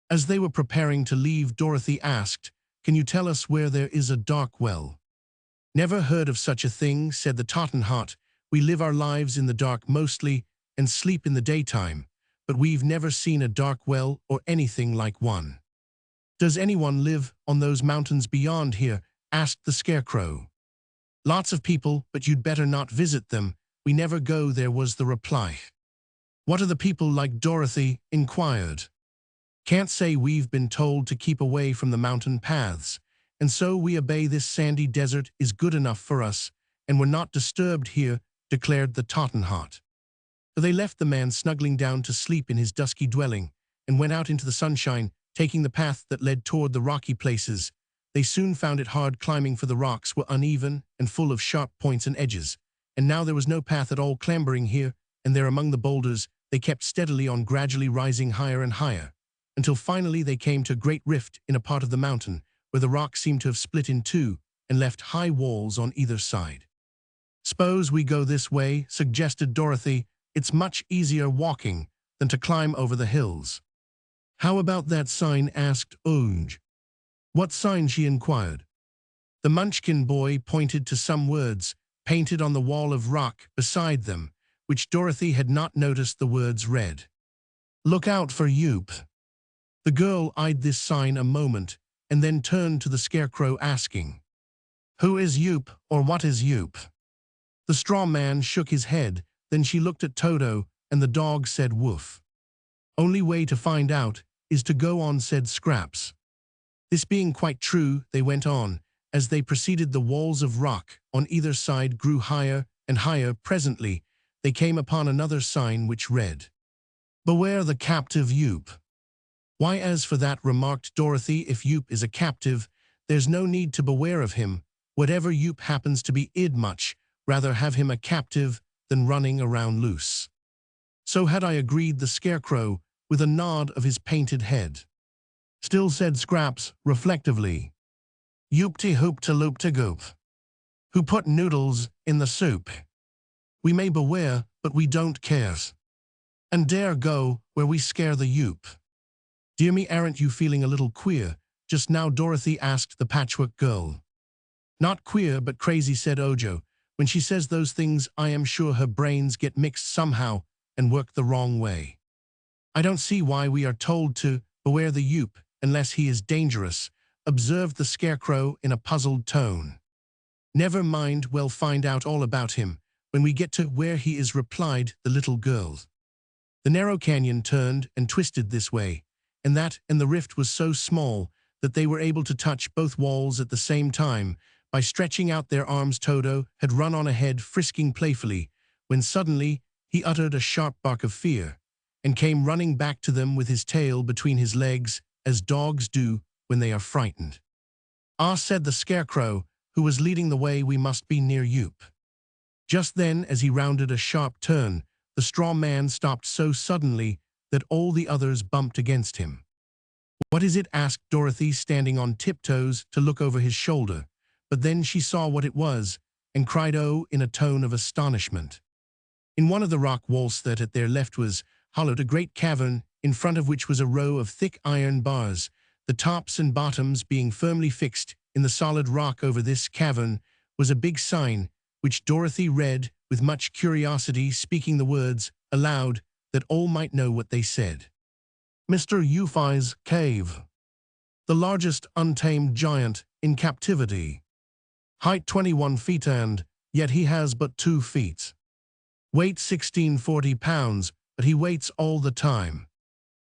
As they were preparing to leave, Dorothy asked, "Can you tell us where there is a dark well?" "Never heard of such a thing," said the Tottenhot. "We live our lives in the dark mostly and sleep in the daytime, but we've never seen a dark well or anything like one." "Does anyone live on those mountains beyond here?" asked the Scarecrow. "Lots of people, but you'd better not visit them. We never go there," was the reply. "What are the people like?" Dorothy inquired. "Can't say. We've been told to keep away from the mountain paths, and so we obey. This sandy desert is good enough for us, and we're not disturbed here," declared the Tottenhot. So they left the man snuggling down to sleep in his dusky dwelling, and went out into the sunshine, taking the path that led toward the rocky places. They soon found it hard climbing, for the rocks were uneven and full of sharp points and edges, and now there was no path at all. Clambering here and there among the boulders, they kept steadily on, gradually rising higher and higher, until finally they came to a great rift in a part of the mountain where the rock seemed to have split in two and left high walls on either side. "Suppose we go this way," suggested Dorothy. "It's much easier walking than to climb over the hills." "How about that sign?" asked Ojo. "What sign?" she inquired. The Munchkin boy pointed to some words painted on the wall of rock beside them, which Dorothy had not noticed. The words read, "Look out for Yoop." The girl eyed this sign a moment and then turned to the Scarecrow, asking, "Who is Yoop, or what is Yoop?" The straw man shook his head. Then she looked at Toto, and the dog said, "Woof." "Only way to find out is to go on," said Scraps. This being quite true, they went on. As they proceeded, the walls of rock on either side grew higher and higher. Presently, they came upon another sign which read, "Beware the captive Yoop." "Why, as for that," remarked Dorothy, "if Yoop is a captive, there's no need to beware of him. Whatever Yoop happens to be, I'd much rather have him a captive than running around loose." "So had I," agreed the Scarecrow, with a nod of his painted head. "Still," said Scraps reflectively, "Yoop-te-hoop-te-loop-te-goop. Who put noodles in the soup? We may beware, but we don't care, and dare go where we scare the Yoop." "Dear me, aren't you feeling a little queer just now?" Dorothy asked the Patchwork Girl. "Not queer, but crazy," said Ojo. "When she says those things, I am sure her brains get mixed somehow and work the wrong way. I don't see why we are told to beware the Yoop unless he is dangerous," observed the Scarecrow in a puzzled tone. "Never mind, we'll find out all about him when we get to where he is," replied the little girl. The narrow canyon turned and twisted this way and that, and the rift was so small that they were able to touch both walls at the same time. By stretching out their arms, Toto had run on ahead, frisking playfully, when suddenly he uttered a sharp bark of fear and came running back to them with his tail between his legs, as dogs do when they are frightened. "Ah," said the Scarecrow, who was leading the way, "we must be near Yoop." Just then, as he rounded a sharp turn, the straw man stopped so suddenly that all the others bumped against him. "What is it?" asked Dorothy, standing on tiptoes to look over his shoulder, but then she saw what it was and cried "Oh!" in a tone of astonishment. In one of the rock walls that at their left was hollowed a great cavern, in front of which was a row of thick iron bars, the tops and bottoms being firmly fixed in the solid rock over this cavern was a big sign, which Dorothy read with much curiosity, speaking the words aloud that all might know what they said. Mr. Euphi's Cave. The largest untamed giant in captivity. Height 21 feet and, yet he has but 2 feet. Weight 1640 pounds, but he waits all the time.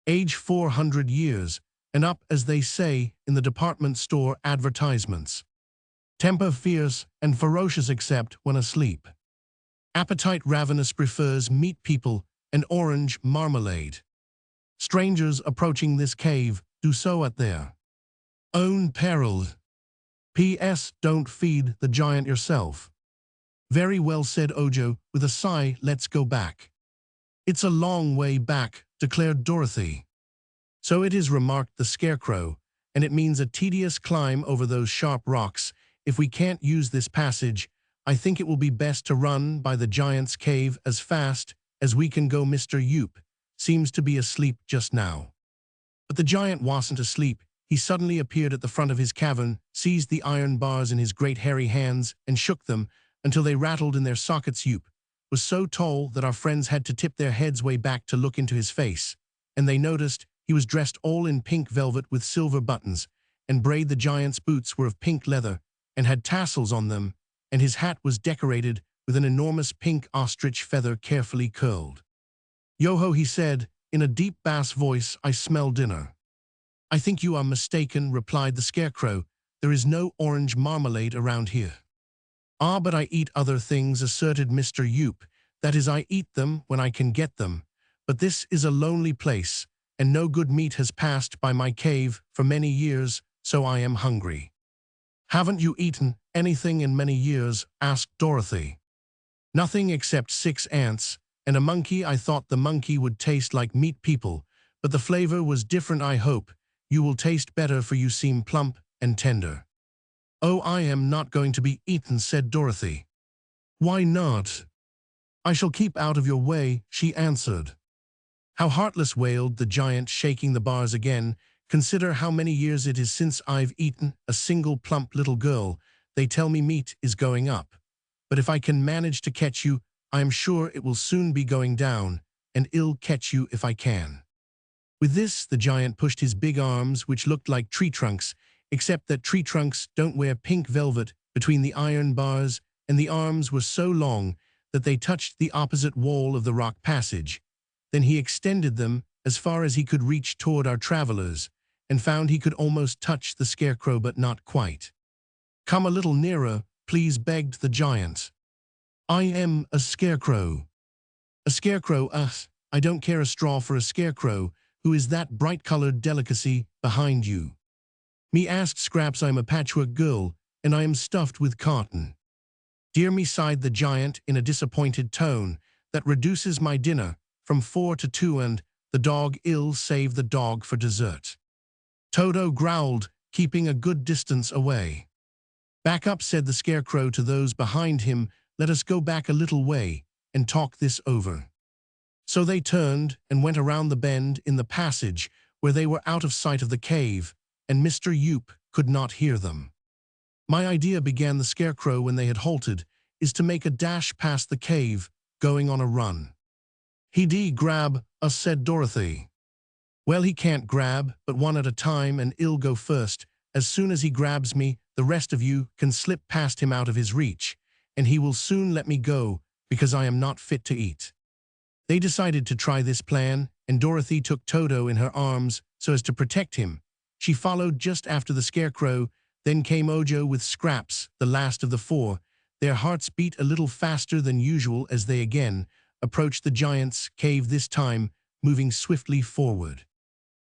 Age 400 years, and up as they say in the department store advertisements. Temper fierce and ferocious except when asleep. Appetite ravenous, prefers meat people and orange marmalade. Strangers approaching this cave do so at their own peril. P.S. Don't feed the giant yourself. Very well said Ojo, with a sigh. Let's go back. It's a long way back, declared Dorothy. So it is, remarked the Scarecrow, and it means a tedious climb over those sharp rocks. If we can't use this passage, I think it will be best to run by the giant's cave as fast as we can go. Mr. Yoop seems to be asleep just now. But the giant wasn't asleep. He suddenly appeared at the front of his cavern, seized the iron bars in his great hairy hands, and shook them until they rattled in their sockets. Yoop was so tall that our friends had to tip their heads way back to look into his face, and they noticed he was dressed all in pink velvet with silver buttons, and braid. The giant's boots were of pink leather and had tassels on them, and his hat was decorated with an enormous pink ostrich feather carefully curled. "Yo-ho," he said, in a deep bass voice, "I smell dinner." "I think you are mistaken," replied the Scarecrow. "There is no orange marmalade around here." "Ah, but I eat other things," asserted Mr. Yoop. "That is, I eat them when I can get them. But this is a lonely place, and no good meat has passed by my cave for many years, so I am hungry." "Haven't you eaten anything in many years?" asked Dorothy. "Nothing except 6 ants and a monkey. I thought the monkey would taste like meat people, but the flavor was different. I hope you will taste better, for you seem plump and tender." "Oh, I am not going to be eaten," said Dorothy. "Why not?" "I shall keep out of your way," she answered. "How heartless," wailed the giant, shaking the bars again. "Consider how many years it is since I've eaten a single plump little girl. They tell me meat is going up. But if I can manage to catch you, I am sure it will soon be going down, and I'll catch you if I can." With this, the giant pushed his big arms, which looked like tree trunks, except that tree trunks don't wear pink velvet, between the iron bars, and the arms were so long that they touched the opposite wall of the rock passage. Then he extended them as far as he could reach toward our travelers, and found he could almost touch the Scarecrow, but not quite. "Come a little nearer, please," begged the giant. "I am a scarecrow." "A scarecrow? I don't care a straw for a scarecrow. Who is that bright-colored delicacy behind you?" "Me," asked Scraps. "I'm a patchwork girl, and I am stuffed with cotton." "Dear me," sighed the giant in a disappointed tone, "that reduces my dinner from 4 to 2, and the dog, I'll save the dog for dessert." Toto growled, keeping a good distance away. "Back up," said the Scarecrow to those behind him. "Let us go back a little way and talk this over." So they turned and went around the bend in the passage, where they were out of sight of the cave, and Mr. Yoop could not hear them. "My idea," began the Scarecrow when they had halted, "is to make a dash past the cave, going on a run." "He'd grab us," said Dorothy. "Well, he can't grab, but one at a time, and I'll go first. As soon as he grabs me, the rest of you can slip past him out of his reach, and he will soon let me go, because I am not fit to eat." They decided to try this plan, and Dorothy took Toto in her arms so as to protect him. She followed just after the Scarecrow. Then came Ojo with Scraps, the last of the 4. Their hearts beat a little faster than usual as they again approached the giant's cave, this time moving swiftly forward.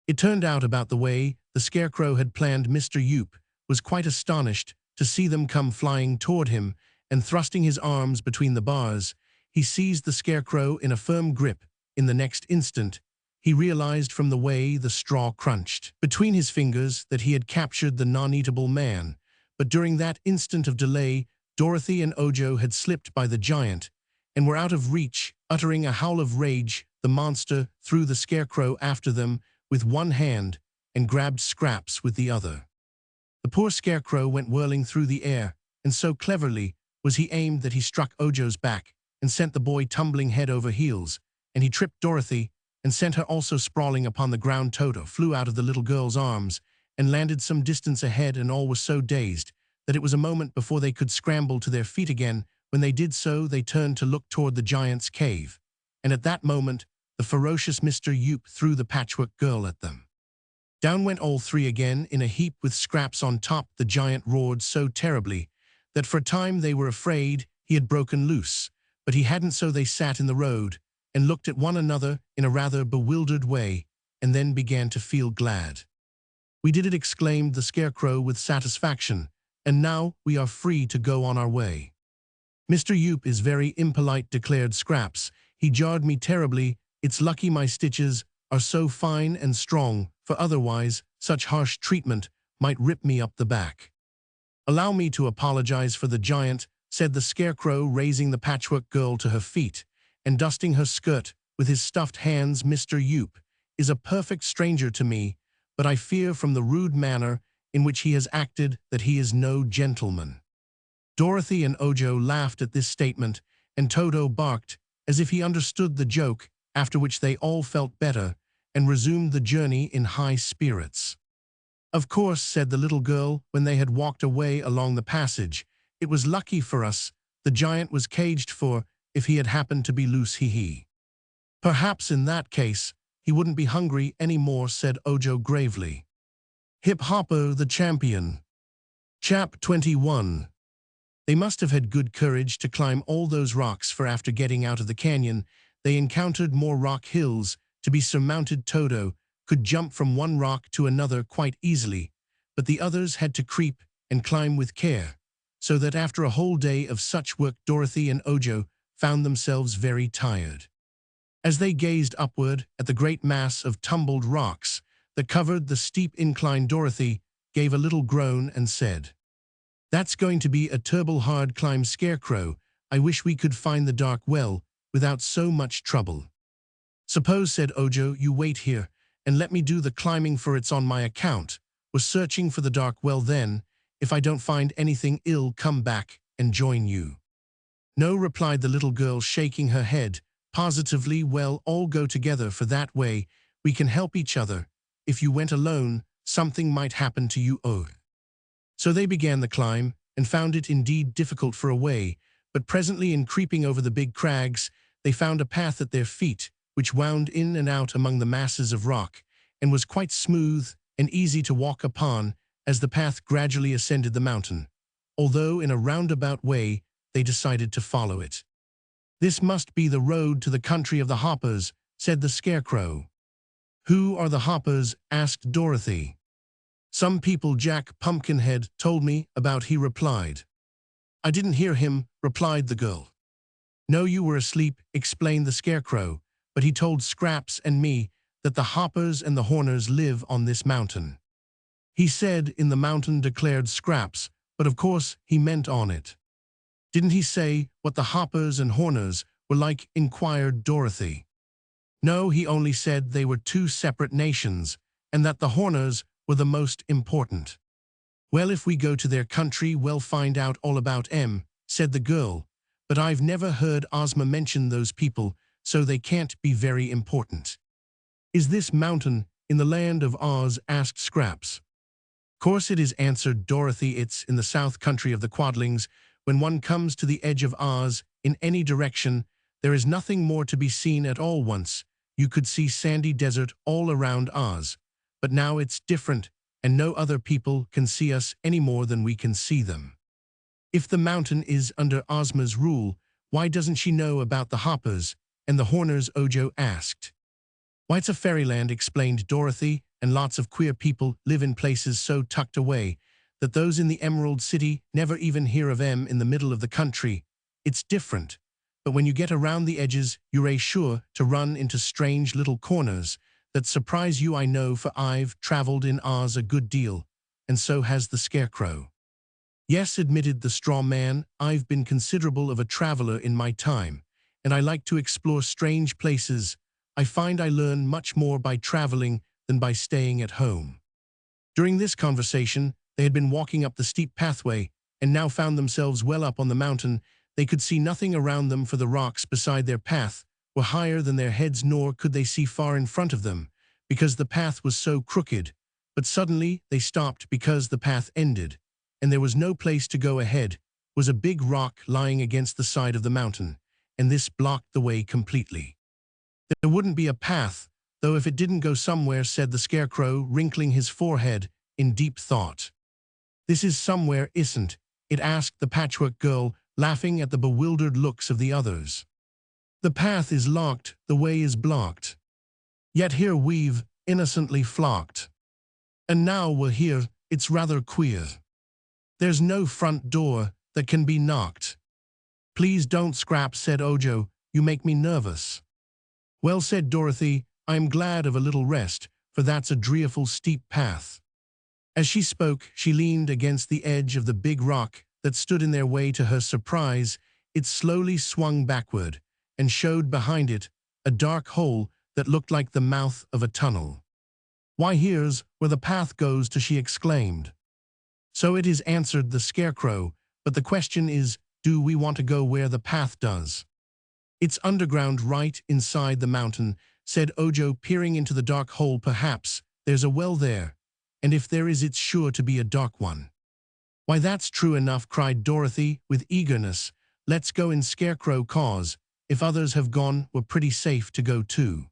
It turned out about the way the Scarecrow had planned. Mr. Yoop was quite astonished to see them come flying toward him, and thrusting his arms between the bars, he seized the Scarecrow in a firm grip. In the next instant, he realized from the way the straw crunched between his fingers that he had captured the non-eatable man. But during that instant of delay, Dorothy and Ojo had slipped by the giant and were out of reach. Uttering a howl of rage, the monster threw the Scarecrow after them with one hand and grabbed Scraps with the other. The The poor scarecrow went whirling through the air, and so cleverly was he aimed that he struck Ojo's back and sent the boy tumbling head over heels, and he tripped Dorothy and sent her also sprawling upon the ground. Toto flew out of the little girl's arms and landed some distance ahead, and all were so dazed that it was a moment before they could scramble to their feet again. When they did so, they turned to look toward the giant's cave, and at that moment, the ferocious Mr. Yoop threw the Patchwork Girl at them. Down went all three again in a heap with Scraps on top. The giant roared so terribly that for a time they were afraid he had broken loose, but he hadn't, so they sat in the road and looked at one another in a rather bewildered way, and then began to feel glad. "We did it," exclaimed the Scarecrow with satisfaction, "and now we are free to go on our way." "Mr. Yoop is very impolite," declared Scraps. "He jarred me terribly. It's lucky my stitches are so fine and strong, for otherwise such harsh treatment might rip me up the back." "Allow me to apologize for the giant," said the Scarecrow, raising the Patchwork Girl to her feet and dusting her skirt with his stuffed hands. "Mr. Yoop is a perfect stranger to me, but I fear from the rude manner in which he has acted that he is no gentleman." Dorothy and Ojo laughed at this statement, and Toto barked as if he understood the joke, after which they all felt better and resumed the journey in high spirits. "Of course," said the little girl when they had walked away along the passage, "it was lucky for us the giant was caged, for if he had happened to be loose, he. Perhaps in that case he wouldn't be hungry any more," said Ojo gravely. Hip Hoppo the Champion. Chap 21. They must have had good courage to climb all those rocks, for after getting out of the canyon, they encountered more rock hills to be surmounted. Toto could jump from one rock to another quite easily, but the others had to creep and climb with care, so that after a whole day of such work, Dorothy and Ojo found themselves very tired. As they gazed upward at the great mass of tumbled rocks that covered the steep incline, Dorothy gave a little groan and said, "That's going to be a terrible hard climb, Scarecrow. I wish we could find the dark well without so much trouble." "Suppose," said Ojo, "you wait here and let me do the climbing, for it's on my account. We're searching for the dark well, then, if I don't find anything, I'll come back and join you." "No," replied the little girl, shaking her head positively. "Well, all go together, for that way we can help each other. If you went alone, something might happen to you." "Oh." So they began the climb, and found it indeed difficult for a way, but presently, in creeping over the big crags, they found a path at their feet, which wound in and out among the masses of rock, and was quite smooth and easy to walk upon as the path gradually ascended the mountain. Although in a roundabout way, they decided to follow it. "This must be the road to the country of the Hoppers," said the Scarecrow. "Who are the Hoppers?" asked Dorothy. "Some people Jack Pumpkinhead told me about," he replied. "I didn't hear him," replied the girl. "No, you were asleep," explained the Scarecrow, "but he told Scraps and me that the Hoppers and the Horners live on this mountain." "He said in the mountain," declared Scraps, "but of course he meant on it." "Didn't he say what the Hoppers and Horners were like?" inquired Dorothy. "No, he only said they were two separate nations, and that the Horners were the most important." "Well, if we go to their country, we'll find out all about 'em," said the girl, "but I've never heard Ozma mention those people, so they can't be very important." "Is this mountain in the land of Oz?" asked Scraps. "Course it is," answered Dorothy. "It's in the south country of the Quadlings. When one comes to the edge of Oz in any direction, there is nothing more to be seen at all. Once you could see sandy desert all around Oz, but now it's different, and no other people can see us any more than we can see them." "If the mountain is under Ozma's rule, why doesn't she know about the Hoppers and the Horners?" Ojo asked. "Why, it's a fairyland," explained Dorothy, "and lots of queer people live in places so tucked away that those in the Emerald City never even hear of 'em. In the middle of the country, it's different, but when you get around the edges, you're sure to run into strange little corners that surprise you. I know, for I've traveled in Oz a good deal, and so has the Scarecrow." "Yes," admitted the straw man, "I've been considerable of a traveler in my time, and I like to explore strange places. I find I learn much more by traveling than by staying at home." During this conversation, They had been walking up the steep pathway, and now found themselves well up on the mountain. They could see nothing around them, for the rocks beside their path were higher than their heads, nor could they see far in front of them, because the path was so crooked. But suddenly they stopped, because the path ended, and there was no place to go ahead. Was a big rock lying against the side of the mountain, and this blocked the way completely. There wouldn't be a path, though, if it didn't go somewhere, said the Scarecrow, wrinkling his forehead in deep thought. This is somewhere, isn't it? Asked the Patchwork Girl, laughing at the bewildered looks of the others. The path is locked, the way is blocked. Yet here we've innocently flocked. And now we're here, it's rather queer. There's no front door that can be knocked. Please don't scrap, said Ojo, you make me nervous. Well, said Dorothy, I'm glad of a little rest, for that's a drearful steep path. As she spoke, she leaned against the edge of the big rock that stood in their way. To her surprise, it slowly swung backward, and showed behind it a dark hole that looked like the mouth of a tunnel. Why, here's where the path goes to, she exclaimed. So it is, answered the Scarecrow, but the question is, do we want to go where the path does? It's underground, right inside the mountain, said Ojo, peering into the dark hole. Perhaps there's a well there, and if there is, it's sure to be a dark one. Why, that's true enough, cried Dorothy with eagerness. Let's go in, Scarecrow, cause if others have gone, we're pretty safe to go too.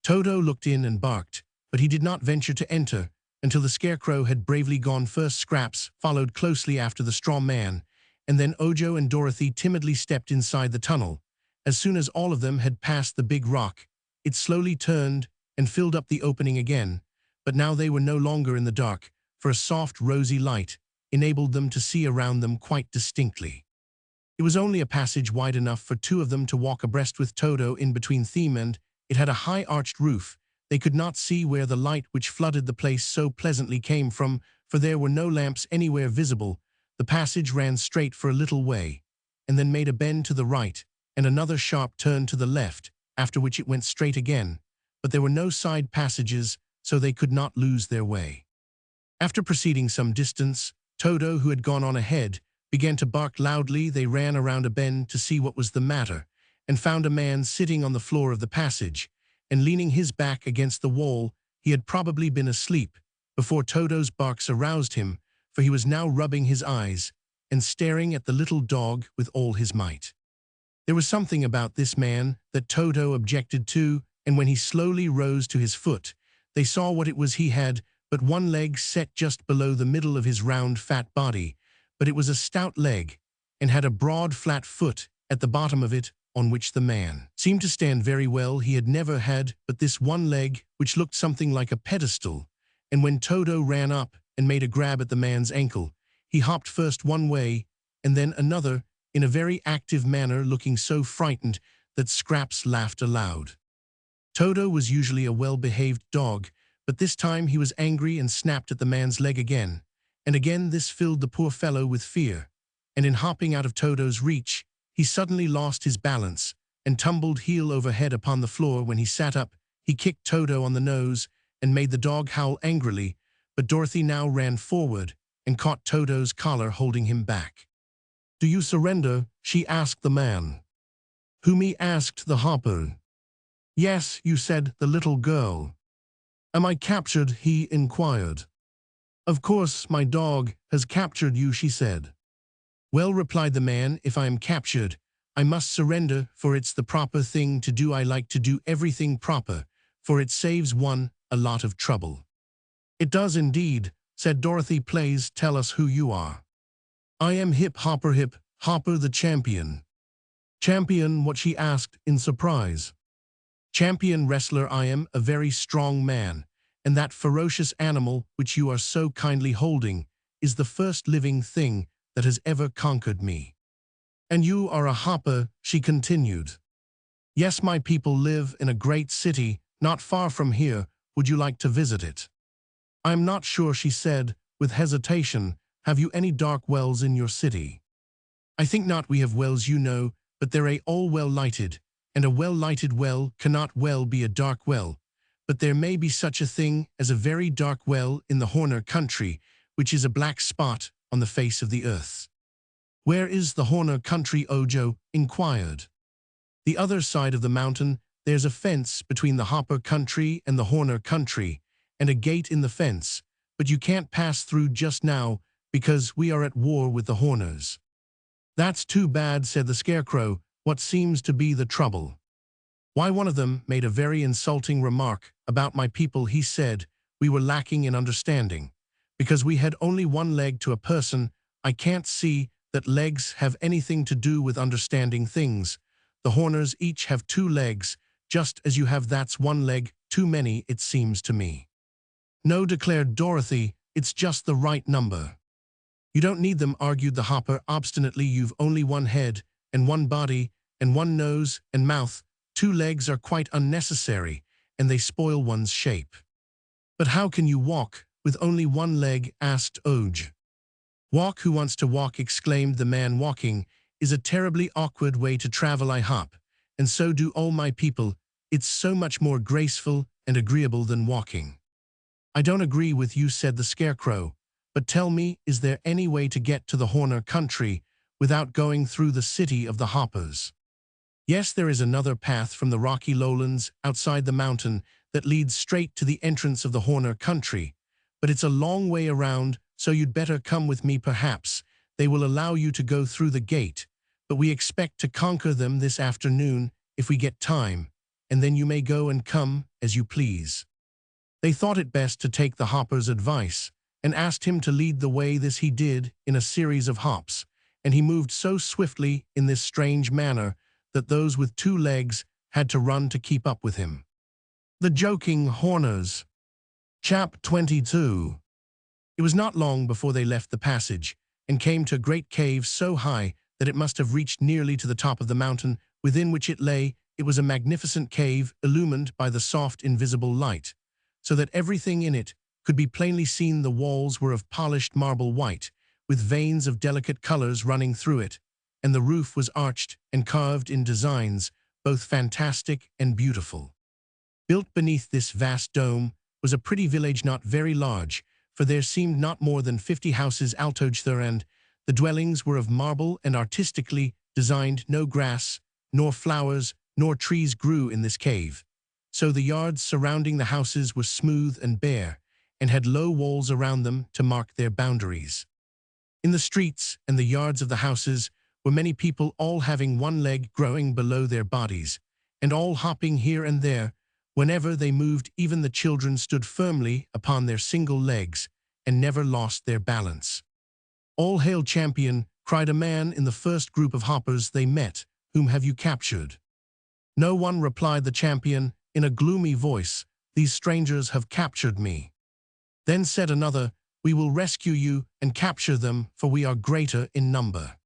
Toto looked in and barked, but he did not venture to enter until the Scarecrow had bravely gone first. Scraps followed closely after the straw man, and then Ojo and Dorothy timidly stepped inside the tunnel. As soon as all of them had passed the big rock, it slowly turned and filled up the opening again, but now they were no longer in the dark, for a soft rosy light enabled them to see around them quite distinctly. It was only a passage wide enough for two of them to walk abreast, with Toto in between them, and it had a high arched roof. They could not see where the light which flooded the place so pleasantly came from, for there were no lamps anywhere visible. The passage ran straight for a little way, and then made a bend to the right, and another sharp turn to the left, after which it went straight again, but there were no side passages, so they could not lose their way. After proceeding some distance, Toto, who had gone on ahead, began to bark loudly. They ran around a bend to see what was the matter, and found a man sitting on the floor of the passage, and leaning his back against the wall. He had probably been asleep before Toto's barks aroused him, for he was now rubbing his eyes and staring at the little dog with all his might. There was something about this man that Toto objected to, and when he slowly rose to his foot, they saw what it was. He had but one leg set just below the middle of his round, fat body, but it was a stout leg, and had a broad, flat foot at the bottom of it, on which the man seemed to stand very well. He had never had but this one leg, which looked something like a pedestal, and when Toto ran up and made a grab at the man's ankle, he hopped first one way and then another in a very active manner, looking so frightened that Scraps laughed aloud. Toto was usually a well-behaved dog, but this time he was angry and snapped at the man's leg again, and again. This filled the poor fellow with fear, and in hopping out of Toto's reach, he suddenly lost his balance and tumbled heel over head upon the floor. When he sat up, he kicked Toto on the nose and made the dog howl angrily, but Dorothy now ran forward and caught Toto's collar, holding him back. "Do you surrender?" she asked the man. "Whom?" he asked the hopper. "Yes, you," said the little girl. "Am I captured?" he inquired. "Of course my dog has captured you," she said. "Well," replied the man, "if I am captured, I must surrender, for it's the proper thing to do. I like to do everything proper, for it saves one a lot of trouble." "It does indeed," said Dorothy. "Please tell us who you are." "I am Hip Hopper the champion." "Champion what?" she asked in surprise. "Champion wrestler. I am a very strong man, and that ferocious animal which you are so kindly holding is the first living thing that has ever conquered me." "And you are a hopper?" she continued. "Yes, my people live in a great city not far from here. Would you like to visit it?" "I am not sure," she said with hesitation. "Have you any dark wells in your city?" "I think not. We have wells, you know, but they're all well lighted, and a well-lighted well cannot well be a dark well. But there may be such a thing as a very dark well in the Horner country, which is a black spot on the face of the earth. Where is the Horner country? Ojo inquired. The other side of the mountain. There's a fence between the Hopper country and the Horner country, and a gate in the fence, but you can't pass through just now because we are at war with the Horners. That's too bad, said the Scarecrow. What seems to be the trouble? Why, one of them made a very insulting remark about my people. He said we were lacking in understanding. Because we had only one leg to a person, I can't see that legs have anything to do with understanding things. The Horners each have 2 legs, just as you have. That's 1 leg too many, it seems to me. No, declared Dorothy, it's just the right number. You don't need them, argued the Hopper obstinately. You've only 1 head, and 1 body, and 1 nose and mouth. 2 legs are quite unnecessary, and they spoil one's shape. But how can you walk with only 1 leg? Asked Oj. Walk? Who wants to walk? Exclaimed the man. Walking is a terribly awkward way to travel. I hop, and so do all my people. It's so much more graceful and agreeable than walking. I don't agree with you, said the Scarecrow, but tell me, is there any way to get to the Horner country without going through the city of the Hoppers? Yes, there is another path from the rocky lowlands outside the mountain that leads straight to the entrance of the Horner country, but it's a long way around, so you'd better come with me. Perhaps they will allow you to go through the gate, but we expect to conquer them this afternoon if we get time, and then you may go and come as you please. They thought it best to take the Hopper's advice and asked him to lead the way. This he did in a series of hops, and he moved so swiftly in this strange manner that those with 2 legs had to run to keep up with him. The Joking Horners. Chap 22. It was not long before they left the passage and came to a great cave so high that it must have reached nearly to the top of the mountain within which it lay. It was a magnificent cave illumined by the soft invisible light, so that everything in it could be plainly seen. The walls were of polished marble white, with veins of delicate colors running through it, and the roof was arched and carved in designs both fantastic and beautiful. Built beneath this vast dome was a pretty village, not very large, for there seemed not more than 50 houses altogether, and the dwellings were of marble and artistically designed. No grass, nor flowers, nor trees grew in this cave, so the yards surrounding the houses were smooth and bare, and had low walls around them to mark their boundaries. In the streets and the yards of the houses were many people, all having 1 leg growing below their bodies, and all hopping here and there. Whenever they moved, even the children stood firmly upon their single legs and never lost their balance. All hail, champion, cried a man in the first group of hoppers they met. Whom have you captured? No one, replied the champion in a gloomy voice. These strangers have captured me. Then said another, we will rescue you and capture them, for we are greater in number.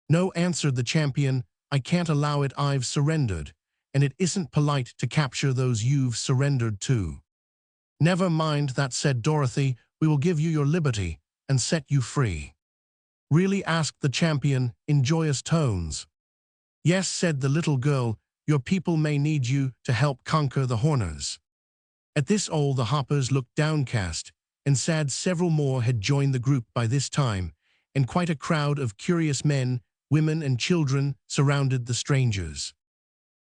No, answered the champion, I can't allow it. I've surrendered, and it isn't polite to capture those you've surrendered to. Never mind that, said Dorothy, we will give you your liberty and set you free. Really? Asked the champion in joyous tones. Yes, said the little girl, your people may need you to help conquer the Horners. At this all the hoppers looked downcast and sad. Several more had joined the group by this time, and quite a crowd of curious men, women and children surrounded the strangers.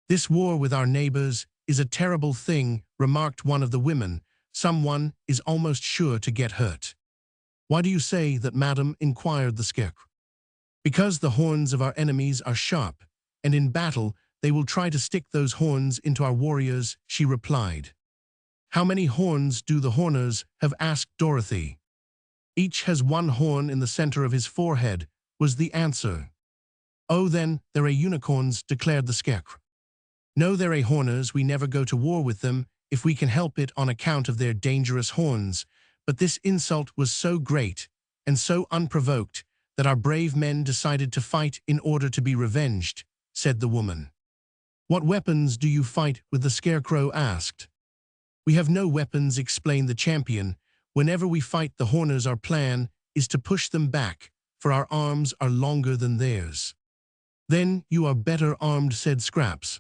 This war with our neighbors is a terrible thing, remarked one of the women. Someone is almost sure to get hurt. Why do you say that, madam? Inquired the Scarecrow. Because the horns of our enemies are sharp, and in battle they will try to stick those horns into our warriors, she replied. How many horns do the Horners have? Asked Dorothy. Each has 1 horn in the center of his forehead, was the answer. Oh, then they're unicorns, declared the Scarecrow. No, they're Horners. We never go to war with them if we can help it on account of their dangerous horns. But this insult was so great and so unprovoked that our brave men decided to fight in order to be revenged, said the woman. What weapons do you fight with? The Scarecrow asked. We have no weapons, explained the champion. Whenever we fight the Horners, our plan is to push them back, for our arms are longer than theirs. Then you are better armed, said Scraps.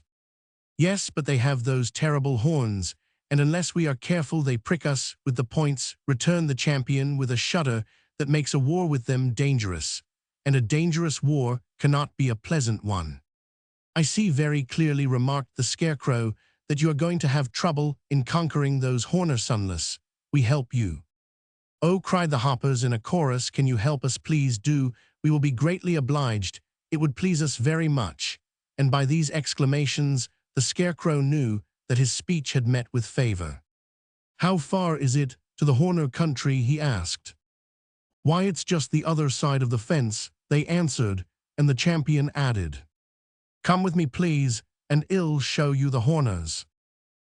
Yes, but they have those terrible horns, and unless we are careful they prick us with the points, returned the champion with a shudder. that makes a war with them dangerous, and a dangerous war cannot be a pleasant one. I see very clearly, remarked the Scarecrow, that you are going to have trouble in conquering those Horner Sunless. We help you. Oh, cried the Hoppers in a chorus, can you help us, please do, we will be greatly obliged, it would please us very much. And by these exclamations, the Scarecrow knew that his speech had met with favor. How far is it to the Horner country, he asked. Why, it's just the other side of the fence, they answered, and the champion added, come with me, please, and I'll show you the Horners.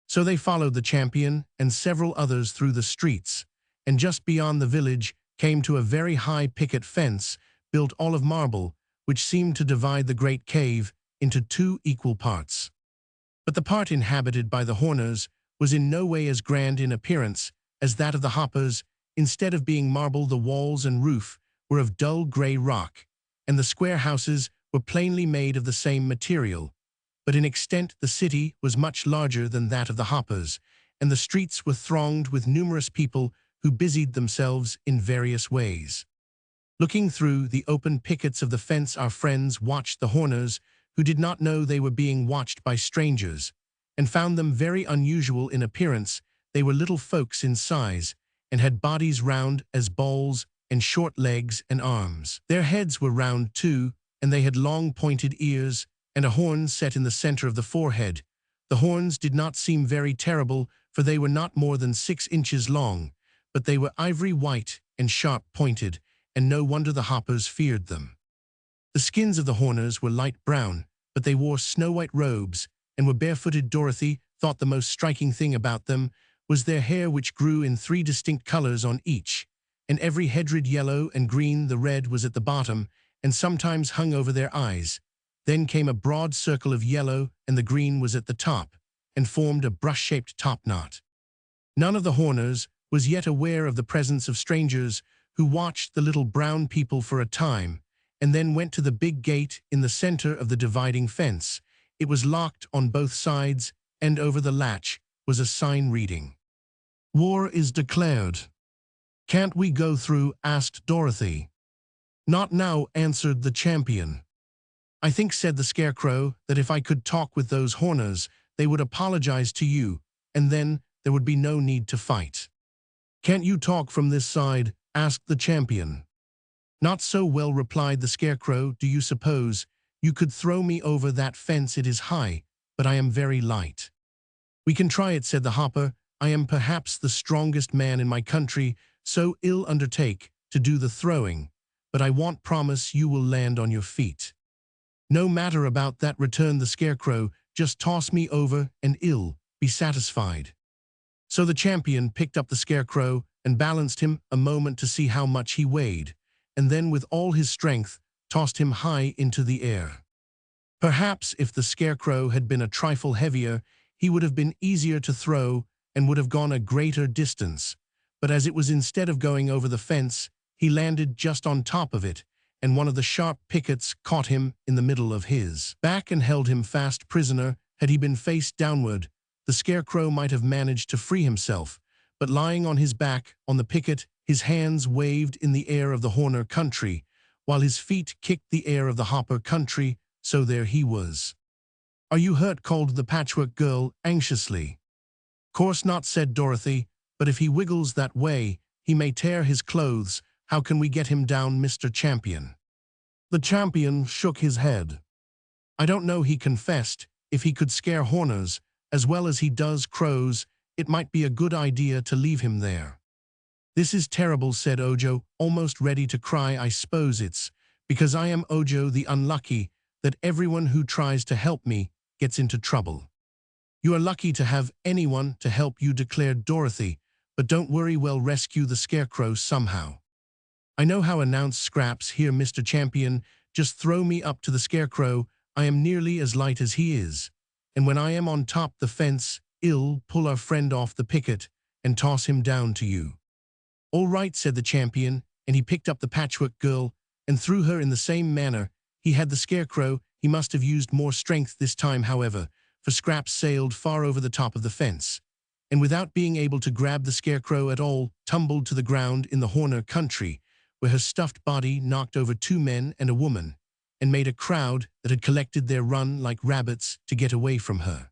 So they followed the champion and several others through the streets, and just beyond the village came to a very high picket fence built all of marble, which seemed to divide the great cave into two equal parts. But the part inhabited by the Horners was in no way as grand in appearance as that of the Hoppers. Instead of being marble, the walls and roof were of dull gray rock, and the square houses were plainly made of the same material. But in extent the city was much larger than that of the Hoppers, and the streets were thronged with numerous people who busied themselves in various ways. Looking through the open pickets of the fence, our friends watched the Horners, who did not know they were being watched by strangers, and found them very unusual in appearance. They were little folks in size, and had bodies round as balls and short legs and arms. Their heads were round too, and they had long pointed ears and a horn set in the center of the forehead. The horns did not seem very terrible, for they were not more than 6 inches long, but they were ivory white and sharp-pointed, and no wonder the Hoppers feared them. The skins of the Horners were light brown, but they wore snow-white robes and were barefooted. Dorothy thought the most striking thing about them was their hair, which grew in 3 distinct colors on each, and every head yellow and green. The red was at the bottom and sometimes hung over their eyes. Then came a broad circle of yellow, and the green was at the top, and formed a brush-shaped topknot. None of the Horners was yet aware of the presence of strangers, who watched the little brown people for a time, and then went to the big gate in the center of the dividing fence. It was locked on both sides, and over the latch was a sign reading, "War is declared." "Can't we go through?" asked Dorothy. "Not now," answered the champion. "I think," said the Scarecrow, "that if I could talk with those Horners, they would apologize to you, and then there would be no need to fight." "Can't you talk from this side?" asked the champion. "Not so well," replied the Scarecrow. "Do you suppose you could throw me over that fence? It is high, but I am very light." "We can try it," said the Hopper. "I am perhaps the strongest man in my country, so I'll undertake to do the throwing, but I won't promise you will land on your feet." "No matter about that," returned the Scarecrow. "Just toss me over and I'll be satisfied." So the champion picked up the Scarecrow and balanced him a moment to see how much he weighed, and then with all his strength tossed him high into the air. Perhaps if the Scarecrow had been a trifle heavier, he would have been easier to throw and would have gone a greater distance, but as it was, instead of going over the fence, he landed just on top of it, and one of the sharp pickets caught him in the middle of his back and held him fast prisoner. Had he been face downward, the Scarecrow might have managed to free himself, but lying on his back on the picket, his hands waved in the air of the Horner country, while his feet kicked the air of the Hopper country, so there he was. "Are you hurt?" called the Patchwork Girl anxiously. "Course not," said Dorothy, "but if he wiggles that way, he may tear his clothes. How can we get him down, Mr. Champion?" The champion shook his head. "I don't know," he confessed. "If he could scare Horners as well as he does crows, it might be a good idea to leave him there." "This is terrible," said Ojo, almost ready to cry. "I suppose it's because I am Ojo the Unlucky that everyone who tries to help me gets into trouble." "You are lucky to have anyone to help you," declared Dorothy, "but don't worry, we'll rescue the Scarecrow somehow." "I know how," announced Scraps. "Here, Mr. Champion, just throw me up to the Scarecrow. I am nearly as light as he is, and when I am on top the fence, I'll pull our friend off the picket and toss him down to you." "All right," said the champion, and he picked up the Patchwork Girl and threw her in the same manner he had the Scarecrow. He must have used more strength this time, however, for Scraps sailed far over the top of the fence, and without being able to grab the Scarecrow at all, tumbled to the ground in the Horner country, where her stuffed body knocked over two men and a woman, and made a crowd that had collected their run like rabbits to get away from her.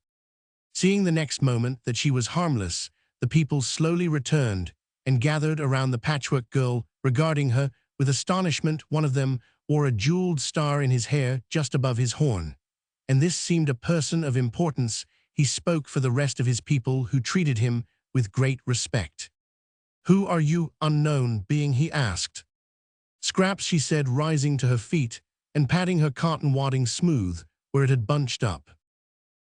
Seeing the next moment that she was harmless, the people slowly returned and gathered around the Patchwork Girl, regarding her with astonishment. One of them wore a jeweled star in his hair just above his horn, and this seemed a person of importance. He spoke for the rest of his people, who treated him with great respect. "Who are you, unknown being?" he asked. "Scraps," she said, rising to her feet and patting her cotton wadding smooth where it had bunched up.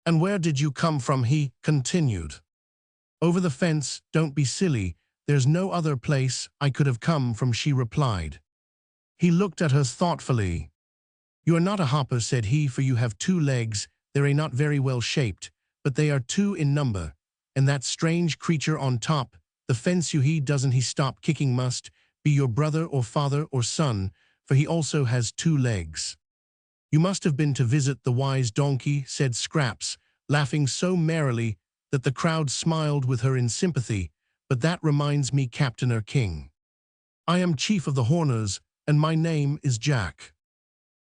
"And where did you come from?" he continued. "Over the fence. Don't be silly. There's no other place I could have come from," she replied. He looked at her thoughtfully. "You are not a hopper," said he, "for you have two legs. They're not very well shaped, but they are two in number. And that strange creature on top, the fence, he doesn't he stop kicking must be your brother or father or son, for he also has two legs." "You must have been to visit the wise donkey," said Scraps, laughing so merrily that the crowd smiled with her in sympathy. "But that reminds me, Captain or King. I am chief of the Horners, and my name is Jack."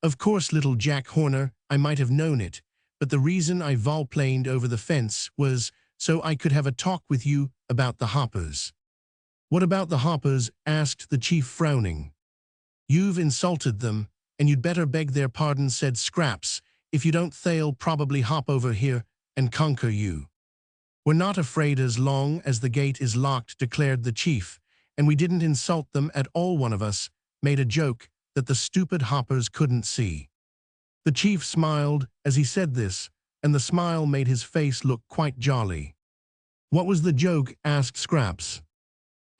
"Of course, little Jack Horner, I might have known it, but the reason I volplaned over the fence was so I could have a talk with you about the hoppers." "What about the hoppers?" asked the chief, frowning. "You've insulted them, and you'd better beg their pardon," said Scraps. "If you don't, they'll probably hop over here and conquer you." "We're not afraid as long as the gate is locked," declared the chief, "and we didn't insult them at all. One of us made a joke that the stupid hoppers couldn't see." The chief smiled as he said this, and the smile made his face look quite jolly. "What was the joke?" asked Scraps.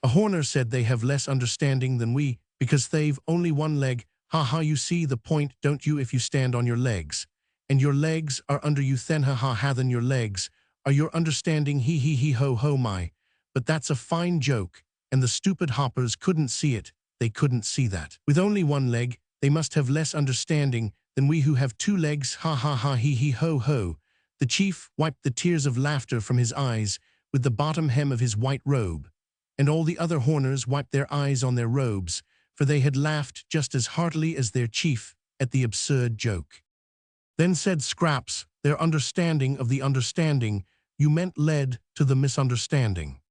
"A Horner said they have less understanding than we, because they've only one leg. Ha ha, you see the point, don't you? If you stand on your legs, and your legs are under you, then ha ha ha, then your legs are your understanding. He he ho ho my. But that's a fine joke, and the stupid hoppers couldn't see it. They couldn't see that. With only one leg, they must have less understanding than we who have two legs. Ha ha ha, he he ho ho." The chief wiped the tears of laughter from his eyes with the bottom hem of his white robe, and all the other Horners wiped their eyes on their robes, for they had laughed just as heartily as their chief at the absurd joke. Then said Scraps, "Their understanding of the understanding you meant led to the misunderstanding."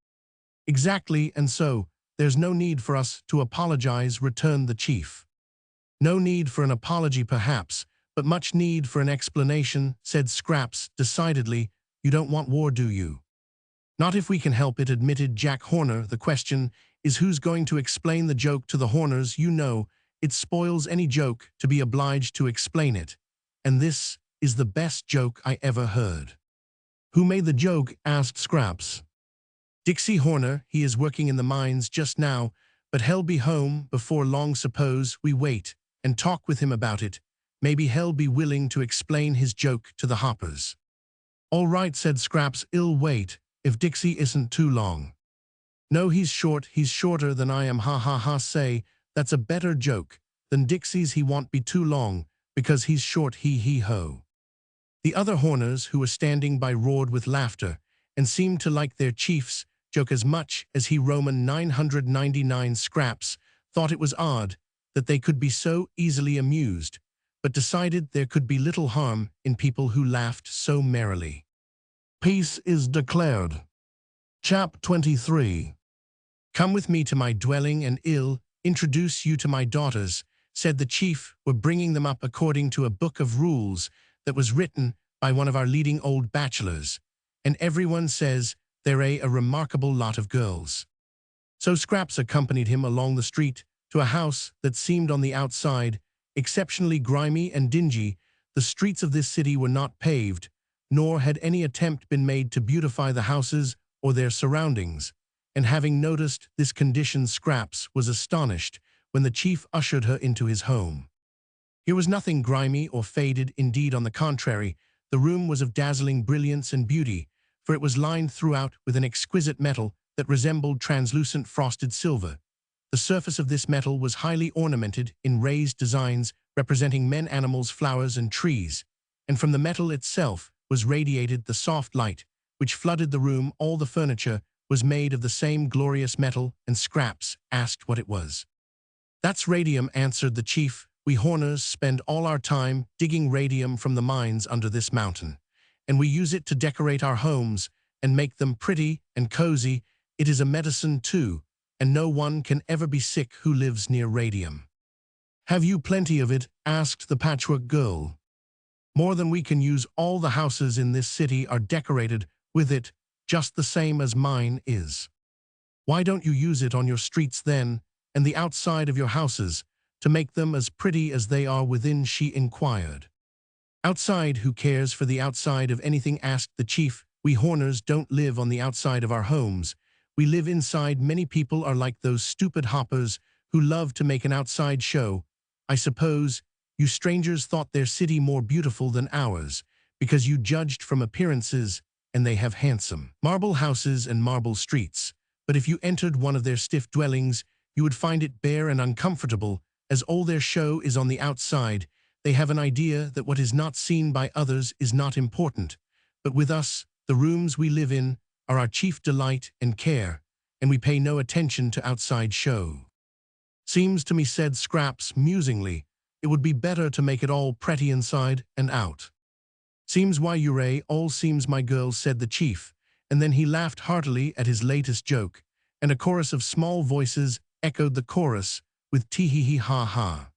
"Exactly, and so there's no need for us to apologize," returned the chief. "No need for an apology perhaps, but much need for an explanation," said Scraps decidedly. "You don't want war, do you?" "Not if we can help it," admitted Jack Horner. "The question is who's going to explain the joke to the Horners. You know, it spoils any joke to be obliged to explain it. And this is the best joke I ever heard." "Who made the joke?" asked Scraps. "Dixie Horner. He is working in the mines just now, but he'll be home before long. Suppose we wait and talk with him about it. Maybe he'll be willing to explain his joke to the hoppers." "All right," said Scraps. "I'll wait, if Dixie isn't too long." "No, he's short. He's shorter than I am. Ha ha ha. Say, that's a better joke than Dixie's. He won't be too long, because he's short. He he ho." The other Horners who were standing by roared with laughter, and seemed to like their chief's joke as much as he. Roman 999. Scraps thought it was odd that they could be so easily amused, but decided there could be little harm in people who laughed so merrily. Peace is declared. Chap 23. "Come with me to my dwelling, and I'll introduce you to my daughters," said the chief. "We're bringing them up according to a book of rules that was written by one of our leading old bachelors, and everyone says they're a remarkable lot of girls." So Scraps accompanied him along the street to a house that seemed on the outside exceptionally grimy and dingy. The streets of this city were not paved, nor had any attempt been made to beautify the houses or their surroundings, and having noticed this condition, Scraps was astonished when the chief ushered her into his home. Here was nothing grimy or faded. Indeed, on the contrary, the room was of dazzling brilliance and beauty, for it was lined throughout with an exquisite metal that resembled translucent frosted silver. The surface of this metal was highly ornamented in raised designs representing men, animals, flowers, and trees, and from the metal itself was radiated the soft light which flooded the room. All the furniture was made of the same glorious metal, and Scraps asked what it was. That's radium, answered the chief. We horners spend all our time digging radium from the mines under this mountain, and we use it to decorate our homes and make them pretty and cozy. It is a medicine too, and no one can ever be sick who lives near radium. Have you plenty of it? Asked the Patchwork Girl. More than we can use. All the houses in this city are decorated with it, just the same as mine is. Why don't you use it on your streets then, and the outside of your houses, to make them as pretty as they are within? She inquired. Outside? Who cares for the outside of anything? Asked the chief. We horners don't live on the outside of our homes. We live inside. Many people are like those stupid hoppers who love to make an outside show. I suppose you strangers thought their city more beautiful than ours, because you judged from appearances, and they have handsome marble houses and marble streets. But if you entered one of their stiff dwellings, you would find it bare and uncomfortable, as all their show is on the outside. They have an idea that what is not seen by others is not important. But with us, the rooms we live in are our chief delight and care, and we pay no attention to outside show. Seems to me, said Scraps musingly, it would be better to make it all pretty inside and out. Seems why you all seems, my girl, said the chief, and then he laughed heartily at his latest joke, and a chorus of small voices echoed the chorus with tee-hee-hee-ha-ha.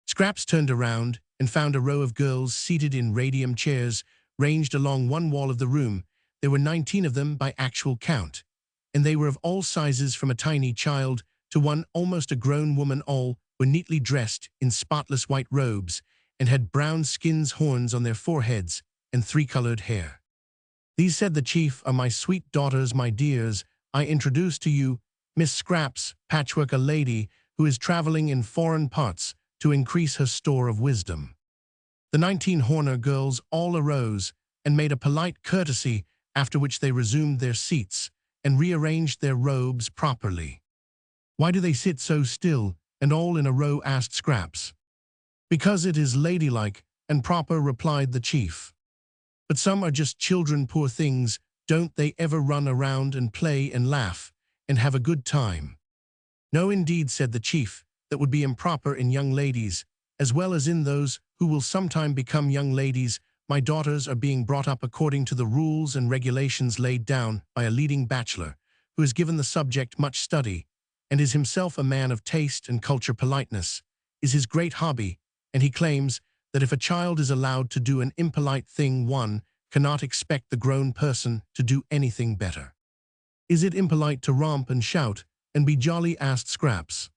Scraps turned around and found a row of girls seated in radium chairs ranged along one wall of the room. There were 19 of them by actual count, and they were of all sizes from a tiny child to one almost a grown woman. All were neatly dressed in spotless white robes and had brown skins, horns on their foreheads, and three-colored hair. These, said the chief, are my sweet daughters, my dears. I introduce to you Miss Scraps, Patchwork, a lady who is traveling in foreign parts to increase her store of wisdom. The 19 Horner girls all arose and made a polite courtesy, after which they resumed their seats and rearranged their robes properly. Why do they sit so still and all in a row? Asked Scraps. Because it is ladylike and proper, replied the chief. But some are just children, poor things. Don't they ever run around and play and laugh and have a good time? No, indeed, said the chief. That would be improper in young ladies, as well as in those who will sometime become young ladies. My daughters are being brought up according to the rules and regulations laid down by a leading bachelor, who has given the subject much study, and is himself a man of taste and culture. Politeness is his great hobby, and he claims that if a child is allowed to do an impolite thing, one cannot expect the grown person to do anything better. Is it impolite to romp and shout and be jolly? Asked Scraps.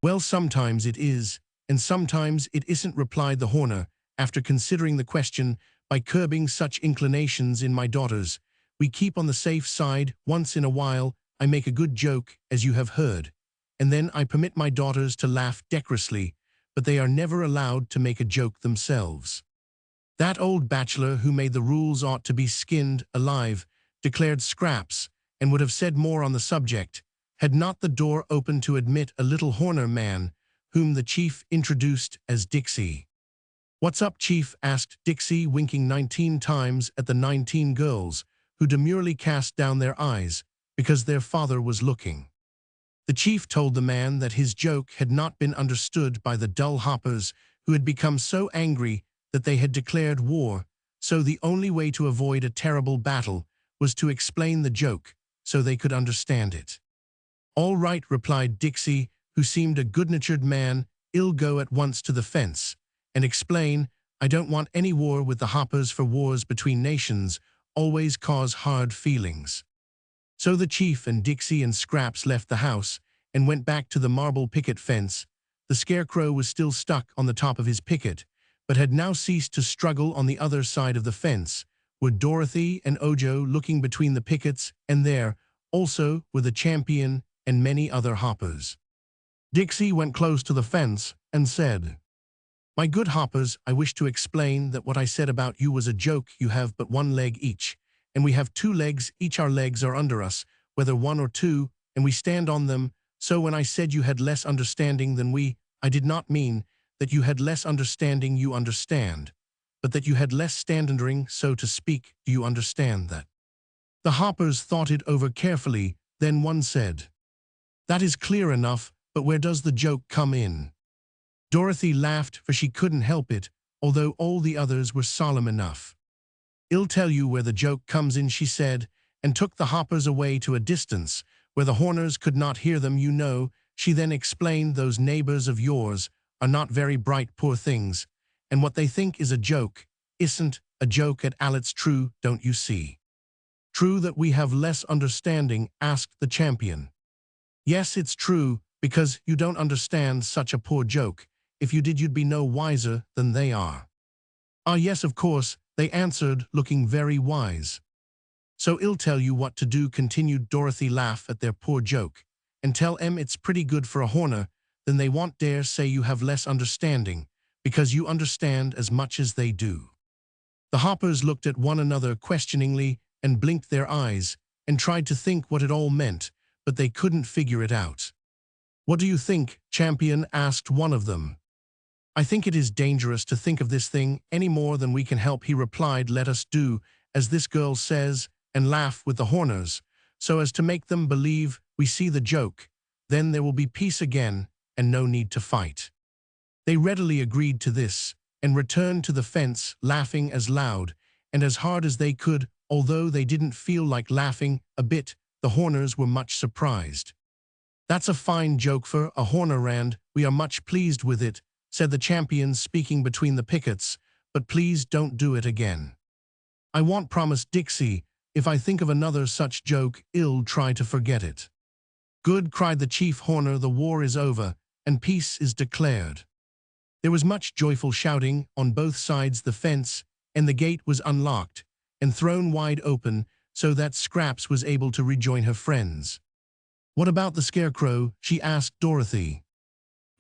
Well, sometimes it is, and sometimes it isn't, replied the Horner, after considering the question. By curbing such inclinations in my daughters, we keep on the safe side. Once in a while, I make a good joke, as you have heard, and then I permit my daughters to laugh decorously, but they are never allowed to make a joke themselves. That old bachelor who made the rules ought to be skinned alive, declared Scraps, and would have said more on the subject, had not the door opened to admit a little Horner man, whom the chief introduced as Dixie. What's up, chief? Asked Dixie, winking 19 times at the 19 girls, who demurely cast down their eyes, because their father was looking. The chief told the man that his joke had not been understood by the dull hoppers, who had become so angry that they had declared war, so the only way to avoid a terrible battle was to explain the joke so they could understand it. All right, replied Dixie, who seemed a good-natured man. I'll go at once to the fence and explain. I don't want any war with the hoppers, for wars between nations always cause hard feelings. So the chief and Dixie and Scraps left the house and went back to the marble picket fence. The scarecrow was still stuck on the top of his picket, but had now ceased to struggle. On the other side of the fence were Dorothy and Ojo looking between the pickets, and there also were the champion and many other hoppers. Dixie went close to the fence and said, My good hoppers, I wish to explain that what I said about you was a joke. You have but one leg each, and we have 2 legs each. Our legs are under us, whether 1 or 2, and we stand on them. So when I said you had less understanding than we, I did not mean that you had less understanding, you understand, but that you had less standarding, so to speak. Do you understand that? The hoppers thought it over carefully. Then one said, That is clear enough. But where does the joke come in? Dorothy laughed, for she couldn't help it, although all the others were solemn enough. "I'll tell you where the joke comes in," she said, and took the hoppers away to a distance, where the Horners could not hear them, you know. She then explained those neighbors of yours are not very bright, poor things, and what they think is a joke isn't a joke at all. It's true, don't you see? True that we have less understanding, asked the champion. Yes, it's true, because you don't understand such a poor joke. If you did, you'd be no wiser than they are. Ah, yes, of course, they answered, looking very wise. So I'll tell you what to do, continued Dorothy. Laugh at their poor joke, and tell 'em it's pretty good for a Horner, then they won't dare say you have less understanding, because you understand as much as they do. The hoppers looked at one another questioningly and blinked their eyes and tried to think what it all meant, but they couldn't figure it out. "What do you think, champion?" asked one of them. "I think it is dangerous to think of this thing any more than we can help," he replied. "Let us do as this girl says and laugh with the Horners, so as to make them believe we see the joke. Then there will be peace again and no need to fight." They readily agreed to this and returned to the fence, laughing as loud and as hard as they could. Although they didn't feel like laughing a bit, the Horners were much surprised. "That's a fine joke for a Horner, and we are much pleased with it," said the champion, speaking between the pickets, "but please don't do it again." "I won't," promised Dixie. "If I think of another such joke, I'll try to forget it." "Good," cried the chief Horner. "The war is over, and peace is declared." There was much joyful shouting on both sides the fence, and the gate was unlocked and thrown wide open so that Scraps was able to rejoin her friends. "What about the Scarecrow?" she asked Dorothy.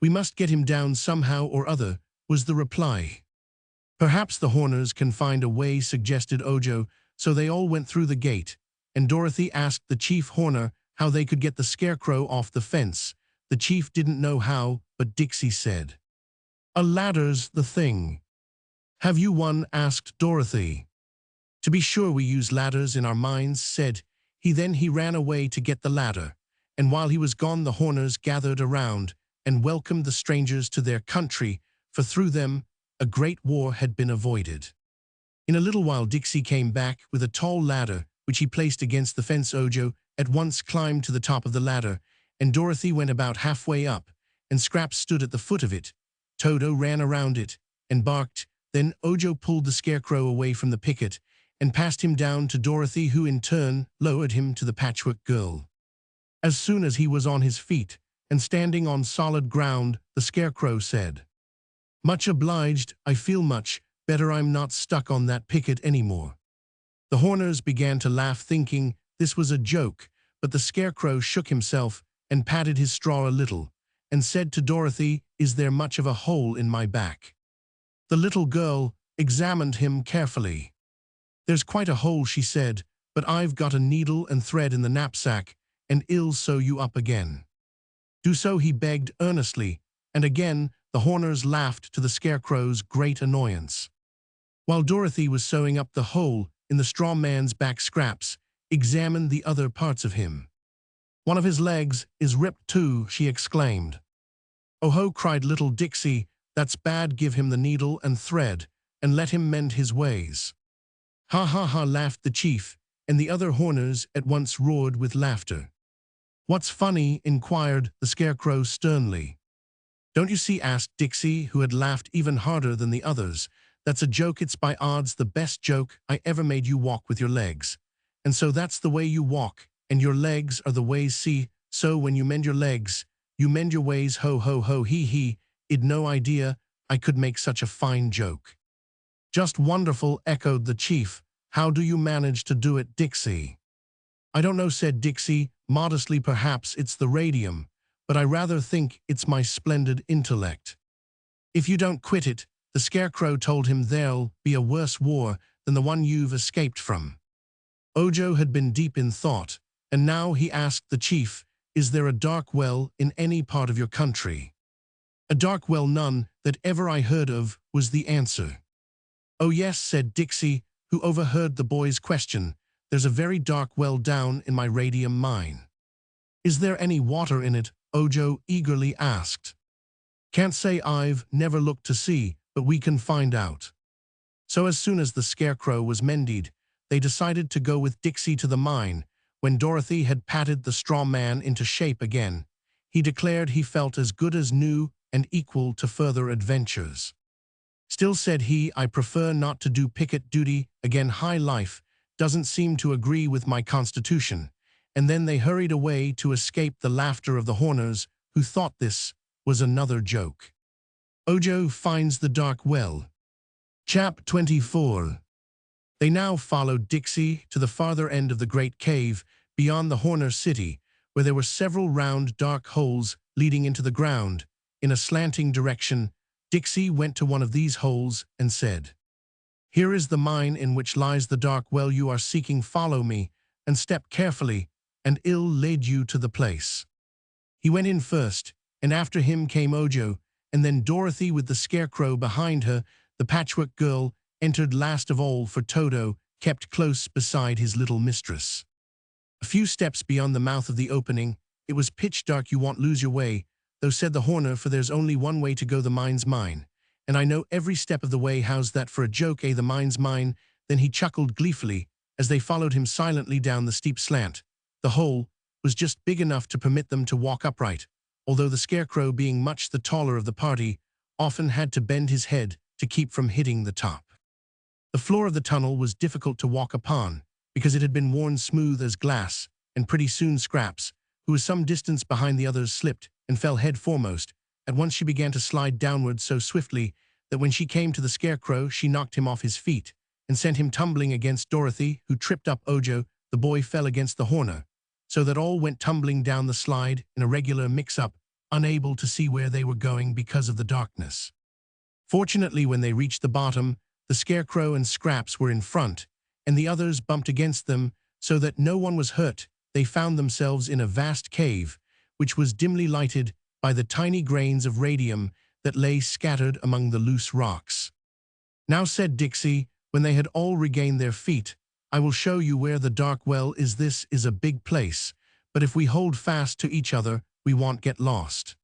"We must get him down somehow or other," was the reply. "Perhaps the Horners can find a way," suggested Ojo. So they all went through the gate, and Dorothy asked the chief Horner how they could get the Scarecrow off the fence. The chief didn't know how, but Dixie said, "A ladder's the thing." "Have you one?" asked Dorothy. "To be sure, we use ladders in our mines," said he. Then he ran away to get the ladder, and while he was gone the Horners gathered around and welcomed the strangers to their country, for through them a great war had been avoided. In a little while Dixie came back with a tall ladder, which he placed against the fence. Ojo at once climbed to the top of the ladder, and Dorothy went about halfway up, and Scraps stood at the foot of it. Toto ran around it and barked. Then Ojo pulled the Scarecrow away from the picket and passed him down to Dorothy, who in turn lowered him to the Patchwork Girl. As soon as he was on his feet and standing on solid ground, the Scarecrow said, "Much obliged, I feel much better. I'm not stuck on that picket anymore." The Horners began to laugh, thinking this was a joke, but the Scarecrow shook himself and patted his straw a little, and said to Dorothy, "Is there much of a hole in my back?" The little girl examined him carefully. "There's quite a hole," she said, "but I've got a needle and thread in the knapsack, and I'll sew you up again." "Do so," he begged earnestly, and again the Horners laughed, to the Scarecrow's great annoyance. While Dorothy was sewing up the hole in the straw man's back, Scraps examined the other parts of him. "One of his legs is ripped too," she exclaimed. "Oh ho!" cried little Dixie. "That's bad. Give him the needle and thread, and let him mend his ways." "Ha ha ha!" laughed the chief, and the other Horners at once roared with laughter. "What's funny?" inquired the Scarecrow sternly. "Don't you see?" asked Dixie, who had laughed even harder than the others. "That's a joke. It's by odds the best joke I ever made. You walk with your legs, and so that's the way you walk, and your legs are the ways. See, so when you mend your legs, you mend your ways. Ho ho ho, hee hee. I'd no idea I could make such a fine joke." "Just wonderful," echoed the chief. "How do you manage to do it, Dixie?" "I don't know," said Dixie modestly. "Perhaps it's the radium, but I rather think it's my splendid intellect." "If you don't quit it," the Scarecrow told him, "there'll be a worse war than the one you've escaped from." Ojo had been deep in thought, and now he asked the chief, "Is there a dark well in any part of your country?" "A dark well? None that ever I heard of," was the answer. "Oh yes," said Dixie, who overheard the boy's question. "There's a very dark well down in my radium mine." "Is there any water in it?" Ojo eagerly asked. Can't say, I've never looked to see, but we can find out. So as soon as the scarecrow was mended, they decided to go with Dixie to the mine. When Dorothy had patted the straw man into shape again, he declared he felt as good as new and equal to further adventures. Still, said he, I prefer not to do picket duty again. High life doesn't seem to agree with my constitution. And then they hurried away to escape the laughter of the Horners, who thought this was another joke. Ojo finds the dark well. Chap 24. They now followed Dixie to the farther end of the great cave beyond the Horner city, where there were several round dark holes leading into the ground. In a slanting direction, Dixie went to one of these holes and said, Here is the mine in which lies the dark well you are seeking. Follow me, and step carefully, and ill led you to the place. He went in first, and after him came Ojo, and then Dorothy with the scarecrow behind her. The Patchwork Girl entered last of all, for Toto kept close beside his little mistress. A few steps beyond the mouth of the opening, it was pitch dark. You won't lose your way, though, said the Horner, for there's only one way to go. The mine's mine, and I know every step of the way. How's that for a joke, eh? The mine's mine. Then he chuckled gleefully as they followed him silently down the steep slant. The hole was just big enough to permit them to walk upright, although the scarecrow, being much the taller of the party, often had to bend his head to keep from hitting the top. The floor of the tunnel was difficult to walk upon, because it had been worn smooth as glass, and pretty soon Scraps, who was some distance behind the others, slipped and fell head foremost. At once she began to slide downward so swiftly that when she came to the scarecrow, she knocked him off his feet and sent him tumbling against Dorothy, who tripped up Ojo. The boy fell against the Horner, so that all went tumbling down the slide in a regular mix-up, unable to see where they were going because of the darkness. Fortunately, when they reached the bottom, the scarecrow and Scraps were in front, and the others bumped against them so that no one was hurt. They found themselves in a vast cave, which was dimly lighted by the tiny grains of radium that lay scattered among the loose rocks. Now, said Dixie, when they had all regained their feet, I will show you where the dark well is. This is a big place, but if we hold fast to each other, we won't get lost.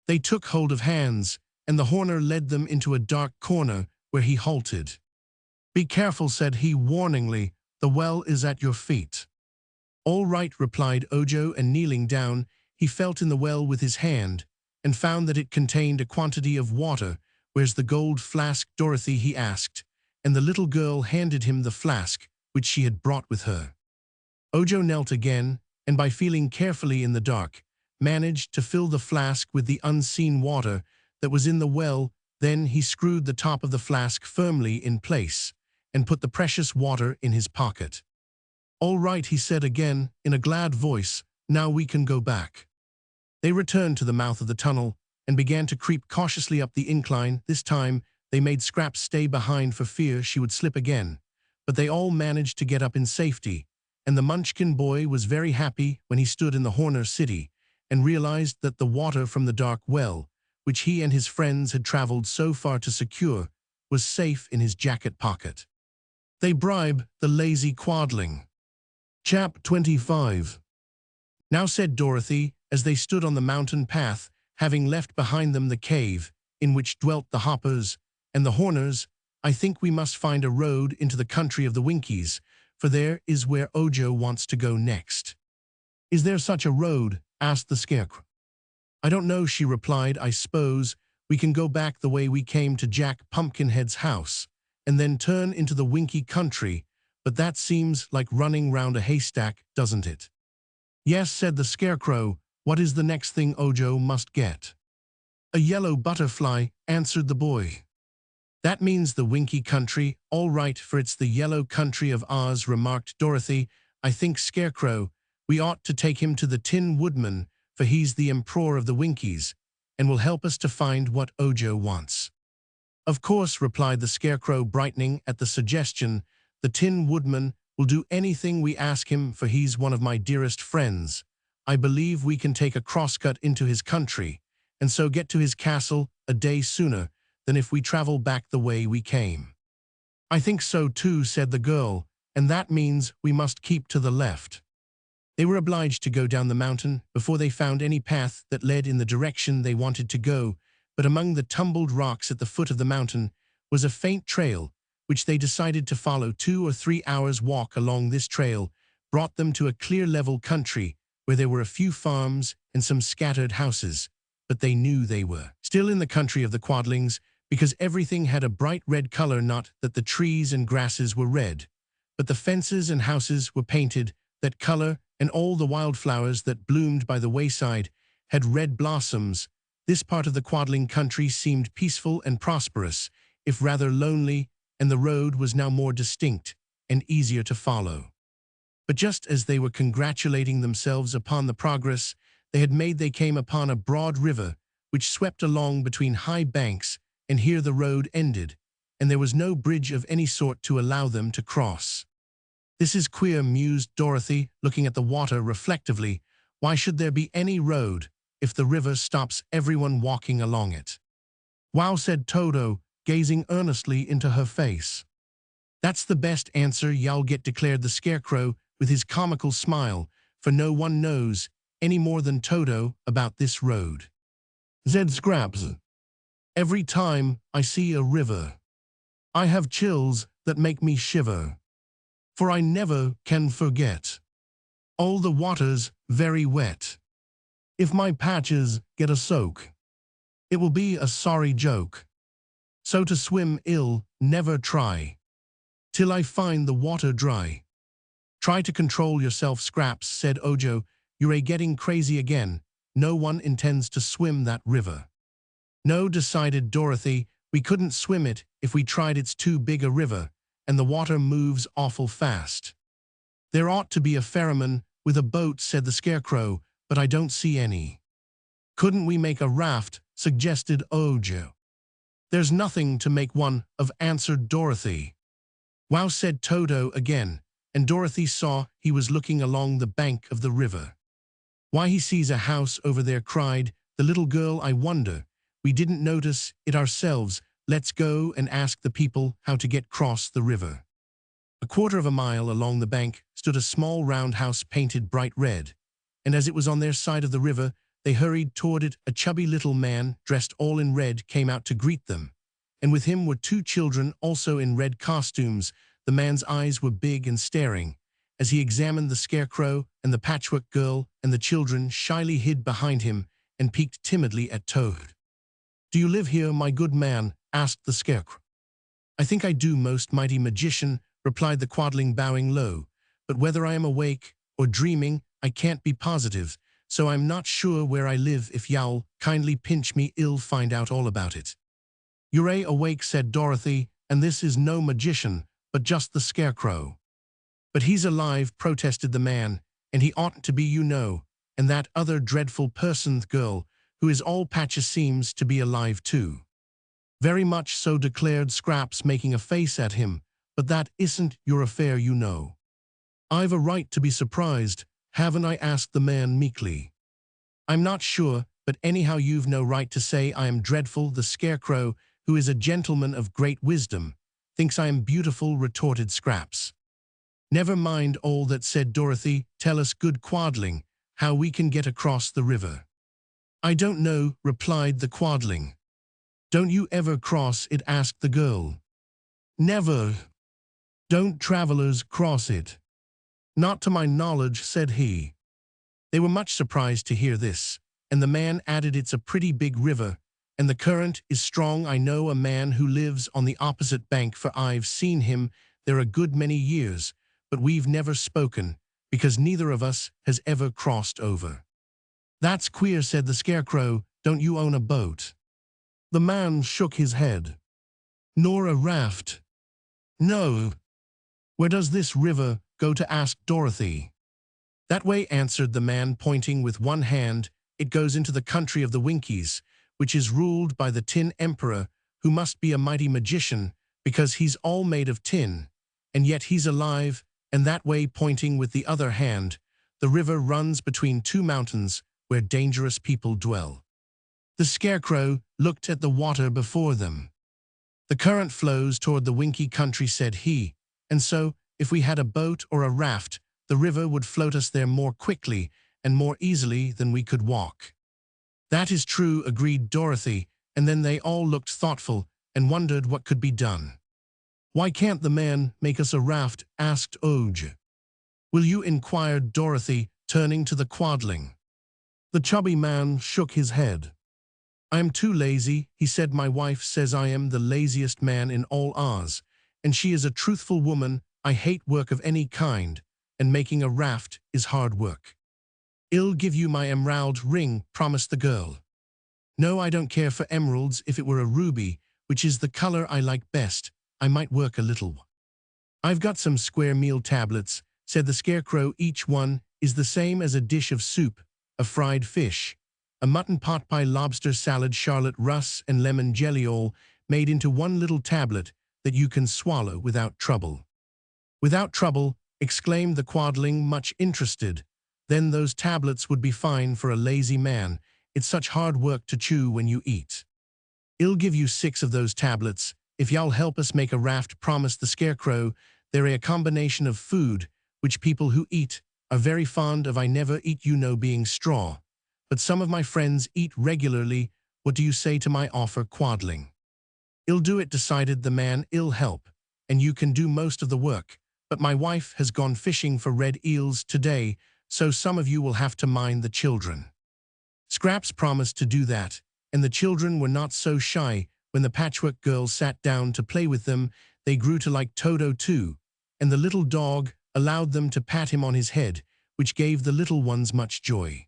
They took hold of hands, and the Horner led them into a dark corner where he halted. Be careful, said he warningly, the well is at your feet. All right, replied Ojo, and kneeling down, he felt in the well with his hand, and found that it contained a quantity of water. Where's the gold flask, Dorothy? He asked, and the little girl handed him the flask which she had brought with her. Ojo knelt again, and by feeling carefully in the dark, managed to fill the flask with the unseen water that was in the well. Then he screwed the top of the flask firmly in place and put the precious water in his pocket. All right, he said again in a glad voice, now we can go back. They returned to the mouth of the tunnel and began to creep cautiously up the incline. This time they made Scraps stay behind for fear she would slip again, but they all managed to get up in safety, and the Munchkin boy was very happy when he stood in the Horner city and realized that the water from the dark well, which he and his friends had traveled so far to secure, was safe in his jacket pocket. They bribe the lazy quadling. Chap 25. Now, said Dorothy, as they stood on the mountain path, having left behind them the cave in which dwelt the Hoppers and the Horners, I think we must find a road into the country of the Winkies, for there is where Ojo wants to go next. Is there such a road? Asked the scarecrow. I don't know, she replied. I suppose we can go back the way we came to Jack Pumpkinhead's house, and then turn into the Winky country, but that seems like running round a haystack, doesn't it? Yes, said the scarecrow. What is the next thing Ojo must get? A yellow butterfly, answered the boy. That means the Winky country, all right, for it's the yellow country of Oz, remarked Dorothy. I think, Scarecrow, we ought to take him to the Tin Woodman, for he's the emperor of the Winkies, and will help us to find what Ojo wants. Of course, replied the Scarecrow, brightening at the suggestion. The Tin Woodman will do anything we ask him, for he's one of my dearest friends. I believe we can take a crosscut into his country, and so get to his castle a day sooner than if we travel back the way we came. I think so too, said the girl, and that means we must keep to the left. They were obliged to go down the mountain before they found any path that led in the direction they wanted to go, but among the tumbled rocks at the foot of the mountain was a faint trail, which they decided to follow. 2 or 3 hours' walk along this trail brought them to a clear level country where there were a few farms and some scattered houses, but they knew they were still in the country of the Quadlings because everything had a bright red color, not that the trees and grasses were red, but the fences and houses were painted that color, and all the wildflowers that bloomed by the wayside had red blossoms. This part of the Quadling country seemed peaceful and prosperous, if rather lonely, and the road was now more distinct and easier to follow. But just as they were congratulating themselves upon the progress they had made, they came upon a broad river which swept along between high banks, and here the road ended, and there was no bridge of any sort to allow them to cross. "This is queer," mused Dorothy, looking at the water reflectively. "Why should there be any road if the river stops everyone walking along it?" "Wow," said Toto, gazing earnestly into her face. "That's the best answer y'all get," declared the Scarecrow with his comical smile, "for no one knows, any more than Toto, about this road. Zed Scraps. Every time I see a river, I have chills that make me shiver, for I never can forget all the water's very wet. If my patches get a soak, it will be a sorry joke. So to swim ill, never try, till I find the water dry." "Try to control yourself, Scraps," said Ojo. "You're getting crazy again. No one intends to swim that river." "No," decided Dorothy, "we couldn't swim it if we tried. It's too big a river, and the water moves awful fast." "There ought to be a ferryman with a boat," said the Scarecrow, "but I don't see any." "Couldn't we make a raft?" suggested Ojo. "There's nothing to make one of," answered Dorothy. "Wow," said Toto again, and Dorothy saw he was looking along the bank of the river. "Why, he sees a house over there," cried the little girl. "I wonder we didn't notice it ourselves. Let's go and ask the people how to get across the river." A quarter of a mile along the bank stood a small round house painted bright red, and as it was on their side of the river, they hurried toward it. A chubby little man, dressed all in red, came out to greet them, and with him were 2 children also in red costumes. The man's eyes were big and staring as he examined the Scarecrow and the Patchwork Girl, and the children shyly hid behind him and peeked timidly at Toad. "Do you live here, my good man?" asked the Scarecrow. "I think I do, most mighty magician," replied the Quadling, bowing low. "But whether I am awake or dreaming, I can't be positive, so I'm not sure where I live. If y'all kindly pinch me, I'll find out all about it." "You're awake," said Dorothy, "and this is no magician, but just the Scarecrow." "But he's alive," protested the man, "and he oughtn't to be, you know. And that other dreadful person, girl, who is all patches, seems to be alive too." "Very much so," declared Scraps, making a face at him, "but that isn't your affair, you know." "I've a right to be surprised, haven't I?" asked the man meekly. "I'm not sure, but anyhow you've no right to say I am dreadful. The Scarecrow, who is a gentleman of great wisdom, thinks I am beautiful," retorted Scraps. "Never mind all that," said Dorothy. "Tell us, good Quadling, how we can get across the river." "I don't know," replied the Quadling. "Don't you ever cross it?" asked the girl. "Never. Don't travelers cross it?" "Not to my knowledge," said he. They were much surprised to hear this, and the man added, "It's a pretty big river, and the current is strong. I know a man who lives on the opposite bank, for I've seen him there a good many years, but we've never spoken, because neither of us has ever crossed over." "That's queer," said the Scarecrow. "Don't you own a boat?" The man shook his head. "Nor a raft?" "No." "Where does this river go to?" asked Dorothy. "That way," answered the man, pointing with one hand. "It goes into the country of the Winkies, which is ruled by the Tin Emperor, who must be a mighty magician, because he's all made of tin, and yet he's alive. And that way," pointing with the other hand, "the river runs between 2 mountains where dangerous people dwell." The Scarecrow looked at the water before them. "The current flows toward the Winky country," said he, "and so, if we had a boat or a raft, the river would float us there more quickly and more easily than we could walk. That is true, agreed Dorothy, and then they all looked thoughtful and wondered what could be done. Why can't the man make us a raft? Asked Oge. Will you? Inquired Dorothy, turning to the quadling. The chubby man shook his head. I am too lazy, he said. My wife says I am the laziest man in all Oz, and she is a truthful woman. I hate work of any kind, and making a raft is hard work. I'll give you my emerald ring, promised the girl. No, I don't care for emeralds. If it were a ruby, which is the color I like best, I might work a little. I've got some square meal tablets, said the Scarecrow. Each one is the same as a dish of soup, a fried fish, a mutton pot pie, lobster salad, charlotte russe, and lemon jelly, all made into one little tablet that you can swallow without trouble. Without trouble, exclaimed the quadling, much interested. Then those tablets would be fine for a lazy man. It's such hard work to chew when you eat. I'll give you 6 of those tablets if y'all help us make a raft, promised the Scarecrow. They're a combination of food, which people who eat are very fond of. I never eat, you know, being straw, but some of my friends eat regularly. What do you say to my offer, quadling? I'll do it, decided the man. I'll help, and you can do most of the work, but my wife has gone fishing for red eels today, so some of you will have to mind the children. Scraps promised to do that, and the children were not so shy. When the Patchwork Girl sat down to play with them, they grew to like Toto too, and the little dog allowed them to pat him on his head, which gave the little ones much joy.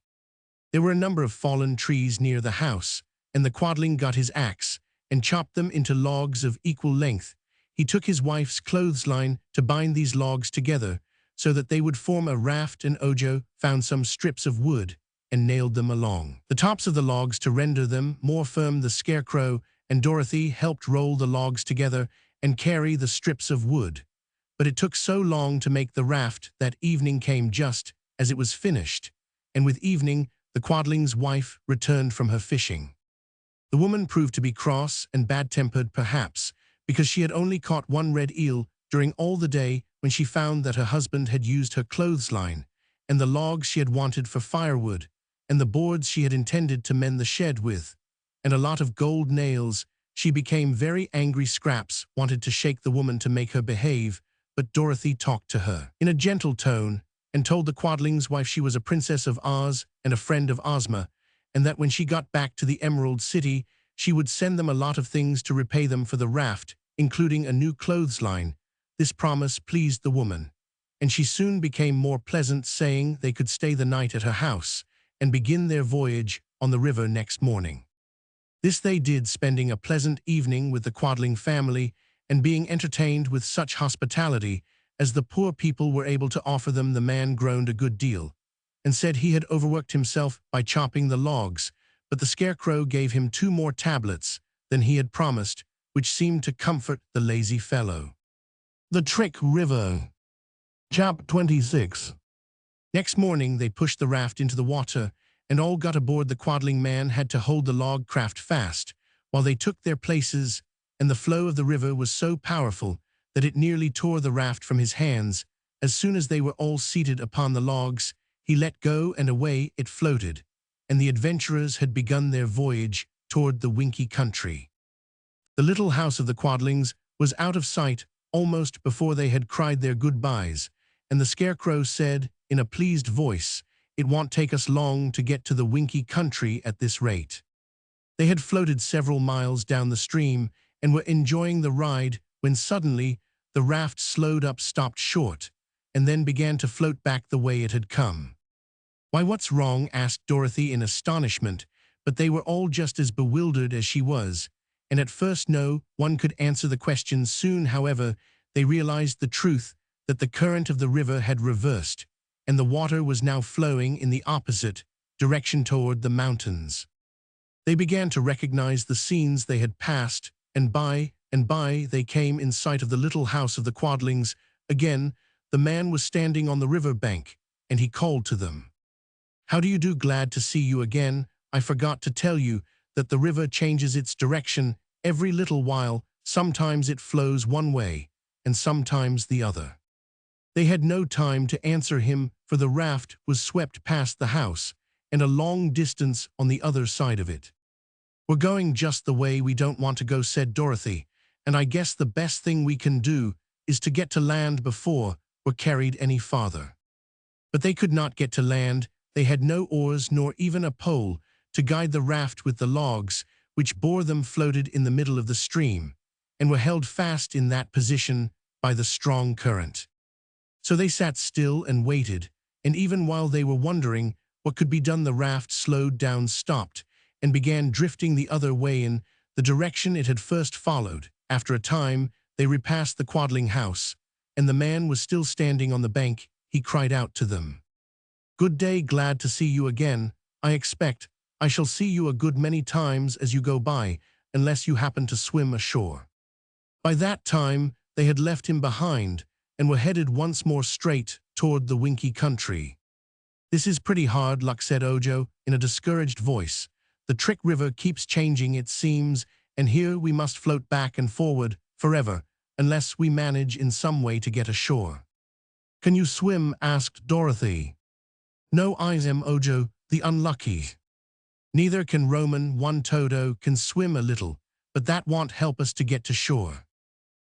There were a number of fallen trees near the house, and the quadling got his axe and chopped them into logs of equal length. He took his wife's clothesline to bind these logs together so that they would form a raft, and Ojo found some strips of wood and nailed them along the tops of the logs to render them more firm. The Scarecrow and Dorothy helped roll the logs together and carry the strips of wood, but it took so long to make the raft that evening came just as it was finished, and with evening the quadling's wife returned from her fishing. The woman proved to be cross and bad-tempered, perhaps because she had only caught one red eel during all the day. When she found that her husband had used her clothesline, and the logs she had wanted for firewood, and the boards she had intended to mend the shed with, and a lot of gold nails, she became very angry. Scraps wanted to shake the woman to make her behave, but Dorothy talked to her in a gentle tone and told the quadling's wife she was a princess of Oz and a friend of Ozma, and that when she got back to the Emerald City, she would send them a lot of things to repay them for the raft, including a new clothesline. This promise pleased the woman, and she soon became more pleasant, saying they could stay the night at her house and begin their voyage on the river next morning. This they did, spending a pleasant evening with the quadling family and being entertained with such hospitality as the poor people were able to offer them. The man groaned a good deal and said he had overworked himself by chopping the logs, but the Scarecrow gave him 2 more tablets than he had promised, which seemed to comfort the lazy fellow. The Trick River. Chapter 26. Next morning they pushed the raft into the water and all got aboard. The quadling man had to hold the log craft fast while they took their places, and the flow of the river was so powerful that it nearly tore the raft from his hands. As soon as they were all seated upon the logs, he let go and away it floated, and the adventurers had begun their voyage toward the Winky Country. The little house of the quadlings was out of sight almost before they had cried their goodbyes, and the Scarecrow said in a pleased voice, "It won't take us long to get to the Winky Country at this rate." They had floated several miles down the stream and were enjoying the ride when suddenly the raft slowed up, stopped short, and then began to float back the way it had come. "Why, what's wrong?" asked Dorothy in astonishment, but they were all just as bewildered as she was, and at first no one could answer the question. Soon, however, they realized the truth, that the current of the river had reversed, and the water was now flowing in the opposite direction toward the mountains. They began to recognize the scenes they had passed, and by they came in sight of the little house of the quadlings. Again, the man was standing on the river bank, and he called to them. "How do you do? Glad to see you again. I forgot to tell you that the river changes its direction every little while. Sometimes it flows one way, and sometimes the other." They had no time to answer him, for the raft was swept past the house and a long distance on the other side of it. "We're going just the way we don't want to go," said Dorothy, "and I guess the best thing we can do is to get to land before we're carried any farther." But they could not get to land. They had no oars nor even a pole to guide the raft with the logs, which bore them floated in the middle of the stream, and were held fast in that position by the strong current. So they sat still and waited, and even while they were wondering what could be done, the raft slowed down, stopped, and began drifting the other way in the direction it had first followed. After a time, they repassed the Quadling house, and the man was still standing on the bank. He cried out to them, "Good day, glad to see you again. I expect I shall see you a good many times as you go by, unless you happen to swim ashore." By that time, they had left him behind and were headed once more straight toward the Winky country. "This is pretty hard luck," said Ojo in a discouraged voice. "The Trick River keeps changing, it seems, and here we must float back and forward forever, unless we manage in some way to get ashore." "Can you swim?" asked Dorothy. "No, I am Ojo, the unlucky. Neither can Roman. One Toto can swim a little, but that won't help us to get to shore."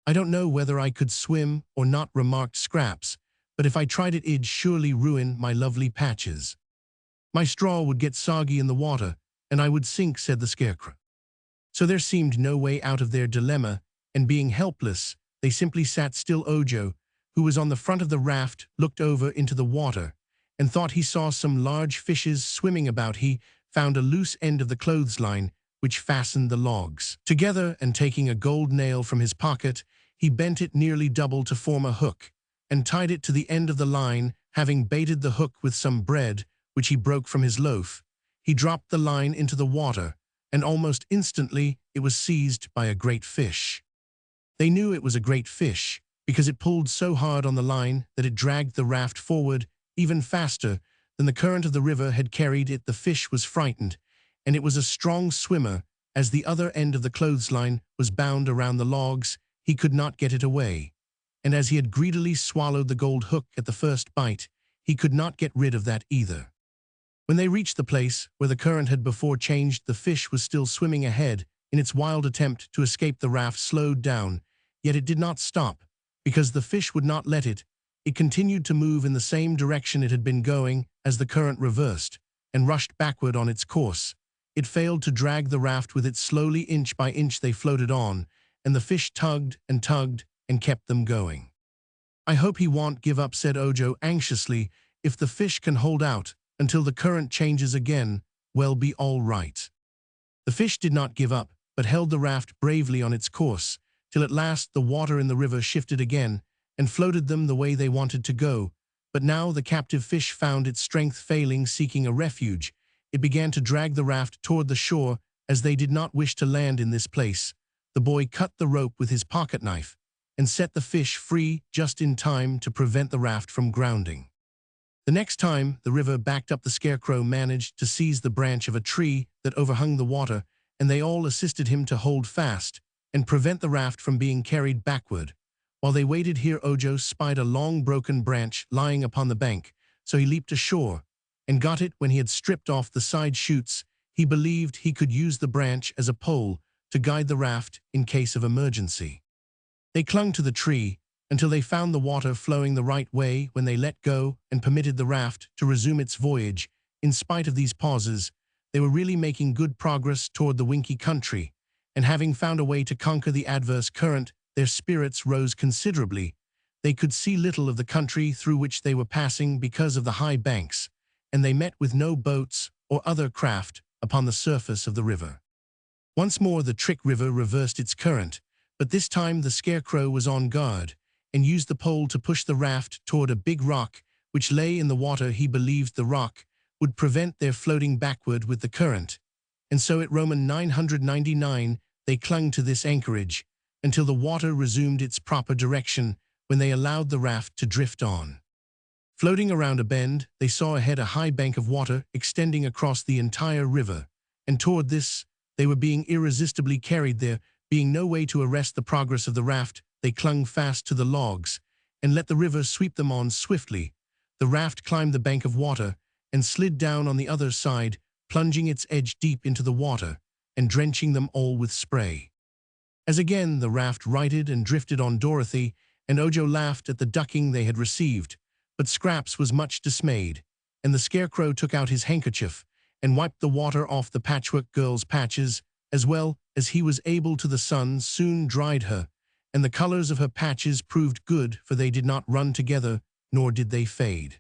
"I don't know whether I could swim or not," remarked Scraps, "but if I tried it'd surely ruin my lovely patches. My straw would get soggy in the water, and I would sink," said the Scarecrow. So there seemed no way out of their dilemma, and being helpless, they simply sat still. Ojo, who was on the front of the raft, looked over into the water and thought he saw some large fishes swimming about. He found a loose end of the clothesline which fastened the logs together, and taking a gold nail from his pocket, he bent it nearly double to form a hook, and tied it to the end of the line. Having baited the hook with some bread, which he broke from his loaf, he dropped the line into the water, and almost instantly it was seized by a great fish. They knew it was a great fish, because it pulled so hard on the line that it dragged the raft forward even faster than the current of the river had carried it. The fish was frightened, and it was a strong swimmer. As the other end of the clothesline was bound around the logs, he could not get it away, and as he had greedily swallowed the gold hook at the first bite, he could not get rid of that either. When they reached the place where the current had before changed, the fish was still swimming ahead. In its wild attempt to escape, the raft slowed down, yet it did not stop, because the fish would not let it. It continued to move in the same direction it had been going. As the current reversed and rushed backward on its course, it failed to drag the raft with it. Slowly, inch by inch, they floated on, and the fish tugged and kept them going. "I hope he won't give up," said Ojo anxiously. "If the fish can hold out until the current changes again, we'll be all right." The fish did not give up, but held the raft bravely on its course, till at last the water in the river shifted again and floated them the way they wanted to go. But now the captive fish found its strength failing. Seeking a refuge, it began to drag the raft toward the shore. As they did not wish to land in this place, the boy cut the rope with his pocket knife and set the fish free just in time to prevent the raft from grounding. The next time the river backed up, the Scarecrow managed to seize the branch of a tree that overhung the water, and they all assisted him to hold fast and prevent the raft from being carried backward. While they waited here, Ojo spied a long broken branch lying upon the bank, so he leaped ashore and got it. When he had stripped off the side shoots, he believed he could use the branch as a pole to guide the raft in case of emergency. They clung to the tree until they found the water flowing the right way, when they let go and permitted the raft to resume its voyage. In spite of these pauses, they were really making good progress toward the Winky country, and having found a way to conquer the adverse current, their spirits rose considerably. They could see little of the country through which they were passing because of the high banks, and they met with no boats or other craft upon the surface of the river. Once more the Trick River reversed its current, but this time the Scarecrow was on guard and used the pole to push the raft toward a big rock which lay in the water. He believed the rock would prevent their floating backward with the current, and so at Roman 999 they clung to this anchorage until the water resumed its proper direction, when they allowed the raft to drift on. Floating around a bend, they saw ahead a high bank of water extending across the entire river, and toward this they were being irresistibly carried. There being no way to arrest the progress of the raft, they clung fast to the logs and let the river sweep them on swiftly. The raft climbed the bank of water and slid down on the other side, plunging its edge deep into the water and drenching them all with spray. As again the raft righted and drifted on Dorothy, and Ojo laughed at the ducking they had received, but Scraps was much dismayed, and the Scarecrow took out his handkerchief and wiped the water off the Patchwork Girl's patches, as well as he was able to. The sun soon dried her, and the colors of her patches proved good, for they did not run together, nor did they fade.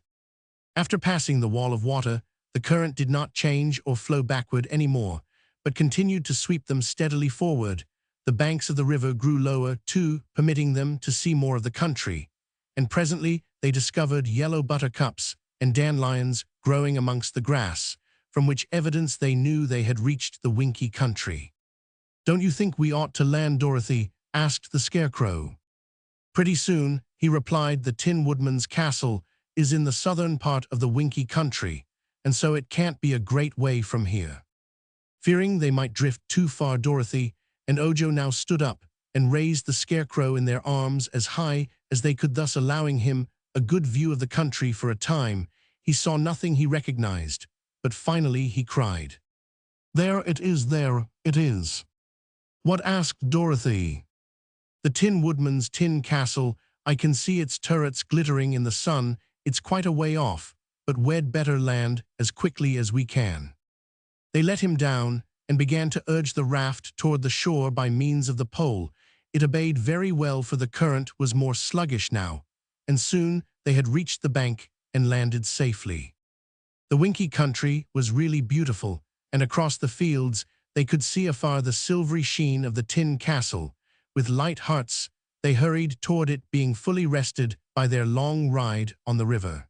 After passing the wall of water, the current did not change or flow backward any more, but continued to sweep them steadily forward. The banks of the river grew lower, too, permitting them to see more of the country, and presently they discovered yellow buttercups and dandelions growing amongst the grass, from which evidence they knew they had reached the Winky country. "Don't you think we ought to land, Dorothy?" asked the Scarecrow. "Pretty soon," he replied. "The Tin Woodman's castle is in the southern part of the Winky country, and so it can't be a great way from here." Fearing they might drift too far, Dorothy and Ojo now stood up and raised the Scarecrow in their arms as high as they could, thus allowing him a good view of the country. For a time he saw nothing he recognized, but finally he cried, "There it is, there it is." "What?" asked Dorothy. "The Tin Woodman's tin castle. I can see its turrets glittering in the sun. It's quite a way off, but we'd better land as quickly as we can." They let him down and began to urge the raft toward the shore by means of the pole. It obeyed very well, for the current was more sluggish now, and soon they had reached the bank and landed safely. The Winky country was really beautiful, and across the fields they could see afar the silvery sheen of the tin castle. With light hearts they hurried toward it, being fully rested by their long ride on the river.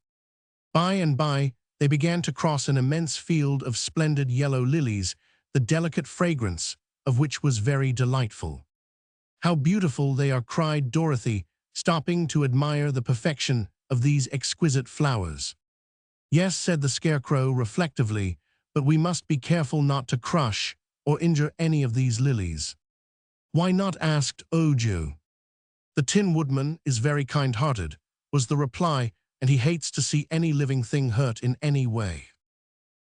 By and by they began to cross an immense field of splendid yellow lilies, the delicate fragrance of which was very delightful. "How beautiful they are!" cried Dorothy, stopping to admire the perfection of these exquisite flowers. "Yes," said the Scarecrow reflectively, "but we must be careful not to crush or injure any of these lilies." "Why not?" asked Ojo. "The Tin Woodman is very kind-hearted," was the reply, "and he hates to see any living thing hurt in any way."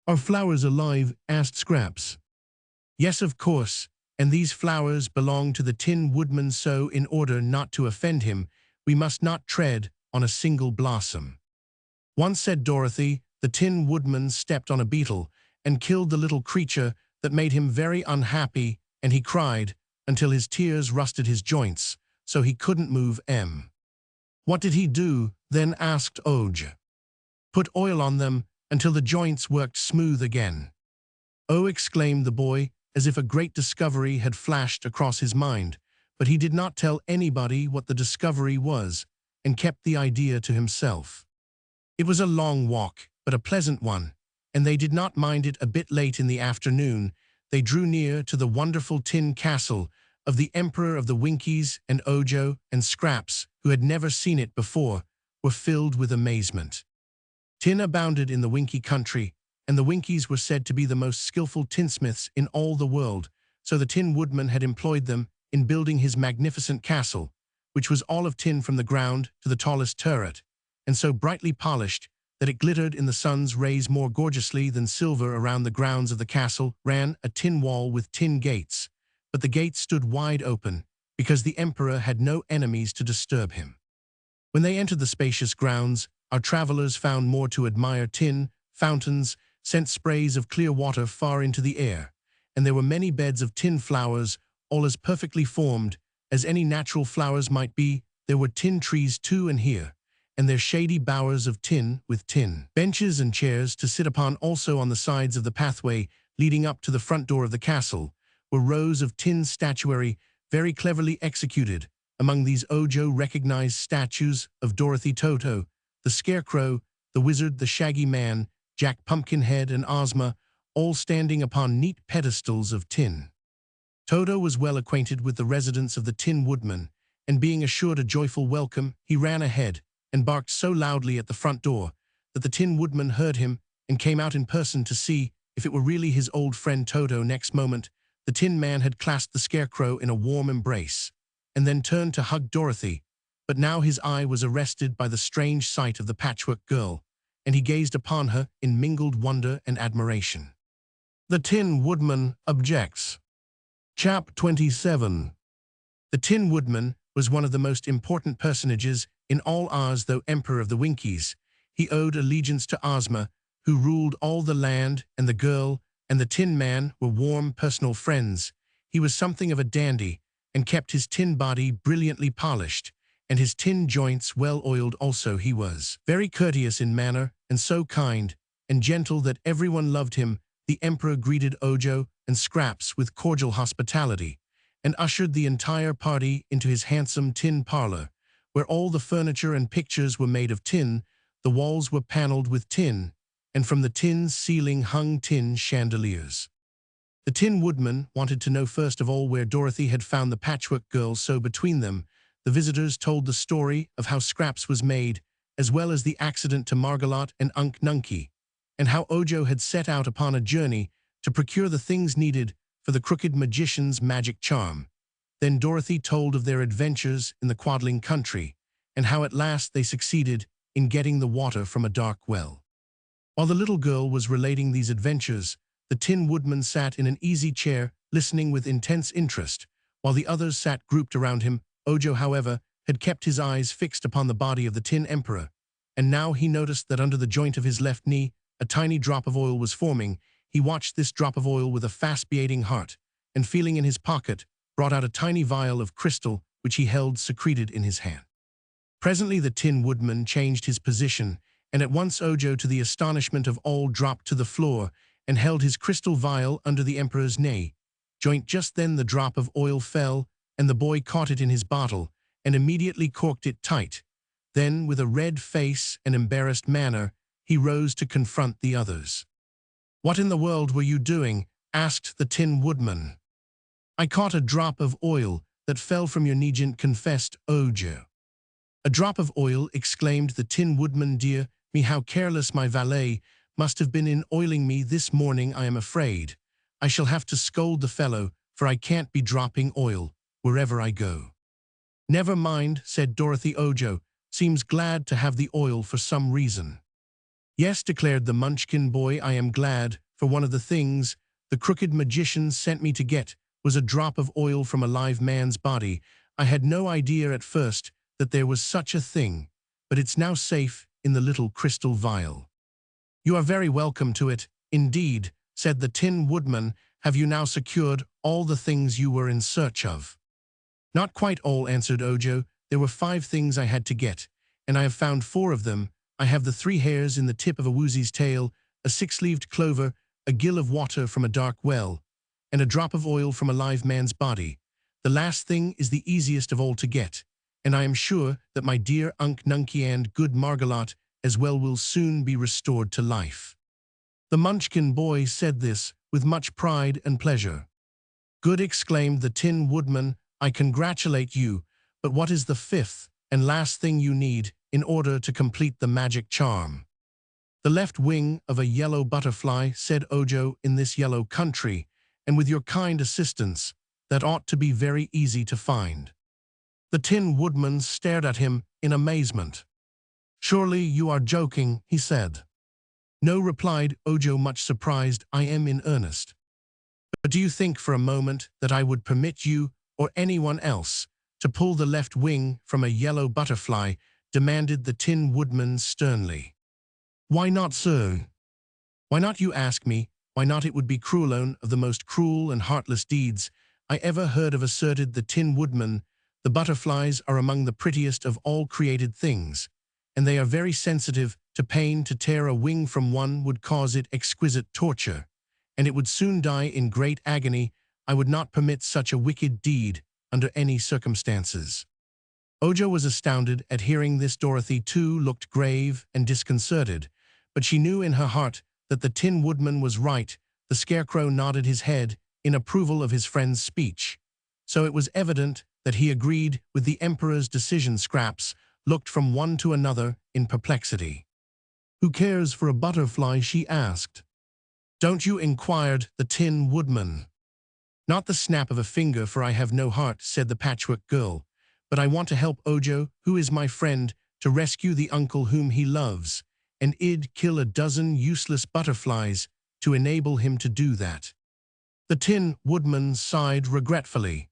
"Are flowers alive?" asked Scraps. "Yes, of course, and these flowers belong to the Tin Woodman, so in order not to offend him, we must not tread on a single blossom." "Once," said Dorothy, "the Tin Woodman stepped on a beetle and killed the little creature. That made him very unhappy, and he cried until his tears rusted his joints, so he couldn't move. "What did he do then?" asked Ojo. "Put oil on them until the joints worked smooth again." "Oh!" exclaimed the boy, as if a great discovery had flashed across his mind, but he did not tell anybody what the discovery was, and kept the idea to himself. It was a long walk, but a pleasant one, and they did not mind it a bit. Late in the afternoon they drew near to the wonderful tin castle of the Emperor of the Winkies, and Ojo and Scraps, who had never seen it before, were filled with amazement. Tin abounded in the Winky country, and the Winkies were said to be the most skillful tinsmiths in all the world, so the Tin Woodman had employed them in building his magnificent castle, which was all of tin from the ground to the tallest turret, and so brightly polished that it glittered in the sun's rays. More gorgeously than silver, around the grounds of the castle ran a tin wall with tin gates, but the gates stood wide open, because the Emperor had no enemies to disturb him. When they entered the spacious grounds, our travelers found more to admire. Tin fountains sent sprays of clear water far into the air, and there were many beds of tin flowers, all as perfectly formed as any natural flowers might be. There were tin trees too, and here and their shady bowers of tin, with tin benches and chairs to sit upon. Also on the sides of the pathway leading up to the front door of the castle were rows of tin statuary, very cleverly executed. Among these Ojo recognized statues of Dorothy, Toto, the Scarecrow, the Wizard, the Shaggy Man, Jack Pumpkinhead, and Ozma, all standing upon neat pedestals of tin. Toto was well acquainted with the residence of the Tin Woodman, and being assured a joyful welcome, he ran ahead and barked so loudly at the front door that the Tin Woodman heard him and came out in person to see if it were really his old friend Toto. Next moment, the Tin Man had clasped the Scarecrow in a warm embrace, and then turned to hug Dorothy, But now his eye was arrested by the strange sight of the Patchwork Girl, and he gazed upon her in mingled wonder and admiration. The Tin Woodman objects. Chap 27. The Tin Woodman was one of the most important personages in all Oz. Though Emperor of the Winkies, he owed allegiance to Ozma, who ruled all the land, and the girl and the Tin Man were warm personal friends. He was something of a dandy, and kept his tin body brilliantly polished, and his tin joints well oiled also. He was very courteous in manner, and so kind and gentle that everyone loved him. The Emperor greeted Ojo and Scraps with cordial hospitality, and ushered the entire party into his handsome tin parlor, where all the furniture and pictures were made of tin, the walls were paneled with tin, and from the tin ceiling hung tin chandeliers. The Tin Woodman wanted to know first of all where Dorothy had found the Patchwork Girl, so between them, the visitors told the story of how Scraps was made, as well as the accident to Margolot and Unk Nunky, and how Ojo had set out upon a journey to procure the things needed for the crooked magician's magic charm. Then Dorothy told of their adventures in the Quadling country, and how at last they succeeded in getting the water from a dark well. While the little girl was relating these adventures, the Tin Woodman sat in an easy chair, listening with intense interest, while the others sat grouped around him. Ojo, however, had kept his eyes fixed upon the body of the Tin Emperor, and now he noticed that under the joint of his left knee, a tiny drop of oil was forming. He watched this drop of oil with a fast-beating heart, and feeling in his pocket, brought out a tiny vial of crystal which he held secreted in his hand. Presently the Tin Woodman changed his position, and at once Ojo, to the astonishment of all, dropped to the floor and held his crystal vial under the Emperor's knee. Joint just then the drop of oil fell, and the boy caught it in his bottle and immediately corked it tight. Then, with a red face and embarrassed manner, he rose to confront the others. "What in the world were you doing?" asked the Tin Woodman. "I caught a drop of oil that fell from your knee," confessed Ojo. "A drop of oil!" exclaimed the Tin Woodman. "Dear me, how careless my valet must have been in oiling me this morning. I am afraid I shall have to scold the fellow, for I can't be dropping oil wherever I go." "Never mind," said Dorothy. "Ojo seems glad to have the oil for some reason." "Yes," declared the Munchkin boy, "I am glad, for one of the things the crooked magician sent me to get was a drop of oil from a live man's body. I had no idea at first that there was such a thing, but it's now safe in the little crystal vial." "You are very welcome to it, indeed," said the Tin Woodman. "Have you now secured all the things you were in search of?" "Not quite all," answered Ojo. "There were 5 things I had to get, and I have found 4 of them. I have the 3 hairs in the tip of a woozy's tail, a 6-leaved clover, a gill of water from a dark well, and a drop of oil from a live man's body. The last thing is the easiest of all to get, and I am sure that my dear Unk Nunky and good Margolot as well will soon be restored to life." The Munchkin boy said this with much pride and pleasure. "Good," exclaimed the Tin Woodman. "I congratulate you, but what is the 5th and last thing you need in order to complete the magic charm?" "The left wing of a yellow butterfly," said Ojo. "In this yellow country, and with your kind assistance, that ought to be very easy to find." The Tin Woodman stared at him in amazement. "Surely you are joking," he said. "No," replied Ojo, much surprised. "I am in earnest." "But do you think for a moment that I would permit you, or anyone else, to pull the left wing from a yellow butterfly?" demanded the Tin Woodman sternly. "Why not, sir?" "Why not, you ask me? Why not? It would be cruel, one of the most cruel and heartless deeds I ever heard of," asserted the Tin Woodman. "The butterflies are among the prettiest of all created things, and they are very sensitive to pain. To tear a wing from one would cause it exquisite torture, and it would soon die in great agony. I would not permit such a wicked deed under any circumstances." Ojo was astounded at hearing this. Dorothy, too, looked grave and disconcerted, but she knew in her heart that the Tin Woodman was right. The Scarecrow nodded his head in approval of his friend's speech, so it was evident that he agreed with the Emperor's decision. Scraps looked from one to another in perplexity. "Who cares for a butterfly?" she asked. "Don't you?" inquired the Tin Woodman. "Not the snap of a finger, for I have no heart," said the Patchwork Girl. but I want to help Ojo, who is my friend, to rescue the uncle whom he loves, and I'd kill a dozen useless butterflies to enable him to do that." The Tin Woodman sighed regretfully.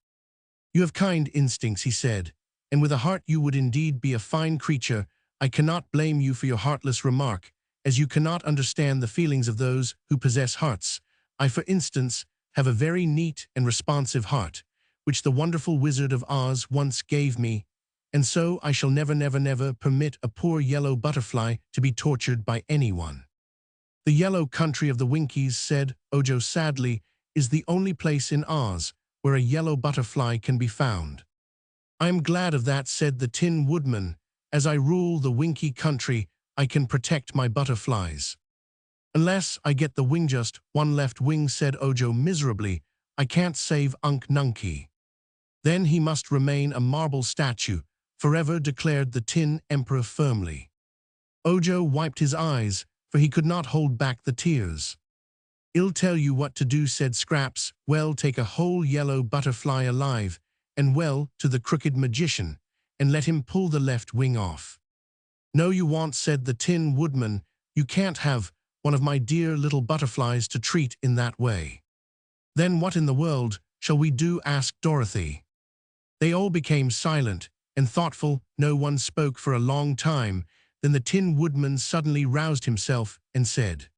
"You have kind instincts," he said, "and with a heart you would indeed be a fine creature. I cannot blame you for your heartless remark, as you cannot understand the feelings of those who possess hearts. I, for instance, have a very neat and responsive heart, which the wonderful Wizard of Oz once gave me, and so I shall never permit a poor yellow butterfly to be tortured by anyone." "The yellow country of the Winkies," said Ojo sadly, "is the only place in Oz where a yellow butterfly can be found." "I am glad of that," said the Tin Woodman. "As I rule the Winky country, I can protect my butterflies." "Unless I get the wing, just one left wing," said Ojo miserably, "I can't save Unc Nunky." "Then he must remain a marble statue forever," declared the Tin Emperor firmly. Ojo wiped his eyes, for he could not hold back the tears. "I'll tell you what to do," said Scraps. "Well, take a whole yellow butterfly alive, and well to the crooked magician, and let him pull the left wing off." "No, you won't," said the Tin Woodman. "You can't have one of my dear little butterflies to treat in that way." "Then what in the world shall we do?" asked Dorothy. They all became silent and thoughtful. No one spoke for a long time. Then the Tin Woodman suddenly roused himself and said,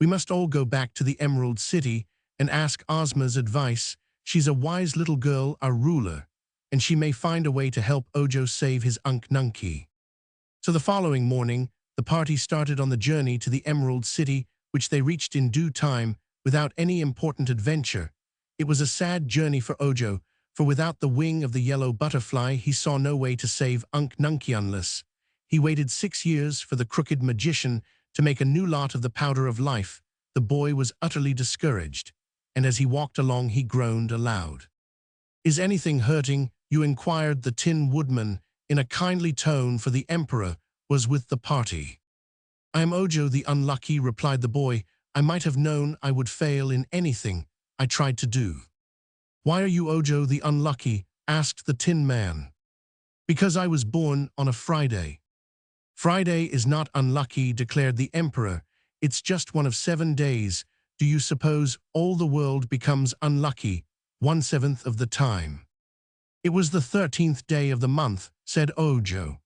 "We must all go back to the Emerald City and ask Ozma's advice. She's a wise little girl, our ruler, and she may find a way to help Ojo save his Unc Nunky." So the following morning, the party started on the journey to the Emerald City, which they reached in due time without any important adventure. It was a sad journey for Ojo, for without the wing of the yellow butterfly, he saw no way to save Unc Nunky unless he waited 6 years for the crooked magician to make a new lot of the powder of life. The boy was utterly discouraged, and as he walked along he groaned aloud. "Is anything hurting?" you inquired the Tin Woodman in a kindly tone, for the Emperor was with the party. "I am Ojo the Unlucky," replied the boy. "I might have known I would fail in anything I tried to do." "Why are you Ojo the Unlucky?" asked the Tin Man. "Because I was born on a Friday." "Friday is not unlucky," declared the Emperor. "It's just one of 7 days. Do you suppose all the world becomes unlucky 1/7 of the time?" "It was the 13th day of the month," said Ojo.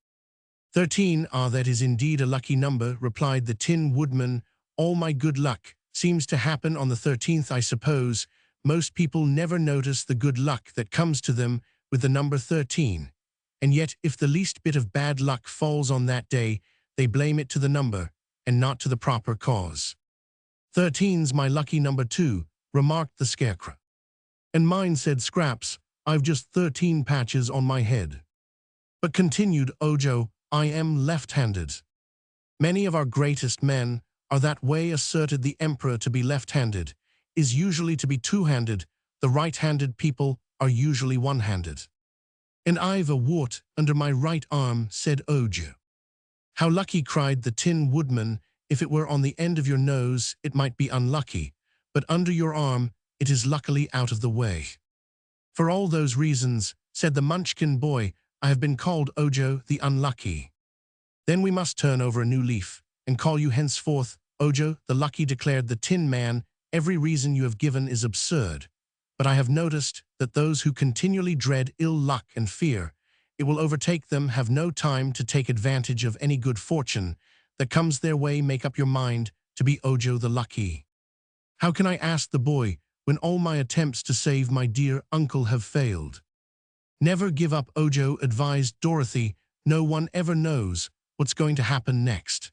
13, that is indeed a lucky number," replied the Tin Woodman. "All my good luck seems to happen on the 13th, I suppose. Most people never notice the good luck that comes to them with the number 13. And yet, if the least bit of bad luck falls on that day, they blame it to the number and not to the proper cause." "13's my lucky number too," remarked the Scarecrow. "And mine," said Scraps. "I've just 13 patches on my head." "But," continued Ojo, "I am left-handed." "Many of our greatest men are that way," asserted the Emperor. "To be left-handed is usually to be two-handed. The right-handed people are usually one-handed." "And I've a wart under my right arm," said Ojo. "How lucky!" cried the Tin Woodman. "If it were on the end of your nose, it might be unlucky, but under your arm, it is luckily out of the way." "For all those reasons," said the Munchkin boy, "I have been called Ojo the Unlucky." "Then we must turn over a new leaf and call you henceforth Ojo the Lucky," declared the Tin Man. "Every reason you have given is absurd, but I have noticed that those who continually dread ill luck and fear it will overtake them have no time to take advantage of any good fortune that comes their way. Make up your mind to be Ojo the Lucky." "How can I?" asked the boy, "when all my attempts to save my dear uncle have failed?" "Never give up, Ojo," advised Dorothy. "No one ever knows what's going to happen next."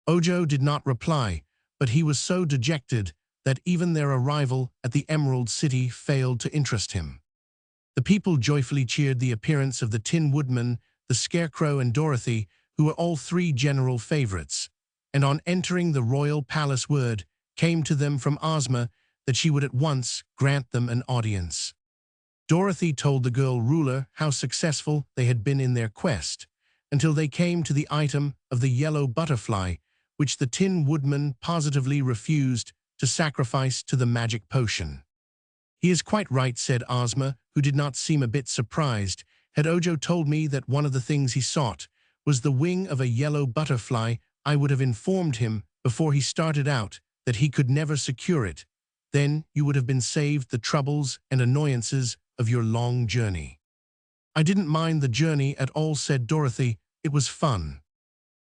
Ojo did not reply, but he was so dejected that even their arrival at the Emerald City failed to interest him. The people joyfully cheered the appearance of the Tin Woodman, the Scarecrow, and Dorothy, who were all 3 general favorites, and on entering the royal palace word came to them from Ozma that she would at once grant them an audience. Dorothy told the girl ruler how successful they had been in their quest, until they came to the item of the yellow butterfly, which the Tin Woodman positively refused to sacrifice to the magic potion. "He is quite right," said Ozma, who did not seem a bit surprised. Had Ojo told me that one of the things he sought was the wing of a yellow butterfly, I would have informed him before he started out that he could never secure it. Then you would have been saved the troubles and annoyances of your long journey. I didn't mind the journey at all, said Dorothy. It was fun.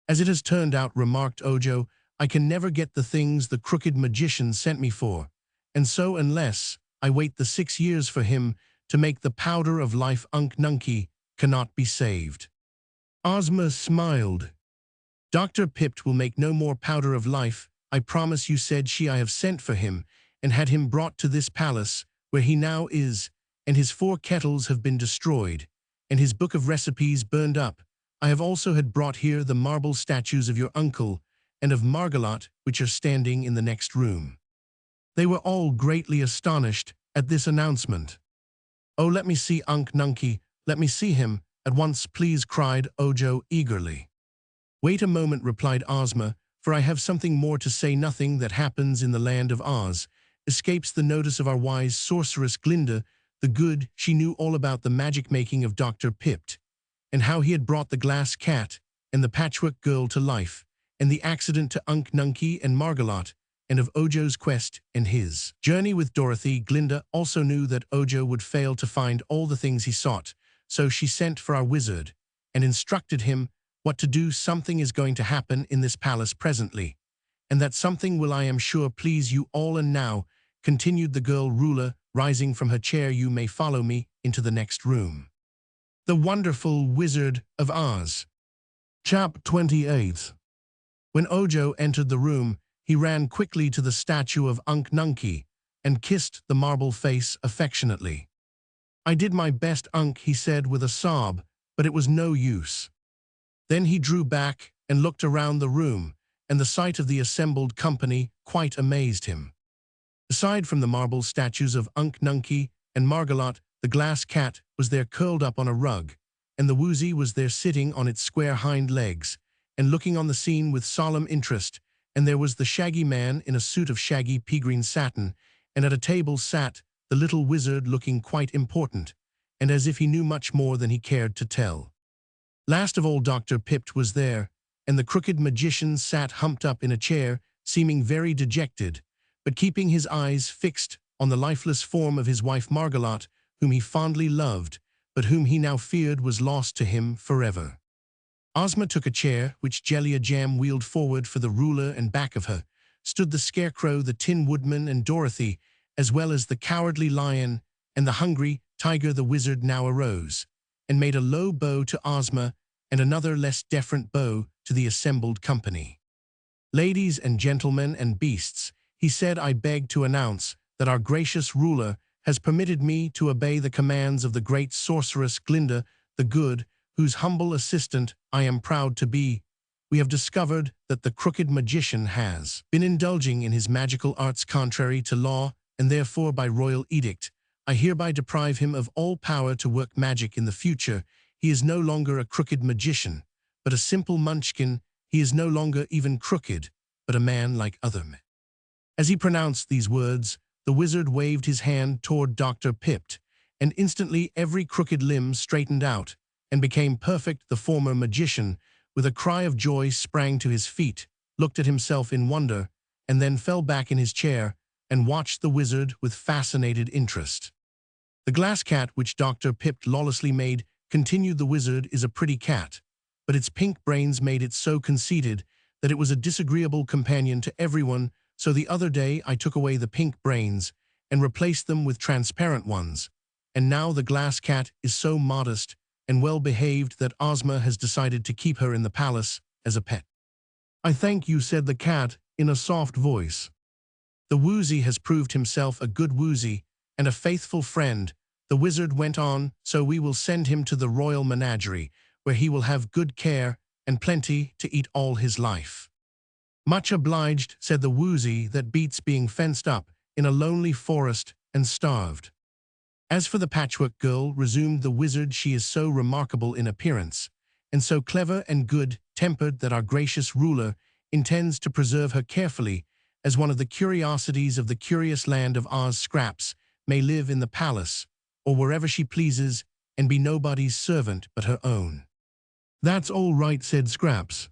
As it has turned out, remarked Ojo, I can never get the things the crooked magician sent me for, and so unless I wait the 6 years for him to make the powder of life, Unc Nunkie cannot be saved. Ozma smiled. Dr. Pipt will make no more powder of life, I promise you, said she. I have sent for him and had him brought to this palace where he now is, and his 4 kettles have been destroyed, and his book of recipes burned up. I have also had brought here the marble statues of your uncle and of Margolot, which are standing in the next room. They were all greatly astonished at this announcement. Oh, let me see Unc Nunkie, let me see him at once, please, cried Ojo eagerly. Wait a moment, replied Ozma, for I have something more to say. Nothing that happens in the land of Oz escapes the notice of our wise sorceress Glinda the Good. She knew all about the magic-making of Dr. Pipt, and how he had brought the glass cat and the Patchwork Girl to life, and the accident to Unc Nunkie and Margolot, and of Ojo's quest and his journey with Dorothy. Glinda also knew that Ojo would fail to find all the things he sought, so she sent for our wizard and instructed him what to do. Something is going to happen in this palace presently, and that something will, I am sure, please you all. And now, continued the girl ruler, rising from her chair, you may follow me into the next room. The Wonderful Wizard of Oz. Chapter 28. When Ojo entered the room, he ran quickly to the statue of Unc Nunkie and kissed the marble face affectionately. I did my best, Unc, he said with a sob, but it was no use. Then he drew back and looked around the room, and the sight of the assembled company quite amazed him. Aside from the marble statues of Unc Nunkie and Margolot, the glass cat was there curled up on a rug, and the woozy was there sitting on its square hind legs and looking on the scene with solemn interest, and there was the shaggy man in a suit of shaggy pea-green satin, and at a table sat the little wizard looking quite important, and as if he knew much more than he cared to tell. Last of all, Dr. Pipt was there, and the crooked magician sat humped up in a chair, seeming very dejected, but keeping his eyes fixed on the lifeless form of his wife Margolot, whom he fondly loved, but whom he now feared was lost to him forever. Ozma took a chair, which Jellia Jam wheeled forward for the ruler, and back of her stood the Scarecrow, the Tin Woodman, and Dorothy, as well as the Cowardly Lion and the Hungry Tiger. The wizard now arose and made a low bow to Ozma and another less deferent bow to the assembled company. Ladies and gentlemen and beasts, he said, I beg to announce that our gracious ruler has permitted me to obey the commands of the great sorceress Glinda the Good, whose humble assistant I am proud to be. We have discovered that the crooked magician has been indulging in his magical arts contrary to law, and therefore by royal edict, I hereby deprive him of all power to work magic in the future. He is no longer a crooked magician, but a simple munchkin. He is no longer even crooked, but a man like other men. As he pronounced these words, the wizard waved his hand toward Dr. Pipt, and instantly every crooked limb straightened out and became perfect. The former magician, with a cry of joy, sprang to his feet, looked at himself in wonder, and then fell back in his chair and watched the wizard with fascinated interest. The glass cat which Dr. Pipt lawlessly made, continued the wizard, is a pretty cat, but its pink brains made it so conceited that it was a disagreeable companion to everyone. So the other day I took away the pink brains and replaced them with transparent ones, and now the glass cat is so modest and well-behaved that Ozma has decided to keep her in the palace as a pet. I thank you, said the cat in a soft voice. The woozy has proved himself a good woozy and a faithful friend, the wizard went on, so we will send him to the royal menagerie, where he will have good care and plenty to eat all his life. Much obliged, said the woozy, that beats being fenced up in a lonely forest and starved. As for the Patchwork Girl, resumed the wizard, she is so remarkable in appearance, and so clever and good-tempered that our gracious ruler intends to preserve her carefully as one of the curiosities of the curious land of Oz. Scraps may live in the palace, or wherever she pleases, and be nobody's servant but her own. That's all right, said Scraps.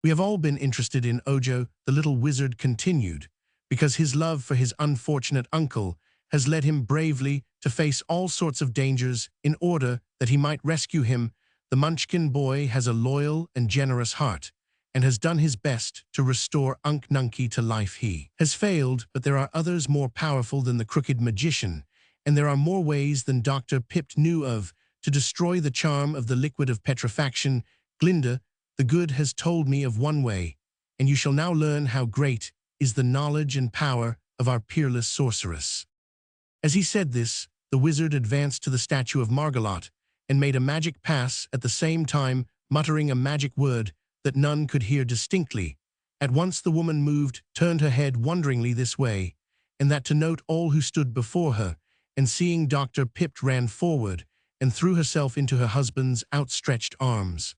We have all been interested in Ojo, the little wizard continued, because his love for his unfortunate uncle has led him bravely to face all sorts of dangers in order that he might rescue him. The Munchkin boy has a loyal and generous heart, and has done his best to restore Unc Nunky to life. He has failed, but there are others more powerful than the crooked magician, and there are more ways than Dr. Pipt knew of to destroy the charm of the liquid of petrifaction. Glinda, the good, has told me of one way, and you shall now learn how great is the knowledge and power of our peerless sorceress. As he said this, the wizard advanced to the statue of Margolot and made a magic pass, at the same time muttering a magic word that none could hear distinctly. At once the woman moved, turned her head wonderingly this way and that to note all who stood before her, and seeing Dr. Pipt ran forward and threw herself into her husband's outstretched arms.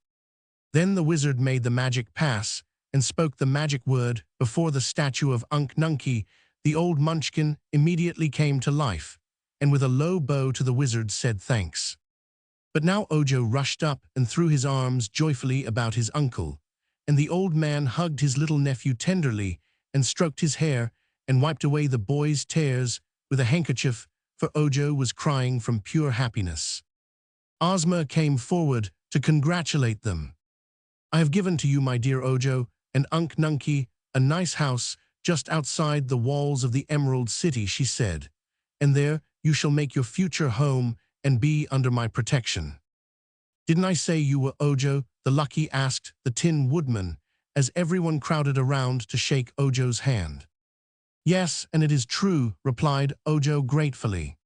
Then the wizard made the magic pass and spoke the magic word before the statue of Unc Nunky. The old Munchkin immediately came to life, and with a low bow to the wizard said thanks. But now Ojo rushed up and threw his arms joyfully about his uncle, and the old man hugged his little nephew tenderly and stroked his hair and wiped away the boy's tears with a handkerchief, for Ojo was crying from pure happiness. Ozma came forward to congratulate them. I have given to you, my dear Ojo and Unc Nunky, a nice house just outside the walls of the Emerald City, she said, and there you shall make your future home and be under my protection. Didn't I say you were Ojo the Lucky? Asked the Tin Woodman, as everyone crowded around to shake Ojo's hand. Yes, and it is true, replied Ojo gratefully.